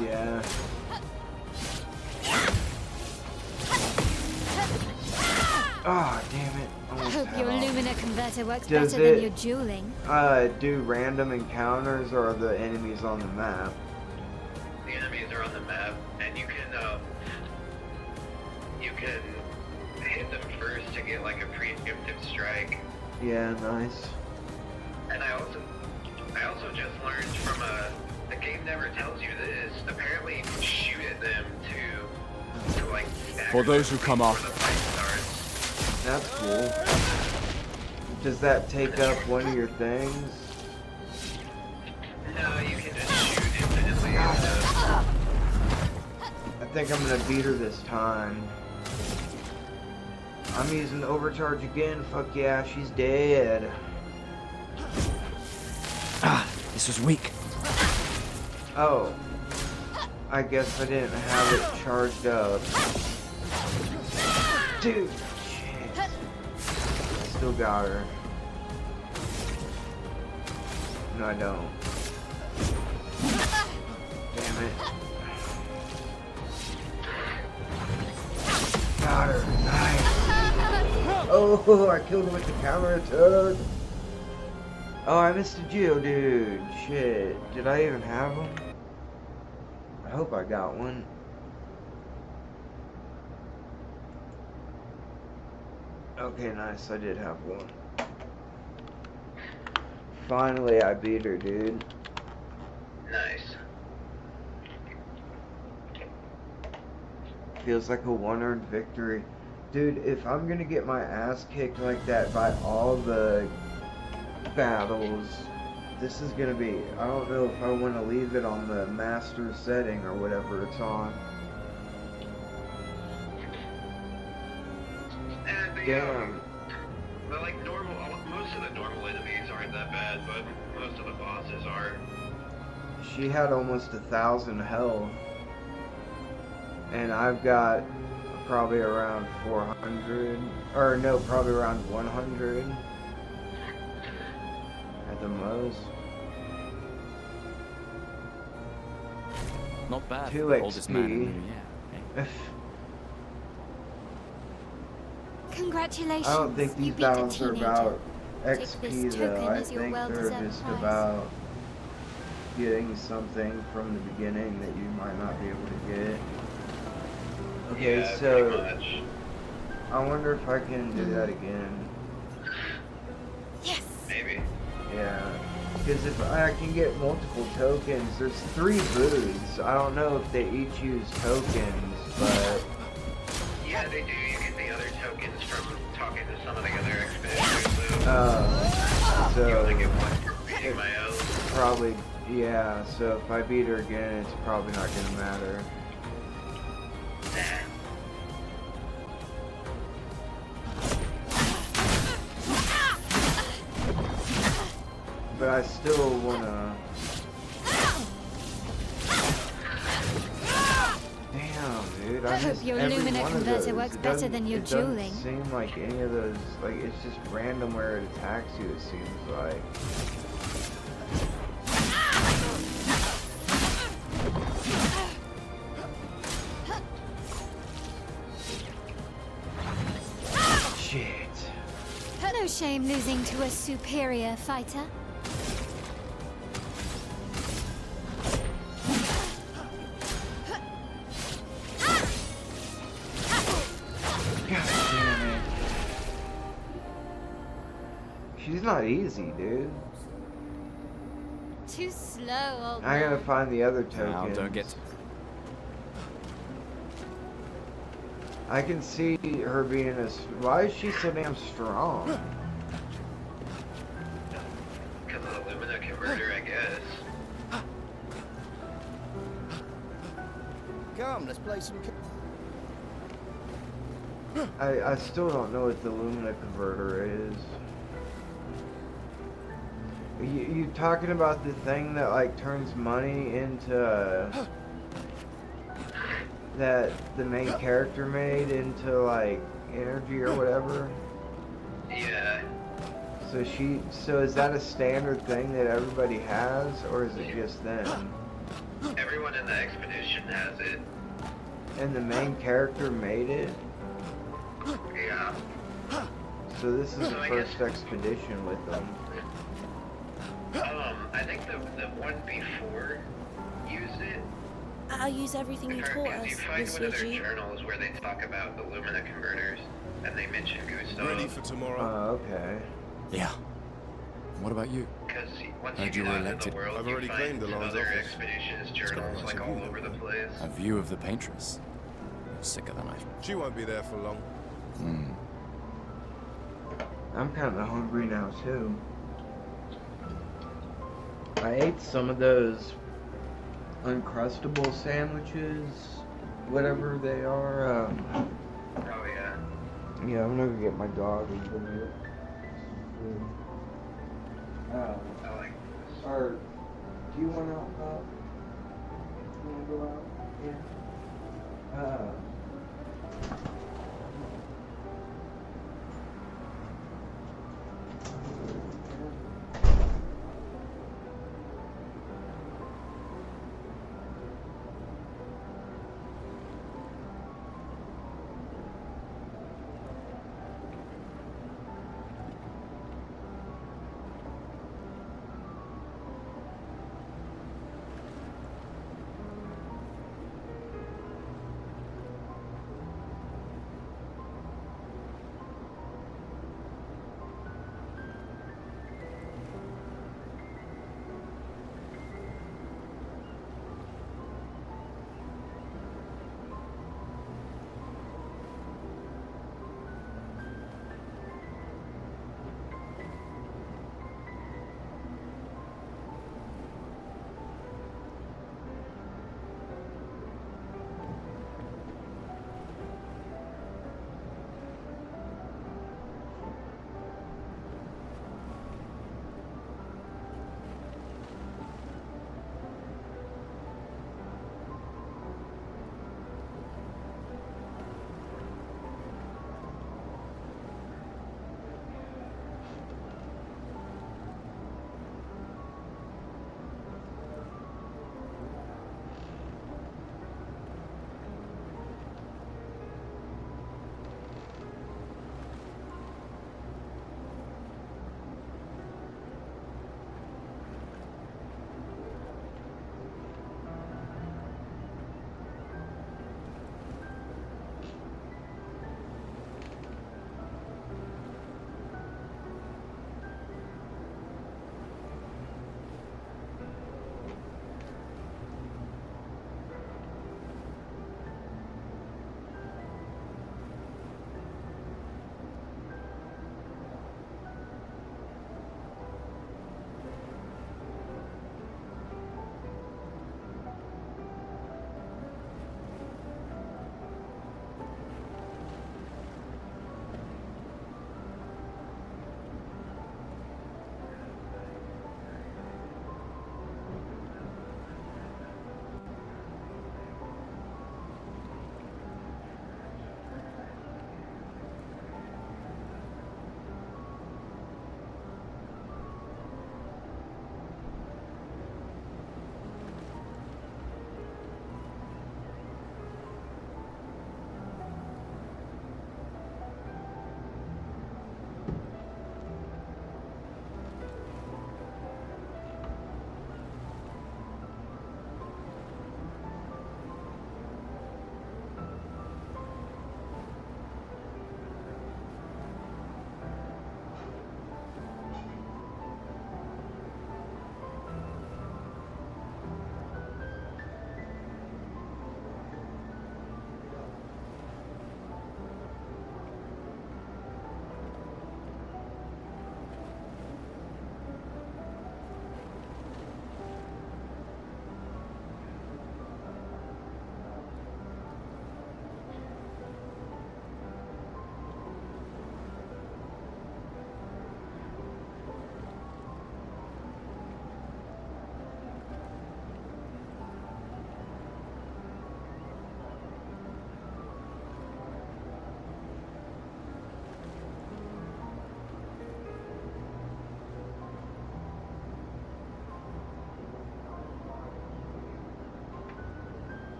Yeah. Ah, damn it. Almost Hope your fell. Lumina converter works Does better than it- your dueling. Do random encounters or are the enemies on the map? The enemies are on the map, and you can hit them first to get like a preemptive strike. Yeah, nice. And I also just learned from the game never tells you this. Apparently, you can shoot at them to like stagger For those who them come before after. the fight starts. That's cool. Does that take up one of your things? No, you can just shoot infinitely. I think I'm gonna beat her this time. I'm using overcharge again. Fuck yeah, she's dead. Ah, this was weak. Oh. I guess I didn't have it charged up. Dude, shit. I still got her. No, I don't. Damn it. Got her. Nice. Oh, I killed him with the counter attack. Oh, I missed a Geodude. Shit. Did I even have him? I hope I got one. Okay, nice. I did have one. Finally, I beat her, dude. Nice. Feels like a one-earned victory. Dude, if I'm gonna get my ass kicked like that by all the battles, this is gonna be... I don't know if I want to leave it on the master setting or whatever it's on. Damn. But like most of the normal enemies aren't that bad, but most of the bosses are. She had almost 1,000 health. And I've got probably around 400. Or no, probably around 100. At the most. Not bad 2 for the oldest man in XP. the yeah. Congratulations. I don't think you these beat a battles are teenager. about Take this XP token though. I as your think they're well-deserved just prize. about getting something from the beginning that you might not be able to get. Okay, Yeah, so pretty much. I wonder if I can do that again. Yes. Maybe. Yeah, because if I can get multiple tokens, there's 3 booths. I don't know if they each use tokens, but they do. You get the other tokens from talking to some of the other expeditors. So you only get one for beating my oath. Probably, yeah. So if I beat her again, it's probably not gonna matter. But I still wanna. Damn, dude. I hope your Lumina converter works better than your dueling. It doesn't seem like any of those. Like, it's just random where it attacks you, it seems like. Shit. No shame losing to a superior fighter. She's not easy, dude. Too slow, old I gotta man. find the other tokens. Now, don't get... I can see her being a... Why is she so damn strong? Because of the Lumina converter, I guess. Come, let's play some... I still don't know what the Lumina converter is. You talking about the thing that like turns money into that the main character made into like energy or whatever? Yeah. So is that a standard thing that everybody has, or is it just them? Everyone in the expedition has it. And the main character made it? Yeah. So this is the first expedition with them. I think the one before used it. I'll use everything you taught us, You find one of their G. journals where they talk about the Lumina converters, and they mention Gustav. Ready for tomorrow? Okay. Yeah. What about you? Because once Heard you you get were out in the elected. world, I've you already find claimed the Lord's other office. expeditions journals like all over the place. A view of the Paintress. You're sicker than I... She won't be there for long. Hmm. I'm kind of hungry now too. I ate some of those Uncrustable sandwiches, whatever they are. Oh yeah. Yeah, I'm gonna go get my dog and give me I like this. Or do you want to help out? You want to go out? Yeah.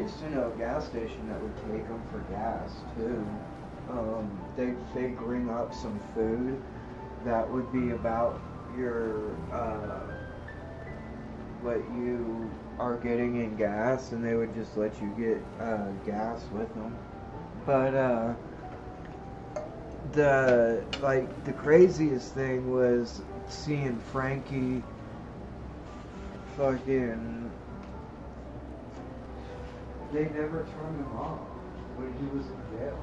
used to know a gas station that would take them for gas too. They'd bring up some food that would be about your what you are getting in gas, and they would just let you get gas with them. But the craziest thing was seeing Frankie fucking. They never turned him off when he was in jail.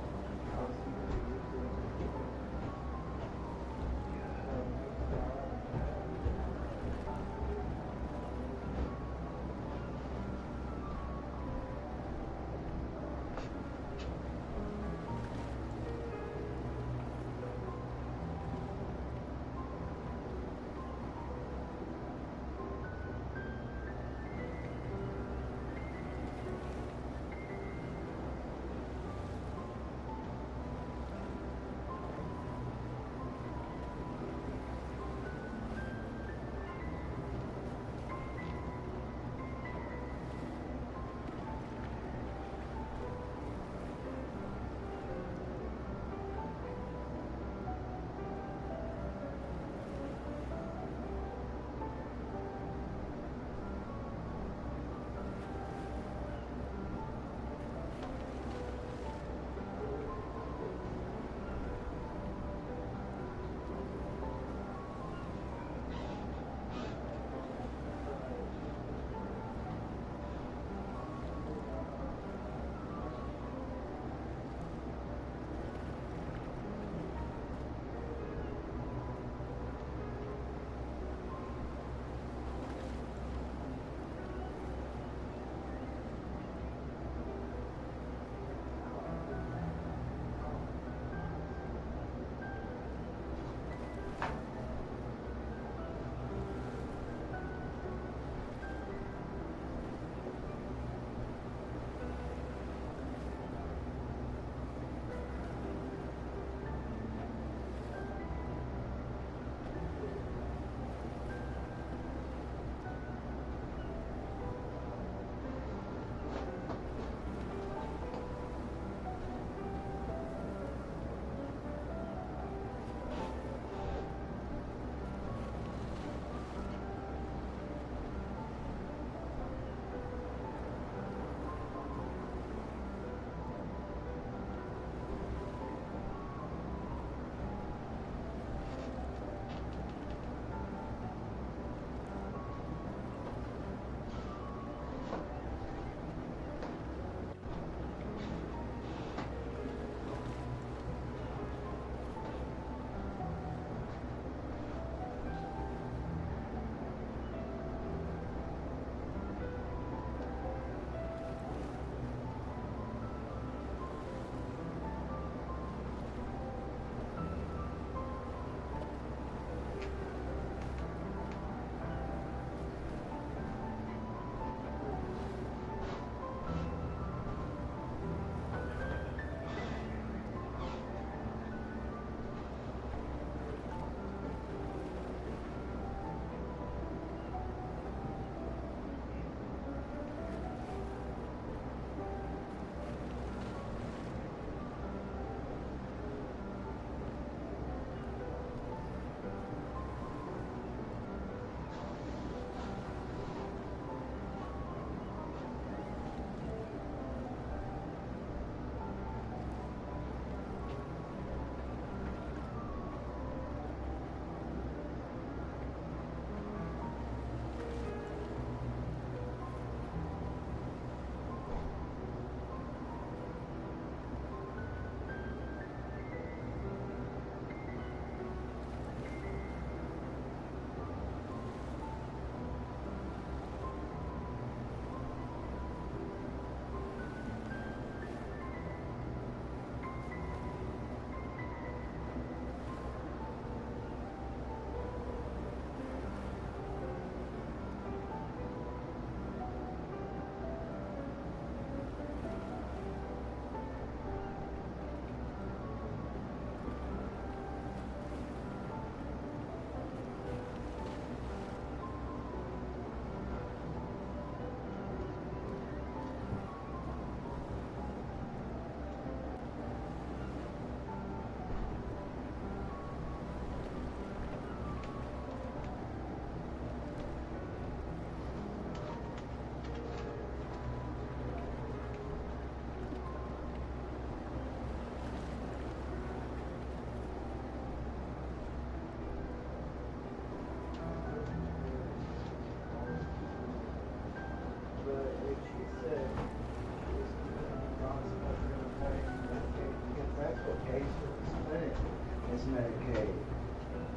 Medicaid.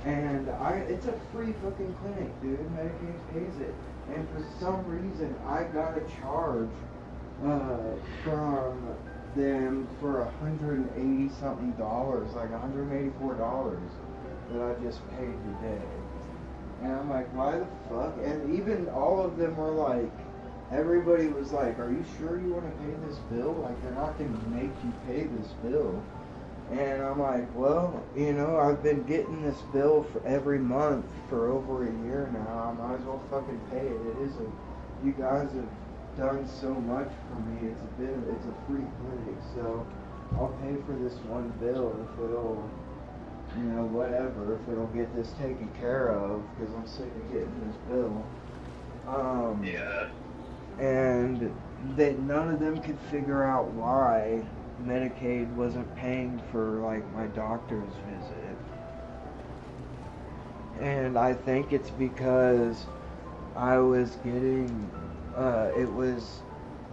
And it's a free fucking clinic, dude. Medicaid pays it. And for some reason, I got a charge from them for $180 something, like $184 that I just paid today. And I'm like, why the fuck? And even all of them were like, everybody was like, are you sure you want to pay this bill? Like, they're not going to make you pay this bill. And I'm like, well, you know, I've been getting this bill for every month for over a year now. I might as well fucking pay it. You guys have done so much for me. It's a free clinic, so I'll pay for this one bill if it'll, you know, whatever, if it'll get this taken care of, because I'm sick of getting this bill. Yeah. And none of them could figure out why Medicaid wasn't paying for, like, my doctor's visit. And I think it's because I was getting, it was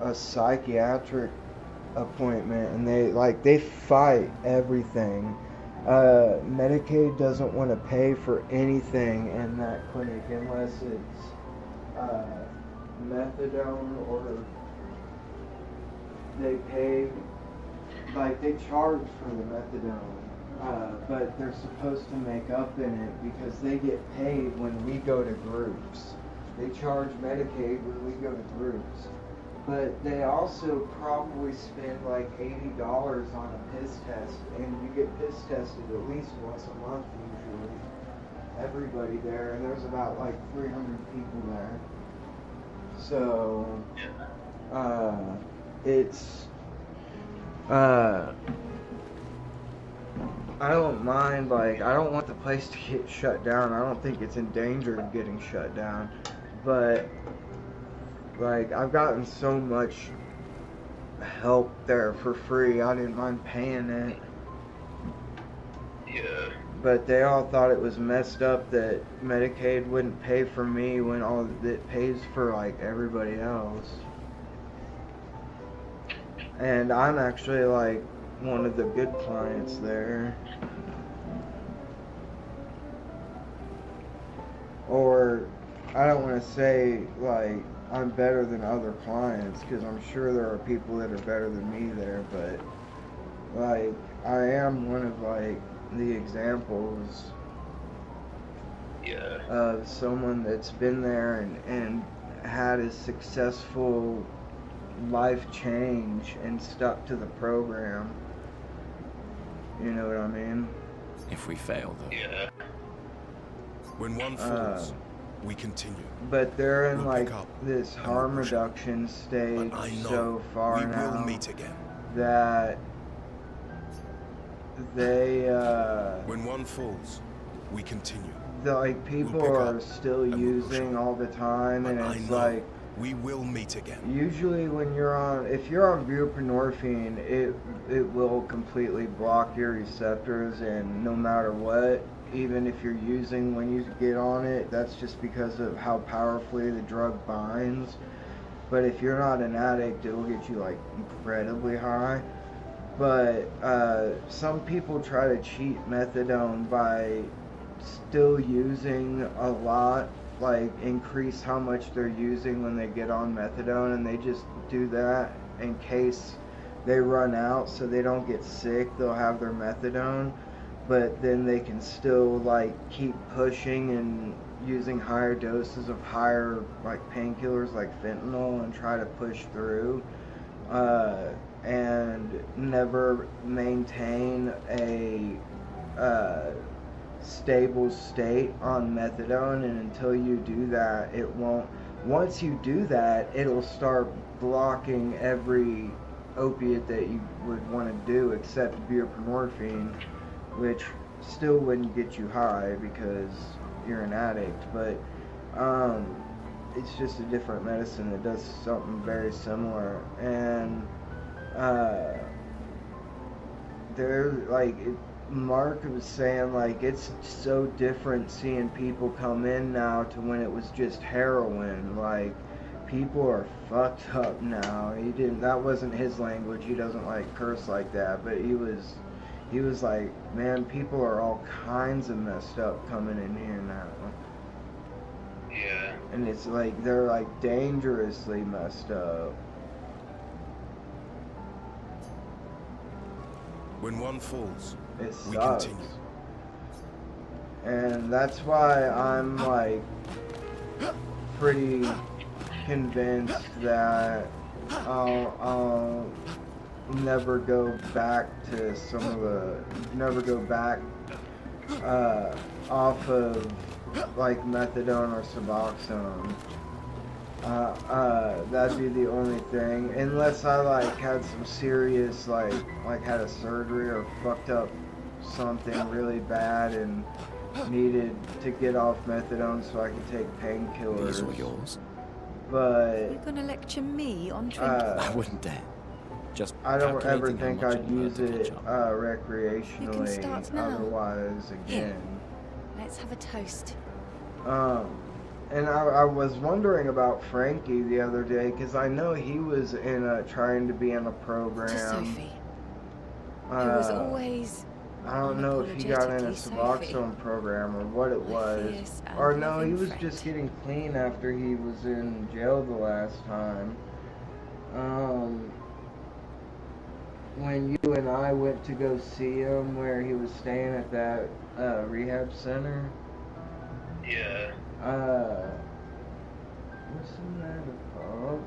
a psychiatric appointment, and they fight everything. Medicaid doesn't want to pay for anything in that clinic unless it's methadone, or they pay, like, they charge for the methadone, but they're supposed to make up in it because they get paid when we go to groups. They charge Medicaid when we go to groups. But they also probably spend like $80 on a piss test, and you get piss tested at least once a month usually. Everybody there, and there's about like 300 people there. So, it's, I don't mind, like, I don't want the place to get shut down. I don't think it's in danger of getting shut down. But, like, I've gotten so much help there for free, I didn't mind paying it. Yeah. But they all thought it was messed up that Medicaid wouldn't pay for me when all it pays for, like, everybody else. And I'm actually, like, one of the good clients there. Or, I don't want to say, like, I'm better than other clients, because I'm sure there are people that are better than me there, but, like, I am one of, like, the examples of someone that's been there and had a successful life change and stuck to the program. You know what I mean? If we fail, though. Yeah. When one falls, we continue. But they're in, We'll like, pick up this harm reduction stage so far now will meet again. that they, when one falls, we continue. like, people are still using all the time, and it's like, we will meet again. Usually when if you're on buprenorphine, it will completely block your receptors, and no matter what, even if you're using when you get on it, that's just because of how powerfully the drug binds. But if you're not an addict, it will get you, like, incredibly high. But some people try to cheat methadone by still using a lot, like, increase how much they're using when they get on methadone, and they just do that in case they run out so they don't get sick. They'll have their methadone, but then they can still, like, keep pushing and using higher doses of higher, like, painkillers like fentanyl and try to push through, and never maintain a stable state on methadone. And until you do that, it won't. Once you do that, it'll start blocking every opiate that you would want to do except buprenorphine, which still wouldn't get you high because you're an addict. But it's just a different medicine that does something very similar. And Mark was saying, like, it's so different seeing people come in now to when it was just heroin. Like, people are fucked up now. That wasn't his language. He doesn't, like, curse like that, but he was he was like, man, people are all kinds of messed up coming in here now. Yeah. And it's like, they're like dangerously messed up. When one falls, we sucks. Continue. And that's why I'm like pretty convinced that I'll never go back to off of like methadone or Suboxone. That'd be the only thing, unless I like had some serious like had a surgery or fucked up something really bad and needed to get off methadone so I could take painkillers. These were yours. But you're gonna lecture me on drinking? I wouldn't dare. Just I don't ever think I'd use it recreationally. Otherwise, again. Let's have a toast. And I was wondering about Frankie the other day because I know he was trying to be in a program. To Sophie, who was always. I don't know if he got in a Suboxone program or what it was. Or no, he was just getting clean after he was in jail the last time. When you and I went to go see him where he was staying at that rehab center. Yeah. What's the matter, Bob?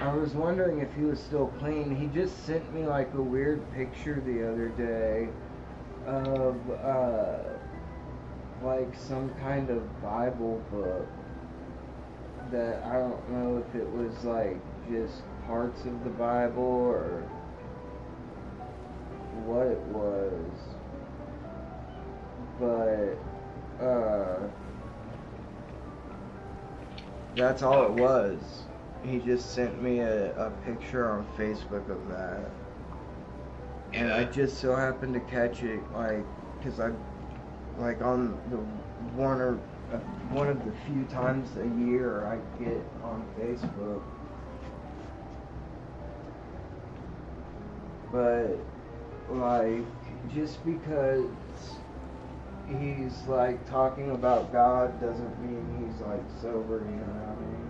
I was wondering if he was still clean. He just sent me like a weird picture the other day of like some kind of Bible book that I don't know if it was like just parts of the Bible or what it was, but that's all it was. He just sent me a picture on Facebook of that, and I just so happened to catch it like because I like on the one of the few times a year I get on Facebook, but like just because he's like talking about God doesn't mean he's like sober, you know what I mean?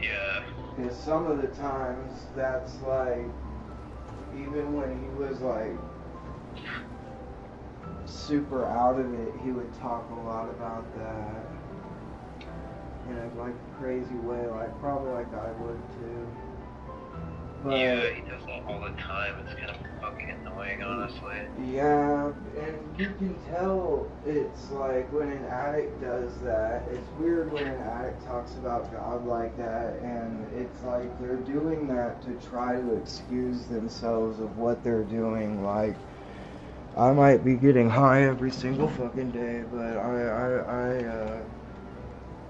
Yeah. Because some of the times that's like, even when he was like super out of it, he would talk a lot about that in a like crazy way, like probably like I would too. But, yeah, he does that all the time. It's kind of fucking annoying, honestly. Yeah, and you can tell it's like when an addict does that, it's weird when an addict talks about God like that, and it's like they're doing that to try to excuse themselves of what they're doing. Like, I might be getting high every single fucking day, but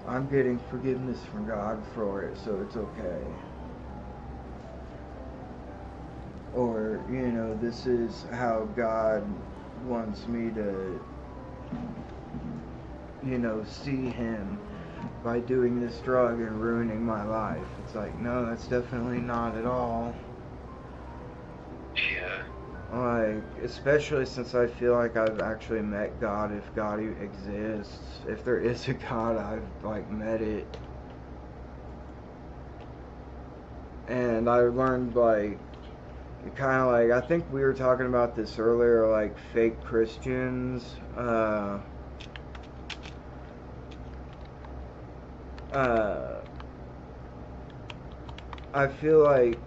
I'm getting forgiveness from God for it, so it's okay. Or, you know, this is how God wants me to, you know, see him by doing this drug and ruining my life. It's like, no, that's definitely not at all. Yeah. Like, especially since I feel like I've actually met God, if God exists. If there is a God, I've, like, met it. And I learned, like, kind of like, I think we were talking about this earlier, like fake Christians. I feel like,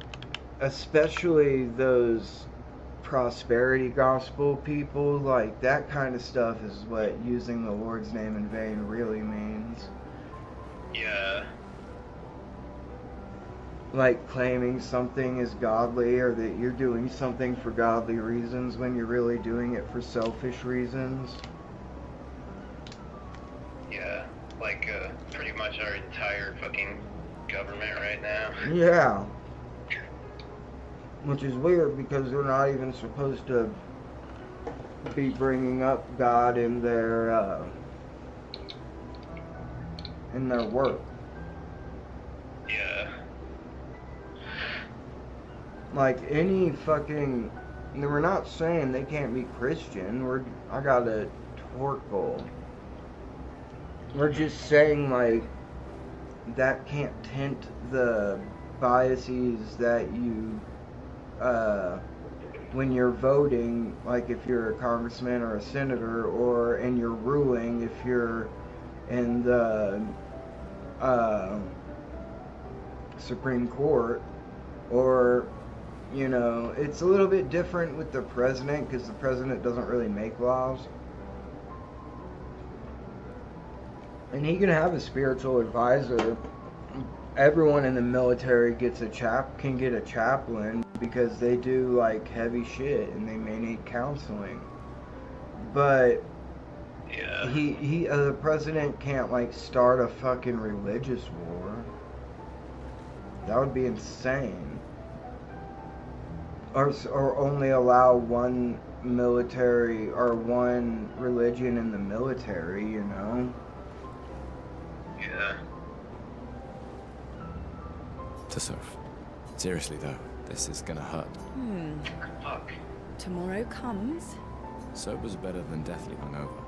especially those prosperity gospel people, like that kind of stuff is what using the Lord's name in vain really means. Yeah. Like claiming something is godly or that you're doing something for godly reasons when you're really doing it for selfish reasons. Yeah, like pretty much our entire fucking government right now. Yeah. Which is weird because they're not even supposed to be bringing up God in their work. Yeah. like any fucking. We're not saying they can't be Christian. I got a torque goal. We're just saying like that can't tint the biases that you when you're voting, like if you're a congressman or a senator, or in your ruling if you're in the Supreme Court, or you know, it's a little bit different with the president because the president doesn't really make laws. And he can have a spiritual advisor. Everyone in the military can get a chaplain because they do like heavy shit and they may need counseling. But yeah, the president can't like start a fucking religious war. That would be insane. Or only allow one military or one religion in the military, you know? Yeah. To surf. Seriously though, this is gonna hurt. Fuck. Tomorrow comes. Sober's better than deathly hungover.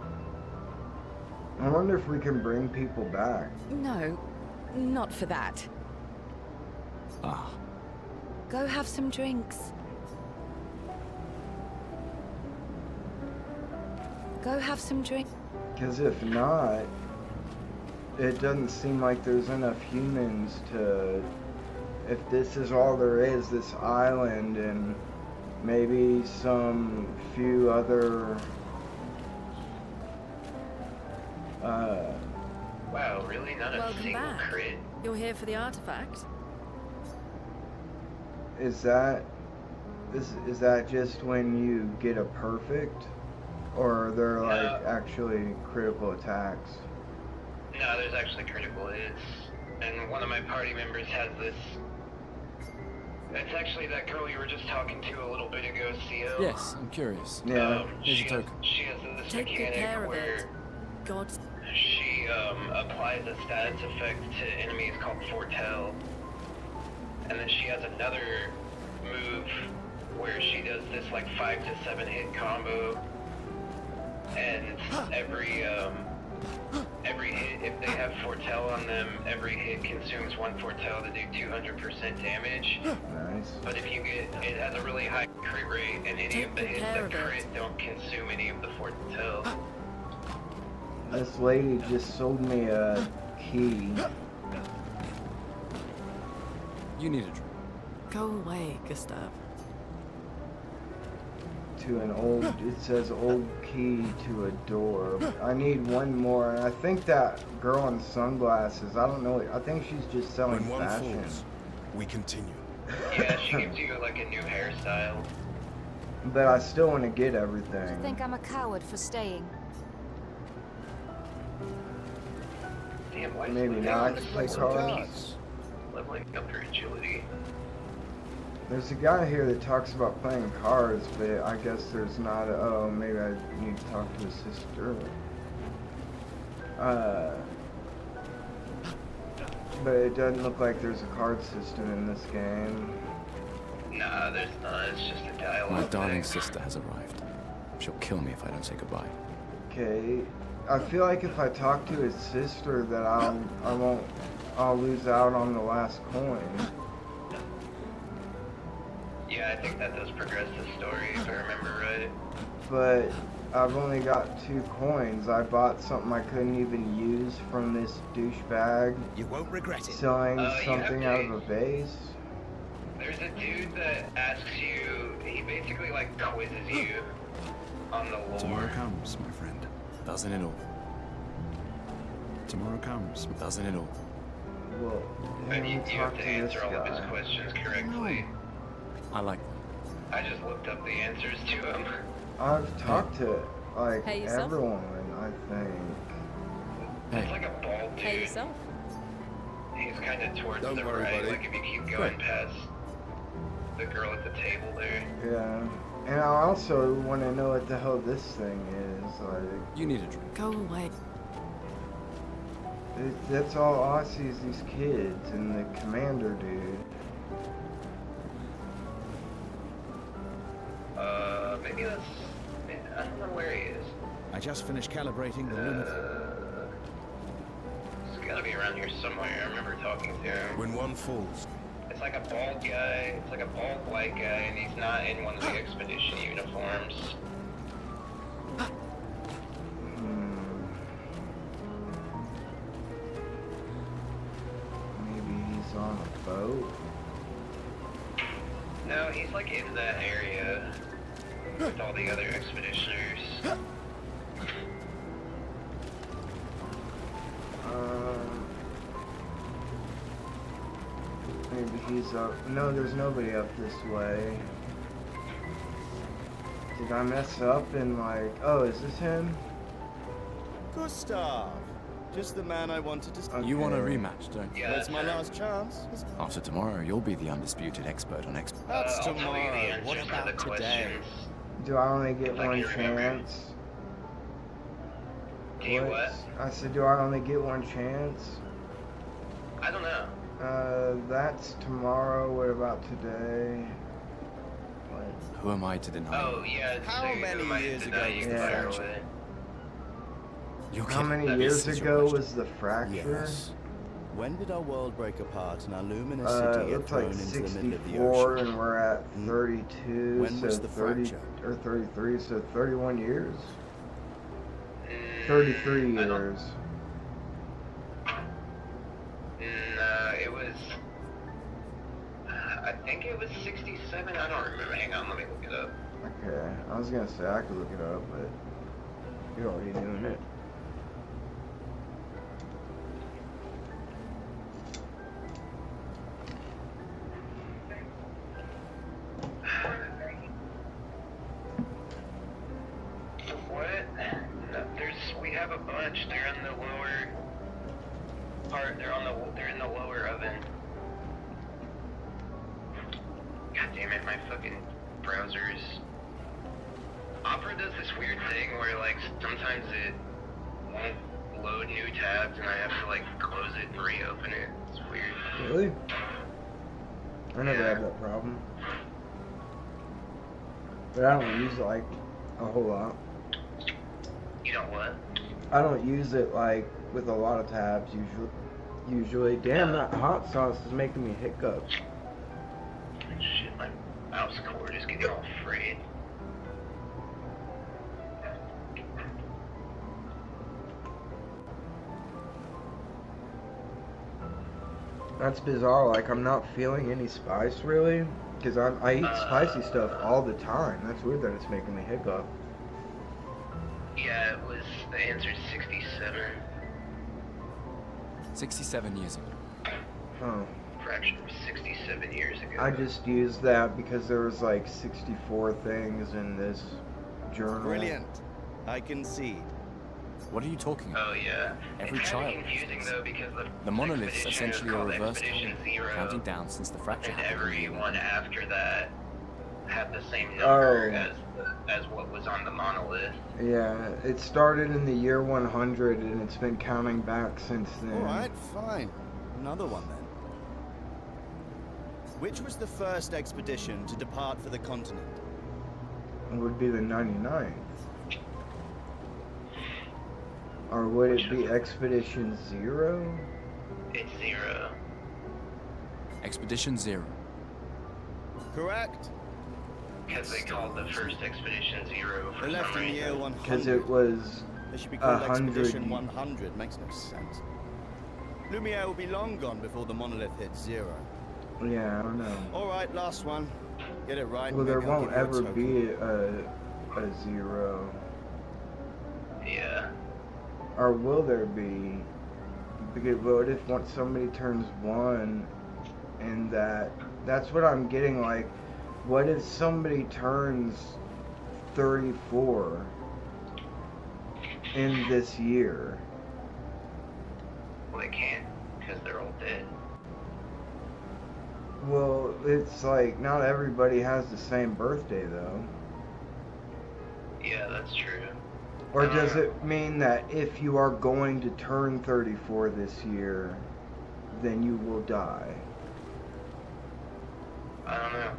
I wonder if we can bring people back. No, not for that. Ah. Go have some drinks. Go have some drink. Because if not, it doesn't seem like there's enough humans to... If this is all there is, this island, and maybe some few other... Wow, really? Not a Welcome single back. crit? You're here for the artifact? Is that just when you get a perfect? Or are there like actually critical attacks? No, there's actually critical hits. And one of my party members has this. It's actually that girl you were just talking to a little bit ago, CO. Yes, I'm curious. Yeah. Here's a token. She has this Take good mechanic care of where it. God's... she applies a status effect to enemies called Foretell. And then she has another move where she does this like 5 to 7 hit combo. And every hit, if they have Foretell on them, every hit consumes 1 Foretell to do 200% damage. Nice. But if you get, it has a really high crit rate, and any of the hits that crit don't consume any of the Foretell. This lady just sold me a key. You need a drink. Go away, Gustav. To an old, it says old key to a door. I need one more, and I think that girl in sunglasses, I don't know, I think she's just selling When one fashion. falls, we continue. Yeah, she gives you like a new hairstyle. But I still want to get everything. You think I'm a coward for staying? Damn, why Maybe not. Play cards. Leveling up her agility. There's a guy here that talks about playing cards, but I guess there's not a, oh, maybe I need to talk to his sister. But it doesn't look like there's a card system in this game. Nah, there's not. It's just a dialogue. My darling sister has arrived. She'll kill me if I don't say goodbye. Okay. I feel like if I talk to his sister that I'll lose out on the last coin. Yeah, I think that does progress the story, if I remember right. But I've only got 2 coins. I bought something I couldn't even use from this douchebag. You won't regret it. Selling something out of a base. There's a dude that asks you, he basically like quizzes you on the lore. Tomorrow comes, my friend. Doesn't it all? Tomorrow comes. Doesn't it all? Well, And you have to answer all of his questions correctly. I like I just looked up the answers to him. I've talked to like Pay yourself? everyone, I think. It's like a bald dude. Pay yourself. He's kind of towards Don't the worry, right, buddy. like if you keep going past the girl at the table there. Yeah. And I also want to know what the hell this thing is. Like, You need a drink. Go away. that's all I see is these kids and the commander dude. maybe that's... I don't know where he is. I just finished calibrating the lunar... He's gotta be around here somewhere. I remember talking to him. When one falls. It's like a bald guy. It's like a bald white guy, and he's not in one of the expedition uniforms. Maybe he's on a boat. No, he's like in that area with all the other expeditioners. Maybe he's up. No, there's nobody up this way. Did I mess up and like... Oh, is this him? Gustav! Just the man I wanted to... Okay. You want a rematch, don't you? Yeah, That's my last chance. After tomorrow, you'll be the undisputed expert on expert. That's I'll tell you the tomorrow. answers What to about the today? questions. Do I only get Like one you remember. chance? Do you what? I said, do I only get one chance? I don't know. That's tomorrow. What about today? What? Who am I to deny? Oh, yeah. How so many you might years deny ago was you the fire fracture? away. You're How kidding. many This years is your ago question. was the fracture? Yes. When did our world break apart and our luminous It city get looks thrown like into the middle of the 64 ocean? and we're at 32, When so was the 30, fracture? or 33, so 31 years. Mm, 33 I don't- years. No, it was... I think it was 67. I don't remember. Hang on, let me look it up. Okay, I was gonna say I could look it up, but you're already doing it. What? No, we have a bunch. They're in the lower part. They're in the lower oven. God damn it, my fucking browser's... Opera does this weird thing where, like, sometimes it won't load new tabs and I have to, like, close it and reopen it. It's weird. Really? I never had that problem. But I don't use it, like, a whole lot. You know what? I don't use it, like, with a lot of tabs, usually. Damn, that hot sauce is making me hiccup. Shit, my mouse cord is getting all frayed. That's bizarre, like, I'm not feeling any spice, really. Because I eat spicy stuff all the time. That's weird that it's making me hiccup. Yeah, it was... The answer's 67. 67 years ago. Oh. Fracture 67 years ago. I just used that because there was, like, 64 things in this journal. Brilliant. I concede. What are you talking about? Oh, yeah. Every It's child. kind of confusing, though, because The monolith's expedition is essentially a called reverse Expedition time, Zero, counting down since the fracture and happened. everyone after that had the same number Oh. as what was on the monolith. Yeah, it started in the year 100 and it's been counting back since then. Alright, fine. Another one then. Which was the first expedition to depart for the continent? It would be the 99th. Or would it be Expedition Zero? It's 0. Expedition Zero. Correct. Because they called the first Expedition 0 for They left some in the year reason. 100. Because it was They should be called 100. Expedition 100. Makes no sense. Lumiere will be long gone before the monolith hits 0. Yeah, I don't know. Alright, last one. Get it right. Well, there maybe I'll won't give you a ever token. be a zero. Yeah. Or will there be? Because what if once somebody turns 1 and that's what I'm getting, like, what if somebody turns 34 in this year? Well, they can't, because they're all dead. Well, it's like not everybody has the same birthday though. Yeah, that's true. Or does it mean that if you are going to turn 34 this year, then you will die? I don't know.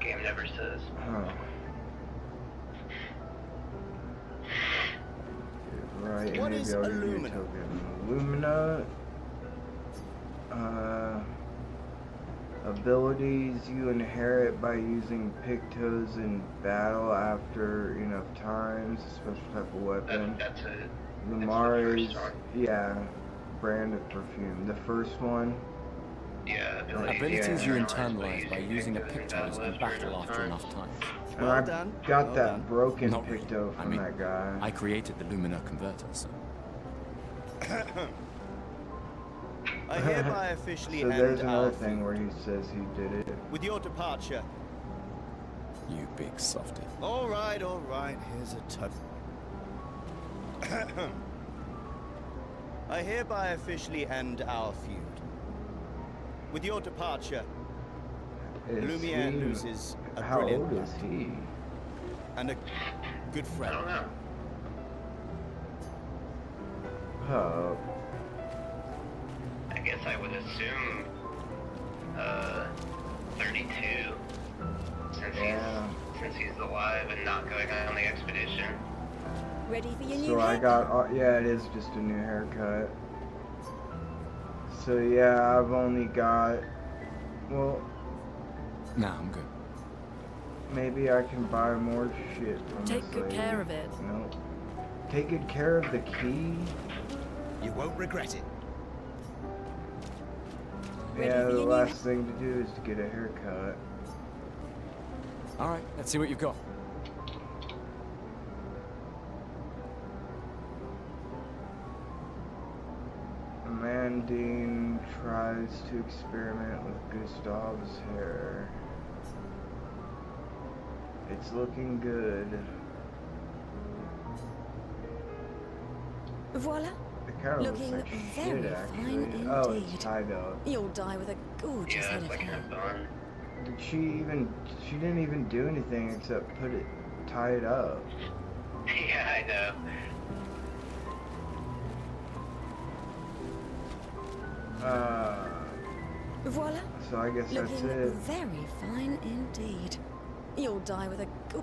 Game never Oh. Right, What maybe is I'll give you a Illumina? token. Illumina, abilities you inherit by using Pictos in battle after enough times, a special type of weapon. That's it. Lumari's, yeah, brand of perfume. The first one. Yeah, abilities you internalize by using a Pictos in battle after enough times. And I got that broken Not Picto really. from that guy. I created the Lumina converter, so... I hereby officially so end there's another our thing where he says he did it. With your departure. You big softy. All right, here's a touch. I hereby officially end our feud. With your departure, Lumiere loses a How brilliant old is he? and a good friend. I don't know. Oh. I guess I would assume 32 since he's alive and not going on the expedition. Ready for your new So I got, yeah, it is just a new haircut. So yeah, I've only got, well, nah, I'm good. maybe I can buy more shit from Take this good lady. care of it. No. Take good care of the key? You won't regret it. Yeah, the last thing to do is to get a haircut. Alright, let's see what you've got. Amandine tries to experiment with Gustav's hair. It's looking good. Voila. It kind of Looking looks like very shit, fine actually. indeed. Oh, it's tied up. You'll die with a gorgeous head of hair. Did she didn't even do anything except put it, tie it up. Yeah, I know. Voila. So I guess that's Looking it. very fine indeed. You'll die with a good.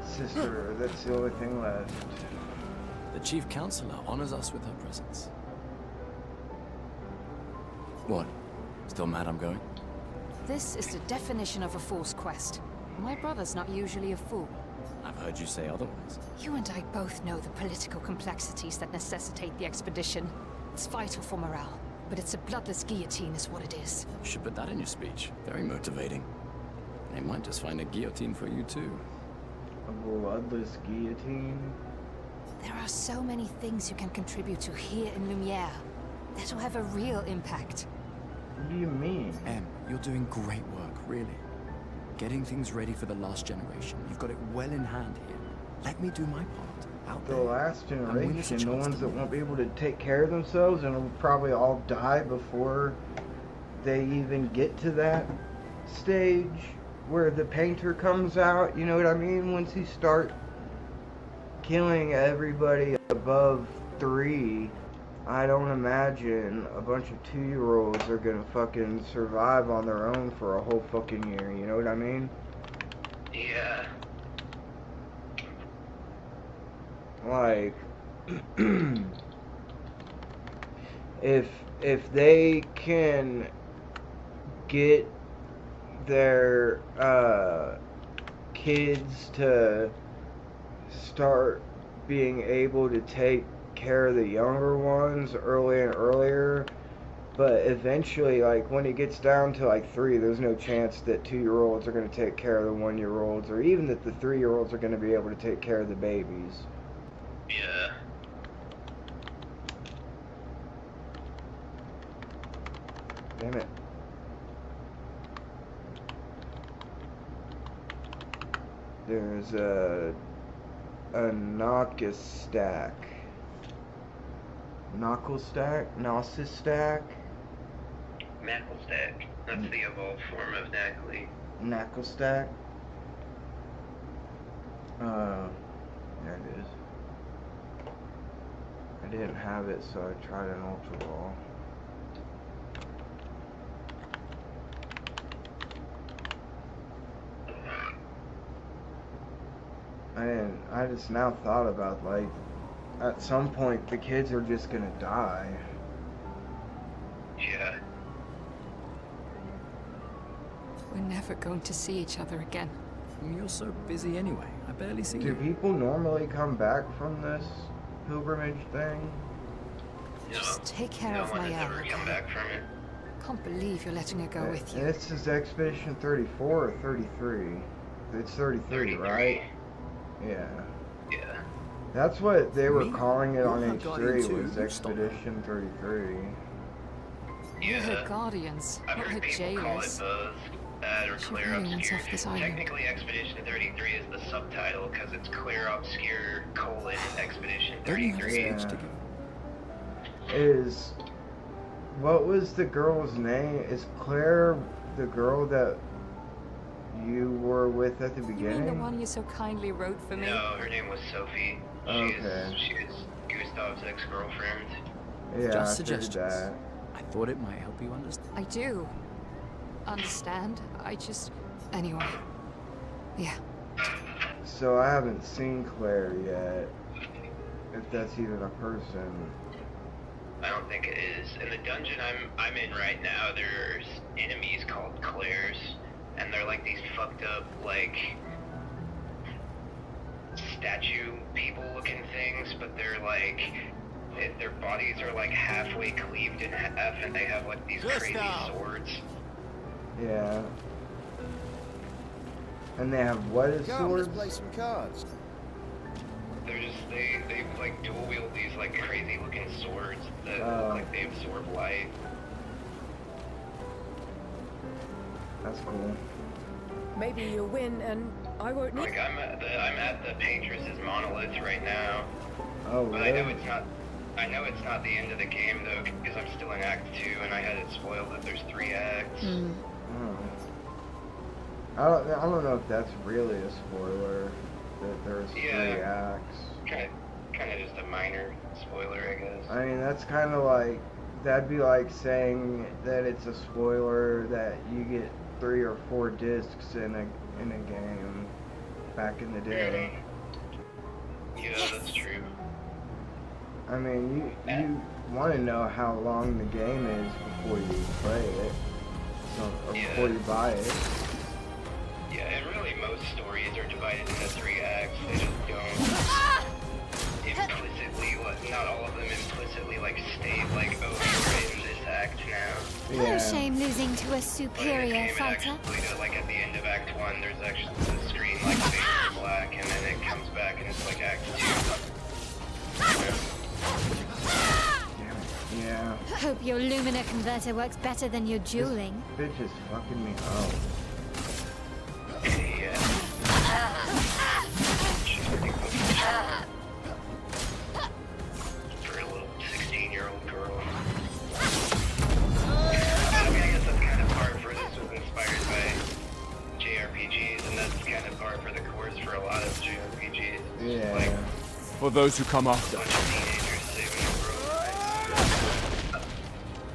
Sister, that's the only thing left. The Chief Counselor honors us with her presence. What? Still mad I'm going? This is the definition of a fool's quest. My brother's not usually a fool. I've heard you say otherwise. You and I both know the political complexities that necessitate the expedition. It's vital for morale, but it's a bloodless guillotine is what it is. You should put that in your speech. Very motivating. They might just find a guillotine for you too. A bloodless guillotine? There are so many things you can contribute to here in Lumiere that'll have a real impact. What do you mean? Em, you're doing great work, really. Getting things ready for the last generation. You've got it well in hand here. Let me do my part. Out The there. last generation, the chance ones to that won't be able to take care of themselves and will probably all die before they even get to that stage where the painter comes out, you know what I mean? Once you start killing everybody above 3, I don't imagine a bunch of 2-year-olds are gonna fucking survive on their own for a whole fucking year, you know what I mean? Yeah. Like, if they can get their kids to start being able to take care of the younger ones earlier and earlier, but eventually, like, when it gets down to like 3, there's no chance that 2-year-olds are going to take care of the 1-year-olds, or even that the 3-year-olds are going to be able to take care of the babies. Yeah. Damn it. There's a Naucus stack. Knuckle stack? Gnosis stack? Knuckle stack. That's the evolved form of Nackley. Knuckle stack? There it is. didn't have it, so I tried an ultra ball. I just now thought about, like, at some point the kids are just gonna die. Yeah. We're never going to see each other again. You're so busy anyway. I barely see Do you. people normally come back from this pilgrimage thing? Just take care of my ever come back from it. Can't believe you're letting her go with you. This is Expedition 34 or 33? It's 33, right? Yeah. Yeah. That's what they were Me? calling it on You're Guardian H3, too. was Expedition 33. We're her guardians, I've not her heard people call it jailers. both. That or She Clair really wants Obscur. off this island. Technically, Expedition 33 is the subtitle because it's Clair Obscur : Expedition 33. Yeah. Is... What was the girl's name? Is Claire the girl that you were with at the You mean beginning? the one you so kindly wrote for me? No, her name was Sophie. Okay. She is Gustav's ex-girlfriend. Yeah, Just I suggestions. figured that. I thought it might help you understand. I do. Understand? I just... Anyway. Yeah. So I haven't seen Claire yet. If that's even a person. I don't think it is. In the dungeon I'm in right now, there's enemies called Clairs, and they're like these fucked up, like, statue people-looking things, but they're like, their bodies are like halfway cleaved in half, and they have like these crazy swords. Yeah. And they have what as Come, let's swords? play some cards. They're just, they like dual wield these like crazy looking swords that look like they absorb light. That's cool. Maybe you'll win and I won't need. Like I'm at the Patriots' monolith right now. Oh, But really? I know it's not the end of the game though, because I'm still in Act 2 and I had it spoiled that there's 3 acts. Oh. I don't know if that's really a spoiler, that there's 3 acts. Kind of just a minor spoiler, I guess. I mean, that's kind of like, that'd be like saying that it's a spoiler that you get 3 or 4 discs in a game back in the day. Yeah, that's true. I mean, you want to know how long the game is before you play it, or before you buy it. Yeah, and really most stories are divided into 3 acts. They just don't implicitly, not all of them implicitly like state like, oh, you're in this act now. No shame losing to a superior fighter. Like at the end of Act 1, there's actually the screen like fades to black, and then it comes back and it's like Act 2. Yeah. Hope your Lumina converter works better than your dueling. This bitch is fucking me up. For a little 16-year-old girl. I mean, I guess that's kind of part for this was inspired by JRPGs, and that's kind of part for the course for a lot of JRPGs. Yeah. Like, For those who come after.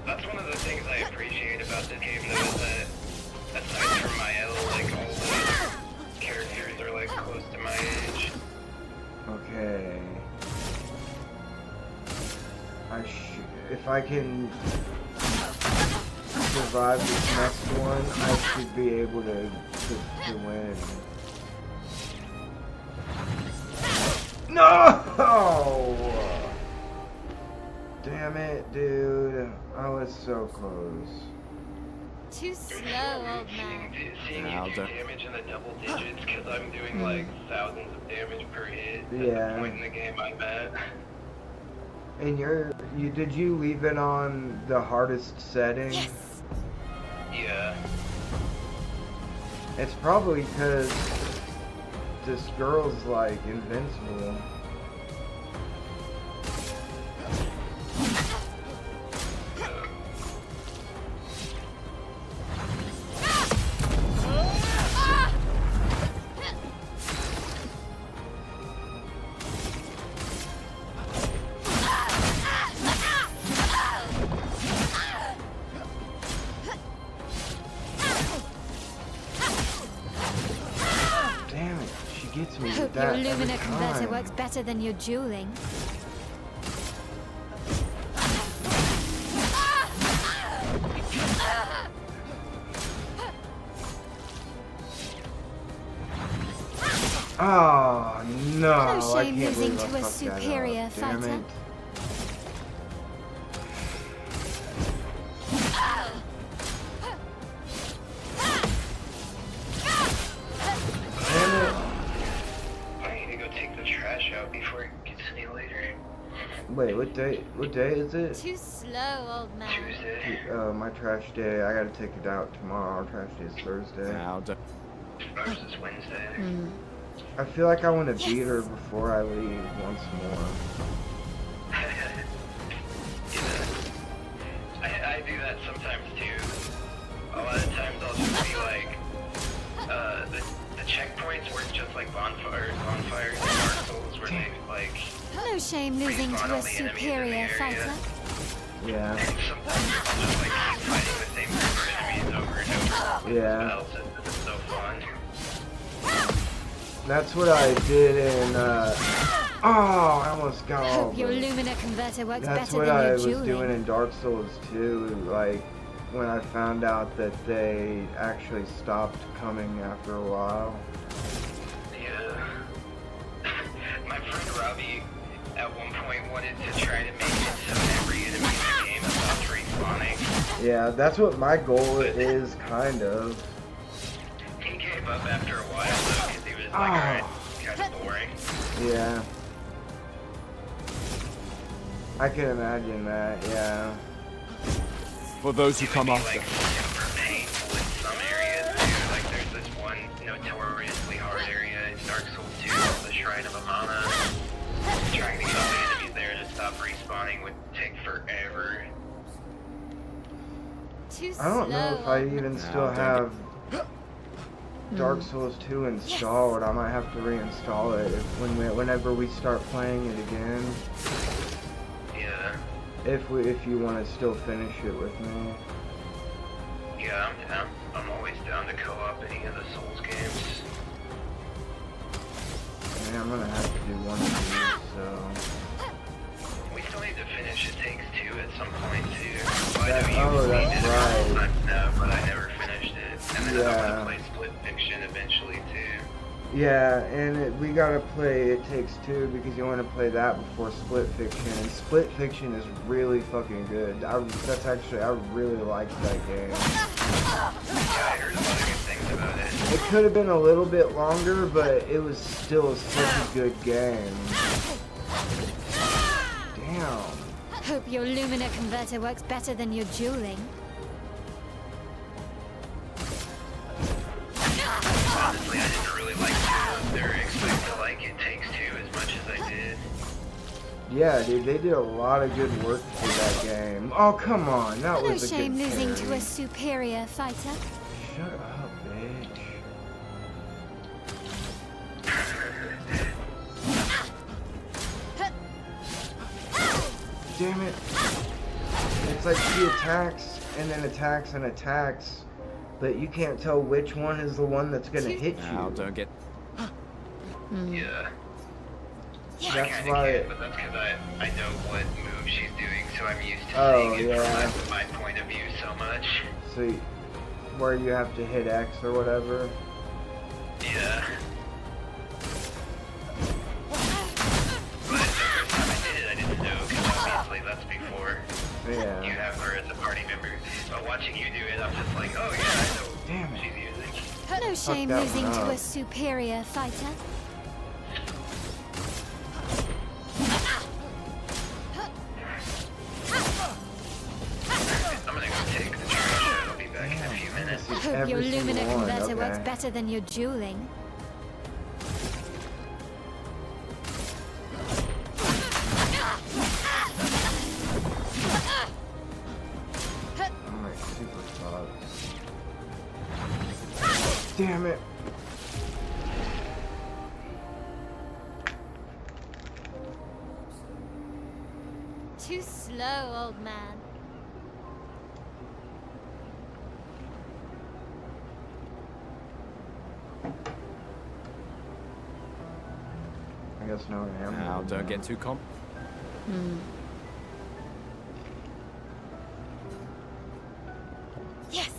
That's one of the things I appreciate about this game, though, is that aside from Mael, like all the characters are like close to my age. Okay. If I can survive this next one, I should be able to win. No! Damn it, dude. I was so close. Too slow, old man. Seeing you do damage in the double digits, because I'm doing like thousands of damage per hit at the point in the game I'm at. And did you leave it on the hardest setting? Yes. Yeah. It's probably because this girl's like invincible. that your every Lumina converter time. works better than your dueling. Oh no! No I shame can't losing believe I to a fucked that up. superior Damn fighter. it. Damn it. I need to go take the trash out before it gets any later. Wait, what day? What day is it? Too slow, old man. Tuesday. My trash day. I gotta take it out tomorrow. Our trash day is Thursday. Ours is Wednesday. I feel like I want to beat her before I leave once more. I do that sometimes too. A lot of times I'll just be like, the checkpoints weren't just like bonfires in Dark Souls where they like. No shame losing respawn to all a the enemies in the superior area. fighter. Yeah. And sometimes I'll just like keep fighting the same group of enemies over and over. Yeah. Spells, and it's so fun. That's what I did in, oh, I almost got all Hope your the- Lumina converter works That's better what than I your was dueling. doing in Dark Souls 2, like, when I found out that they actually stopped coming after a while. Yeah. My friend Robbie at one point wanted to try to make it so every enemy in the game stopped respawning. Yeah, that's what my goal is, kind of. He gave up after a while though, because he was like, alright, kind of boring. Yeah. I can imagine that, yeah. For those who come after. Like super painful in some areas too. Like there's this one notoriously hard area in Dark Souls 2 called the Shrine of Amana. Trying to get all the enemies there to stop respawning would take forever. I don't know if I even still have Dark Souls 2 installed. I might have to reinstall it whenever we start playing it again. Yeah. If you want to still finish it with me. Yeah, I'm down. I'm always down to co-op any of the Souls games. Yeah, I'm gonna have to do one of these, so. We still need to finish It Takes Two at some point too. That's right. No, but I never finished it. And then I Yeah. want to play Split Fiction eventually too. Yeah, and we gotta play It Takes Two because you want to play that before Split Fiction, and Split Fiction is really fucking good. I really liked that game. Yeah, I heard a lot of good things about it. It could have been a little bit longer, but it was still such a good game. Damn. Hope your Lumina converter works better than your dueling. Honestly, I didn't really like their expect to like It Takes Two as much as I did. Yeah, dude, they did a lot of good work for that game. Oh, come on, that No was a shame good losing to parry. a superior fighter. Shut up, bitch. Damn it. It's like she attacks and then attacks and attacks, but you can't tell which one is the one that's gonna hit you. Now, don't get. Yeah. I That's kinda why. can, but that's because I know what move she's doing, so I'm used to Oh, seeing it yeah. from my point of view so much. So, where you have to hit X or whatever. Yeah. But the first time I did it, I didn't know, because obviously that's before Yeah. you have her as a party member. But watching you do it, I'm just like, oh yeah, I know Damn what she's using. No shame that losing one to up. a superior fighter. I'm gonna go take the trash out. I'll be back in a few minutes. Hope your Every Lumina single one, converter works okay. better than your dueling. I'm like super fucked. Damn it. Too slow, old man. guess now I am. Now, don't get too Yes!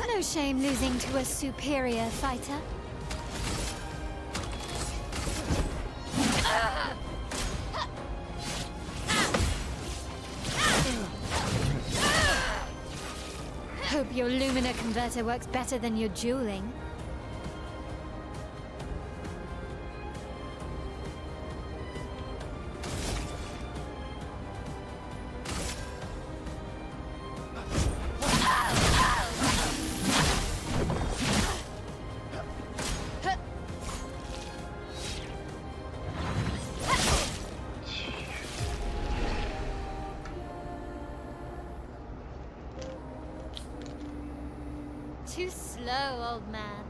No shame losing to a superior fighter. Hope your Lumina converter works better than your dueling. Too slow, old man.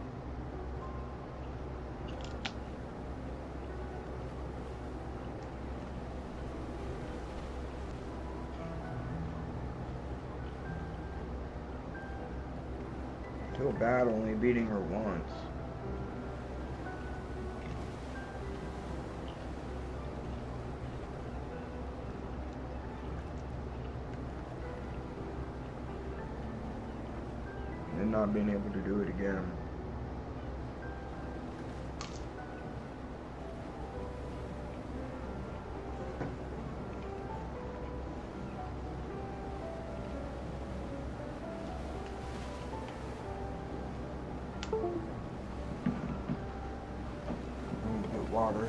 Feel bad only beating her once. And not being able to do it again. Get water.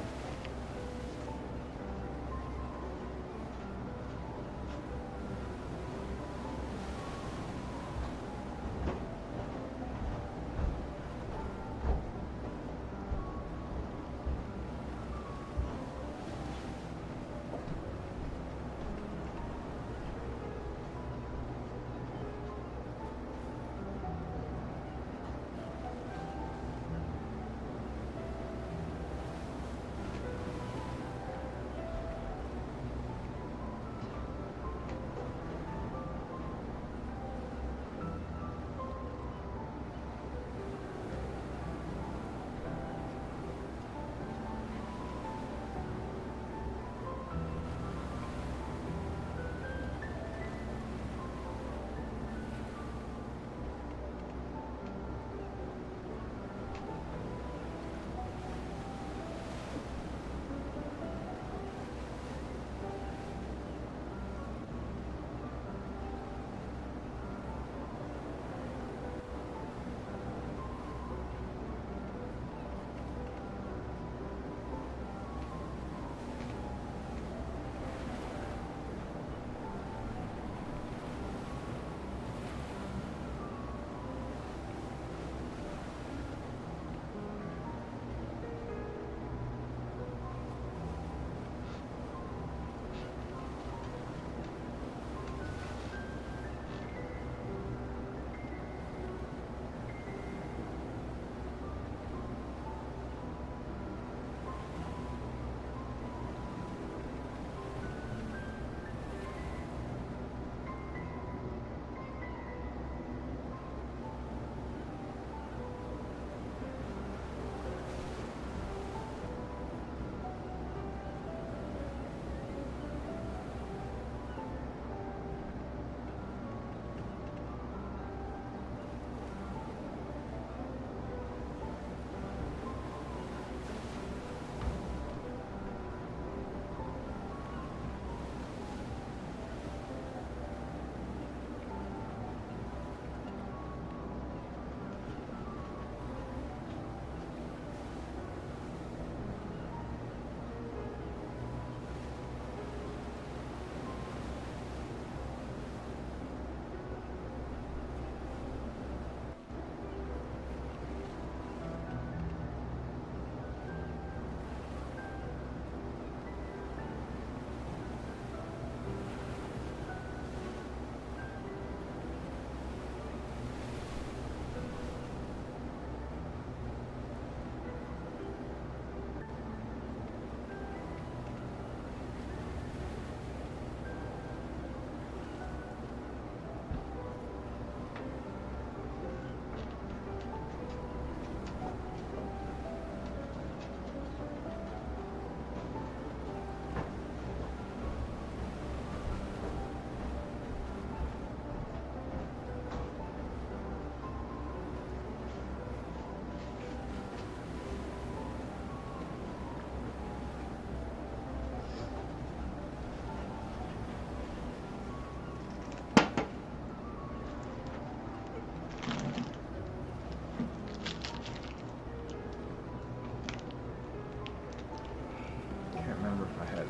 head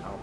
out.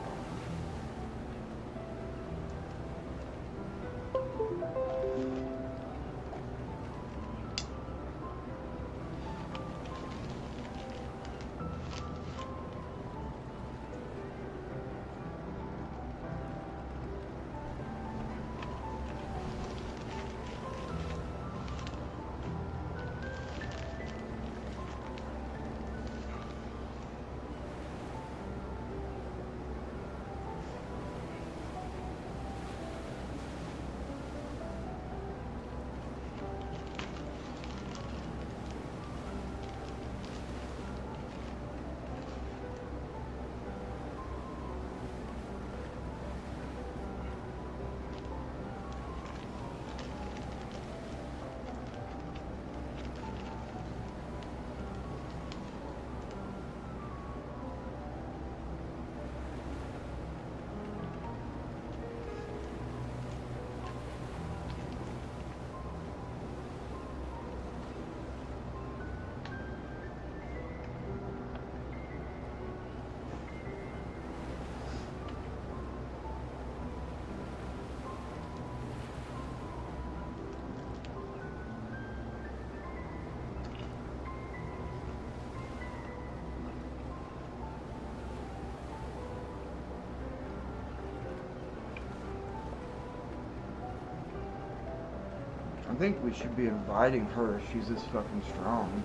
I think we should be inviting her if she's this fucking strong.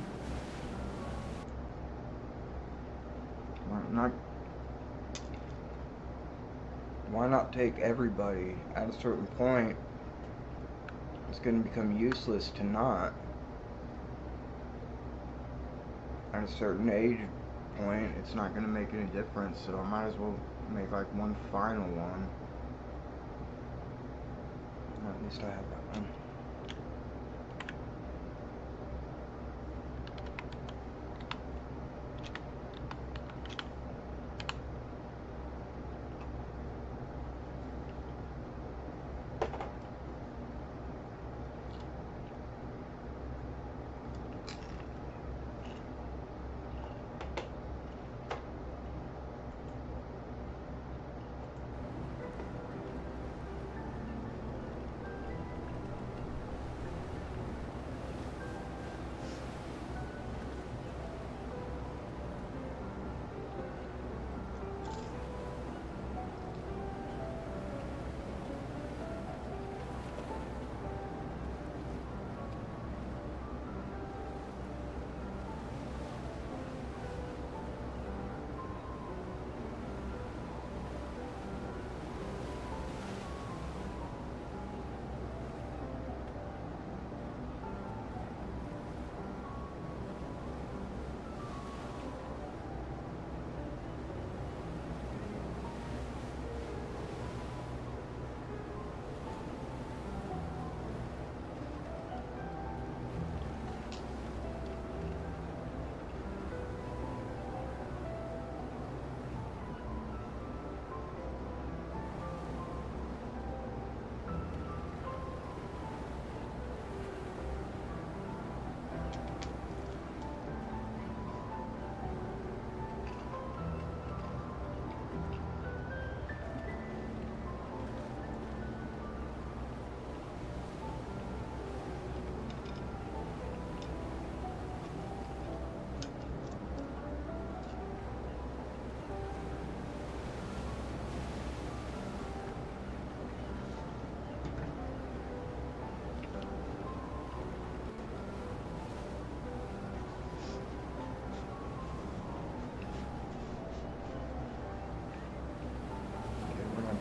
Why not take everybody? At a certain point, it's going to become useless to not. At a certain age point, it's not going to make any difference, so I might as well make like one final one. Or at least I have that one.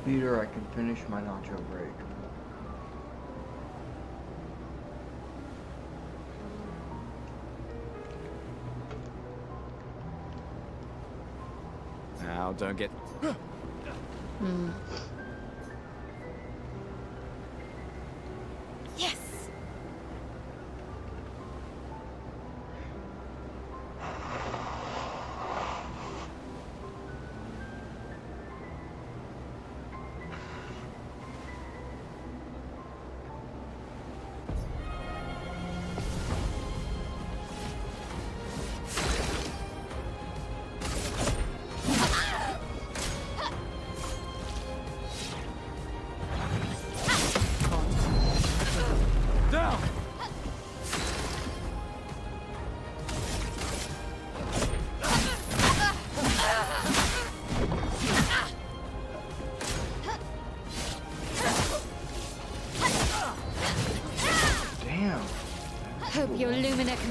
Beat her, I can finish my nacho break. Now, don't get... Yes!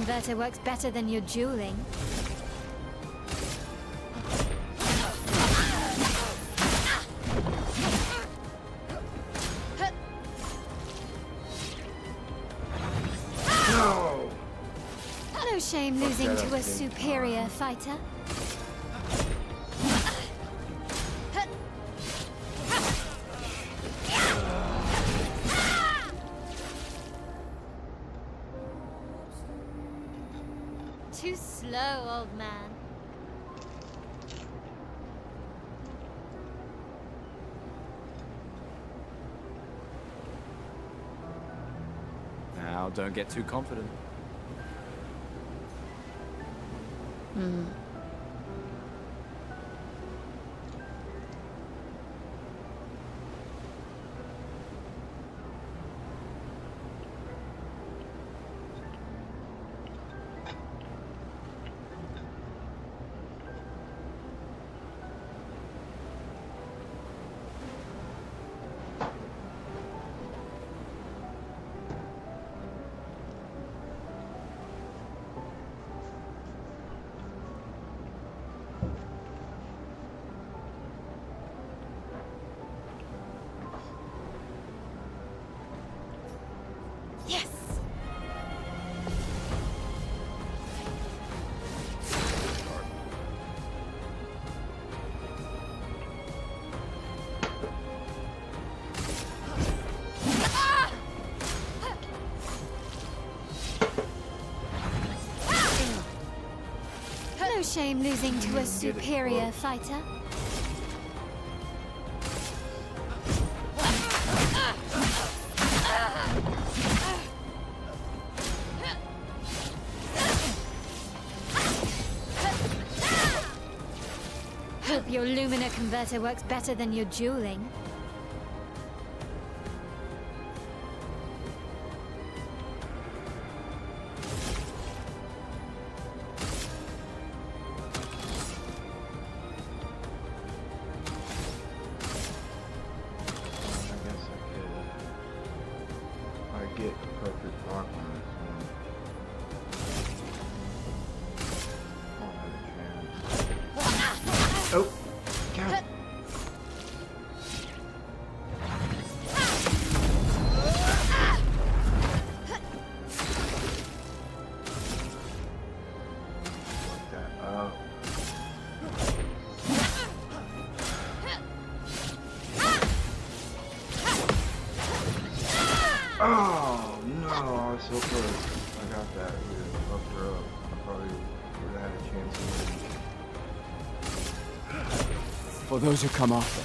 converter works better than your dueling. No! No shame losing to a superior fighter. Too slow, old man. Now, don't get too confident. Yes! No shame losing to a superior fighter. Hope your Lumina converter works better than your dueling. Get the perfect block on this one. Oh, God. Fuck that up. Oh no, I was so close. I got that. We fucked her up. I probably would have had a chance to win. For those who come after.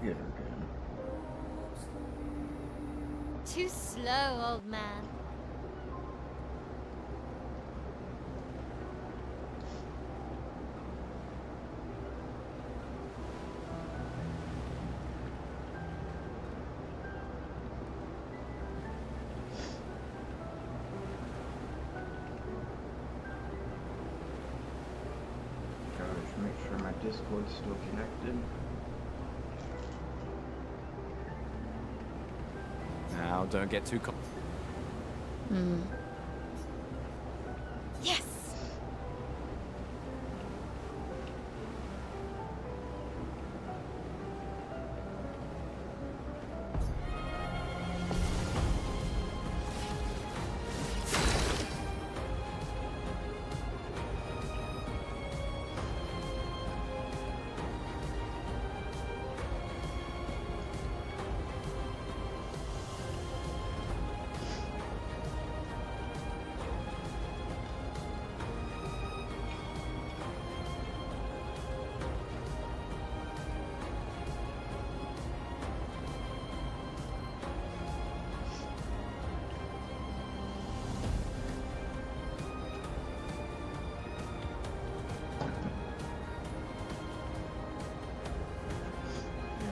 Get her again. Too slow, old man. Make sure my Discord's still connected. Now, don't get too Yes!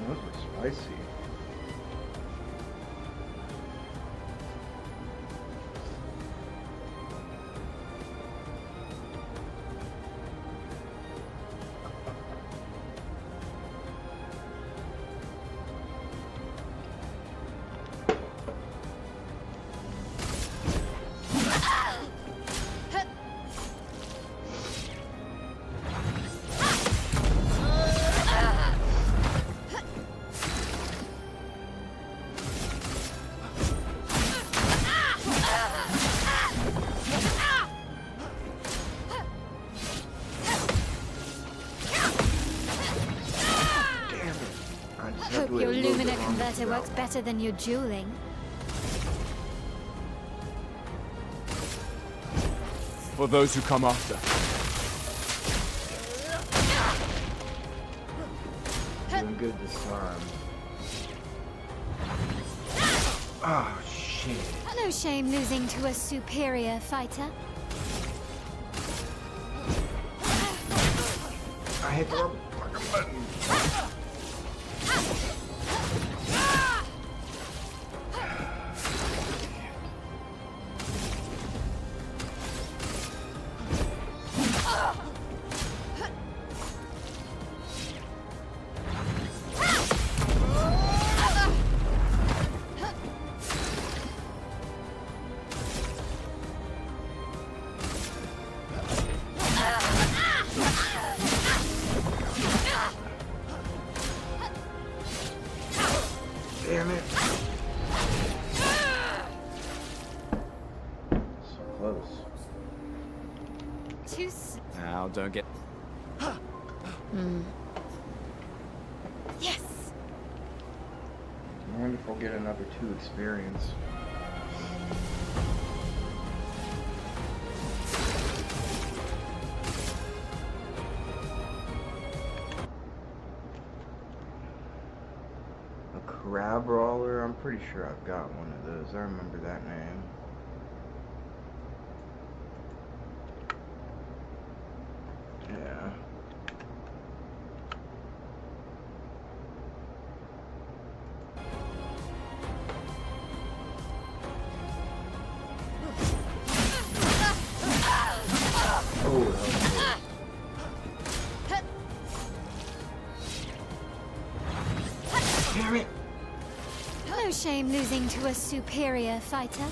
Those are spicy. actually Hope a your little bit Lumina wrong with converter that works one. better than your dueling. For those who come after. Doing good this time. Oh, shit. No shame losing to a superior fighter. I hit the wrong fucking button. Damn it. So close. Too Now, don't get... Yes! I wonder if I'll get another 2 experience. A crab roller? I'm pretty sure I've got one of those. I remember that name. Yeah. Oh, that was close. Damn it! No shame losing to a superior fighter.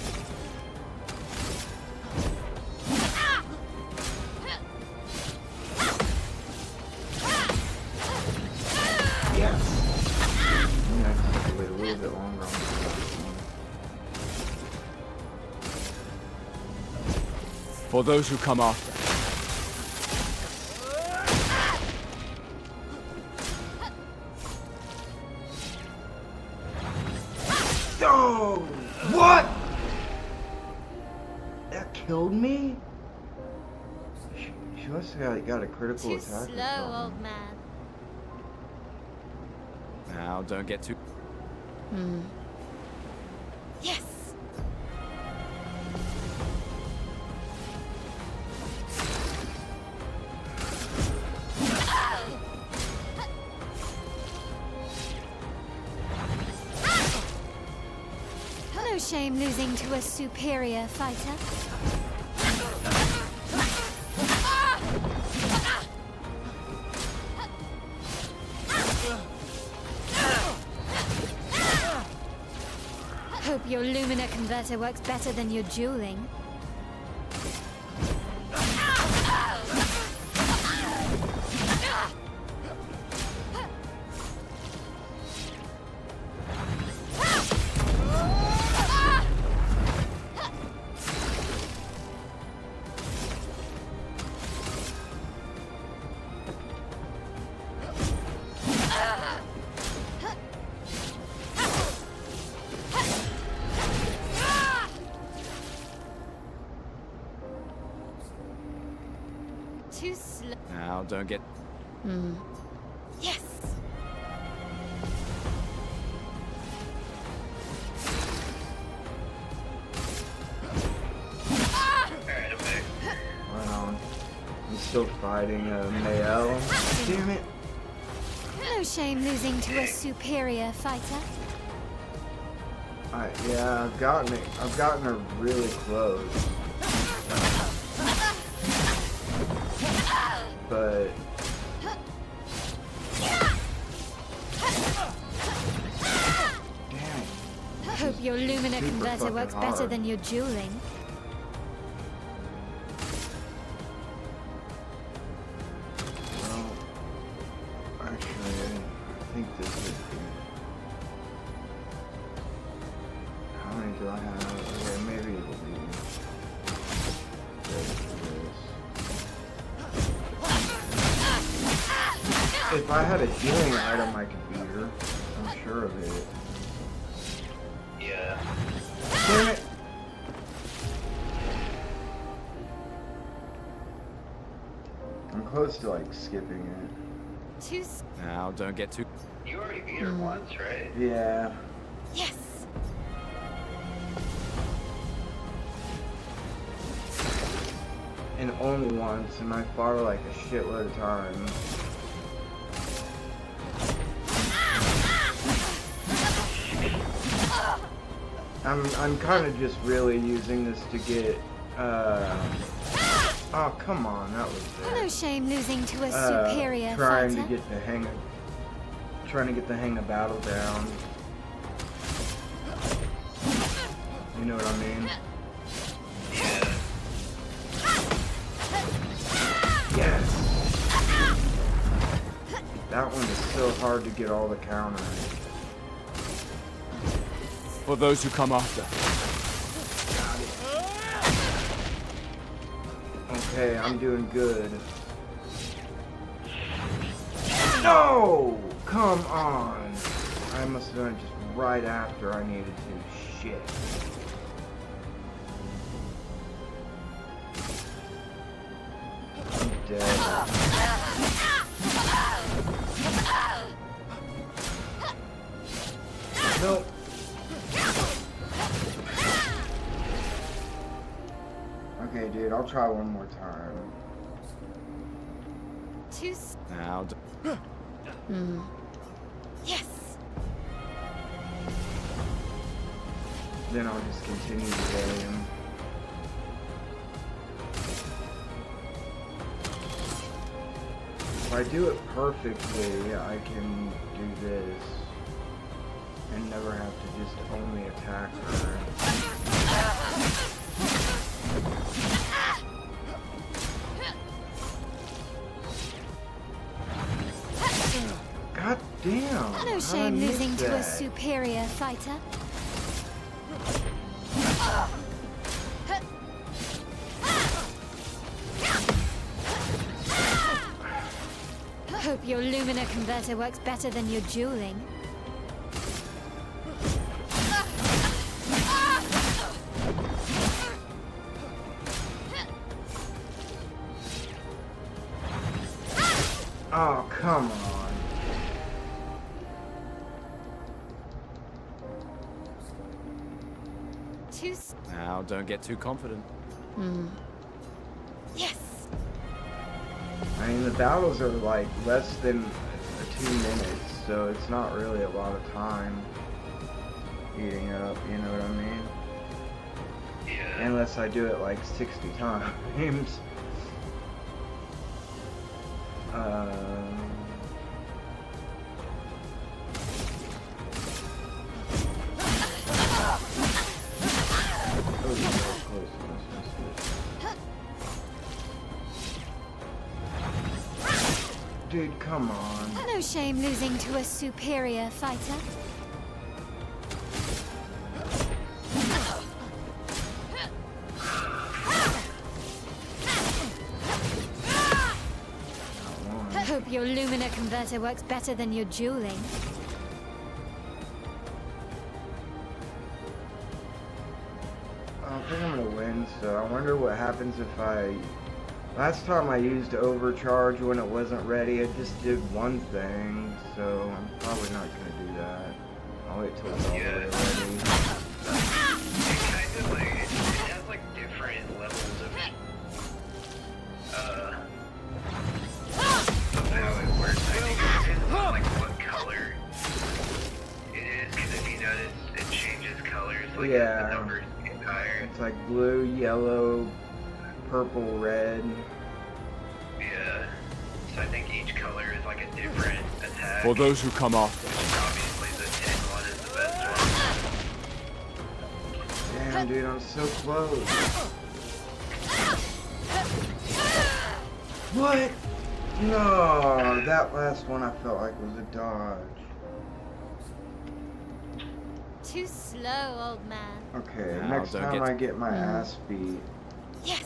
Yes! Yeah, I just have to wait a little bit longer on this one. For those who come after. Oh! What? That killed me? She must have got a critical Too attack or slow, something. old man. Now, don't get too... Yes! No shame losing to a superior fighter. Hope your Lumina converter works better than your dueling. Too slow. Now, don't get... Yes! Right on. I'm still fighting Mael. Damn it. No shame losing to a superior fighter. Yeah, I've gotten her really close. But damn it. Hope your Lumina Super converter fucking works better hard. than your dueling. Well, actually, I think this is good. How many do I have? Okay, maybe it'll be good for this. If I had a healing item, I could beat her. I'm sure of it. Yeah. Damn it! I'm close to like skipping it. Now, don't get too... You already beat her once, right? Yeah. Yes. And only once, and I fought her like a shitload of times. I'm kind of just really using this to get, oh, come on, that was it. No shame losing to a superior trying fighter. to get the hang of battle down. You know what I mean? Yes! That one is so hard to get all the counters. For those who come after. Okay, I'm doing good. No! Come on! I must have done it just right after I needed to. Shit. I'm dead. Nope. Okay, dude, I'll try one more time. Now, Yes. Then I'll just continue the game. If I do it perfectly, I can do this and never have to just only attack her. God damn! No shame losing to a superior fighter. Hope your Lumina converter works better than your dueling. Oh, come on. now, don't get too confident. Yes. I mean, the battles are like less than 2 minutes, so it's not really a lot of time eating up, you know what I mean? Yeah. Unless I do it like 60 times. Dude, come on. No shame losing to a superior fighter. Hope your Lumina converter works better than your dueling. I don't think I'm gonna win, so I wonder what happens if I... Last time I used overcharge when it wasn't ready, I just did one thing, so I'm probably not gonna do that. I'll wait till it's all the way ready. It has like different levels of how it works. I think it depends on like what color it is, because if you notice, it changes colors, like as the numbers get higher. It's like blue, yellow, purple, red. Yeah. So I think each color is like a different attack. For those who come after. Obviously the 10 one is the best one. Damn, dude, I'm so close. What? No, that last one I felt like was a dodge. Too slow, old man. Okay, next time I get my ass beat,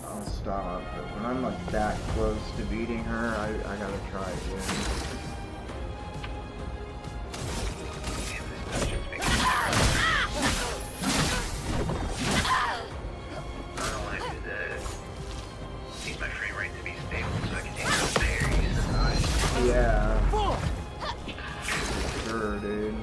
I'll stop. But when I'm like that close to beating her, I gotta try again. Sure, dude.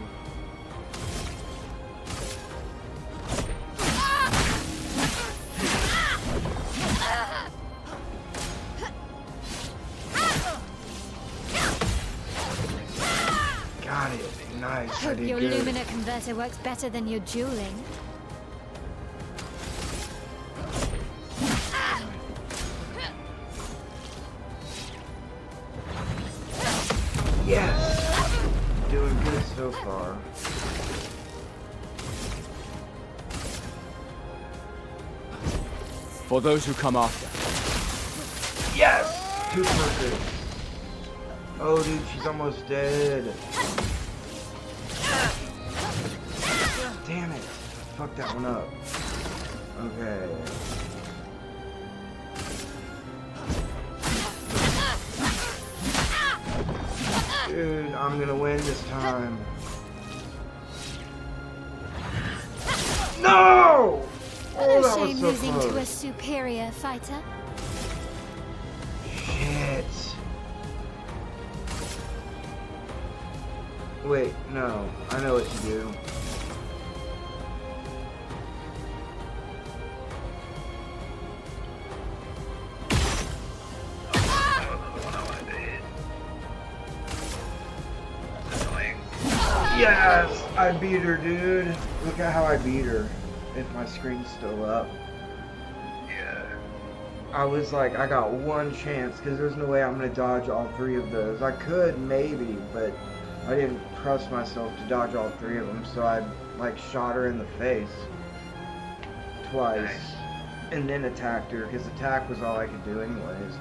Got it. Nice. Hope your Lumina converter works better than your dueling. Yes! Doing good so far. For those who come after. Yes! 2 perfect. Oh, dude, she's almost dead. Damn it. Fuck that one up. Okay. Dude, I'm gonna win this time. No! Oh, that was shame so losing close. to a superior fighter. Shit. Wait, no. I know what to do. Yes! I beat her, dude. Look at how I beat her. If my screen's still up. Yeah. I was like, I got one chance, because there's no way I'm going to dodge all 3 of those. I could, maybe, but I didn't trust myself to dodge all 3 of them, so I, like, shot her in the face. Twice. Nice. And then attacked her, because attack was all I could do anyways.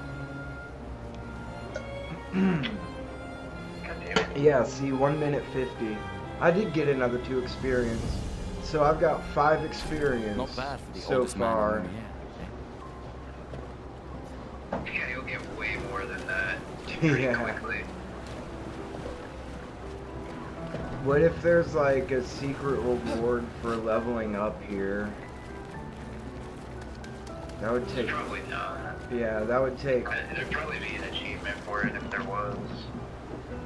Yeah, see, 1 minute 50. I did get another 2 experience. So I've got 5 experience Not bad for the so oldest man far. in the air. Yeah, you'll get way more than that Yeah. quickly. What if there's like a secret reward for leveling up here? That would take... Probably not. Yeah, that would take... There'd probably be an achievement for it if there was.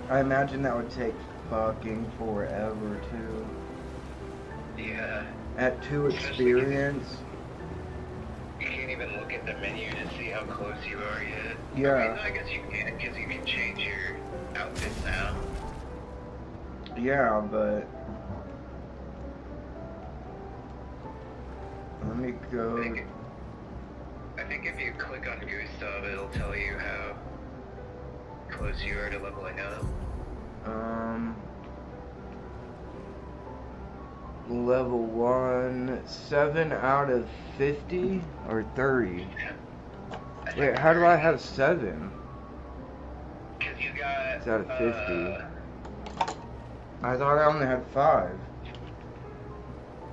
I imagine that would take fucking forever too. Yeah. At 2 experience? You can't even look at the menu to see how close you are yet. Yeah. I mean, I guess you can, because you can change your outfits now. Yeah, but... Let me go... I think if you click on Gustav, it'll tell you how close you are to leveling up. Level 1, 7 out of 50 or 30? Wait, how do I have 7? Because you got... It's out of 50. I thought I only had 5.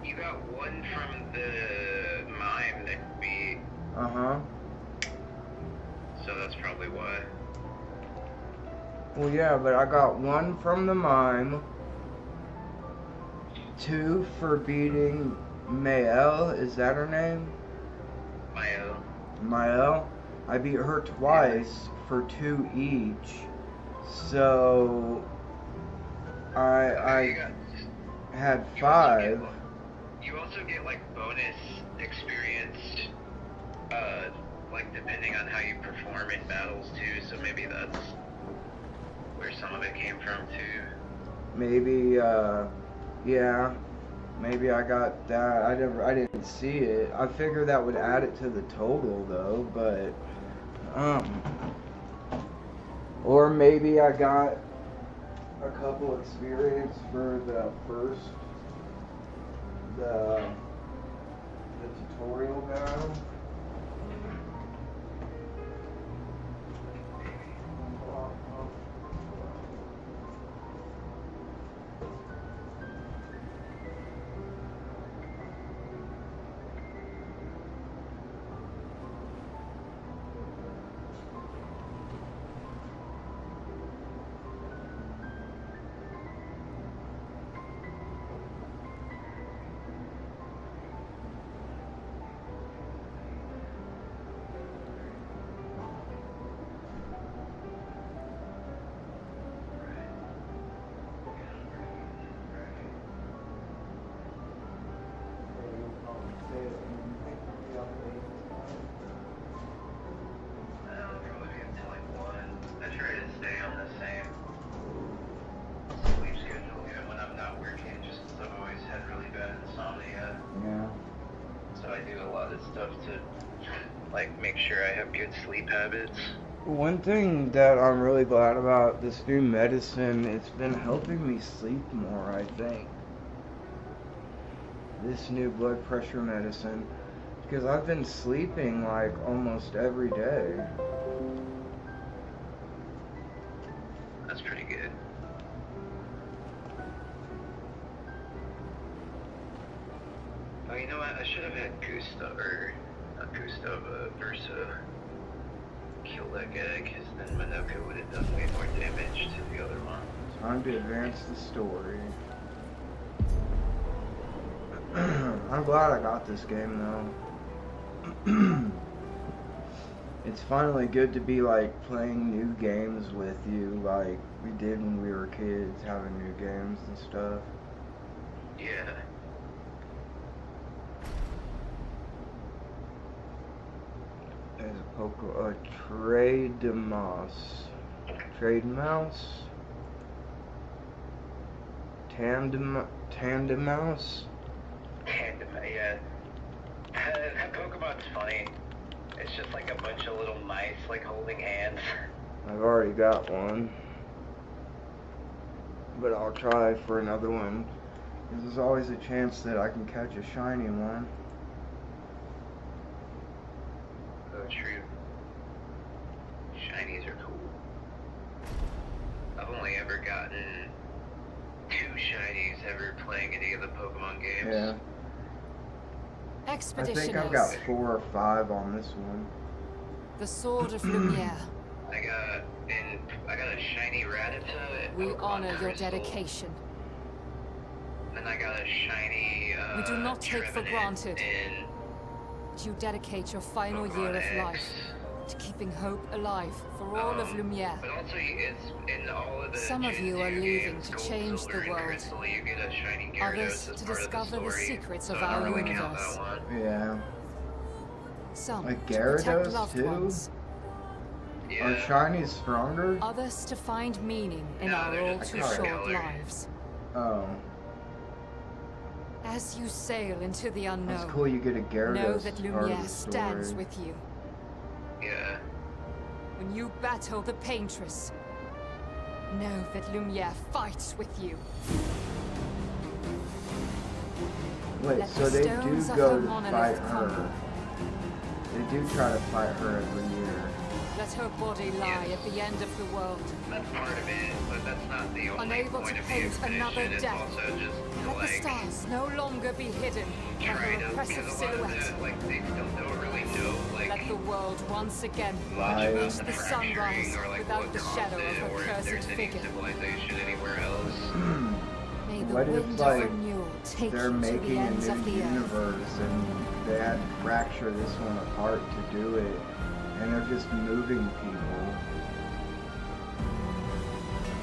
You got 1 from the mime that we... Uh-huh. So that's probably why. Well, yeah, but I got 1 from the mime, 2 for beating Mael. Is that her name? Mael. Mael. I beat her twice for 2 each. So I had 5. You also get like bonus experience, like depending on how you perform in battles too. So maybe that's where some of it came from too. Maybe, yeah. Maybe I got that. I didn't see it. I figured that would add it to the total though, but, or maybe I got a couple experience for the first, the tutorial battle. so I do a lot of stuff to, like, make sure I have good sleep habits. One thing that I'm really glad about this new medicine, it's been helping me sleep more, I think. This new blood pressure medicine, because I've been sleeping like almost every day. That's pretty good. Oh, you know what? I should have had Gustav, or not Gustav, Versa kill that guy, because then Madoka would have done way more damage to the other one. Time to advance the story. I'm glad I got this game though. It's finally good to be like playing new games with you like we did when we were kids, having new games and stuff. Yeah. There's a trade mouse. Trade mouse? Tandem mouse? Tandem, yeah. That Pokemon's funny. It's just like a bunch of little mice like holding hands. I've already got one. But I'll try for another one. There's always a chance that I can catch a shiny one. Oh, true. Shinies are cool. I've only ever gotten 2 shinies ever playing any of the Pokemon games. Yeah. I think I've got 4 or 5 on this one. The Sword of Lumiere. I got a shiny Rattata. We honor your dedication. And I got a shiny we do not take for granted that you dedicate your final year of life to keeping hope alive for all of Lumiere. But also, it's in all of the Some of you are leaving to change the world. Crystal, you get a shiny Others to discover the secrets of our universe. Yeah. Some like to protect Gyarados loved too? ones. Are shinies stronger? Others to find meaning in our all too short lives. Oh. As you sail into the unknown, That's cool, you get a Gyarados know that part of Lumiere the stands story. with you. Yeah. When you battle the Paintress, know that Lumiere fights with you. Wait, Let so the they do stones of go her to monolith fight crumble. her. They do try to fight her every year. Let her body lie at the end of the world. That's part of it, but that's not the only Unable point to of the paint another expedition. It's death. also just to, Let the like, stars no longer be hidden by try her to, oppressive because a lot of silhouette. that, like, they still don't really know, like, Let the world once again Lies. reach the sunrise or, like, without what the shadow of caused it, her or if cursed there's any figure. civilization anywhere else. May the What wind if, of like, renewal take they're you to the making a ends of new the earth. universe and they had to fracture this one apart to do it, and they're just moving people.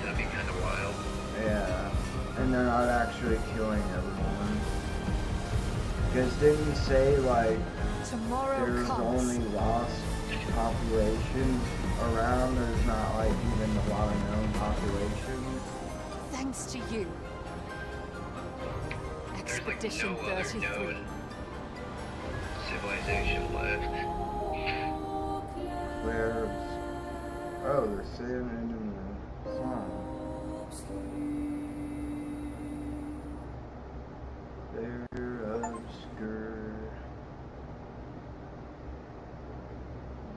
That'd be kind of wild. Yeah, and they're not actually killing everyone. Because didn't you say, like, Tomorrow there's comes. only lost population around, there's not, like, even a lot of known population? Thanks to you. Expedition There's, like, no other 33. known civilization left. Clair Oh, they're saying it in the song. Clair Obscur.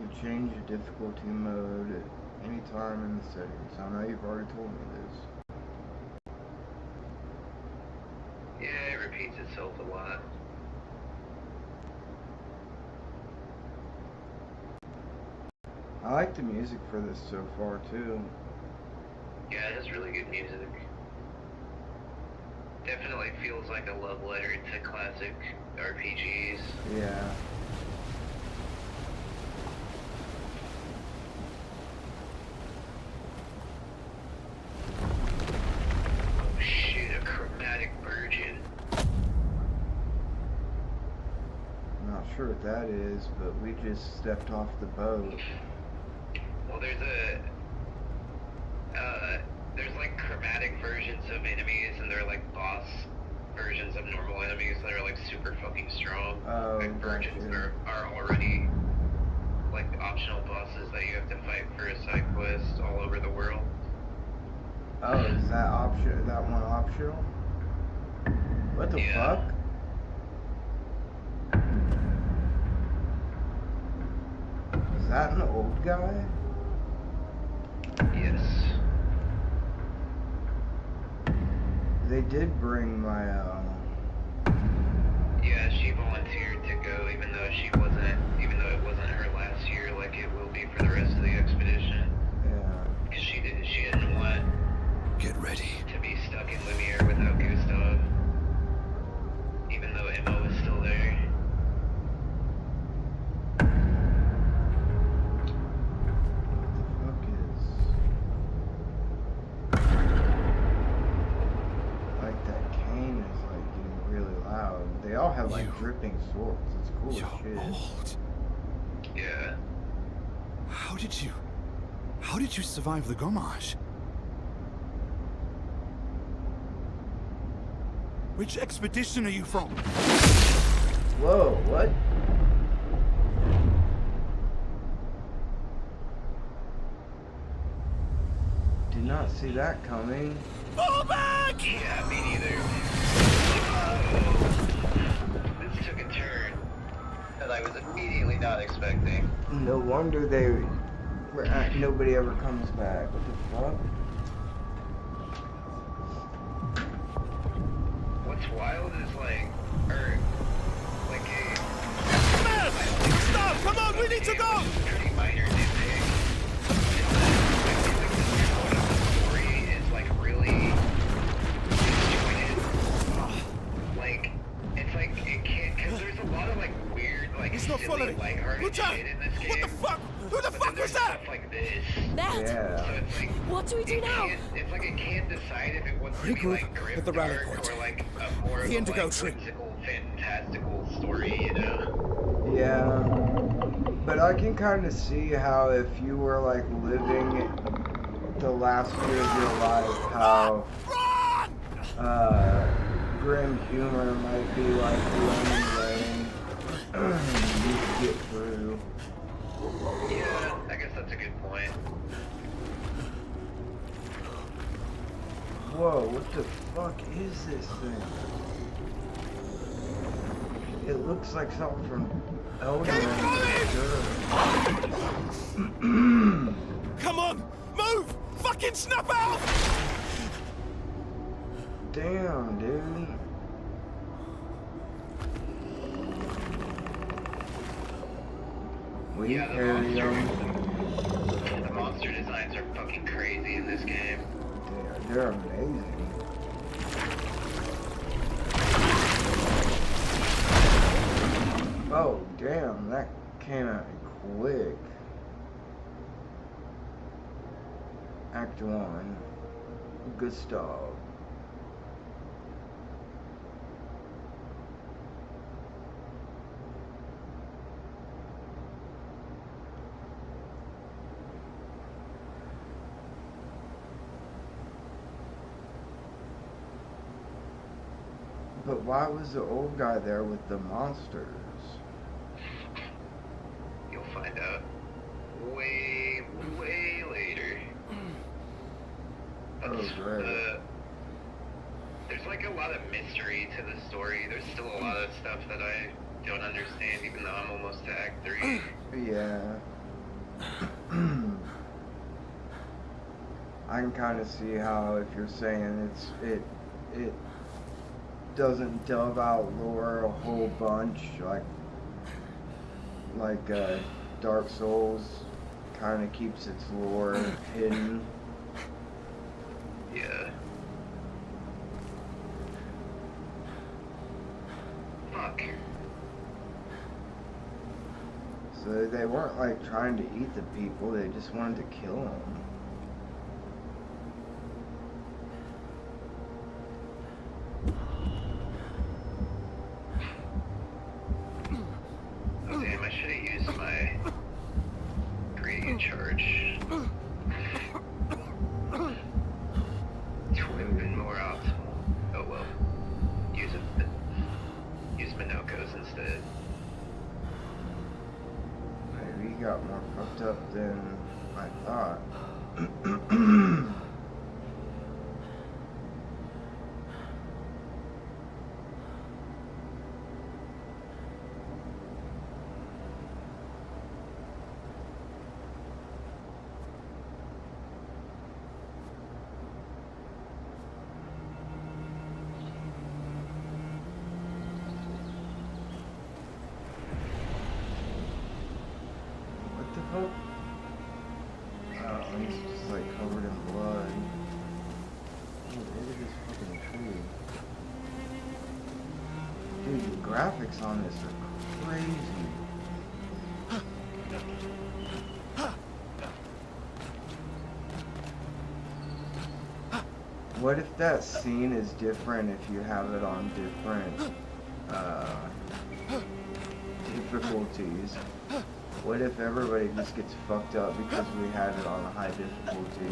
You can change the difficulty mode at any time in the settings. I know you've already told me this. Yeah, it repeats itself a lot. I like the music for this so far too. Yeah, it has really good music. Definitely feels like a love letter to classic RPGs. Yeah. Oh shit, a chromatic virgin. I'm not sure what that is, but we just stepped off the boat. Well, there's like chromatic versions of enemies, and they're like boss versions of normal enemies that are like super fucking strong. Oh, like versions are already like optional bosses that you have to fight for a side quest all over the world. Oh, is that option? That one optional? What the fuck? Is that an old guy? Yes. They did bring my Yeah, she volunteered to go even though it wasn't her last year like it will be for the rest of the expedition. Yeah. Because she didn't want Get ready to be stuck in Lumiere without Gustav. Even though Emma was still there. They all have like dripping swords. It's cool as shit. Old. Yeah. How did you survive the Gommage? Which expedition are you from? Whoa, what? Did not see that coming. Fall back! Yeah, me neither. This took a turn that I was immediately not expecting. No wonder nobody ever comes back. What the fuck? What's wild is like Stop! Come on, we need to go! Pretty minor nitpick. The story is like really disjointed. Like, it's like it can't, because there's a lot of like weird, like silly, lighthearted shit in this game. What the fuck? Who the fuck was that? Stuff like this. Yeah. So it's like, what do we do now? It's like it can't decide if it wants to be like grim dark or like a more of a like whimsical, fantastical story, you know? Yeah. But I can kind of see how if you were like living the last year of your life, how grim humor might be like the only way you could get through. Yeah, I guess that's a good point. Whoa, what the fuck is this thing? It looks like something from Elden Ring. Come on, move! Fucking snap out! Damn, dude. We carry the monster designs are fucking crazy in this game. They're amazing. Oh, damn, that came out quick. Act 1. Gustav. But why was the old guy there with the monsters? You'll find out way later. Oh, great. There's like a lot of mystery to the story. There's still a lot of stuff that I don't understand, even though I'm almost to Act 3. Yeah. I can kind of see how if you're saying it doesn't delve out lore a whole bunch like Dark Souls kind of keeps its lore hidden. Yeah. Fuck. So they weren't like trying to eat the people, they just wanted to kill them. Oh damn, I should have used my gradient charge. It would have been more optimal. Oh well. Use fucked up than I thought. Graphics on this are crazy. What if that scene is different if you have it on different difficulties? What if everybody just gets fucked up because we had it on a high difficulty?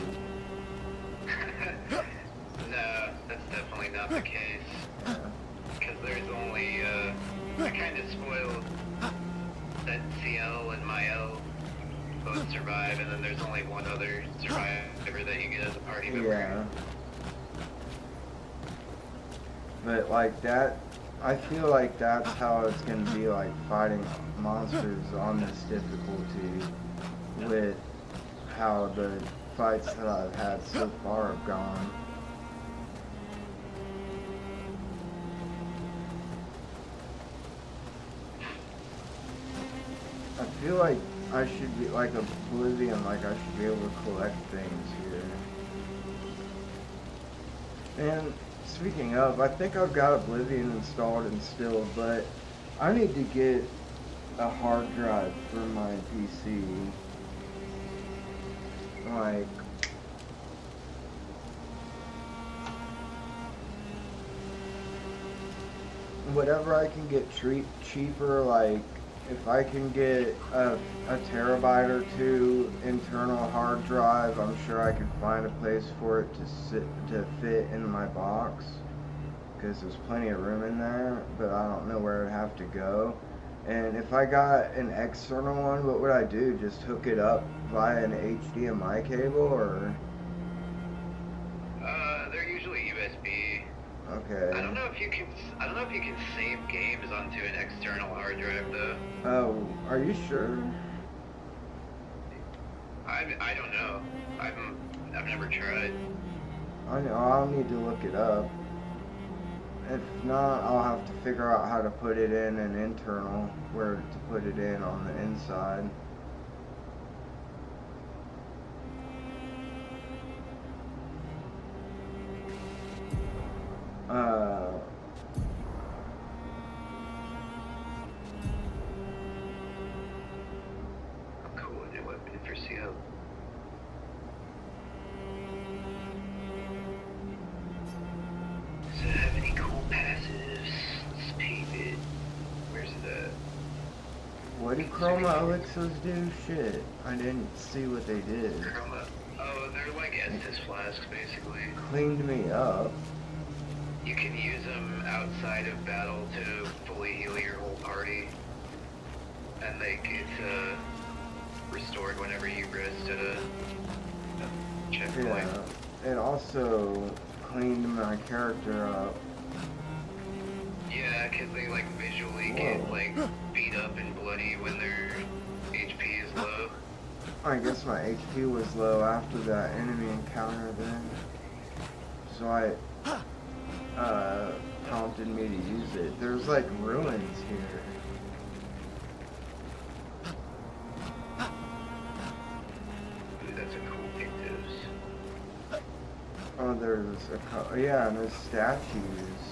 No, that's definitely not the case. Because there's only, I kind of spoiled that CL and Mael both survive, and then there's only one other survivor that you get as a party member. Yeah. But like that, I feel like that's how it's gonna be like fighting monsters on this difficulty with how the fights that I've had so far have gone. I feel like I should be like Oblivion, like I should be able to collect things here. And speaking of, I think I've got Oblivion installed and still, but I need to get a hard drive for my PC. Like, whatever I can get cheaper, like if I can get a terabyte or two internal hard drive, I'm sure I can find a place for it to fit in my box, because there's plenty of room in there, but I don't know where I'd have to go. And if I got an external one, what would I do? Just hook it up via an HDMI cable, or? They're usually USB. Okay. I don't know if you can save games onto an external hard drive though. Oh, are you sure? I don't know. I've never tried. I know, I'll need to look it up. If not, I'll have to figure out how to put it in an internal, where to put it in on the inside. I'm cool with it, weapon for CL. Does it have any cool passives? Let's paint it. Where's the... What do chroma elixirs do? Shit, I didn't see what they did. Chroma? Oh, they're like Estus flasks, basically. Cleaned me up. You can use them outside of battle to fully heal your whole party. And they get restored whenever you rest at a checkpoint. Yeah, it also cleaned my character up. Yeah, because they like visually get like beat up and bloody when their HP is low. I guess my HP was low after that enemy encounter then. So I prompted me to use it. There's like ruins here. Ooh, that's a cool Pictos. Oh, there's yeah, and there's statues.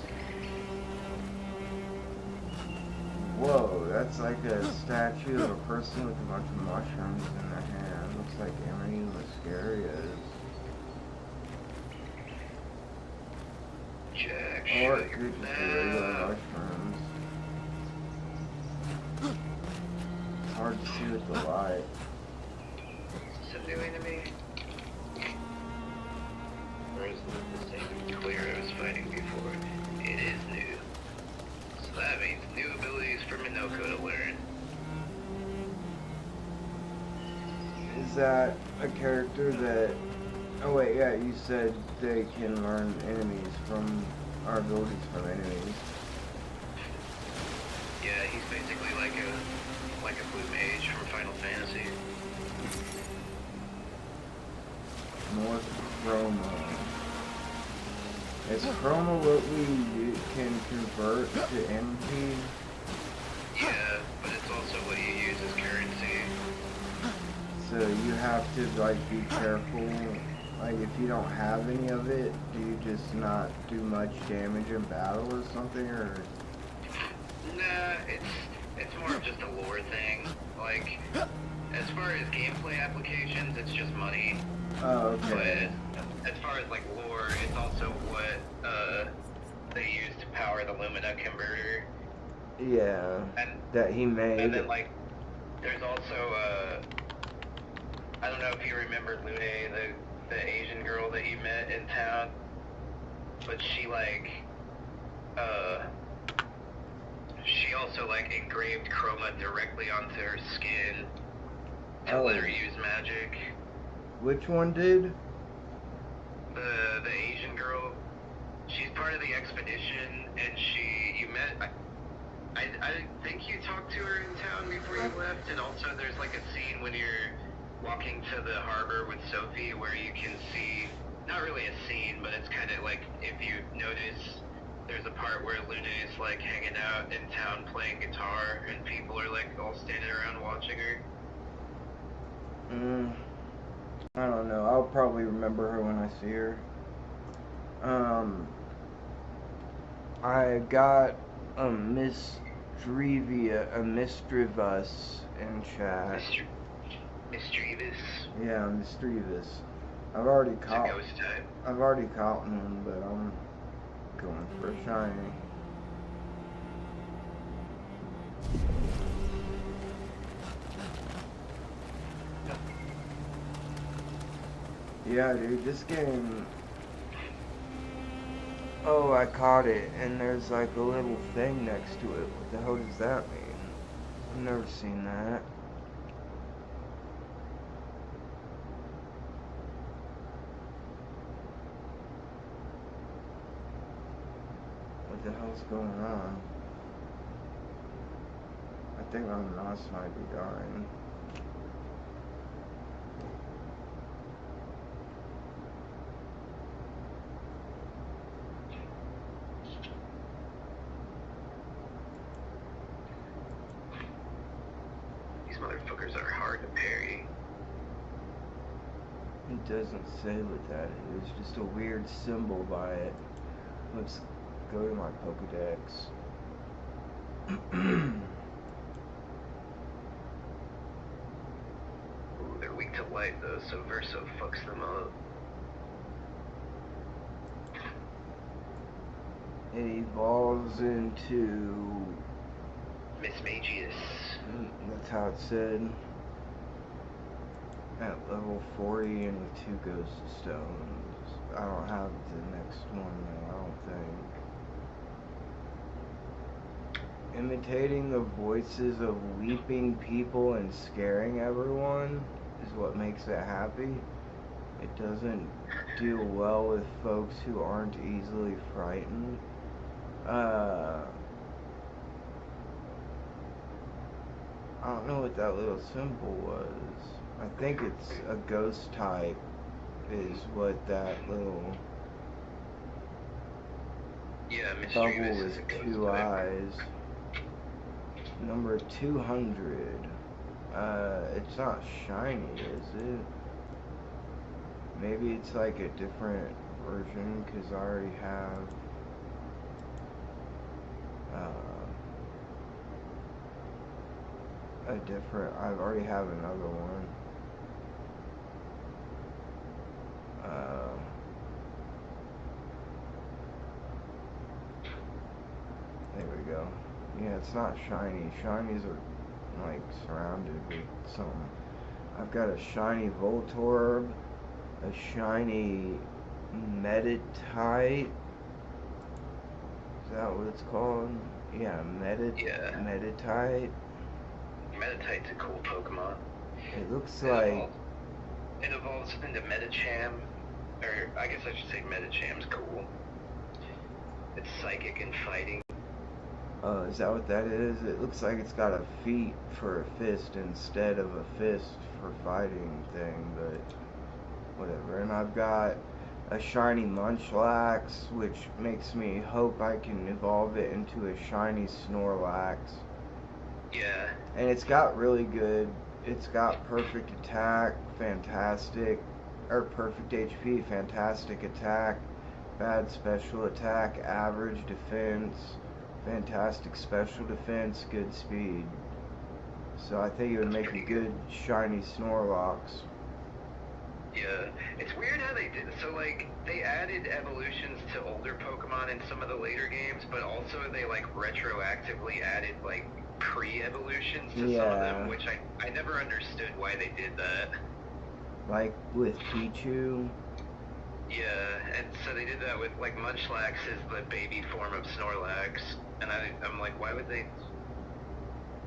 Whoa, that's like a statue of a person with a bunch of mushrooms in their hand. Looks like Emily Mascaria's. Jack, Or it could just be regular mushrooms. It's hard to see with the light. Some new enemy? Or is it the same Clair I was fighting before? It is new. So that means new abilities for Minoko to learn. that a character that... Oh wait, yeah, you said they can learn enemies from... our abilities from enemies. Yeah, he's basically like a blue mage from Final Fantasy. More chroma. Is chroma what we can convert to MP? Yeah, but it's also what you use as currency. So you have to like be careful. Like if you don't have any of it, do you just not do much damage in battle or something, or? Nah, it's more of just a lore thing. Like, as far as gameplay applications, it's just money. Oh, okay. But as far as like lore, it's also what they use to power the Lumina converter. Yeah. That he made. And then like, there's also I don't know if you remember Lune, the Asian girl that you met in town, but she like she also like engraved chroma directly onto her skin to let her use magic. Which one did? The Asian girl. She's part of the expedition, and you met. I think you talked to her in town before you left, and also there's like a scene when you're walking to the harbor with Sophie where you can see, not really a scene, but it's kind of like, if you notice, there's a part where Luna is like hanging out in town playing guitar, and people are like all standing around watching her. I don't know. I'll probably remember her when I see her. I got a Mistrivus in chat. Mischievous? Yeah, Mischievous. I've already caught one, but I'm going for a shiny. Yeah, dude, this game... Oh, I caught it, and there's like a little thing next to it. What the hell does that mean? I've never seen that. What the hell's going on? I think my mouse might be dying. These motherfuckers are hard to parry. It doesn't say what that is. It's just a weird symbol by it. Let's go to my Pokedex. Ooh, they're weak to light though, so Verso fucks them up. It evolves into... Mismagius. That's how it said. At level 40 and with 2 ghost stones. I don't have the next one though, I don't think. Imitating the voices of weeping people and scaring everyone is what makes it happy. It doesn't do well with folks who aren't easily frightened. I don't know what that little symbol was. I think it's a ghost type is what that little bubble with 2 eyes. Number 200. It's not shiny, is it? Maybe it's like a different version because I already have I already have another one. There we go. Yeah, it's not shiny. Shinies are like surrounded with something. I've got a shiny Voltorb, a shiny Meditite. Is that what it's called? Yeah, Meditite. Meditite's a cool Pokemon. It looks like it evolves into Medicham, or I guess I should say Medicham's cool. It's psychic and fighting. Is that what that is? It looks like it's got a feat for a fist instead of a fist for fighting thing, but whatever. And I've got a shiny Munchlax, which makes me hope I can evolve it into a shiny Snorlax. Yeah. And it's got really good, it's got perfect attack, fantastic, or perfect HP, fantastic attack, bad special attack, average defense, fantastic special defense, good speed. So I think it would make a good shiny Snorlax. Yeah, it's weird how they did. So like they added evolutions to older Pokemon in some of the later games, but also they like retroactively added like pre-evolutions to some of them, which I never understood why they did that. Like with Pichu. Yeah, and so they did that with like Munchlax is the baby form of Snorlax, and I'm like, why would they?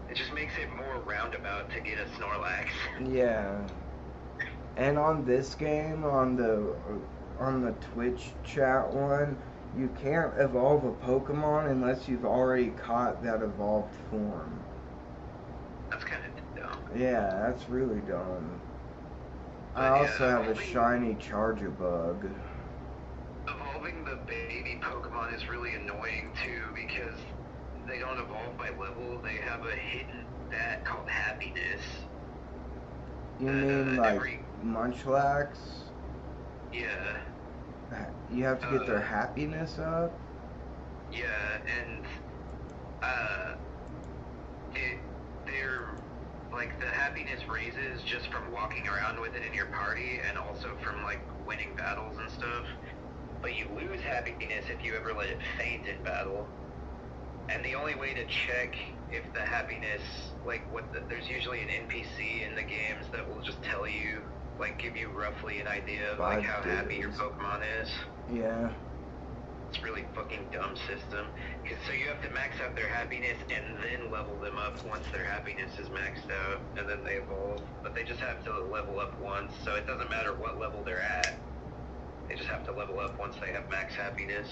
It just makes it more roundabout to get a Snorlax. Yeah. And on this game, on the Twitch chat one, you can't evolve a Pokemon unless you've already caught that evolved form. That's kind of dumb. Yeah, that's really dumb. I also have a shiny Charjabug. Evolving the baby Pokemon is really annoying too because they don't evolve by level. They have a hidden stat called happiness. You mean like Munchlax? Yeah. You have to get their happiness up? Yeah, and they're like the happiness raises just from walking around with it in your party and also from like winning battles and stuff. But you lose happiness if you ever let it faint in battle. And the only way to check if the happiness, like there's usually an NPC in the games that will just tell you, like give you roughly an idea of like how happy your Pokemon is. Yeah. It's a really fucking dumb system. So you have to max out their happiness and then level them up once their happiness is maxed out, and then they evolve. But they just have to level up once, so it doesn't matter what level they're at. They just have to level up once they have max happiness.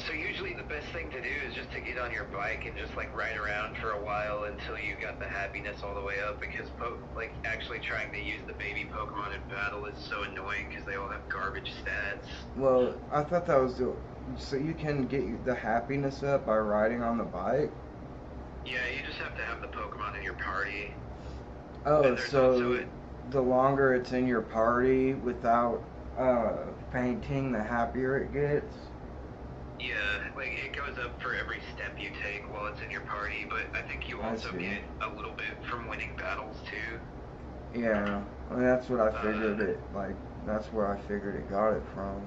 So usually the best thing to do is just to get on your bike and just like ride around for a while until you got the happiness all the way up, because like actually trying to use the baby Pokemon in battle is so annoying because they all have garbage stats. Well, I thought that was so you can get the happiness up by riding on the bike? Yeah, you just have to have the Pokemon in your party. Oh, so the longer it's in your party without fainting, the happier it gets? Yeah, like it goes up for every step you take while it's in your party, but I think you also get a little bit from winning battles too. Yeah, I mean, that's what I figured that's where I figured it got it from.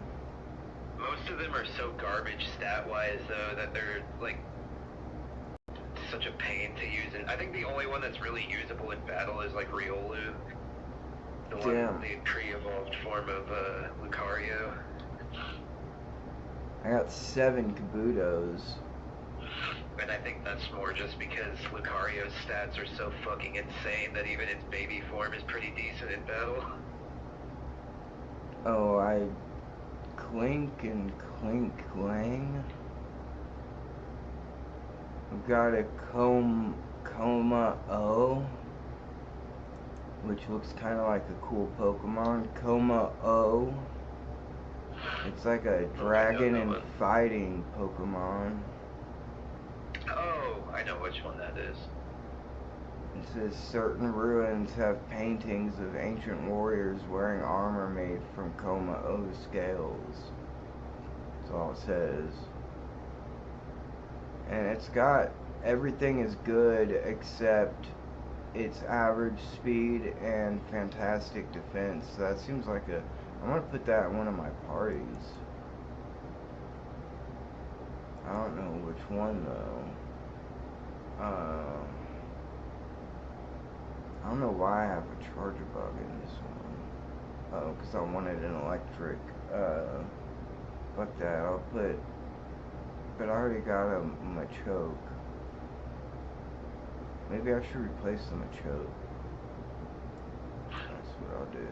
Most of them are so garbage stat-wise though that they're like such a pain to use, and I think the only one that's really usable in battle is like Riolu. The pre-evolved form of Lucario. I got 7 Kabutos. And I think that's more just because Lucario's stats are so fucking insane that even its baby form is pretty decent in battle. Oh, Clink and Clang. I've got a Coma-O, which looks kind of like a cool Pokemon. Coma-O. It's like a dragon and fighting Pokemon. Oh, I know which one that is. It says certain ruins have paintings of ancient warriors wearing armor made from Coma-O scales. That's all it says. And it's got everything is good except its average speed and fantastic defense. So that seems like I'm gonna put that in one of my parties. I don't know which one though. I don't know why I have a Charjabug in this one. Oh, because I wanted an electric. Fuck that. I'll put. But I already got a Machoke. Maybe I should replace the Machoke. what I'll do.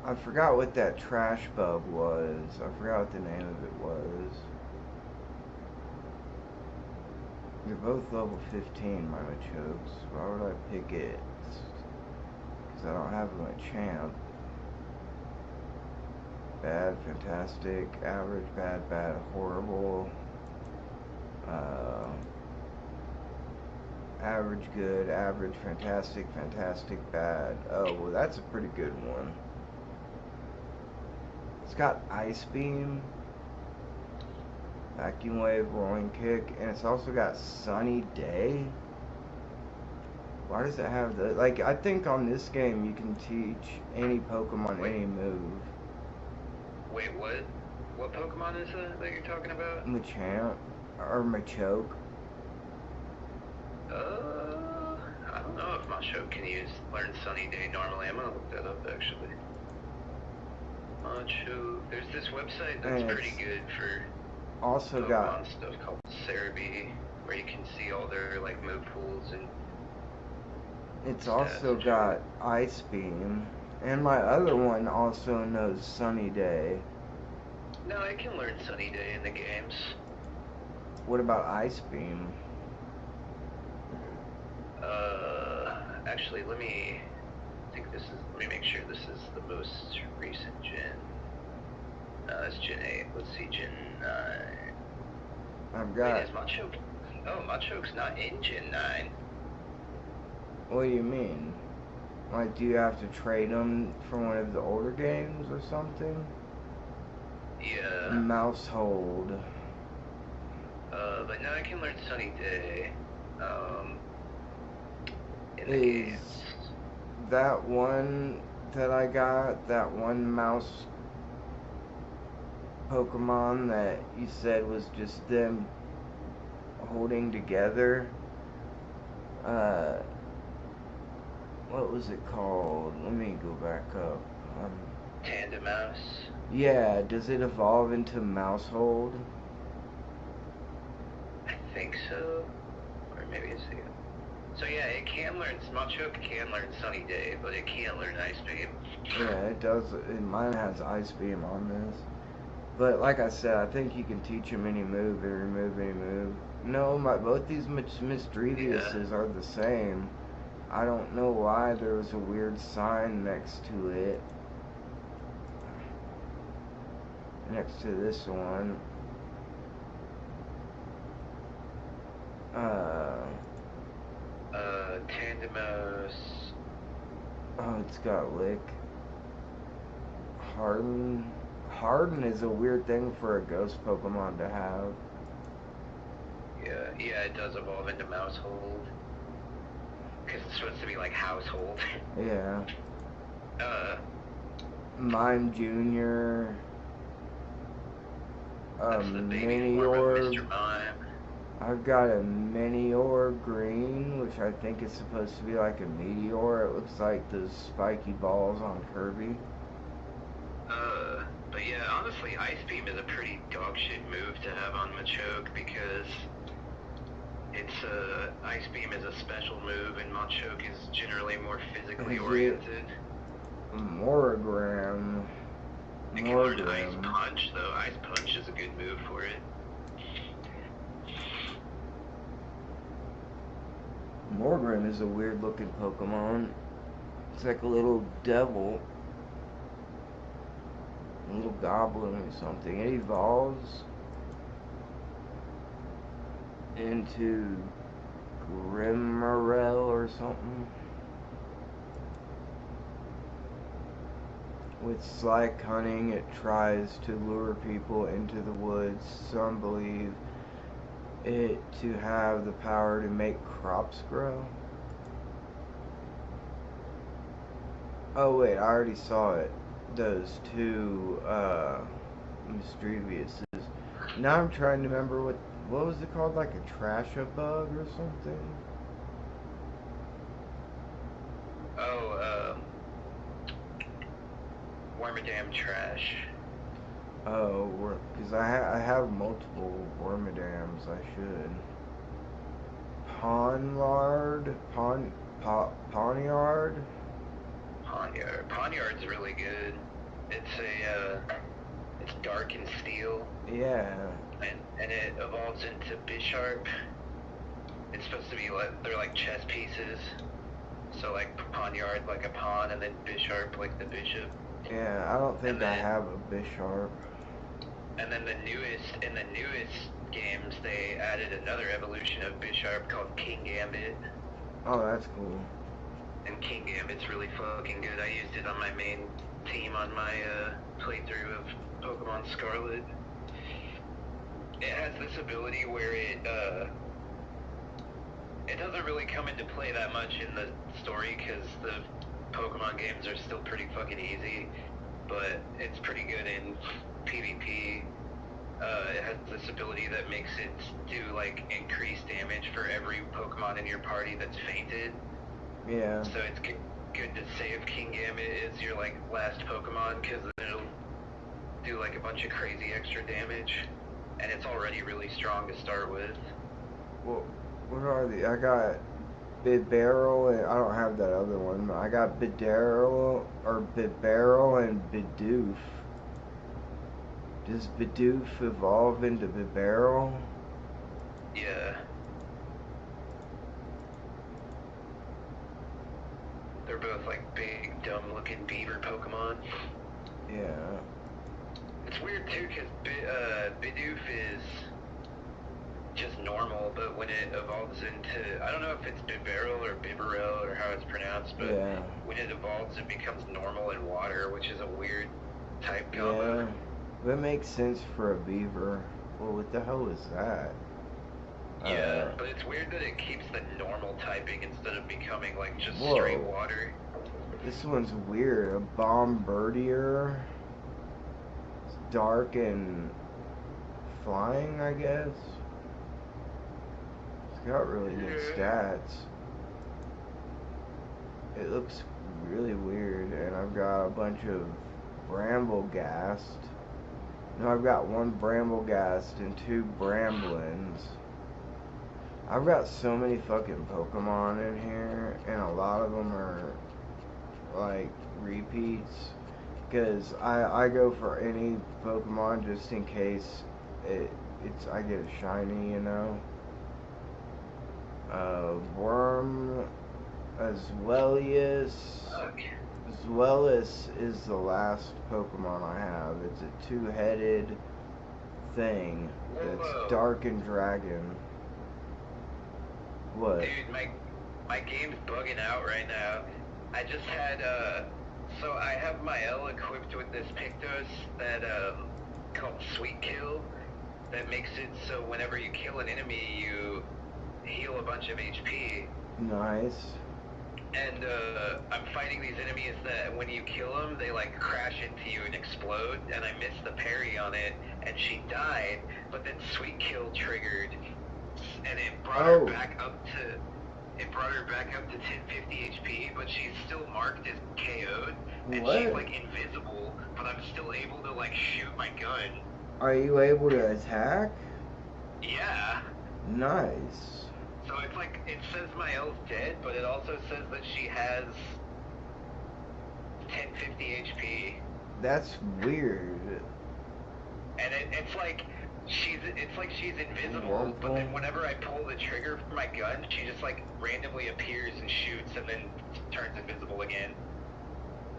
I forgot what that trash bug was. I forgot what the name of it was. They're both level 15, my Machokes. Why would I pick it? Because I don't have a Machamp. Bad, fantastic, average, bad, bad, horrible. Average, good, average, fantastic, fantastic, bad. Oh, well, that's a pretty good one. It's got Ice Beam, Vacuum Wave, Rolling Kick, and it's also got Sunny Day. Why does it have the... Like, I think on this game you can teach any Pokemon any move. Wait, what? What Pokemon is that you're talking about? Machamp. Or Machoke. I don't know if Machoke can learn Sunny Day normally. I'm gonna look that up, actually. Machoke. There's this website that's pretty good for also Pokemon got stuff called Cerebi, where you can see all their, like, move pools and... It's also got Ice Beam. And my other one also knows Sunny Day. No, I can learn Sunny Day in the games. What about Ice Beam? Actually, let me make sure this is the most recent gen. It's Gen 8. Let's see, Gen 9. I've got... Wait, is Machoke... Oh, Machoke's not in Gen 9. What do you mean? Like, do you have to trade them from one of the older games or something? Yeah. Mousehold. But now I can learn Sunny Day. Is that one that I got, that one mouse Pokemon that you said was just them holding together? What was it called? Let me go back up. Tandem Mouse? Yeah, does it evolve into Mousehold? I think so. Or maybe it's the... So yeah, it can learn... Machoke can learn Sunny Day, but it can't learn Ice Beam. Yeah, it does. Mine has Ice Beam on this. But like I said, I think you can teach him any move and remove any move. No, both these Misdreviouses are the same. I don't know why there was a weird sign next to it. Next to this one. Tandemos. Oh, it's got Lick. Harden. Harden is a weird thing for a ghost Pokemon to have. Yeah, it does evolve into Mousehold. Because it's supposed to be like Household. Yeah. Mime Jr. That's the baby Minior. form of Mr. Mime. I've got a Minior Green, which I think is supposed to be like a meteor. It looks like those spiky balls on Kirby. But yeah, honestly, Ice Beam is a pretty dogshit move to have on Machoke because it's Ice Beam is a special move and Machoke is generally more physically oriented. Morgram. It can learn Ice Punch though. Ice Punch is a good move for it. Morgram is a weird looking Pokemon. It's like a little devil. A little goblin or something. It evolves into Grimarel or something. With Slack hunting, it tries to lure people into the woods. Some believe it to have the power to make crops grow. Oh wait, I already saw it. Those two Misdreviouses. Now I'm trying to remember what was it called, like a Trasha bug or something? Oh, Wormadam Trash. Oh, because I have multiple Wormadams. I should. Ponyard? Ponyard? Ponyard's really good. It's dark and steel. Yeah. And it evolves into Bisharp. It's supposed to be like, they're like chess pieces. So like Ponyard like a pawn, and then Bisharp like the bishop. Yeah, I don't think I have a Bisharp. And then in the newest games, they added another evolution of Bisharp called King Gambit. Oh, that's cool. And King Gambit's really fucking good. I used it on my main team on my playthrough of Pokemon Scarlet. It has this ability where it doesn't really come into play that much in the story because the Pokemon games are still pretty fucking easy, but it's pretty good in PvP. It has this ability that makes it do like increased damage for every Pokemon in your party that's fainted. Yeah. So it's good to save King Gambit as your like last Pokemon, because it'll do like a bunch of crazy extra damage, and it's already really strong to start with. Well, what are the? I got Bibarel, and I don't have that other one. I got Bibarel and Bidoof. Does Bidoof evolve into Bibarel? Yeah. They're both like big, dumb-looking beaver Pokemon. Yeah. It's weird too, because Bidoof is just normal, but when it evolves into, I don't know if it's Bibarel or how it's pronounced, but when it evolves, it becomes normal in water, which is a weird type combo. Yeah. That makes sense for a beaver. Well, what the hell is that? Yeah, but it's weird that it keeps the normal typing instead of becoming like just Whoa. straight water. This one's weird. A Bombardier. It's dark and flying, I guess. It's got really good stats. It looks really weird, and I've got a bunch of Bramblegast. No, I've got one Bramblegast and 2 Bramblins. I've got so many fucking Pokemon in here, and a lot of them are like repeats, because I go for any Pokemon just in case I get a shiny, you know. Worm, Zweilous is the last Pokemon I have. It's a 2-headed thing that's dark and dragon. What? Dude, my game's bugging out right now. I just had, so I have my L equipped with this Pictos that, called Sweet Kill, that makes it so whenever you kill an enemy, you heal a bunch of HP. Nice. And, I'm fighting these enemies that when you kill them, they, like, crash into you and explode, and I missed the parry on it, and she died, but then Sweet Kill triggered, and it brought her back up to 1050 HP, but she's still marked as KO'd, and she's like invisible, but I'm still able to like shoot my gun. Are you able to attack? Yeah. Nice. So it's like, it says my L's dead, but it also says that she has 1050 HP. That's weird. And it's like she's invisible, but then whenever I pull the trigger for my gun, she just like randomly appears and shoots and then turns invisible again.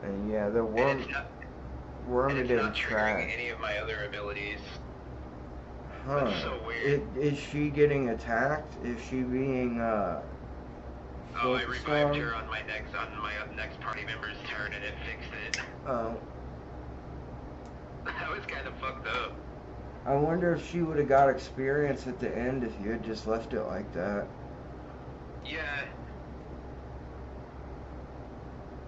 And yeah, the worm it's not triggering any of my other abilities. Huh. That's so weird. Is she getting attacked? Is she being I revived her on my next party member's turn and it fixed it. Oh. That was kind of fucked up. I wonder if she would have got experience at the end if you had just left it like that. Yeah.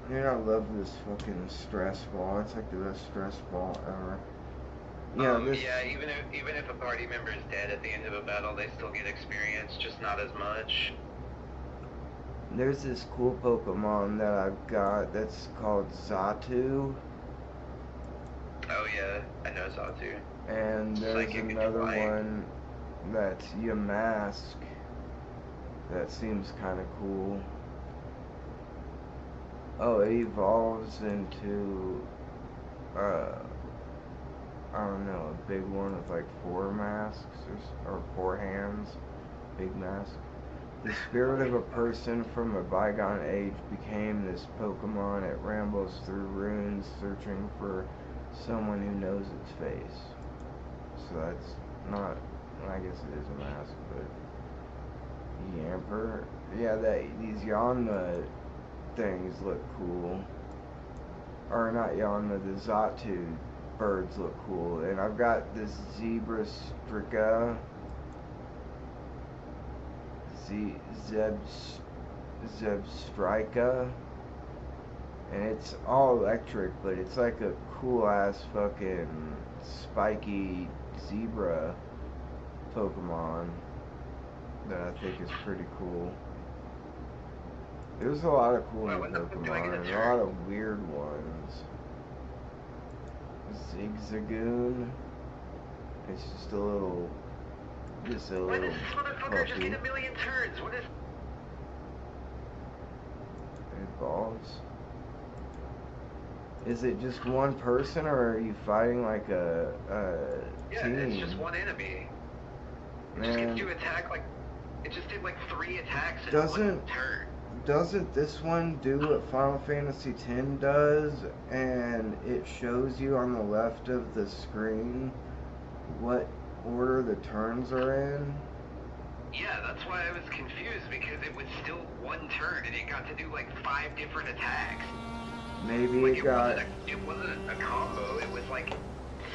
Man, I love this fucking stress ball. It's like the best stress ball ever. Yeah, even if a party member is dead at the end of a battle, they still get experience, just not as much. There's this cool Pokemon that I've got that's called Xatu. Oh yeah, I know Xatu. And there's another one that's Yamask. That seems kind of cool. Oh, it evolves into, I don't know, a big one with like 4 masks or 4 hands. Big mask. The spirit of a person from a bygone age became this Pokemon. It rambles through ruins searching for someone who knows its face. So that's not, I guess it is a mask, but Yamper. Yeah, these Yanma things look cool. Or not Yanma, the Zatu birds look cool. And I've got this Zebra Strica. Zebstrika, and it's all electric, but it's like a cool ass fucking spiky zebra Pokemon that I think is pretty cool. There's a lot of cool new Pokemon and a lot of weird ones. Zigzagoon. It's just a little. Why does this motherfucker just get a million turns? What is... It evolves. Is it just one person, or are you fighting like a team? Yeah, it's just one enemy. It just gets to attack like... It just did like 3 attacks in one turn. Doesn't this one do what Final Fantasy X does, and it shows you on the left of the screen what order the turns are in? Yeah, that's why I was confused, because it was still one turn and it got to do like 5 different attacks. Maybe like it wasn't a combo, it was like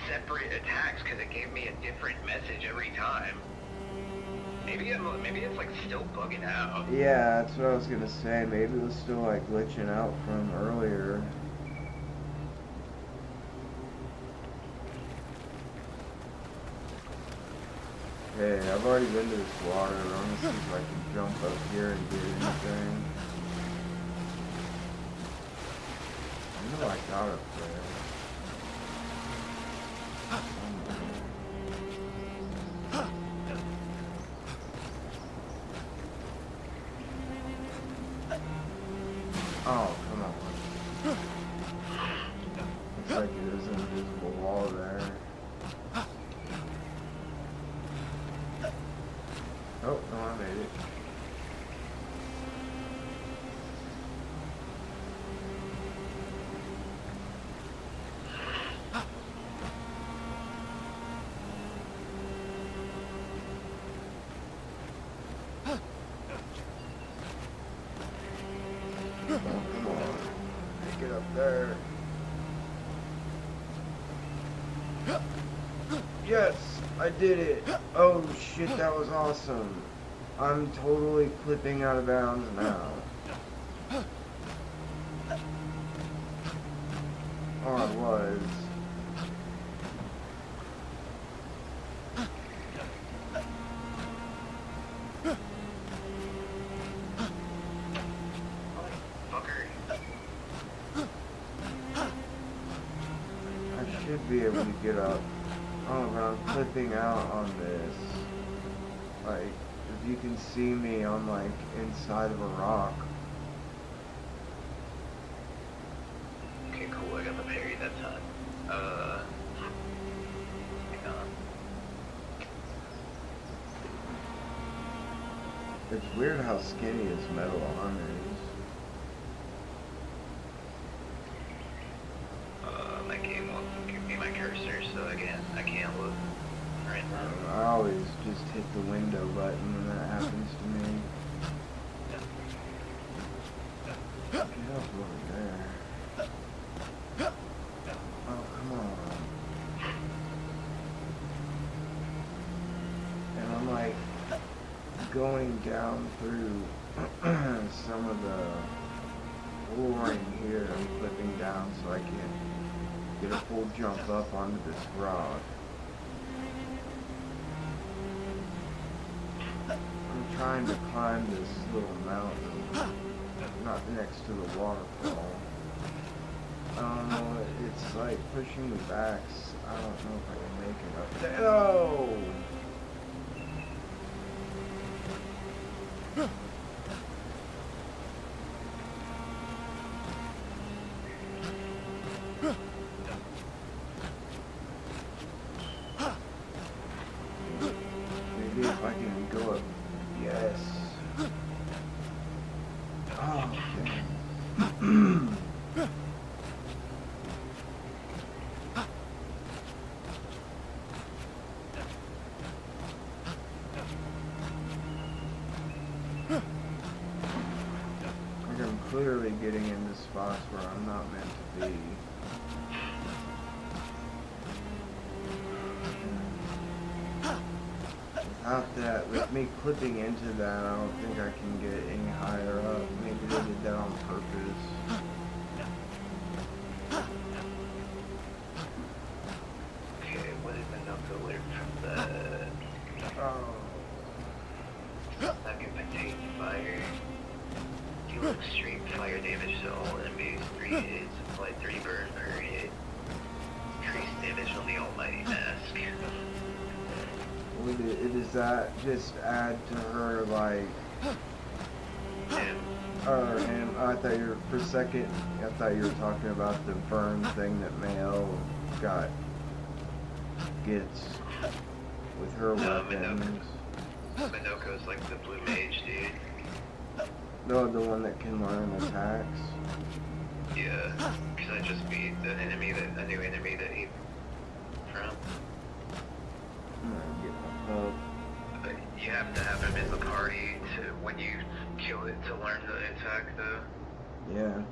separate attacks because it gave me a different message every time. Maybe it's like still bugging out. Yeah, that's what I was gonna say. Maybe it was still like glitching out from earlier. Hey, I've already been to this water. I'm gonna see if I can jump up here and get anything. I know I got up there. Oh, come on. Looks like there's an invisible wall there. Oh, no, I made it. Come on. Make it up there. Yes, I did it. Oh shit, that was awesome. I'm totally clipping out of bounds now. Oh, I was. I should be able to get up. Oh, but I'm clipping out on this. Like, if you can see me, I'm like inside of a rock. Okay, cool, I got the parry that time. Hang on. It's weird how skinny his metal armor is. My game won't give me my cursor, so I can't look right now. I always just hit the window button when that happens to me. Get up over there. Oh, come on. And I'm like going down through some of the flooring here. I'm flipping down so I can get a full jump up onto this rock. I'm trying to climb this little mountain, not next to the waterfall. I don't know, it's like pushing me back. I don't know if I can make it up there. Oh! where I'm not meant to be. Without that, with me clipping into that, I don't think I can get any higher up. Maybe they did that on purpose. Okay, what is the number alert from the... Oh. Second potato fire. Deal extreme fire damage to all enemies. 3 hits. Apply 3 burn per hit. Increase damage on the almighty mask. Does that just add to her, like... Him. Or him? I thought you were, for a second, I thought you were talking about the burn thing that Mayo gets with her weapons. Minoko's like the blue mage, dude. No, the one that can learn attacks. Yeah, because I just beat a new enemy that he from. But you have to have him in the party to when you kill it to learn the attack, though. Yeah.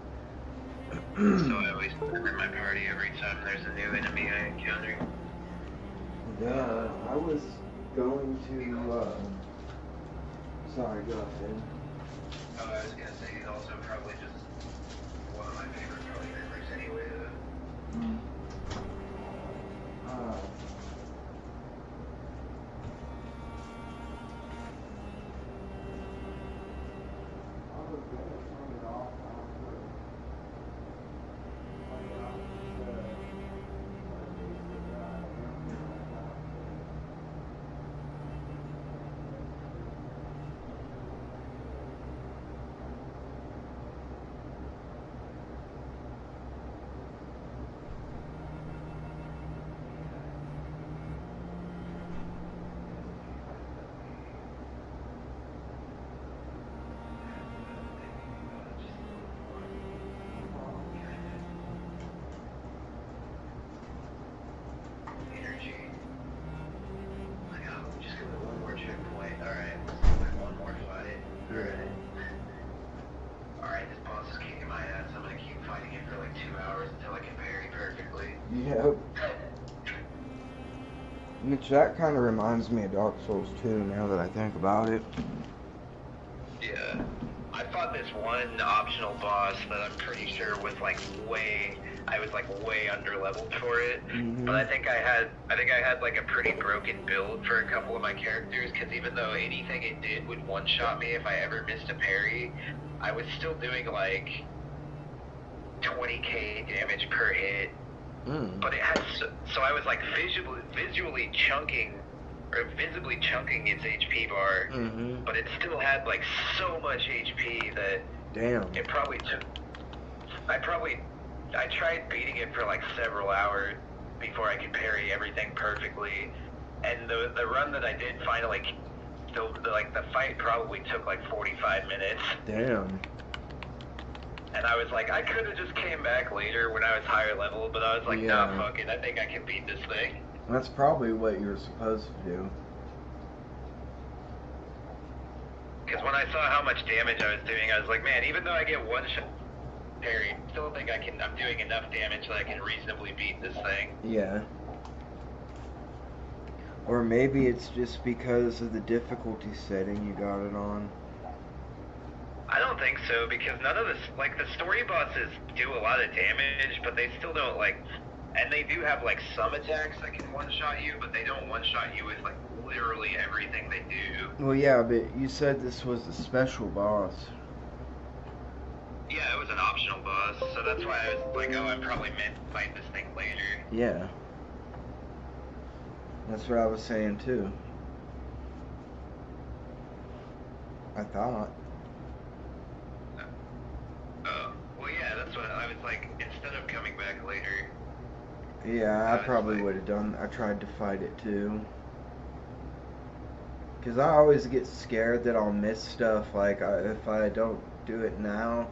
So I always put him in my party every time there's a new enemy I encounter. Yeah, I was going to. Sorry, go ahead. Oh, I was gonna say he's also probably just one of my favorite party members anyway, though. Yep. Which that kind of reminds me of Dark Souls 2 now that I think about it. Yeah. I fought this one optional boss that I'm pretty sure was like I was like way under leveled for it. But I think I had like a pretty broken build for a couple of my characters, because even though anything it did would one-shot me if I ever missed a parry, I was still doing like 20k damage per hit. But it had so I was like visually chunking its HP bar, but it still had like so much HP that it probably took. I tried beating it for like several hours before I could parry everything perfectly, and the run that I did finally, the fight probably took like 45 minutes. Damn. And I was like, I could have just came back later when I was higher level, but I was like, nah, fuck it, I think I can beat this thing. That's probably what you were supposed to do. Because when I saw how much damage I was doing, I was like, man, even though I get one shot parry, I still think I'm doing enough damage that I can reasonably beat this thing. Yeah. Or maybe it's just because of the difficulty setting you got it on. I don't think so, because none of the story bosses do a lot of damage, but they still don't and they do have some attacks that can one-shot you, but they don't one-shot you with literally everything they do. Well, yeah, but you said this was a special boss. Yeah, it was an optional boss, so that's why I was like, oh, I'm probably meant to fight this thing later. Yeah. That's what I was saying too. I thought. Well, yeah, that's what I was like, instead of coming back later. Yeah, I probably would have done. I tried to fight it too. Because I always get scared that I'll miss stuff, if I don't do it now.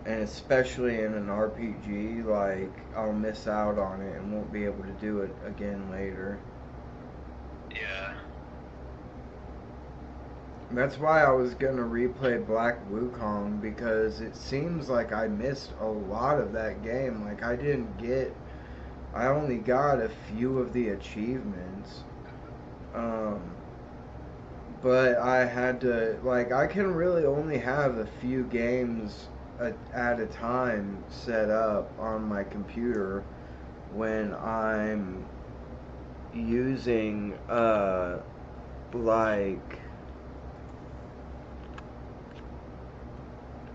And especially in an RPG, I'll miss out on it and won't be able to do it again later. Yeah. That's why I was gonna replay Black Wukong, because it seems like I missed a lot of that game. Like I only got a few of the achievements. But I had to, like, I can really only have a few games at a time set up on my computer when I'm using, like,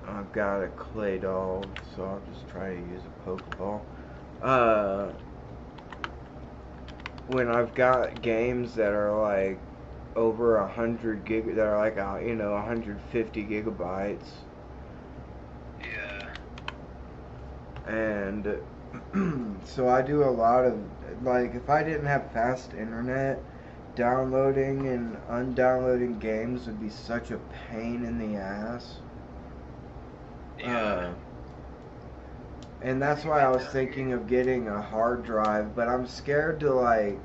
I've got a clay doll, so I'll just try to use a Pokeball. When I've got games that are like over 100 gig, that are like 150 gigabytes. Yeah. And so I do a lot of, like, if I didn't have fast internet, downloading and undownloading games would be such a pain in the ass. Yeah. And that's why I was thinking of getting a hard drive, but I'm scared to, like,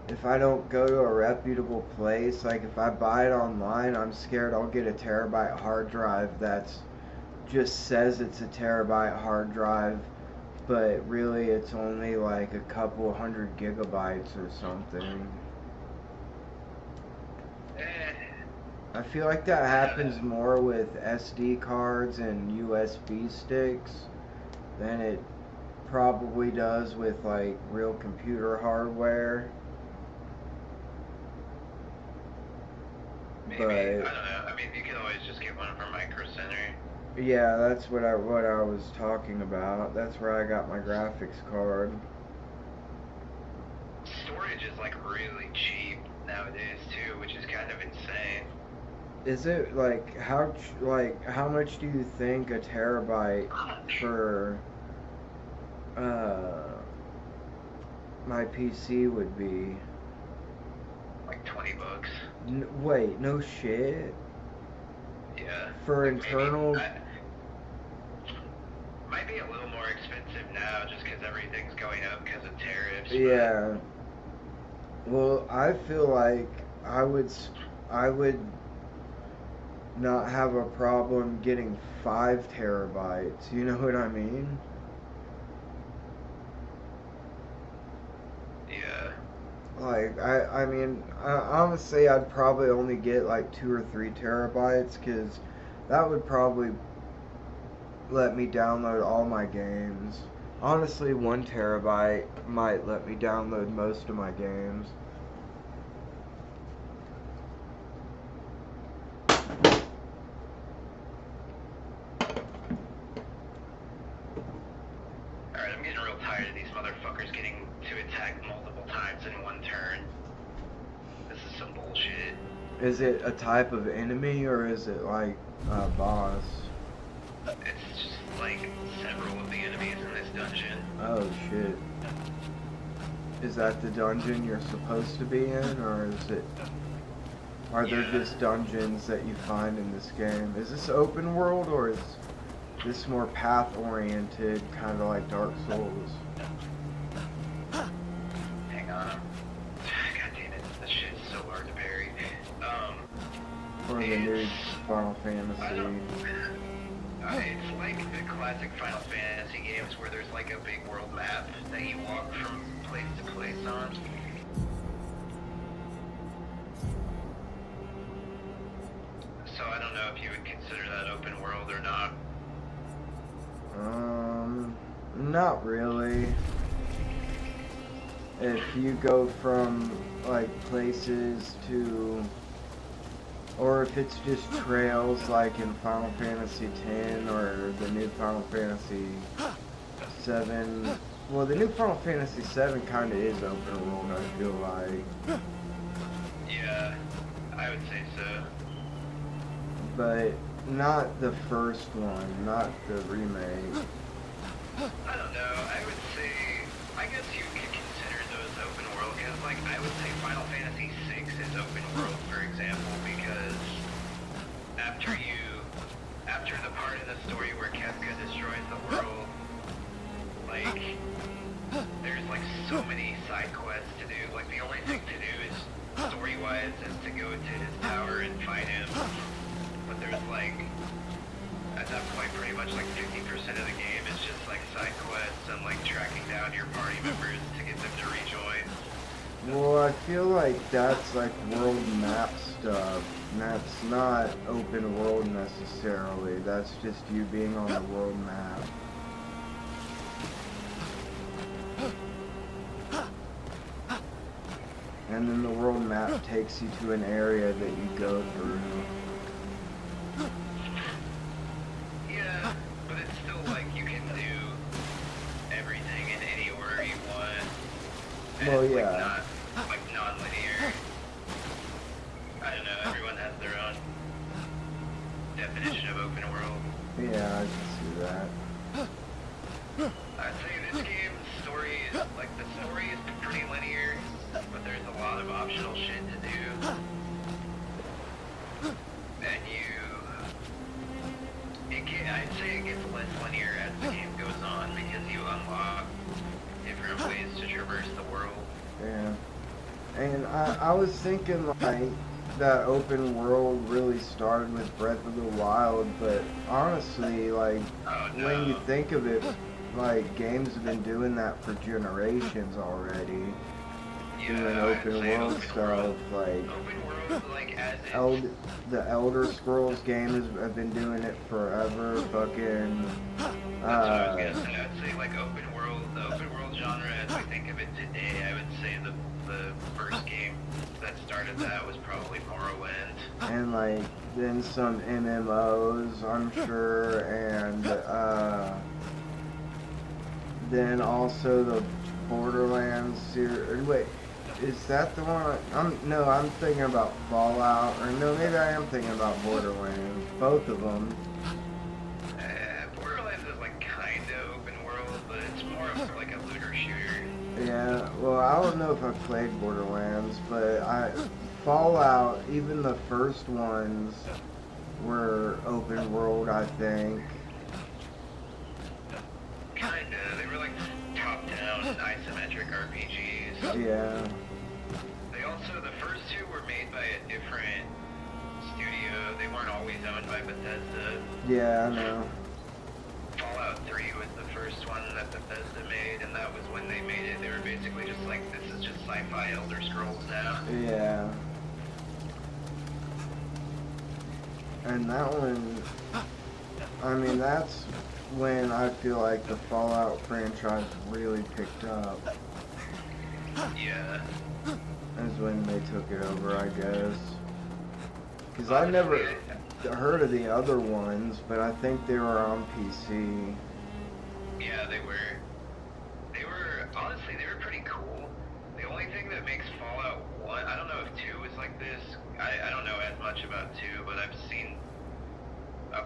if I don't go to a reputable place, like if I buy it online, I'm scared I'll get a terabyte hard drive that's just says it's a terabyte hard drive, but really it's only like a couple 100 gigabytes or something. I feel like that happens more with SD cards and USB sticks than it probably does with like real computer hardware. Maybe, I don't know. I mean, you can always just get one from Micro Center. Yeah, that's what I was talking about. That's where I got my graphics card. Storage is like really cheap nowadays too, which is kind of insane. Is it like how much do you think a terabyte for my PC would be? Like $20. Wait, no shit. Yeah. For like internal. Might be a little more expensive now, just because everything's going up because of tariffs. Yeah. Well, I feel like I would not have a problem getting 5 terabytes. You know what I mean? Yeah. Like, I mean, honestly, I'd probably only get like 2 or 3 terabytes, because that would probably let me download all my games. Honestly, 1 terabyte might let me download most of my games. Alright, I'm getting real tired of these motherfuckers getting to attack multiple times in one turn. This is some bullshit. Is it a type of enemy, or is it like a boss? It's just like several of the enemies in this dungeon. Oh shit. Is that the dungeon you're supposed to be in, or are there just dungeons that you find in this game? Is this open world, or is this more path oriented, kind of like Dark Souls? Hang on. God damn it, this shit's so hard to parry. Or the new Final Fantasy? It's like the classic Final Fantasy games where there's like a big world map that you walk from place to place on. So I don't know if you would consider that open world or not. Not really. If you go from like places to, or if it's just trails like in Final Fantasy X or the new Final Fantasy 7. Well, the new Final Fantasy 7 kind of is open world, I feel like. Yeah, I would say so. But not the first one, not the remake. I don't know, I guess you could consider those open world, because like, I would say Final Fantasy 6 is open world, for example, because after the part of the story where Kefka destroys the world, like, there's like so many side quests to do, like the only thing to do is story story-wise is to go to his tower and fight him. But there's like, at that point, pretty much like 50% of the game is just like side quests and like tracking down your party members to get them to rejoin. Well, I feel like that's like world map stuff. That's not open world necessarily. That's just you being on the world map. And then the world map takes you to an area that you go through. Yeah, but it's still like you can do everything in any order you want. And Well, it's yeah. like non-linear. I don't know, everyone has their own definition of open world. Yeah, I can see that. I'd say this game's story is, like, the story is pretty linear, but there's a lot of optional shit to do. And I'd say it gets less linear as the game goes on, because you unlock different ways to traverse the world. Yeah. And I was thinking, like, that open world really started with Breath of the Wild, but honestly, like, when you think of it, like, games have been doing that for generations already. Doing open world stuff, like, the Elder Scrolls games have been doing it forever. Fucking, That's what I was gonna say. I'd say, like, the open world genre, as we think of it today, I would say the first game that started that was probably Morrowind. and like, then some MMOs, I'm sure, and, then also the Borderlands series. Wait, is that the one? I'm thinking about Fallout, or no, maybe I am thinking about Borderlands. Both of them. Borderlands is like kinda open world, but it's more of like a looter shooter. Yeah, well, I don't know if I've played Borderlands, but Fallout, even the first ones were open world, I think. Kinda. They were like top-down isometric RPGs. Yeah. The first two were made by a different studio. They weren't always owned by Bethesda. Yeah, I know. Fallout 3 was the first one that Bethesda made, and that was when they made it. They were basically just like, this is just sci-fi Elder Scrolls now. Yeah. And that one, I mean, that's when I feel like the Fallout franchise really picked up. Yeah. Is when they took it over, I guess. Because I never heard of the other ones, but I think they were on PC. Yeah, they were, honestly, they were pretty cool. The only thing that makes Fallout 1, I don't know if 2 is like this. I don't know as much about 2, but I've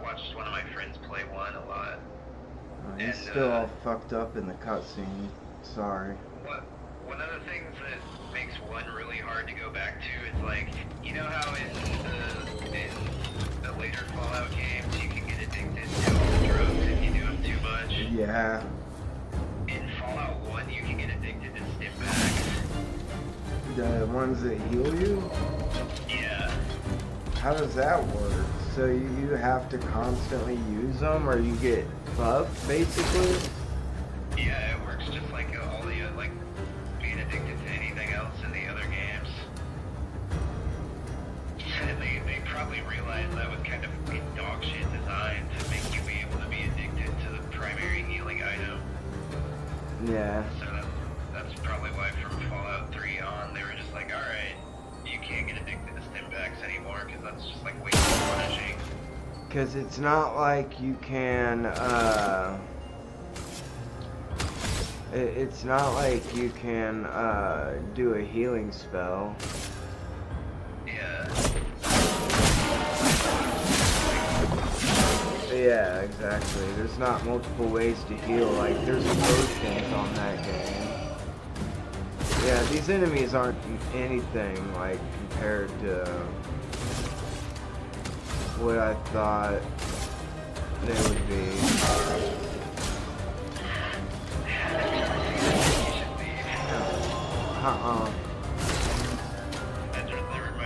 watched one of my friends play 1 a lot. He's still all fucked up in the cutscene. Sorry. One of the things that makes 1 really hard to go back to is, like, you know how in the later Fallout games you can get addicted to all the drugs if you do them too much? Yeah. In Fallout 1 you can get addicted to stim packs. The ones that heal you? Yeah. How does that work? So you have to constantly use them, or you get buffed, basically? Yeah, it works just like all the, like, being addicted to anything else in the other games. And they probably realized that was kind of dog shit design to make you be able to be addicted to the primary healing item. Yeah. So that's probably why from Fallout 3 on, they were just like, alright, you can't get addicted to stim packs anymore, because that's just like way too punishing. Because it's not like you can, it's not like you can, do a healing spell. Yeah. Yeah, exactly. There's not multiple ways to heal, like, there's potions on that game. Yeah, these enemies aren't anything, like, compared to what I thought they would be. They were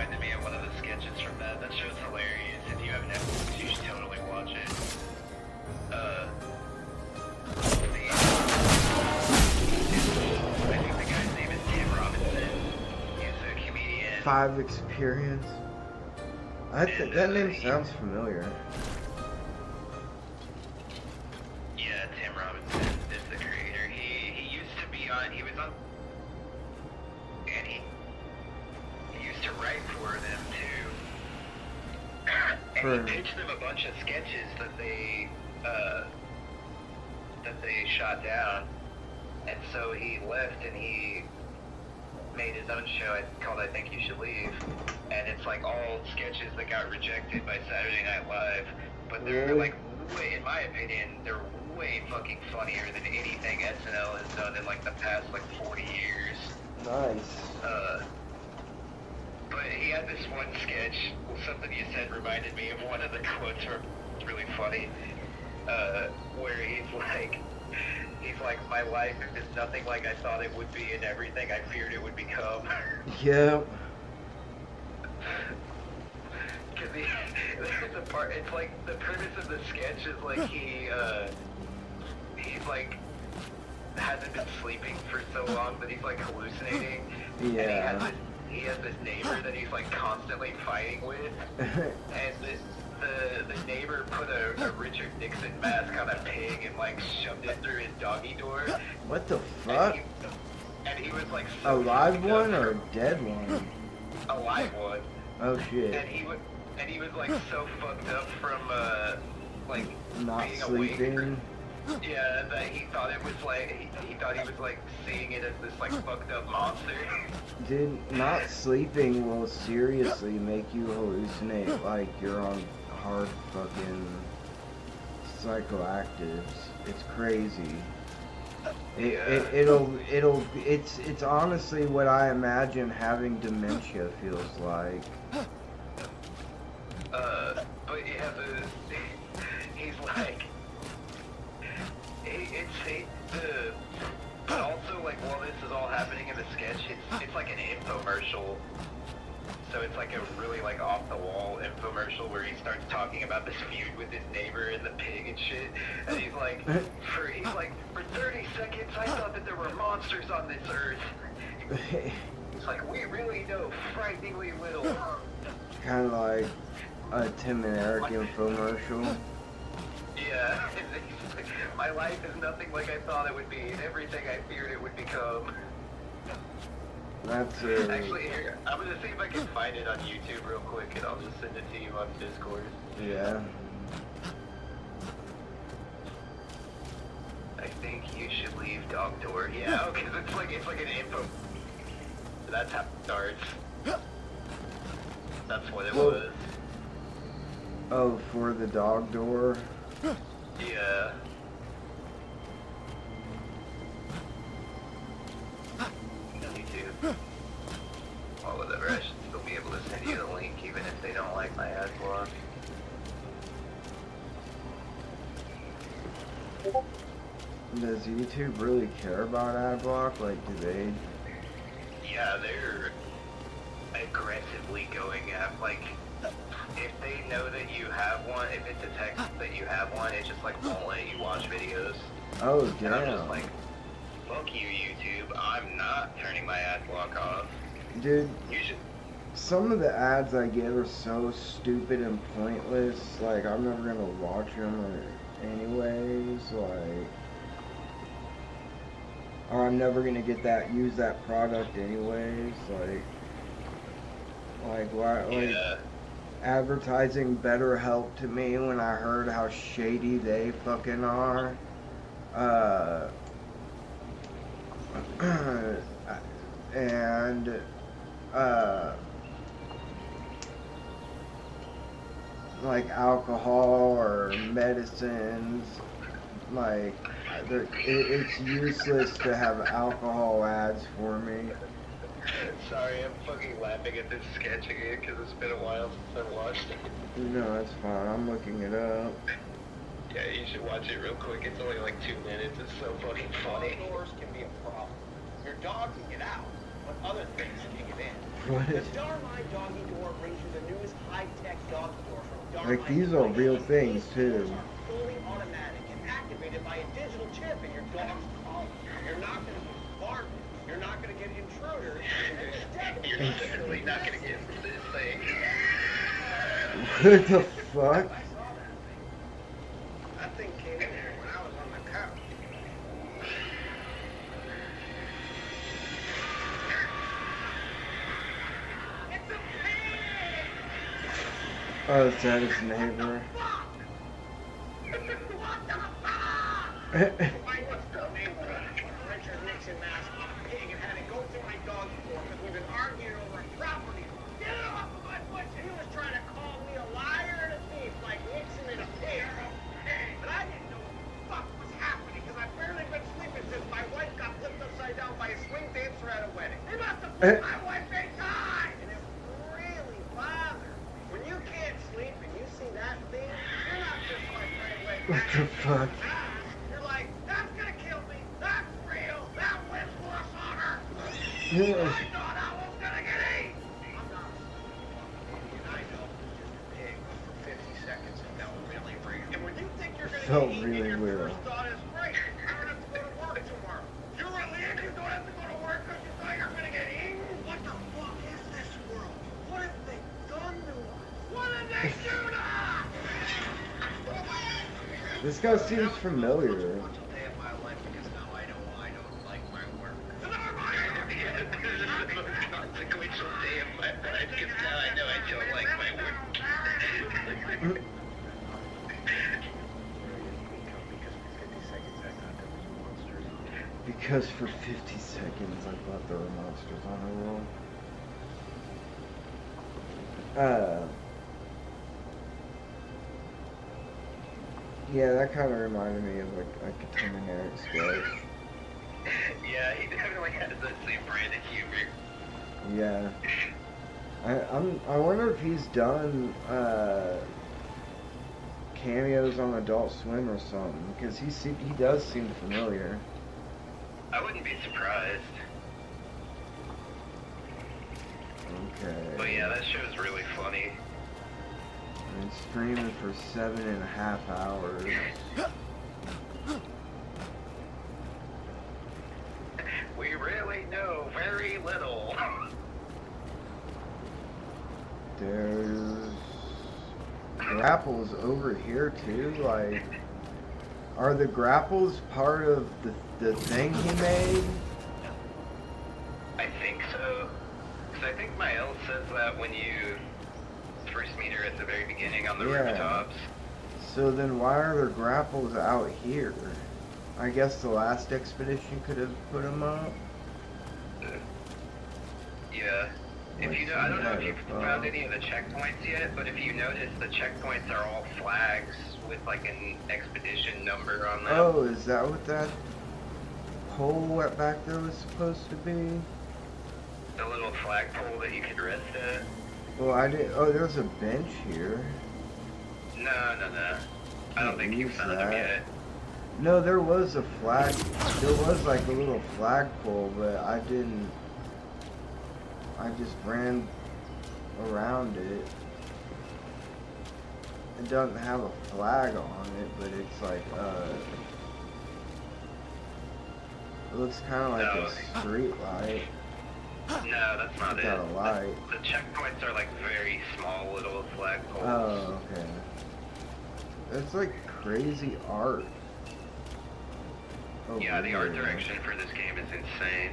5 Experience. That name sounds familiar. Yeah, Tim Robinson is the creator. He used to be on, he was on, and he used to write for them too. And he pitched them a bunch of sketches that they shot down. And so he left and he made his own show called I Think You Should Leave. And it's like all sketches that got rejected by Saturday Night Live. But they're like, way, in my opinion, they're way fucking funnier than anything SNL has done in like the past like 40 years. Nice. But he had this one sketch, something you said reminded me of one of the quotes where it's really funny, where he's like, my life is nothing like I thought it would be and everything I feared it would become. Yep. Because there's a part, it's like, the premise of the sketch is like he's like, hasn't been sleeping for so long that he's like hallucinating. Yeah. And he has this neighbor that he's like constantly fighting with. And the neighbor put a Richard Nixon mask on a pig and like shoved it through his doggy door. What the fuck? And he was like a live one or a dead one? A live one. Oh shit. And he was like so fucked up from like not being sleeping. Awake. Yeah, that he thought it was like he thought he was like seeing it as this like fucked up monster. Dude, not sleeping will seriously make you hallucinate like you're on hard fucking psychoactives. It's crazy. It's honestly what I imagine having dementia feels like. But yeah, he's like, but also like while this is all happening in the sketch, it's like an infomercial. So it's like a really like off the wall infomercial where he starts talking about this feud with his neighbor and the pig and shit. And he's like, for 30 seconds I thought that there were monsters on this earth. It's like, we really know frighteningly little. Kind of like a Tim and Eric infomercial. Yeah, my life is nothing like I thought it would be, and everything I feared it would become. That's Actually, here, I'm gonna see if I can find it on YouTube real quick, and I'll just send it to you on Discord. Yeah. I think you should leave dog door. Yeah, because it's like an info. That's how it starts. That's what it was. Oh, for the dog door? Yeah. YouTube. Well, whatever, I should still be able to send you the link even if they don't like my ad block. Does YouTube really care about ad block? Like, do they? Yeah, they're aggressively going at, like, if they know that you have one, if it detects that you have one, it just, like, won't let you watch videos. Oh, damn. And I'm just like, fuck you, YouTube. I'm not turning my ad block off. Dude, you should. Some of the ads I get are so stupid and pointless, like, I'm never gonna watch them anyways, like, or I'm never gonna use that product anyways, like why, like, advertising BetterHelp to me when I heard how shady they fucking are, and, like alcohol or medicines, like, it's useless to have alcohol ads for me. Sorry, I'm fucking laughing at this sketch again because it's been a while since I watched it. No, that's fine. I'm looking it up. Yeah, you should watch it real quick. It's only like 2 minutes. It's so fucking funny. Doors can be a problem. Your dog can get out, but other things can get in. What The is? Darmine Doggy Door brings you the newest high-tech doggy door from Darmine. Like, these are real things too. Fully automatic and activated by a digital chip in your dog's collar. You're not going to get barked. You're not going to get intruders. You're certainly not gonna get from this thing. What the fuck? That thing came in here when I was on the couch. Oh, is that his neighbor? My wife ain't died! And it really bothers me. When you can't sleep and you see that thing, you're not just like, wait. What the fuck? You're like, that's gonna kill me. That's real. That wins for us honor. Yeah. I thought I was gonna get eaten. I'm not and I know it's just a pig, but for 50 seconds it felt really real. And when you think you're gonna Felt get eaten, really your real. first thought is, great, I don't have to go to work tomorrow. You relieved you don't have to go to work because you thought you're gonna get eaten? What the fuck is this world? What have they done to us? What did they do to us? This guy seems familiar. Because for 50 seconds I thought there were monsters on the world. Yeah, that kind of reminded me of like a Terminator sketch. Yeah, he definitely has that same brand of humor. Yeah. I wonder if he's done cameos on Adult Swim or something, because he does seem familiar. I wouldn't be surprised. Okay. But yeah, that show's really funny. Been streaming for 7.5 hours. We really know very little. There's grapples over here too. Like, are the grapples part of the thing he made? I think so. Because I think Mael says that when you first meet her at the very beginning on the rooftops. So then why are there grapples out here? I guess the last expedition could have put them up. Yeah. If you know, I don't know if you've found any of the checkpoints yet, but if you notice, the checkpoints are all flags with like an expedition number on them. Oh, is that what that pole back there was supposed to be? The little flagpole that you could rest at. Well, I did. Oh, there's a bench here. No. I don't think you've found them yet. No, there was a flag. There was like a little flagpole, but I didn't. I just ran around it. It doesn't have a flag on it, but it's like it looks kind of like a street light. No, that's not it. Got a light. The checkpoints are like very small little flagpoles. Oh, okay. It's like crazy art. Oh, Yeah, the art direction for this game is insane.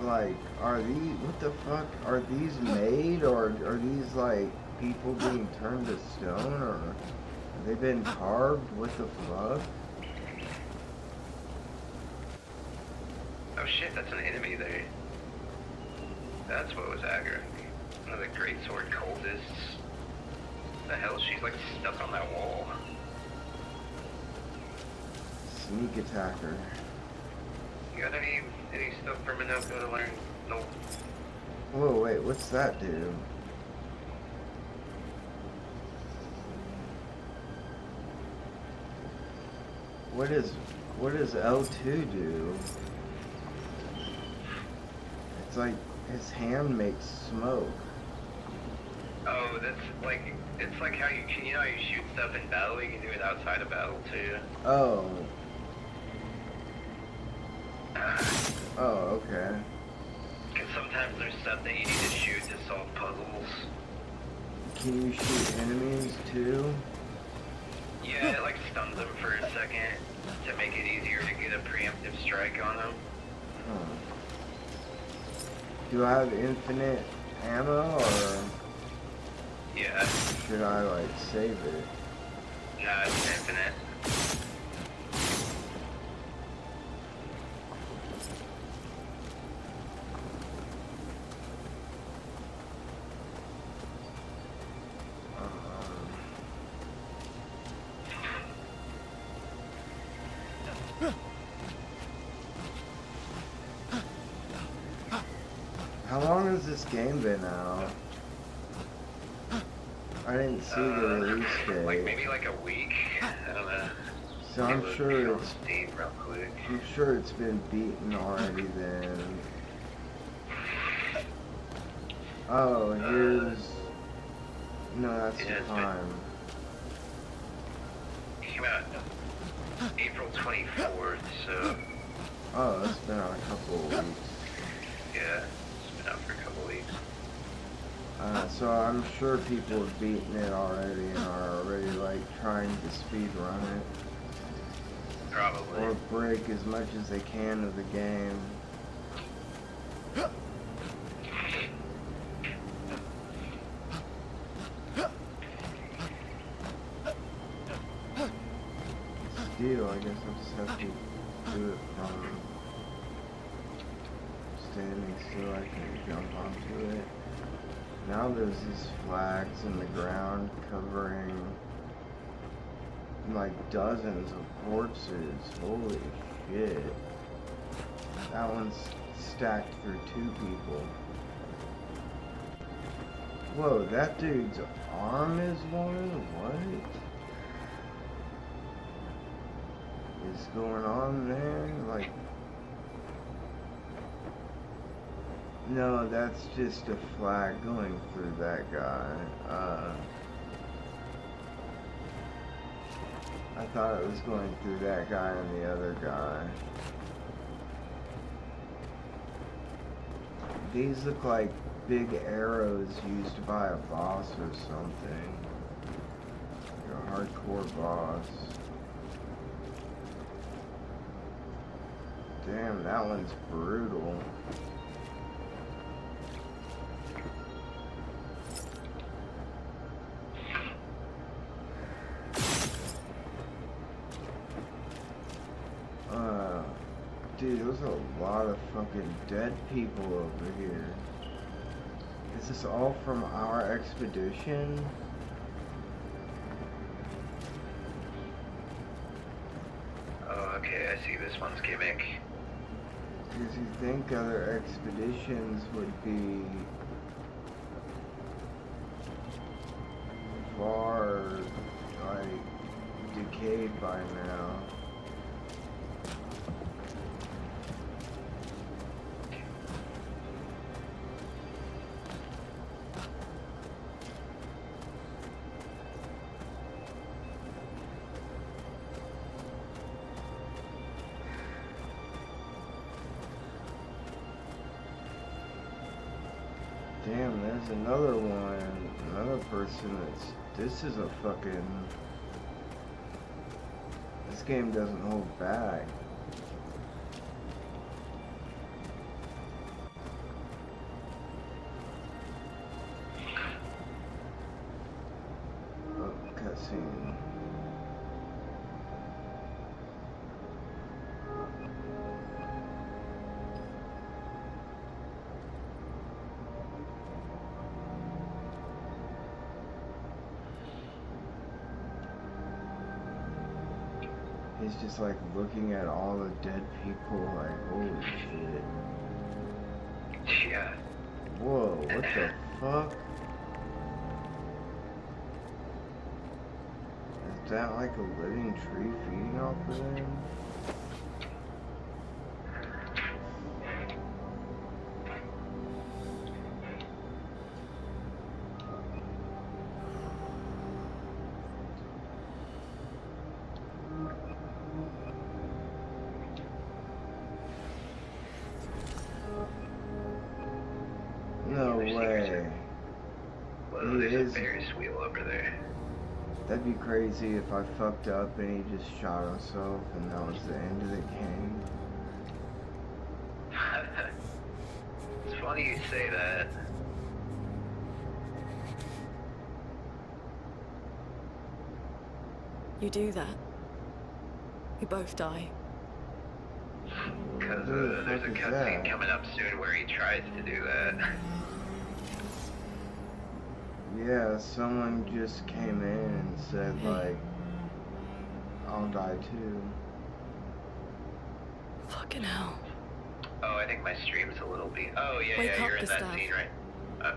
Like, are these, what the fuck, are these made, or are these like people being turned to stone, or have they been carved? What the fuck? Oh shit, that's an enemy there. That's what was aggroing me. One of the great sword cultists. The hell, she's like stuck on that wall. Sneak attacker. You got any stuff for Minoko to learn? Nope. Whoa, wait, what's that do? What does L2 do? It's like his hand makes smoke. Oh, that's like, it's like how you know how you shoot stuff in battle, you can do it outside of battle too. Oh. Oh, okay. Because sometimes there's stuff that you need to shoot to solve puzzles. Can you shoot enemies too? Yeah, it like stuns them for a second to make it easier to get a preemptive strike on them. Huh. Do I have infinite ammo, or yeah, should I like save it? Nah, it's infinite. How long has this game been out? I didn't see the release date. Like maybe like a week. I don't know. So I'm sure it's Steam real quick. I'm sure it's been beaten already then. Oh, here's no, that's the time. It came out April 24th, so. Oh, it's been out a couple of weeks. Yeah, it's been out for a couple of weeks. So I'm sure people have beaten it already and are already like trying to speed run it. Probably. Or break as much as they can of the game. Deal, I guess I'll just have to do it from standing still. I can jump onto it. Now there's these flags in the ground covering like dozens of corpses. Holy shit. That one's stacked through 2 people. Whoa, that dude's arm is one? What is going on there? Like, no, that's just a flag going through that guy. I thought it was going through that guy and the other guy. These look like big arrows used by a boss or something. Like a hardcore boss. Damn, that one's brutal. Dude, there's a lot of fucking dead people over here. Is this all from our expedition? Oh, okay, I see this one's gimmick. Because you think other expeditions would be far, like, decayed by now. Damn, there's another one, another person that's, this is a fucking, this game doesn't hold back. Oh, cutscene. He's just like looking at all the dead people like, holy shit. Yeah. Whoa, what the fuck? Is that like a living tree feeding off of them? people over there. That'd be crazy if I fucked up and he just shot himself and that was the end of the game. It's funny you say that. You do that, we both die. Because there's a cutscene coming up soon where he tries to do that. Yeah, someone just came in and said, like, I'll die too. Fucking hell. Oh, I think my stream's a little beat. Oh, yeah, Wake yeah, up, you're in that Gustav. scene, right?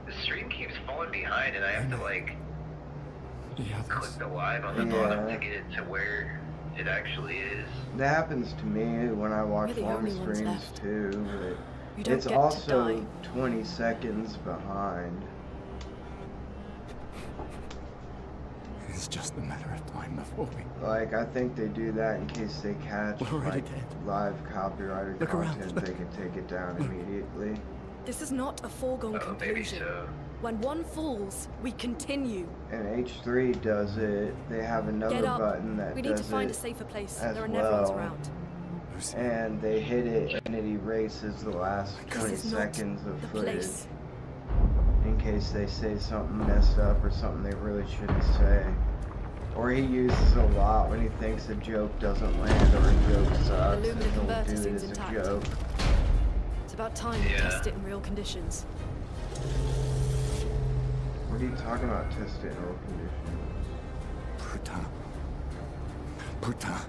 The stream keeps falling behind, and I have to, like, click the live on the bottom to get it to where it actually is. That happens to me when I watch We're the long only ones streams left. too, You but don't it's get to also die. 20 seconds behind. It's just a matter of time before we... Like, I think they do that in case they catch We're already like dead. live copyrighted Look around. content, they can take it down immediately. This is not a foregone conclusion. When one falls, we continue. And H3 does it. They have another Get up. button that We need does to find a it safer place. as There are never ones well. around. And they hit it and it erases the last 20 This is not seconds of the footage. place. In case they say something messed up or something they really shouldn't say. Or he uses a lot when he thinks a joke doesn't land or a joke sucks, The and Lumina he'll converter do it seems as a intact. joke. It's about time we test it in real conditions. What are you talking about, test it in real conditions? Putain. Putain.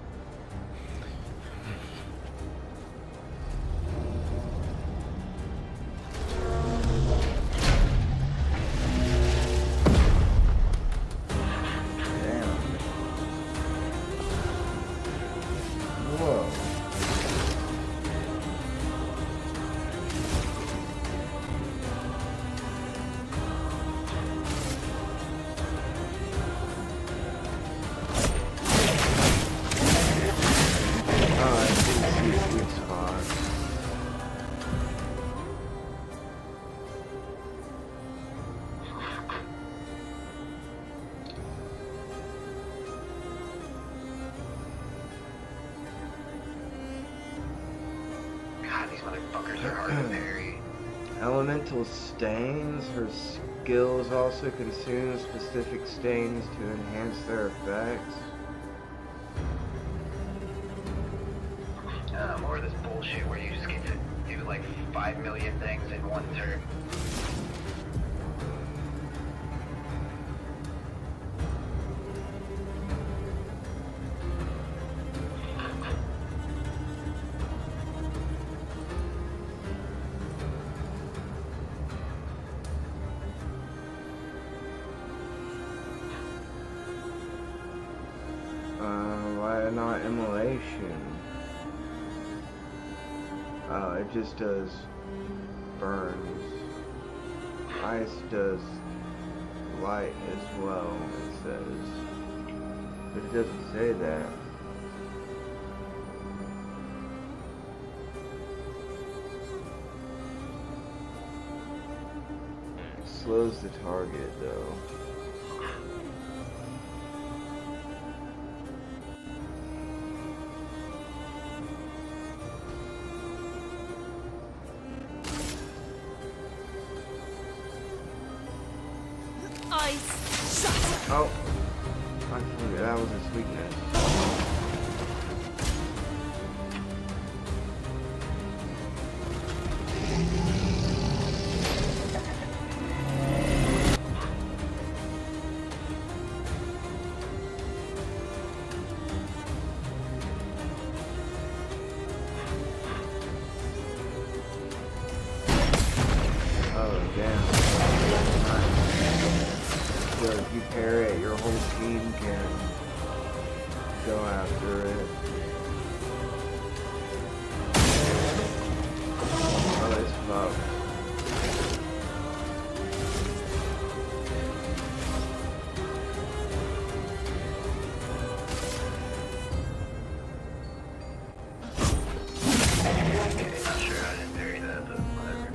God, these motherfuckers are hard to parry. Elemental stains. Her skills also consume specific stains to enhance their effects. More of this bullshit where you just get to do like 5 million things in one turn. Why not immolation? Oh, it just does burns. Ice does light as well, it says. But it doesn't say that. It slows the target though. Oh, I forgot that was his weakness. Oh, damn. So if you parry it, your whole team can go after it. Oh, it's fucked. Not sure how to parry that, but whatever.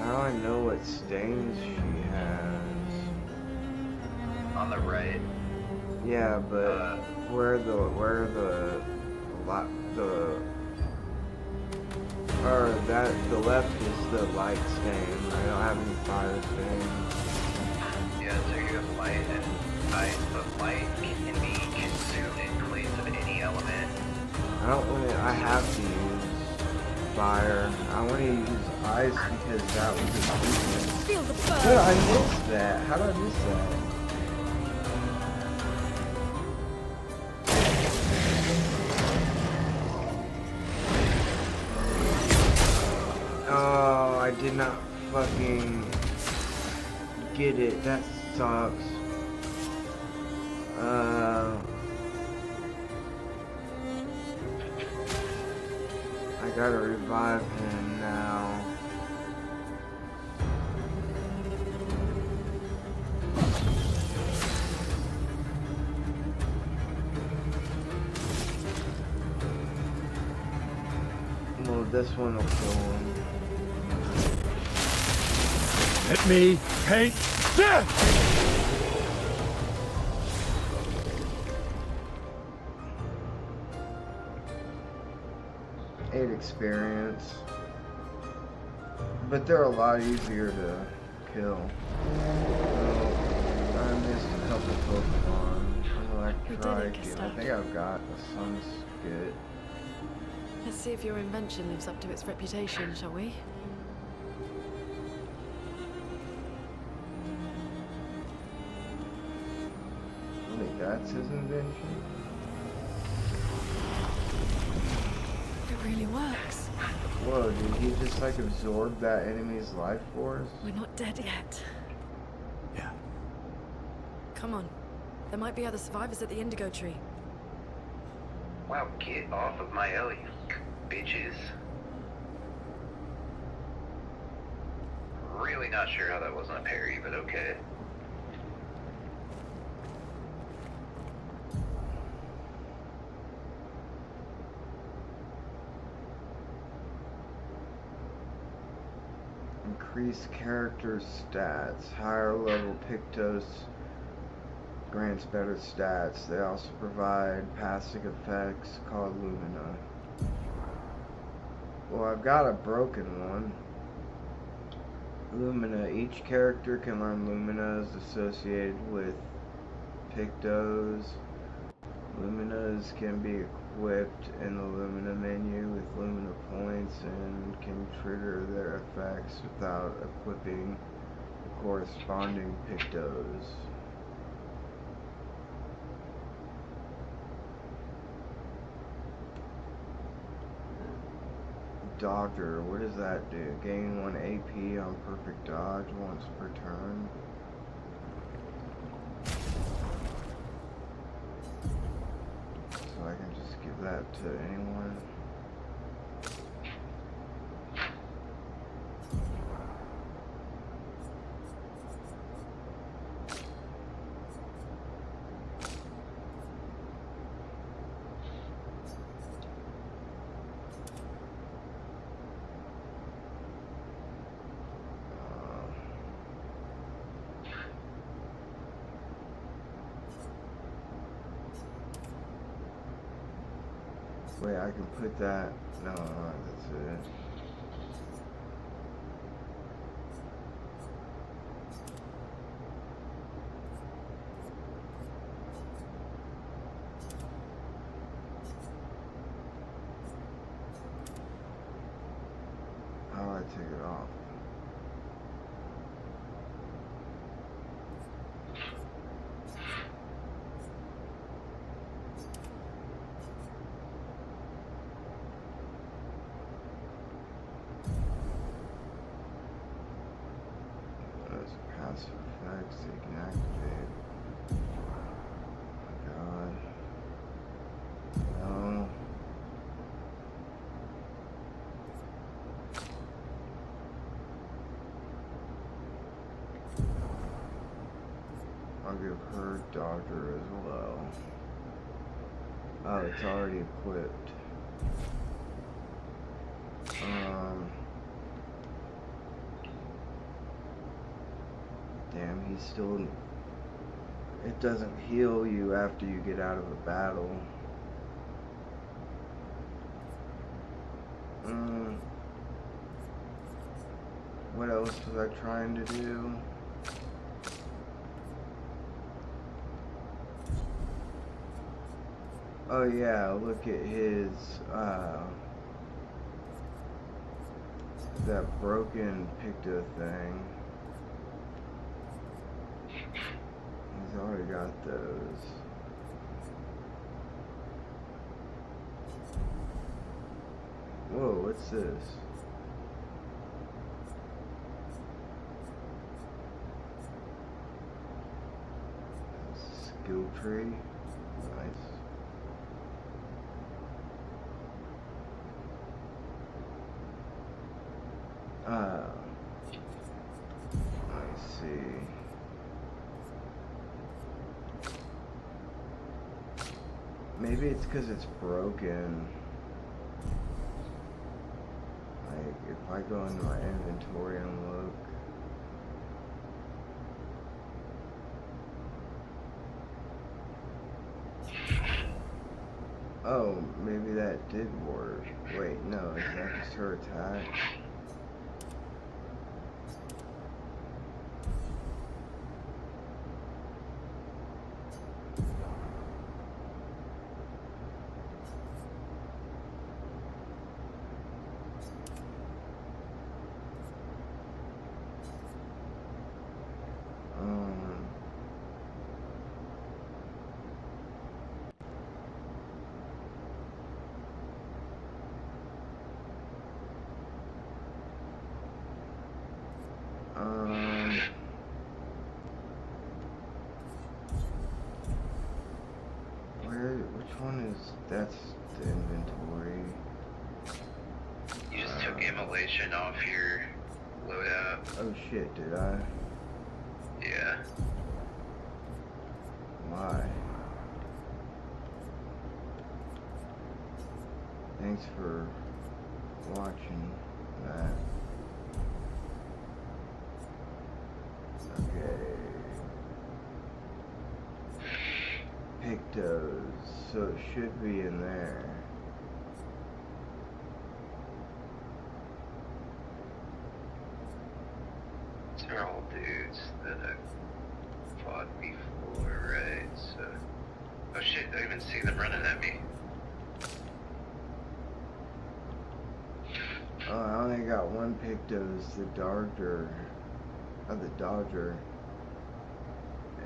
How do I know what stains she has? On the right. Yeah, but where the left is the light stain. I don't have any fire stains. Yeah, so you have light and ice, but light can be consumed in place of any element. I have to use fire. I want to use ice because that was a weakness. Feel the burn. But I missed that. How did I miss that? Oh, I did not fucking get it. That sucks. I gotta revive him now. Well, this one will kill him. Let me paint death! 8 experience. But they're a lot easier to kill. I missed a couple Pokemon. I think I've got a Sunskit. Let's see if your invention lives up to its reputation, shall we? Wait, that's his invention? It really works. Whoa, did he just like absorb that enemy's life force? We're not dead yet. Yeah. Come on. There might be other survivors at the Indigo Tree. Wow, get off of my alley, bitches. Really not sure how that wasn't a parry, but okay. Increase character stats. Higher level Pictos grants better stats. They also provide passive effects called Lumina. Well, I've got a broken one. Lumina. Each character can learn Luminas associated with Pictos. Luminas can be equipped in the Lumina menu with Lumina points and can trigger their effects without equipping the corresponding Pictos. Dodger, what does that do? Gain 1 AP on perfect dodge once per turn. So I can just give that to anyone. Wait, I can put that. No, that's it. How do I take it off? Passive effects that you can activate. Oh my god. No. I'll give her Dodger as well. Oh, it's already equipped. Damn, he's still... It doesn't heal you after you get out of a battle. What else was I trying to do? Oh yeah, look at his, that broken Picto thing. He's already got those. Whoa, what's this? Skill tree. Nice. Let's see. Maybe it's because it's broken. Like, if I go into my inventory and look. Oh, maybe that did work. Wait, no, is that just her attack? Which one is, that's the inventory. You just took immolation off your loadout. Oh shit, did I? Yeah. Why? Thanks for watching that. Okay. Pictos, so it should be in there. These are all dudes that I've fought before, right? So, oh shit, I even see them running at me. Oh, I only got one Pictos, the Dodger. The Dodger.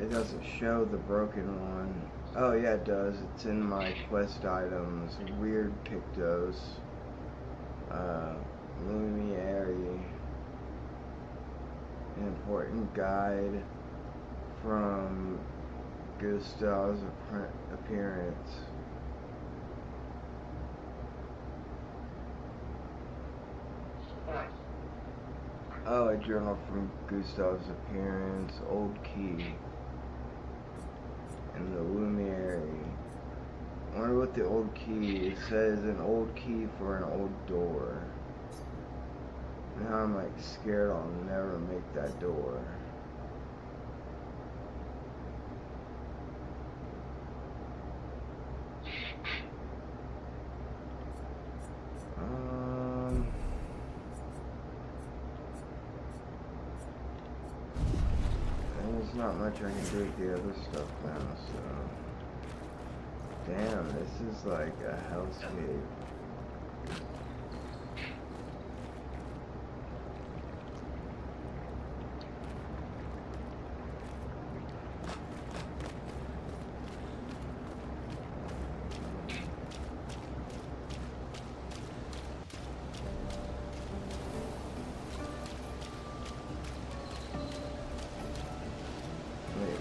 It doesn't show the broken one. Oh yeah, it does. It's in my quest items. Weird Pictos. Lumiere. An important guide from Gustav's appearance. Oh, a journal from Gustav's appearance. Old key. And the Lumiere. I wonder what the old key, it says an old key for an old door. Now I'm like scared I'll never make that door. There's not much I can do with the other stuff now, so. Damn, this is like a hellscape.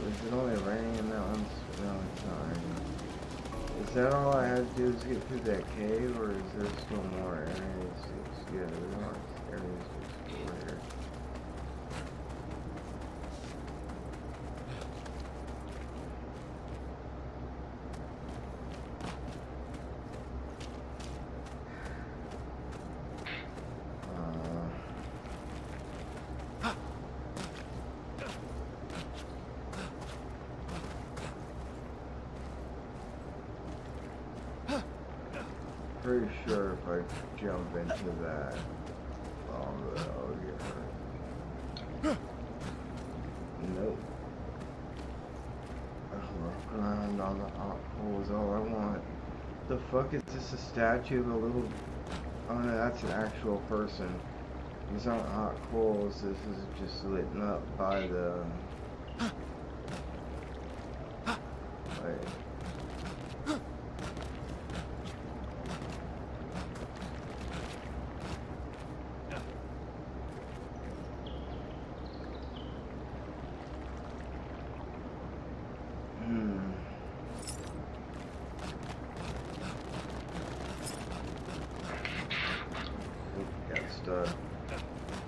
Is it only raining in that one? No, it's not raining. Is that all I have to do is get through that cave, or is there still more areas to explore? Yeah, there's more areas to explore here. pretty sure if I jump into that, I'll get hurt. Nope. Grind on the hot coal is all I want. The fuck is this, a statue of a little... Oh no, that's an actual person. These aren't hot coals, this is just lit up by the... Wait.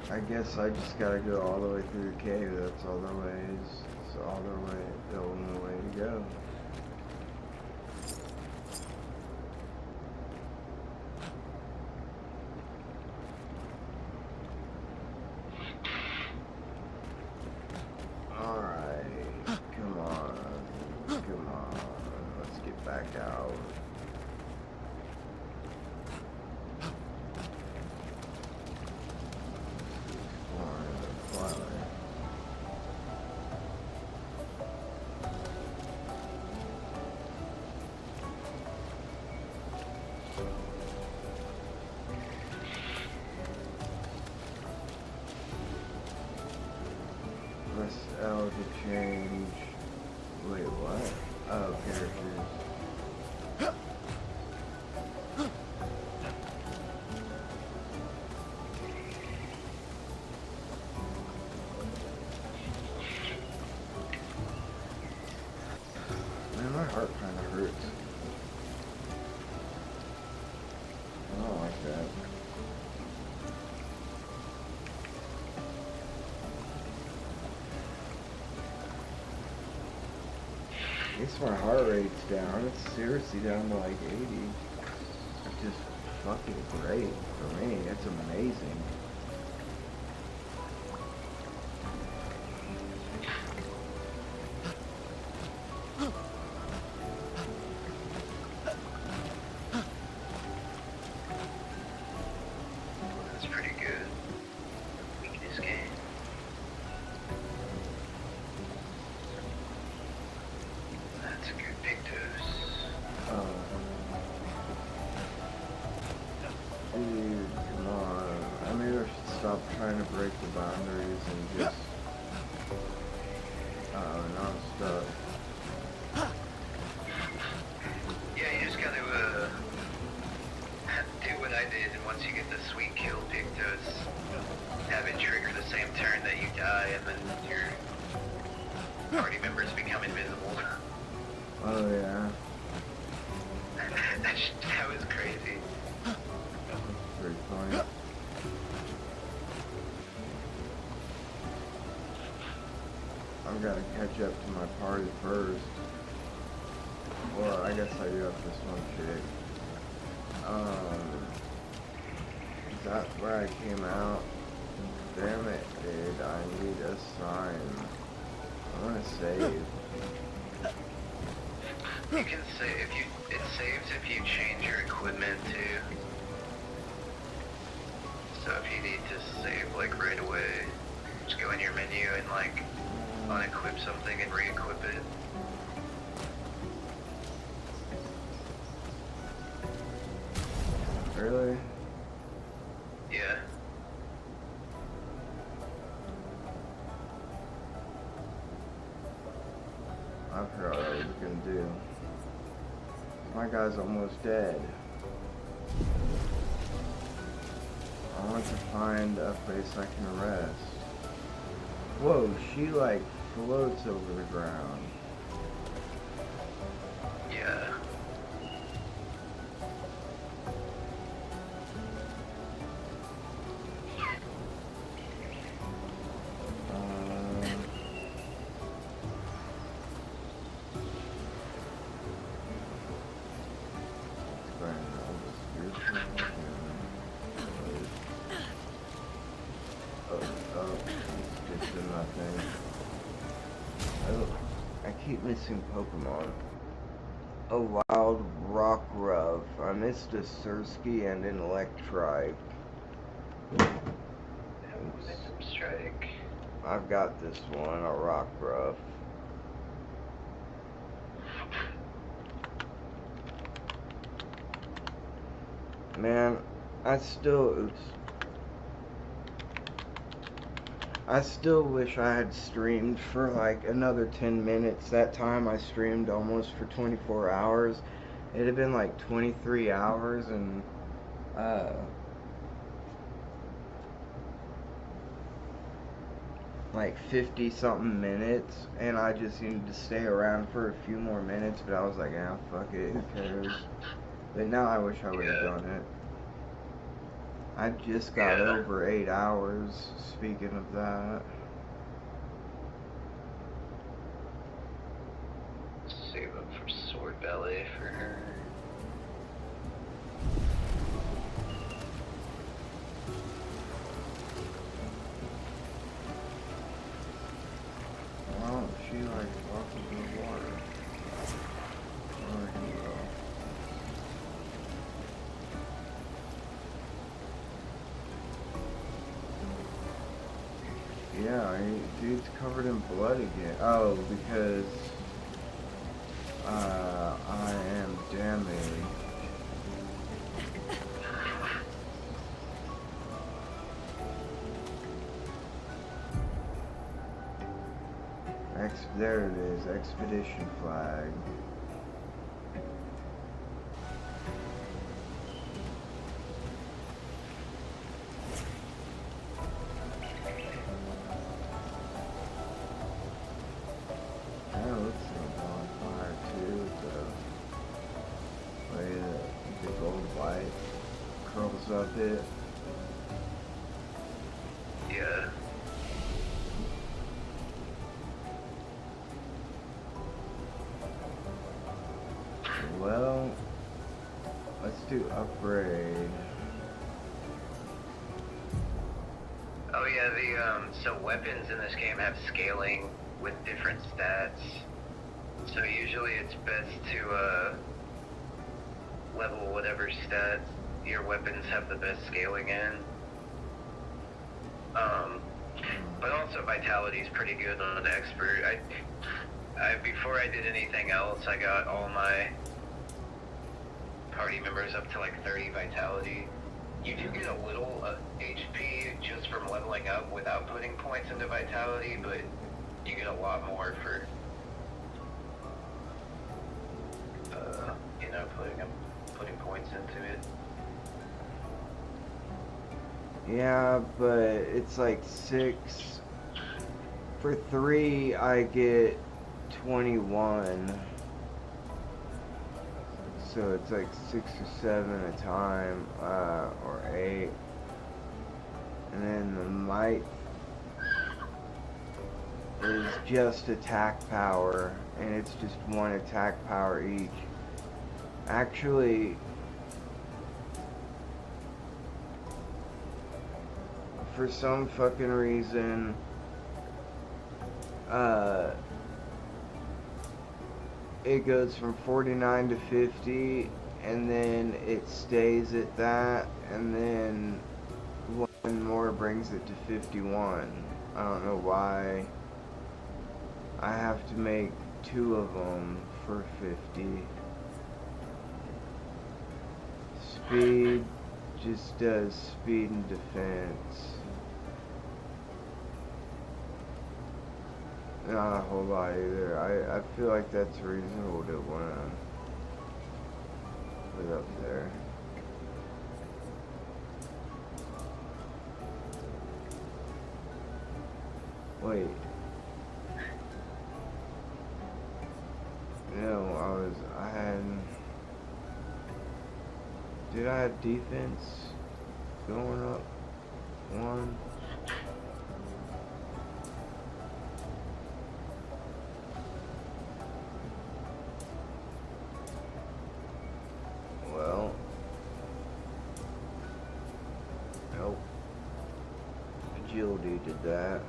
I guess I just gotta go all the way through the cave. That's all the ways. It's all the only way to go. Alright, come on, let's get back out. Press L to change. Wait, what? Oh, characters. Man, my heart kind of hurts. I don't like that. At least my heart rate's down. It's seriously down to like 80. It's just fucking great for me. It's amazing. That's pretty good. Weakness game. That's a good big dose. Dude, come on. I maybe I should stop trying to break the boundaries and just... now I'm stuck. Yeah, you just gotta, do what I did, and once you get the sweet kill Pictos, have it trigger the same turn that you die, and then your party members become invisible. Oh yeah. That was crazy. Pretty funny. I've got to catch up to my party first. Well, I guess I do have this one chick. Is that where I came out? Damn it, dude. I need a sign. I want to save. You can save. It saves if you change your equipment too. So if you need to save like right away, just go in your menu and like unequip something and re-equip it. Really? Yeah. I forgot what I was gonna do. My guy's almost dead. I want to find a place I can rest. Whoa, she like floats over the ground. Yeah. I keep missing Pokemon. A wild rock ruff. I missed a Sersky and an Electrike. Momentum strike. I've got this one, a rock ruff. Man, I still wish I had streamed for like another 10 minutes. That time I streamed almost for 24 hours. It'd have been like 23 hours and like 50 something minutes, and I just needed to stay around for a few more minutes, but I was like, yeah, fuck it, who cares? But now I wish I would have done it. I just got over 8 hours, speaking of that. Save up for Sword Belly for her. Oh, she likes walking in the water. Oh, here we go. Yeah, dude's covered in blood again. Oh, because I am damaged. There it is, expedition flag. Yeah, it looks like a bonfire too, with the way the gold light curls up it. Yeah. Well, let's do upgrade. Oh yeah, so weapons in this game have scaling with different stats. So usually it's best to level whatever stats your weapons have the best scaling in. But also vitality is pretty good on an expert. I before I did anything else, I got all my party members up to like 30 vitality. You do get a little HP just from leveling up without putting points into vitality, but you get a lot more for you know, putting points into it. Yeah, but it's like 6. For 3, I get 21. So it's like 6 or 7 a time, or 8. And then the might is just attack power, and it's just 1 attack power each. Actually, for some fucking reason, it goes from 49 to 50, and then it stays at that, and then 1 more brings it to 51. I don't know why. I have to make 2 of them for 50. Speed just does speed and defense. Not a whole lot either. I feel like that's reasonable to want to put up there. Wait. No, I had... Did I have defense going up 1? Well, nope. Agility did that.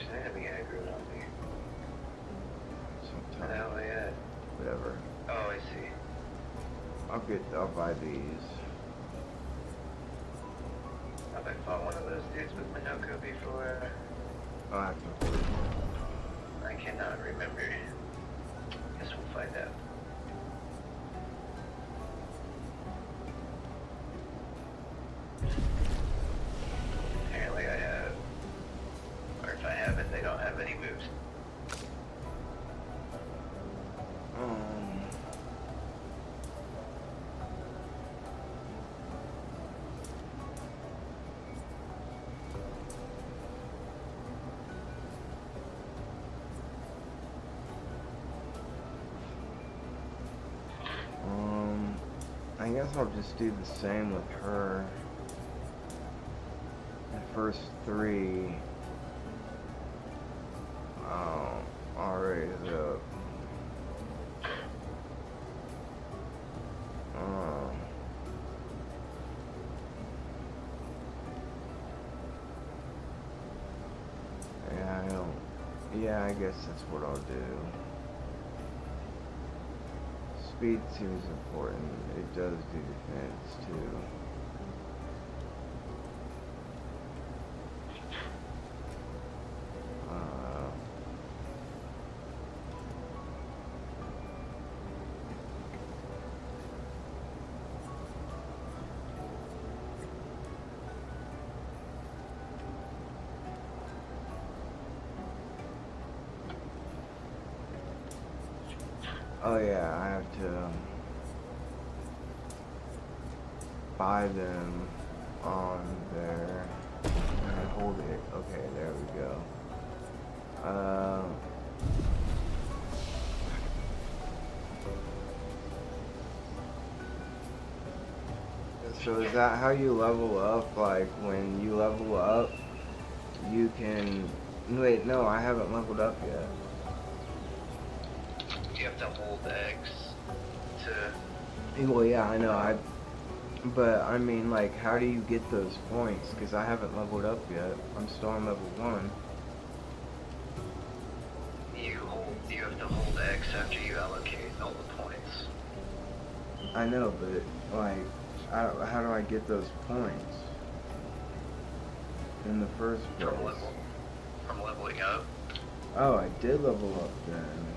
saying to be aggroed on me. Sometimes. Where the hell are they at? Whatever. Oh, I see. I'll buy these. Have I fought one of those dudes with Minoko before? I'll have to hold it. I cannot remember. Guess we'll find out. Apparently I have. Or if I haven't, they don't have any moves. I guess I'll just do the same with her. The first 3. I'll raise up. Yeah, I guess that's what I'll do. Speed seems important. It does do defense too. Oh yeah, I have to buy them on there and hold it. Okay, there we go. So is that how you level up? Like when you level up, you can... Wait, no, I haven't leveled up yet. You have to hold X to... Well, yeah, I know. But I mean, like, how do you get those points? Because I haven't leveled up yet. I'm still on level 1. You have to hold X after you allocate all the points. I know, but like, how do I get those points in the first place? From leveling up. Oh, I did level up then.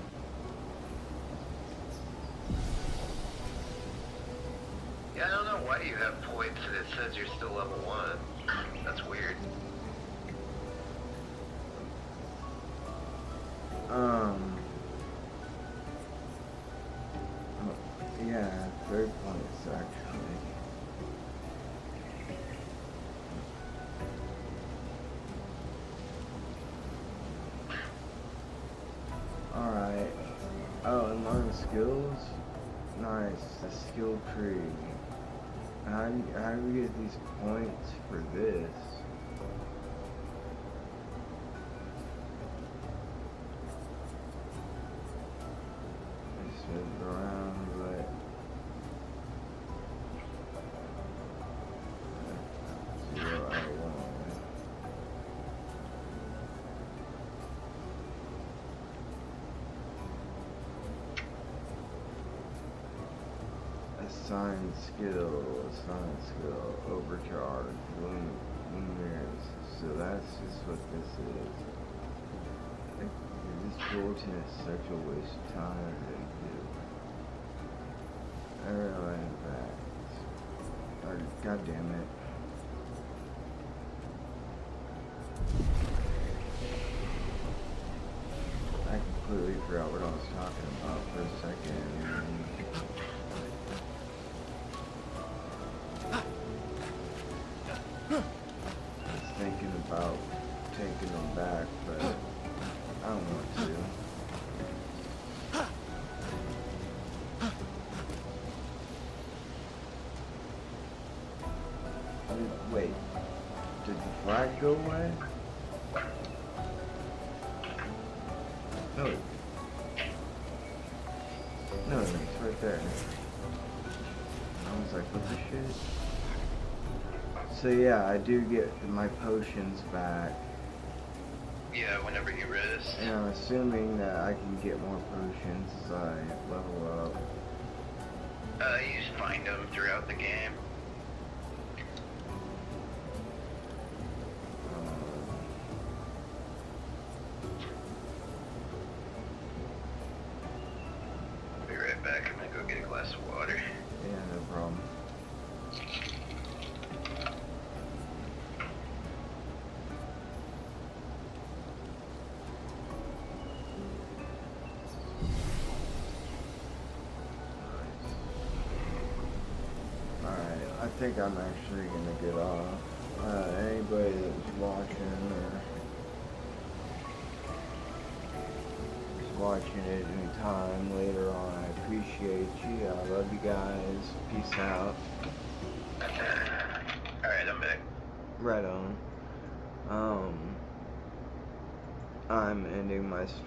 Yeah, I don't know why you have points and it says you're still level 1. That's weird. Yeah, 3 points actually. Alright. Oh, and learn skills? Nice, the skill tree. How do we get these points for this? I just moved around, but let's see what I want. Assign skill, overcharge, luminaries. So that's just what this is. This bulletin is such a waste of time to do. I realize that. God damn it. I completely forgot what I was talking about for a second. Thinking about taking them back, but I don't want to. Wait, did the flag go away? No. No, it's right there. I was like, what the shit? So yeah, I do get my potions back. Yeah, whenever you rest. And I'm assuming that I can get more potions as I level up. You just find them throughout the game. I'll be right back. I'm gonna go get a glass of water. Yeah, no problem. I think I'm actually gonna get off. Anybody that's watching or is watching at any time later on, I appreciate you. I love you guys. Peace out. Alright, I'm back. Right on. I'm ending my stream.